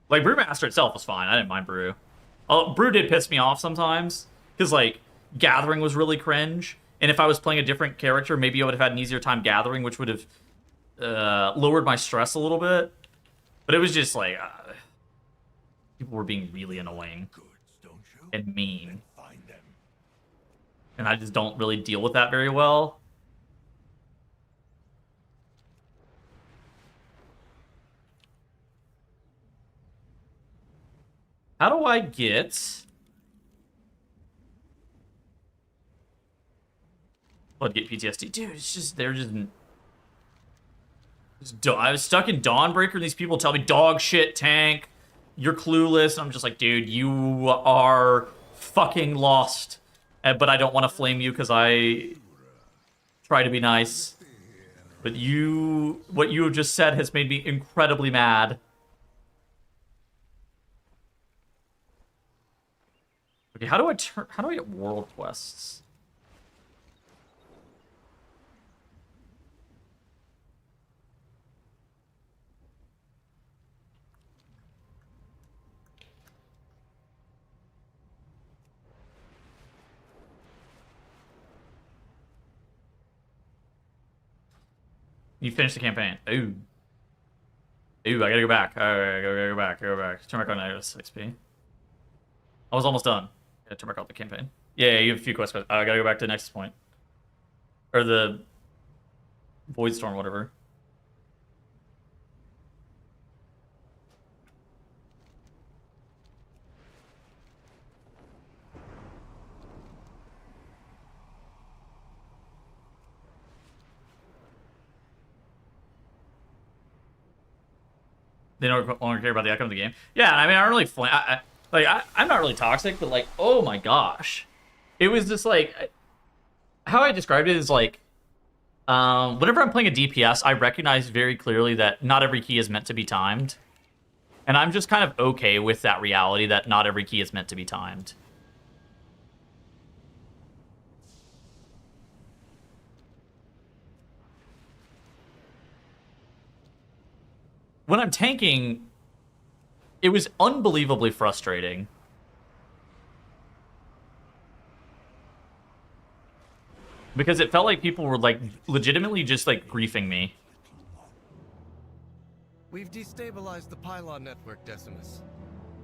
Like, Brewmaster itself was fine. I didn't mind Brew. Brew did piss me off sometimes. Because, like, Gathering was really cringe. And if I was playing a different character, maybe I would have had an easier time Gathering, which would have lowered my stress a little bit. But it was just, like, people were being really annoying. Goods don't and mean. And I just don't really deal with that very well. How do I get... I'd get PTSD. Dude, it's just... They're just... I was stuck in Dawnbreaker and these people tell me, dog shit tank, you're clueless. And I'm just like, dude, you are fucking lost. But I don't want to flame you because I try to be nice. But you... What you have just said has made me incredibly mad. Okay, how do I get world quests? You finished the campaign. Ooh. Ooh, I gotta go back. Alright, go back. Turn back on XP. I was almost done. Yeah, turn back on the campaign. Yeah, you have a few quests. I gotta go back to the next point. Or the Voidstorm, whatever. They don't longer care about the outcome of the game. Yeah, I mean, I don't really I'm not really toxic, but like, oh my gosh, it was just like, how I described it is like, whenever I'm playing a DPS, I recognize very clearly that not every key is meant to be timed, and I'm just kind of okay with that reality that not every key is meant to be timed. When I'm tanking, it was unbelievably frustrating. Because it felt like people were, like, legitimately just, like, griefing me. We've destabilized the pylon network, Decimus.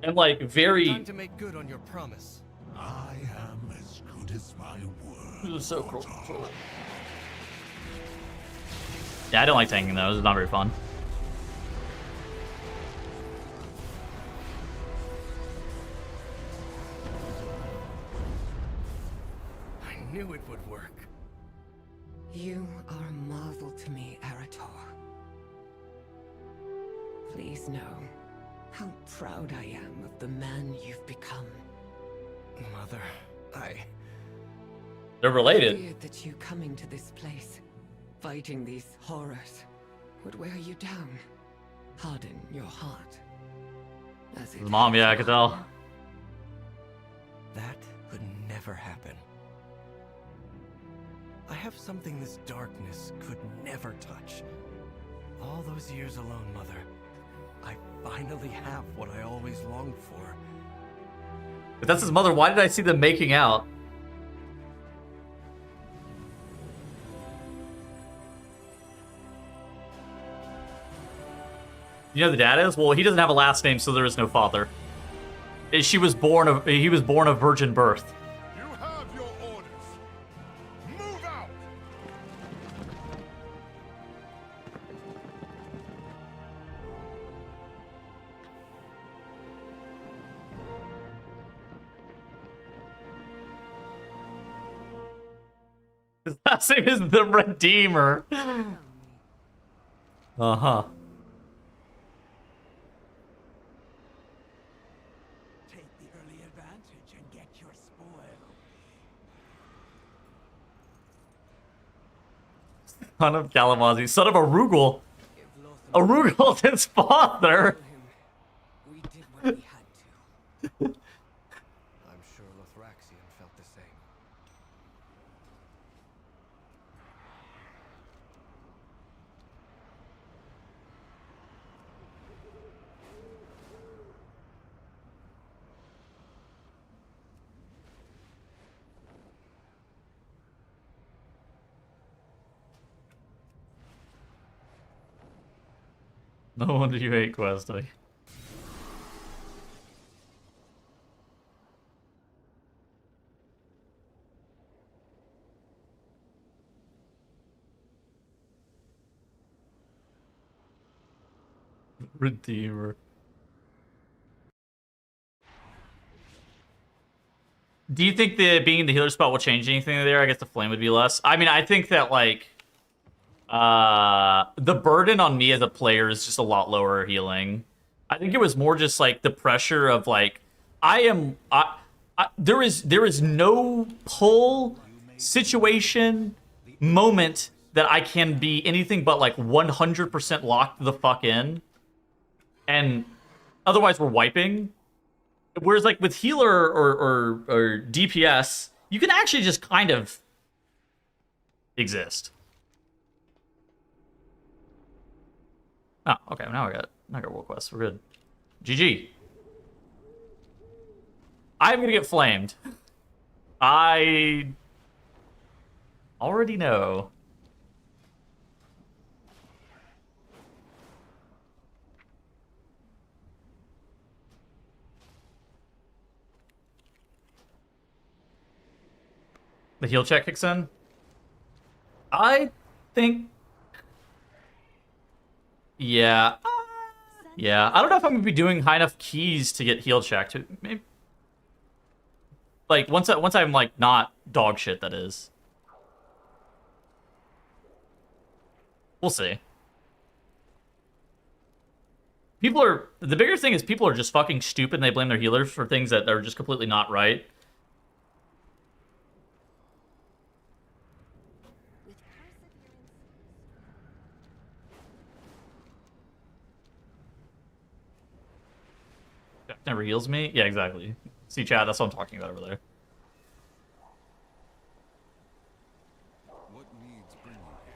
And, like, very... Time to make good on your promise. I am as good as my word. This is so cool. Yeah, I don't like tanking, though. This is not very fun. I knew it would work. You are a marvel to me, Arator. Please know how proud I am of the man you've become. Mother, They're related. I feared that you coming to this place, fighting these horrors, would wear you down, harden your heart. As it Mom, yeah, I could tell. That could never happen. I have something this darkness could never touch. All those years alone, Mother, I finally have what I always longed for. If that's his mother, why did I see them making out? You know who the dad is? Well, he doesn't have a last name, so there is no father. He was born of virgin birth. You have your orders. Move out. His last name is the Redeemer. Uh-huh. Take the early advantage and get your spoil. Son of Kalamazoo, son of Arugul. Arugul, his father. We did what we had to. I'm sure Lothraxion felt the same. No wonder you hate questing. Redeemer. Do you think that being in the healer spot will change anything there? I guess the flame would be less. I mean, I think that, like, the burden on me as a player is just a lot lower healing. I think it was more just, like, the pressure of, like, there is no pull situation moment that I can be anything but, like, 100% locked the fuck in. And otherwise we're wiping. Whereas, like, with healer or DPS, you can actually just kind of exist. Oh, okay. Now I got world quest. We're good. GG. I'm gonna get flamed. I already know. The heal check kicks in? I think... Yeah. Yeah. I don't know if I'm going to be doing high enough keys to get heal checked. Maybe... Like, once I'm, like, not dog shit, that is. We'll see. People are... The bigger thing is people are just fucking stupid and they blame their healers for things that are just completely not right. Never heals me? Yeah, exactly. See, Chad, that's what I'm talking about over there. What needs bringing here?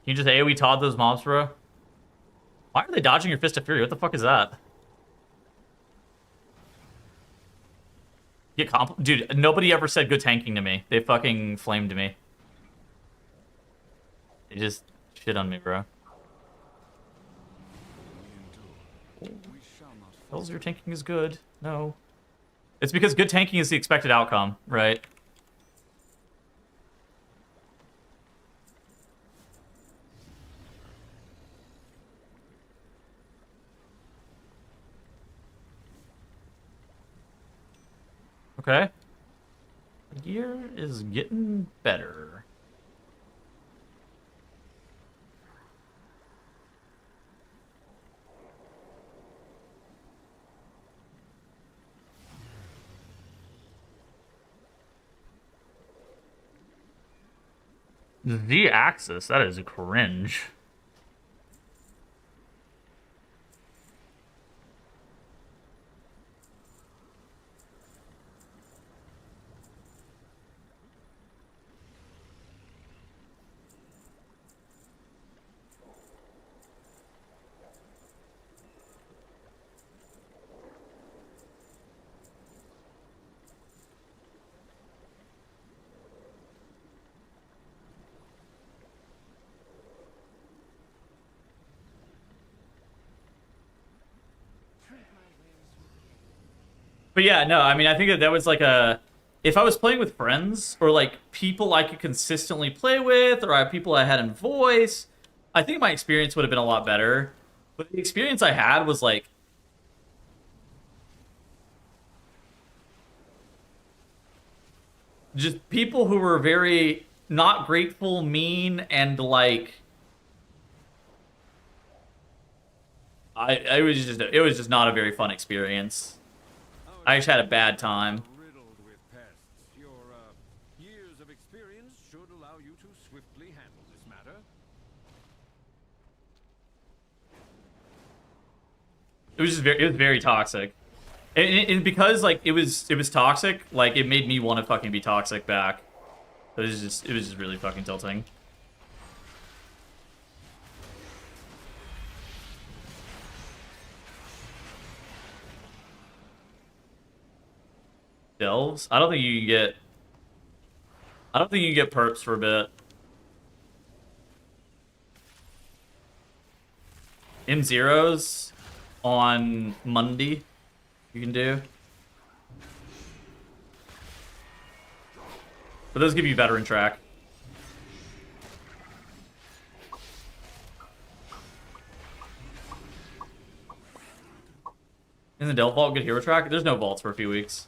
Can you just AoE Todd those mobs, bro? Why are they dodging your Fist of Fury? What the fuck is that? Get Dude, nobody ever said good tanking to me. They fucking flamed me. They just shit on me, bro. Tells your tanking is good. No. It's because good tanking is the expected outcome, right? Okay. The gear is getting better. The axis, that is cringe. But yeah, no, I mean, I think that was like a... If I was playing with friends, or like people I could consistently play with, or people I had in voice, I think my experience would have been a lot better. But the experience I had was like... just people who were very not grateful, mean, and like... it was just not a very fun experience. I just had a bad time. Riddled with pests. Your years of experience should allow you to swiftly handle this matter. It was very toxic, and because like it was toxic, like it made me want to fucking be toxic back. It was just really fucking tilting. Delves? I don't think you can get perps for a bit. M0s on Monday you can do. But those give you veteran track. In the Delve Vault, good hero track? There's no vaults for a few weeks.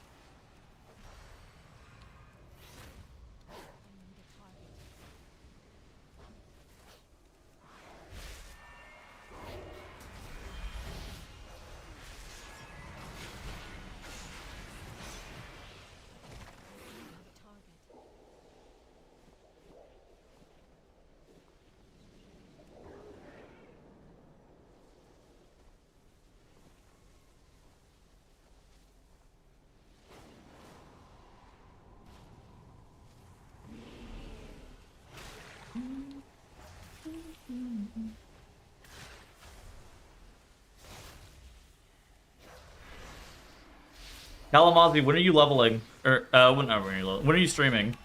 Kalamazoo, when are you leveling? Or, when are you streaming?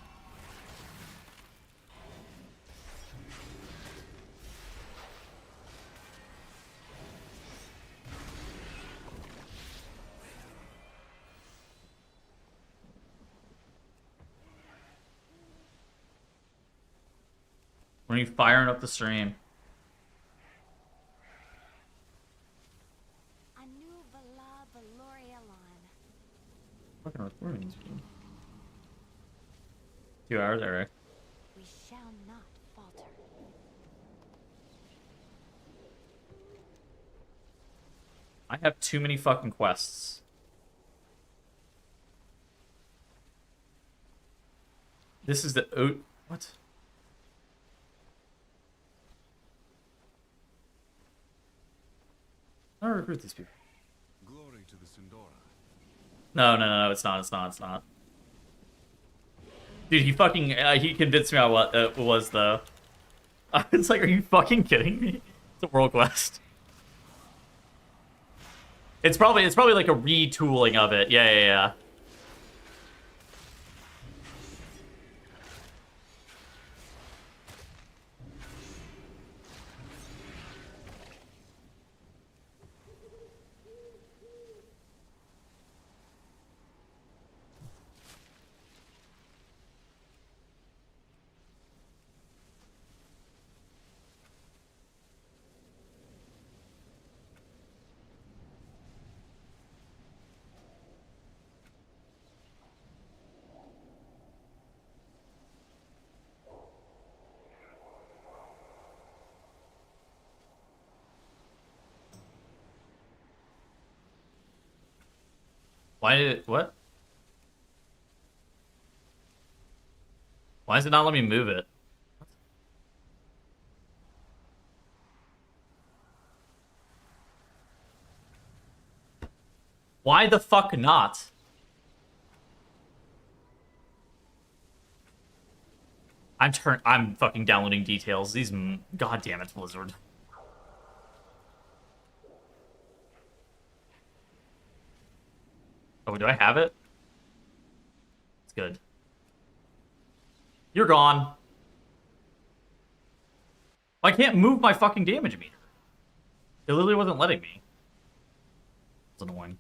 When are you firing up the stream? Fucking recording. 2 hours, alright. We shall not falter. I have too many fucking quests. This is the what? I don't recruit these people. Glory to the Sindora. No, it's not. Dude, he fucking, he convinced me on what it was, though. It's like, are you fucking kidding me? It's a world quest. It's probably like a retooling of it. Yeah. Why did it, what? Why does it not let me move it? Why the fuck not? I'm fucking downloading details. These, god damn it, Blizzard. Oh, do I have it? It's good. You're gone. I can't move my fucking damage meter. It literally wasn't letting me. It's annoying.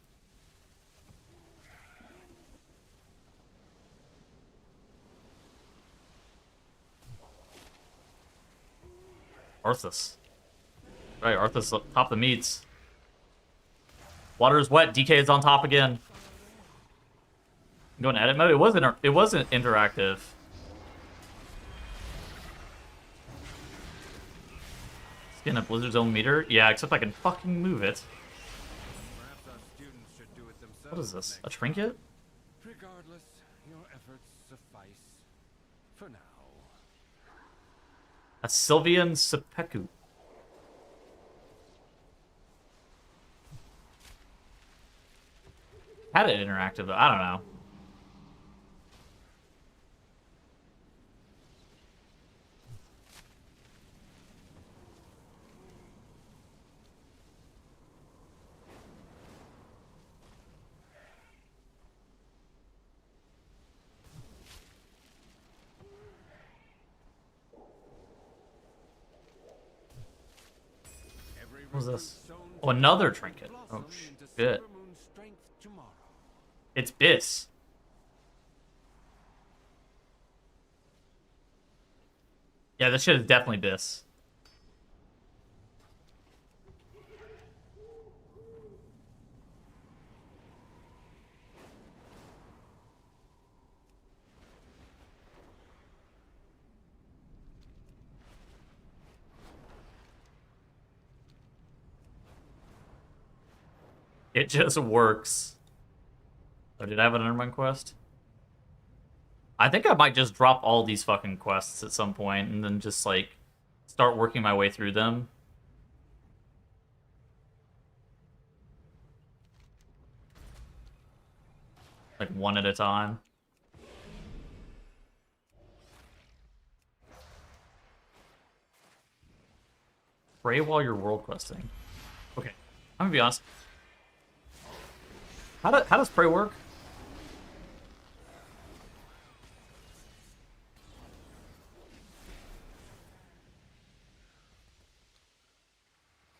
Arthas. Right, Arthas top of the meats. Water is wet. DK is on top again. Go in edit mode. It wasn't interactive. Skin a Blizzard's own meter. Yeah, except I can fucking move it. What is this? A trinket? Regardless, your efforts suffice for now. A Sylvian Sepeku. Had it interactive though. I don't know. What was this? Oh, another trinket. Oh, shit. It's Biss. Yeah, this shit is definitely Biss. It just works. Oh, did I have an Undermine quest? I think I might just drop all these fucking quests at some point and then just, like, start working my way through them. Like, one at a time. Pray while you're world questing. Okay, I'm gonna be honest. How does pray work?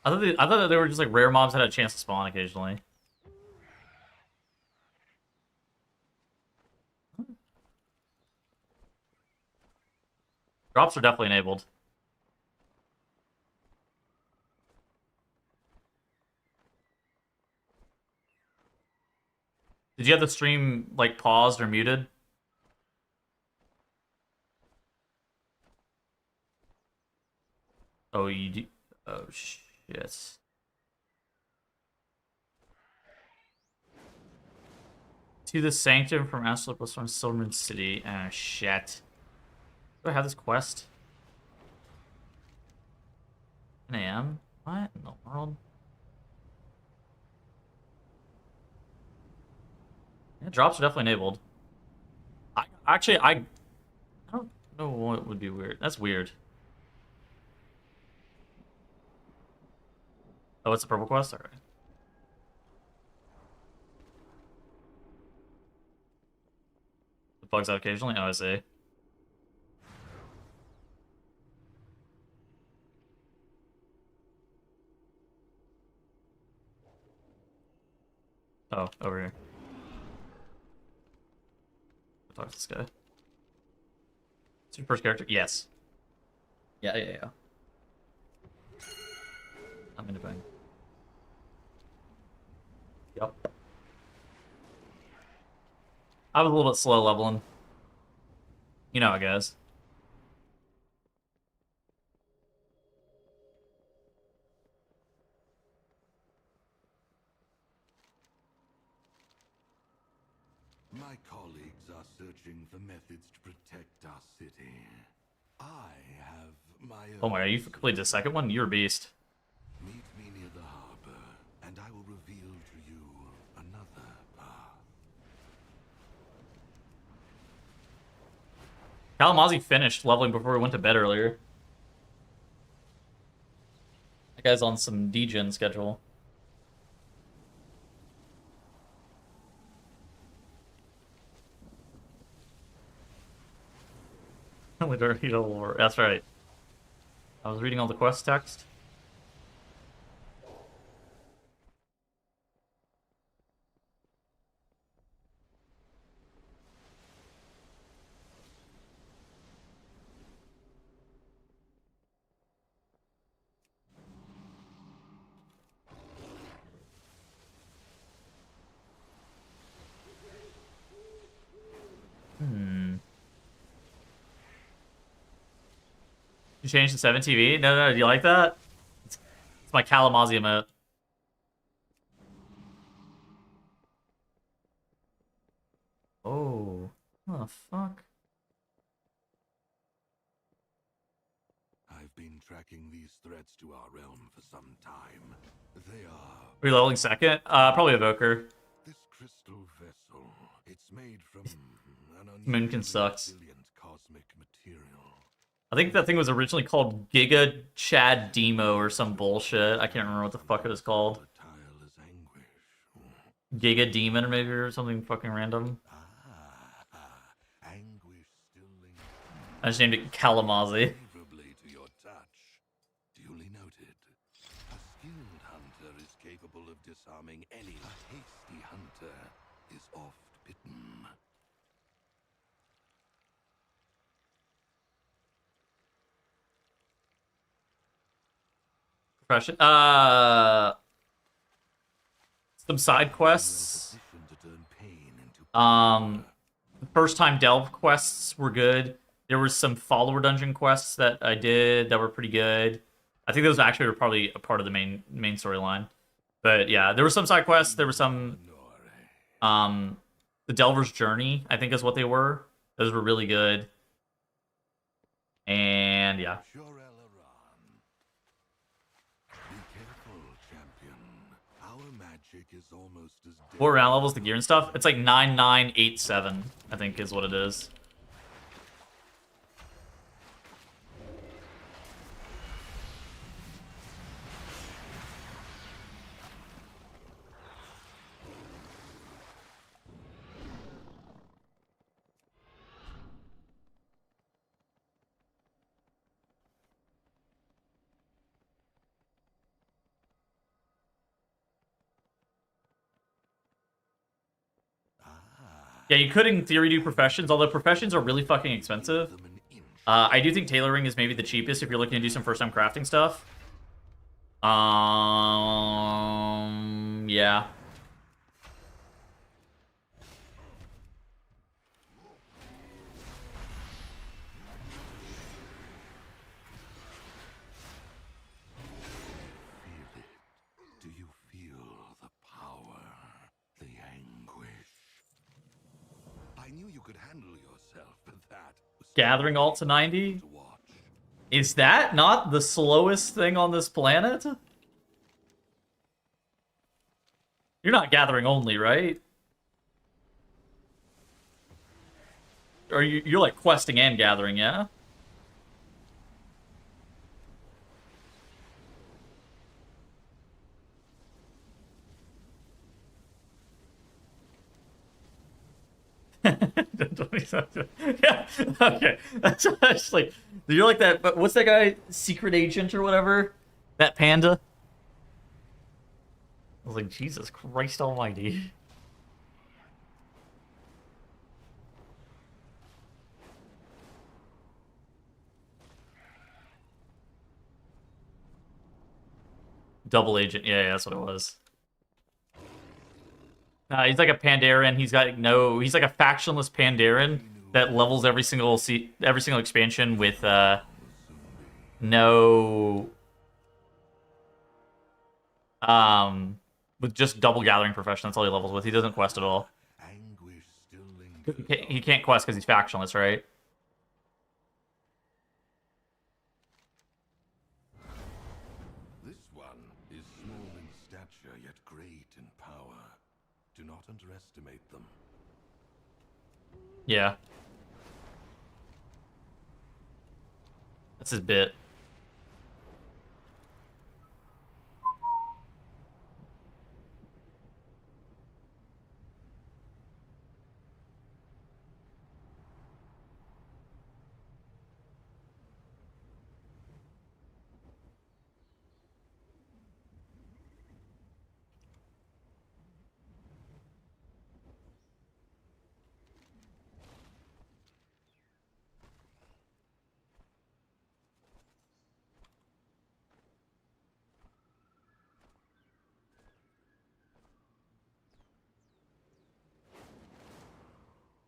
I thought that they were just like rare mobs that had a chance to spawn occasionally. Drops are definitely enabled. Did you have the stream like paused or muted? Oh, you do. Oh shit. To the Sanctum from Astral plus from Silverman City. Ah, shit. Do I have this quest? 10 a.m.? What in the world? Yeah, drops are definitely enabled. I don't know what would be weird. That's weird. Oh, it's a purple quest? Alright. It bugs out occasionally? Oh, I see. Oh, over here. Talk to this guy. It's your first character? Yes. Yeah. I'm gonna bang. Yup. I was a little bit slow leveling. You know how it goes. My colleagues are searching for methods to protect our city. I have my own. Oh my god, you completed the second one? You're a beast. Meet me near the harbor, and I will reveal to you another path. Kalamazoo finished leveling before we went to bed earlier. That guy's on some degen schedule. That's right. I was reading all the quest text. You changed to 7 TV? No, do you like that? It's my Kalamazoo emote. Oh. What the fuck? I've been tracking these threats to our realm for some time. They are... Are you leveling second? Probably Evoker. This crystal vessel, it's made from an Moonkin sucks. brilliant cosmic material. I think that thing was originally called Giga Chad Demo or some bullshit. I can't remember what the fuck it was called. Giga Demon or maybe or something fucking random. I just named it Kalamazoo. Favorably to your touch. Duly noted. A skilled hunter is capable of disarming any. A hasty hunter is oft bitten. Profession. Some side quests. The first time delve quests were good. There was some follower dungeon quests that I did that were pretty good. I think those actually were probably a part of the main storyline. But yeah, there were some side quests. There were some the Delver's Journey, I think is what they were. Those were really good. And yeah. What round levels, the gear and stuff? It's like 9987, I think is what it is. Yeah, you could in theory do professions, although professions are really fucking expensive. I do think tailoring is maybe the cheapest if you're looking to do some first-time crafting stuff. Yeah. Gathering alt to 90? Is that not the slowest thing on this planet? You're not gathering only, right? Or you're like questing and gathering, yeah? Yeah, okay. That's actually... You're like that... But what's that guy? Secret Agent or whatever? That panda? I was like, Jesus Christ almighty. Double Agent. Yeah, that's what it was. He's like a Pandaren. He's got no... He's like a factionless Pandaren that levels every single expansion with no... with just double gathering profession. That's all he levels with. He doesn't quest at all. He can't quest because he's factionless, right? This one is small in stature, yet great in power. Do not underestimate them. Yeah. That's his bit.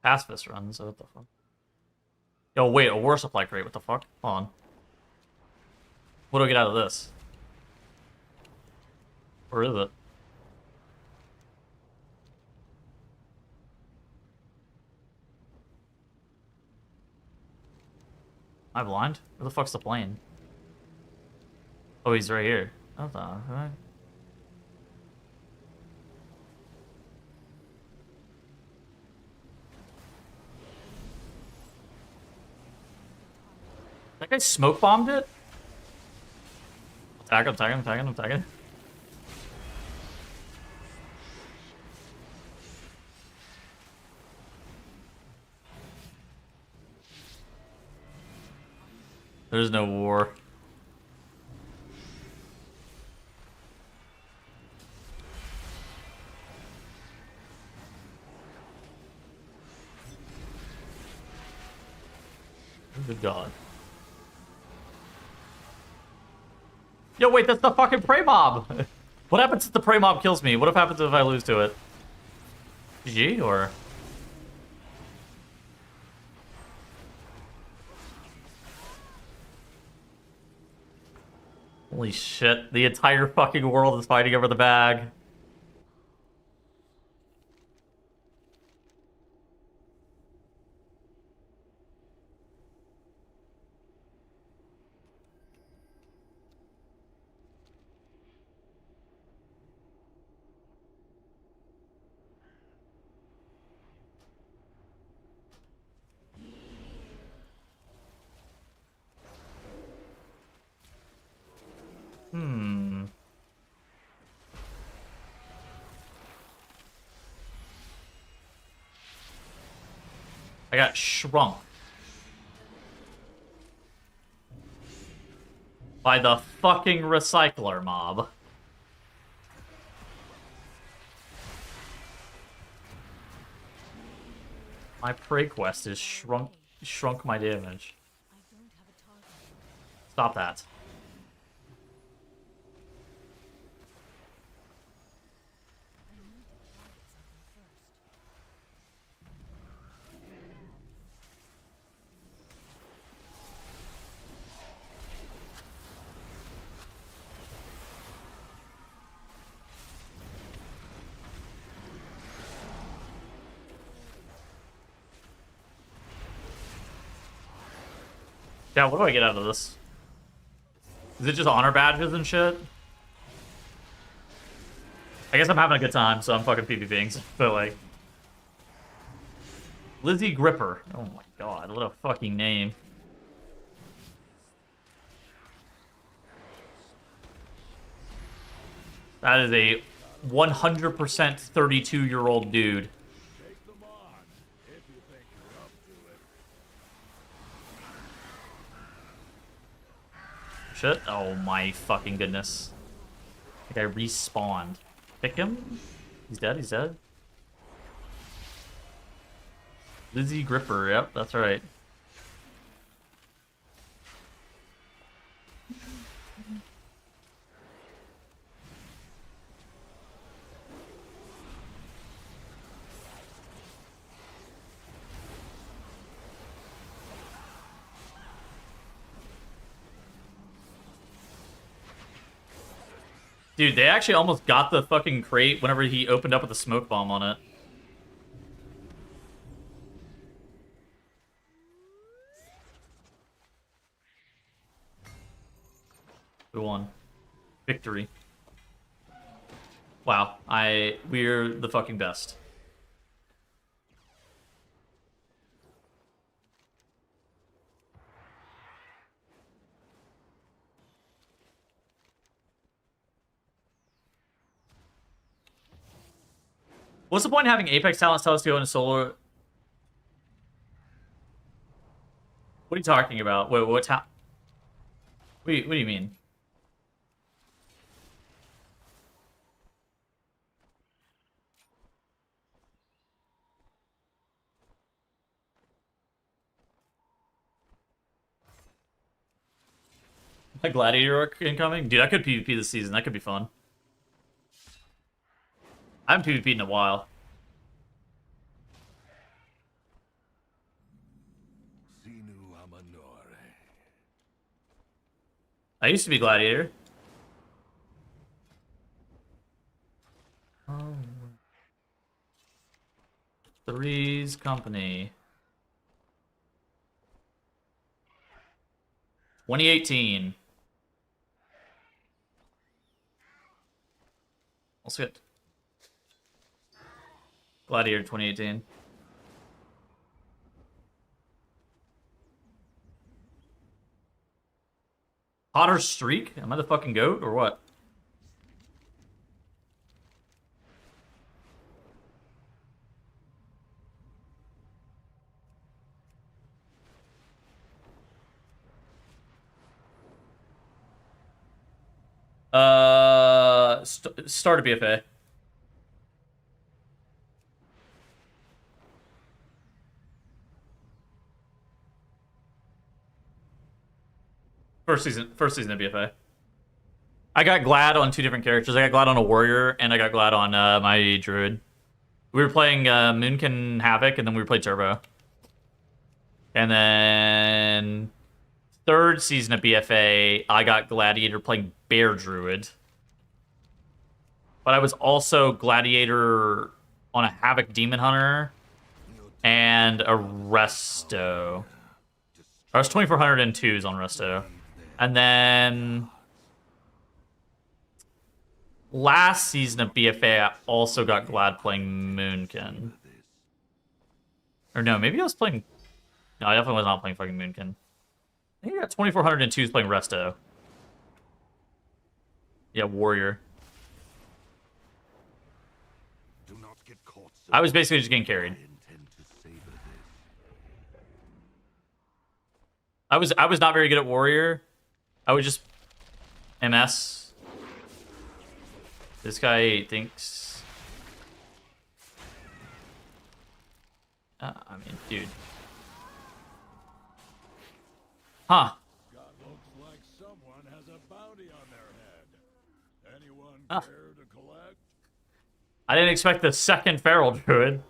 Pacifist runs, so what the fuck? Yo, wait, a war supply crate, what the fuck? Hold on. What do I get out of this? Where is it? Am I blind? Where the fuck's the plane? Oh, he's right here. What the heck? That guy smoke bombed it? Tag him, tag him, tag him, tag him. There's no war. Good God. Yo, wait, that's the fucking prey mob. What happens if the prey mob kills me? What happens if I lose to it? GG, or... Holy shit, the entire fucking world is fighting over the bag. I got shrunk. By the fucking recycler mob. My prey quest is shrunk my damage. Stop that. Yeah, what do I get out of this? Is it just honor badges and shit? I guess I'm having a good time, so I'm fucking PvPing, but like... Lizzie Gripper. Oh my god, what a fucking name. That is a 100% 32-year-old dude. Shit. Oh my fucking goodness. I think I respawned. Pick him? He's dead, he's dead. Lizzie Gripper, yep, that's right. Dude, they actually almost got the fucking crate whenever he opened up with a smoke bomb on it. We won. Victory. Wow, we're the fucking best. What's the point in having Apex talents tell us to go into solo? What are you talking about? Wait, what do you mean? A gladiator arc incoming? Dude, I could PvP this season. That could be fun. I haven't PvP'd in a while. I used to be gladiator. Oh. Three's Company. 2018. That's good. Gladiator 2018. Hotter streak? Am I the fucking goat or what? Start a BFA. First season of BFA. I got Glad on 2 different characters. I got Glad on a warrior, and I got Glad on my druid. We were playing Moonkin Havoc, and then we played Turbo. And then 3rd season of BFA, I got Gladiator playing Bear Druid. But I was also Gladiator on a Havoc Demon Hunter and a Resto. I was 2402s on Resto. And then last season of BFA, I also got Glad playing Moonkin. Or no, maybe I was playing... No, I definitely was not playing fucking Moonkin. I think I got 2402s playing Resto. Yeah, Warrior. I was basically just getting carried. I was not very good at Warrior. I would just MS. This guy thinks. I mean, dude. Huh. Looks like someone has a bounty on their head. Anyone Huh. care to collect? I didn't expect the second Feral Druid.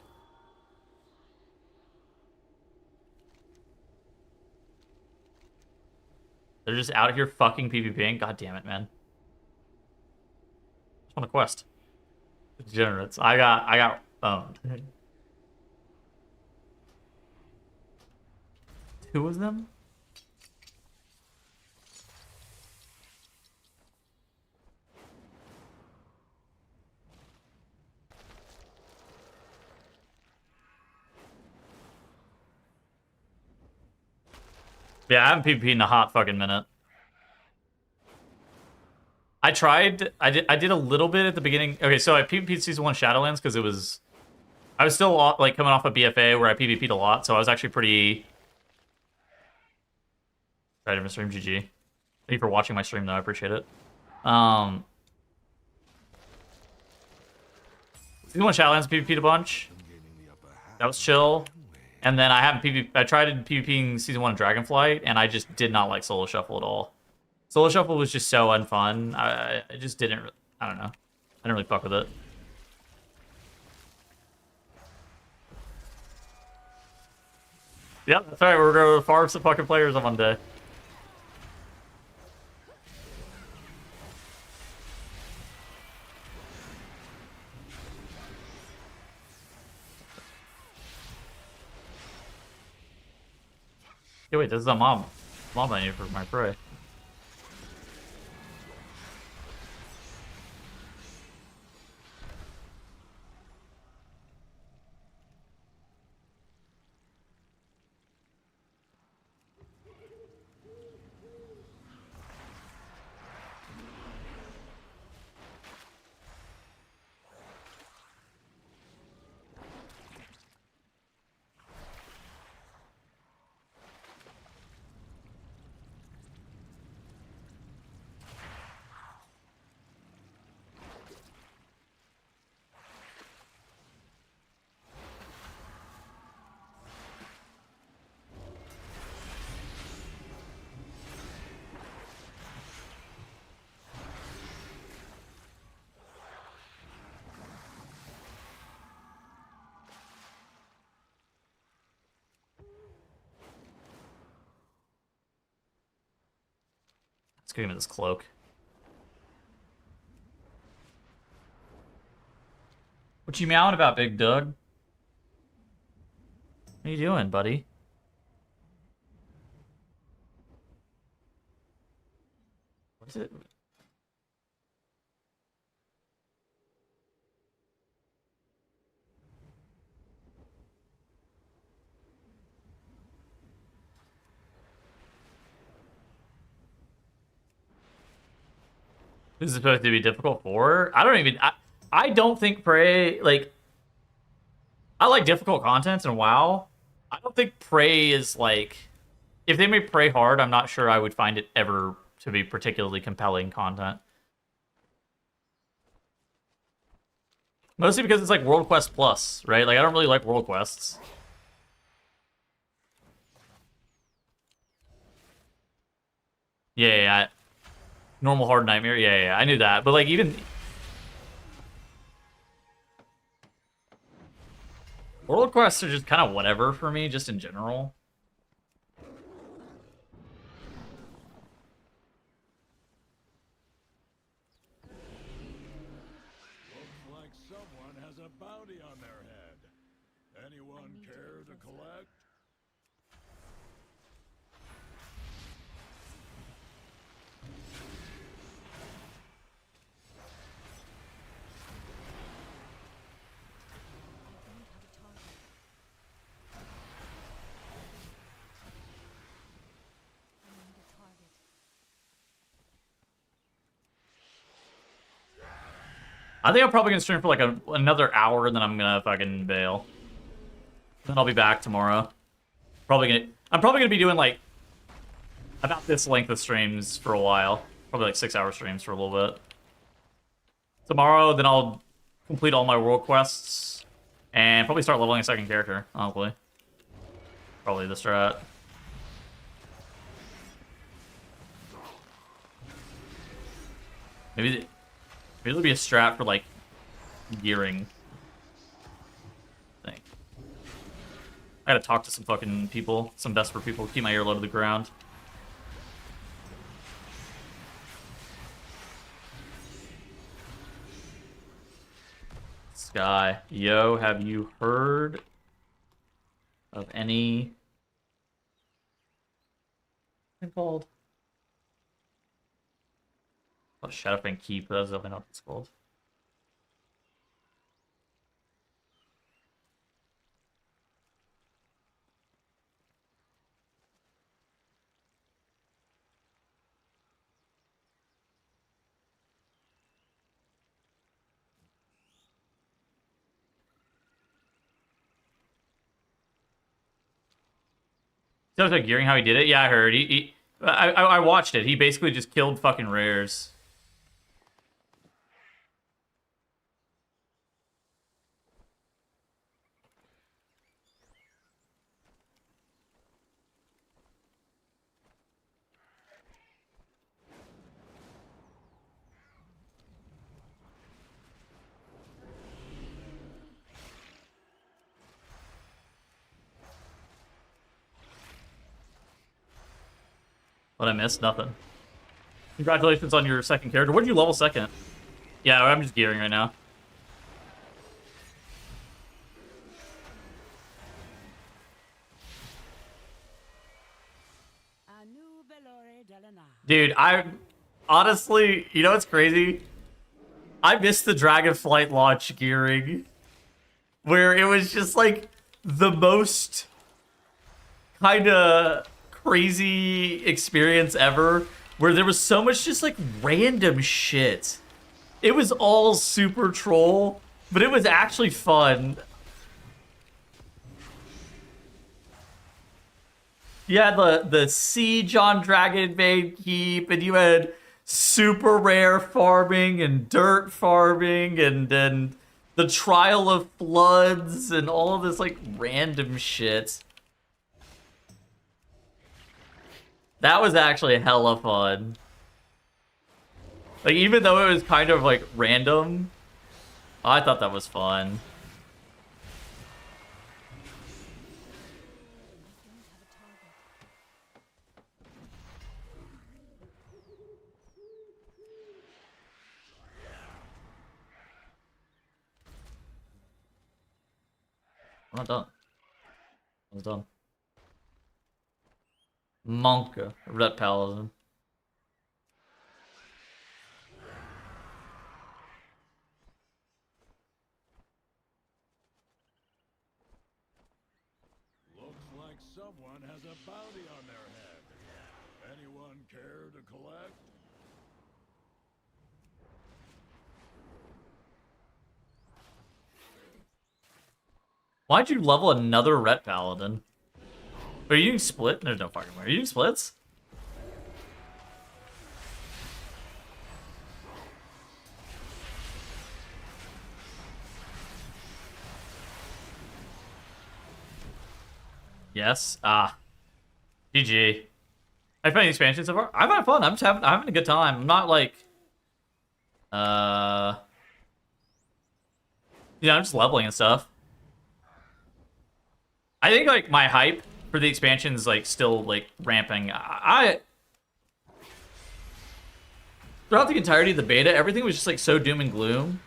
They're just out here fucking PvPing. God damn it, man. Just want a quest. Degenerates. I got owned. 2 of them? Yeah, I haven't PvP'd in a hot fucking minute. I did a little bit at the beginning. Okay, so I PvP'd Season 1 Shadowlands because I was still like coming off of BFA where I PvP'd a lot, so I was actually pretty... Right, in my stream, GG. Thank you for watching my stream though, I appreciate it. Season 1 Shadowlands PvP'd a bunch. That was chill. And then I tried PvPing Season 1 of Dragonflight, and I just did not like Solo Shuffle at all. Solo Shuffle was just so unfun. I just didn't, I don't know. I didn't really fuck with it. Yep, that's right, we're going to farm some fucking players on Monday. Hey, wait, this is a mob menu for my prey. Let's get him in this cloak. What you meowing about, Big Doug? What are you doing, buddy? What's it? This is supposed to be difficult for? I don't think Prey, like, I like difficult contents and WoW. I don't think Prey is like, if they made Prey hard, I'm not sure I would find it ever to be particularly compelling content. Mostly because it's like World Quest Plus, right? Like, I don't really like World Quests. Yeah, Normal hard nightmare. Yeah, I knew that. But like even world quests are just kind of whatever for me, just in general. Looks like someone has a bounty on their head. Anyone care to collect? I think I'm probably gonna stream for like another hour, and then I'm gonna fucking bail. Then I'll be back tomorrow. I'm probably gonna be doing like about this length of streams for a while. Probably like 6-hour streams for a little bit. Tomorrow, then I'll complete all my world quests and probably start leveling a second character. Honestly, probably the strat. Maybe there'll be a strat for like gearing. Thing. I gotta talk to some fucking people, some desperate people. Keep my ear low to the ground. Sky, yo, have you heard of any thing called? Oh, Shut Up and Keep. That's definitely not what it's called. Sounds like gearing how he did it. Yeah, I heard. I watched it. He basically just killed fucking rares. What I missed? Nothing. Congratulations on your second character. What did you level second? Yeah, I'm just gearing right now. Dude, I honestly, you know what's crazy? I missed the Dragonflight launch gearing, where it was just like the most kind of crazy experience ever, where there was so much just like random shit. It was all super troll, but it was actually fun. You had the siege on Dragonbane Keep, and you had super rare farming and dirt farming, and then the Trial of Floods and all of this like random shit. That was actually hella fun. Like, even though it was kind of like random, I thought that was fun. I'm not done. I was done. Monka, Red Paladin. Looks like someone has a bounty on their head. Anyone care to collect? Why'd you level another Ret Paladin? Are you using split? There's no fucking way. Are you using splits? Yes. Ah. GG. I found the expansion so far. I've had fun. I'm having a good time. I'm not like, I'm just leveling and stuff. I think like my hype for the expansion is like still like ramping. I throughout the entirety of the beta, everything was just like so doom and gloom.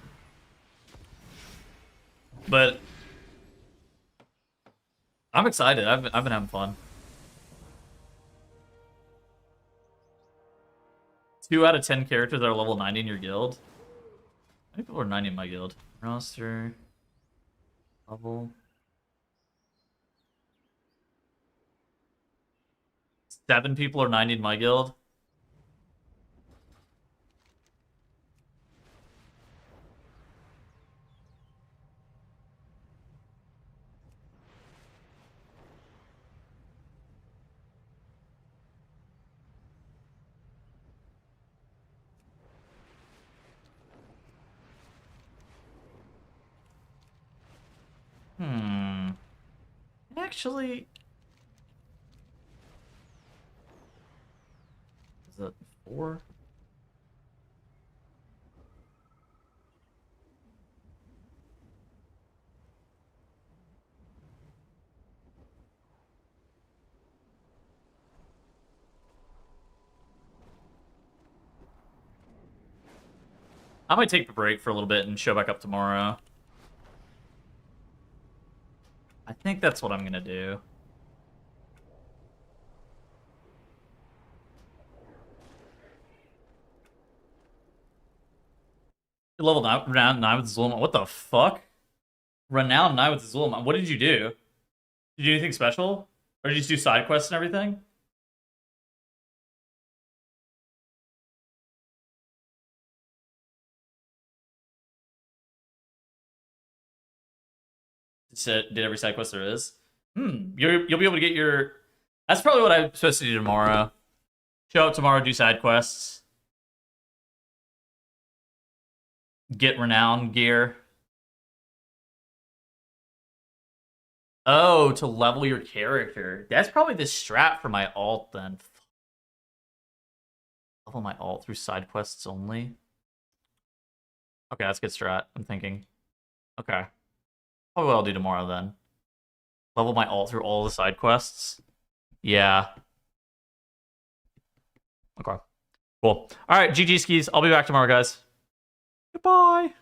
But I'm excited. I've been having fun. 2 out of 10 characters that are level 90 in your guild. How many people are 90 in my guild? Roster. Level. 7 people are 90 in my guild. Actually, is that 4? I might take a break for a little bit and show back up tomorrow. I think that's what I'm gonna do. Level 9, renowned 9 with Zulma. What the fuck? Renowned 9 with Zulma. What did you do? Did you do anything special? Or did you just do side quests and everything? Did every side quest there is? You'll be able to get your... That's probably what I'm supposed to do tomorrow. Show up tomorrow, do side quests. Get renowned gear. Oh, to level your character. That's probably the strat for my alt then. Level my alt through side quests only. Okay, that's good strat, I'm thinking. Okay. Probably what I'll do tomorrow then. Level my alt through all the side quests. Yeah. Okay. Cool. Alright, GG skis. I'll be back tomorrow, guys. Goodbye.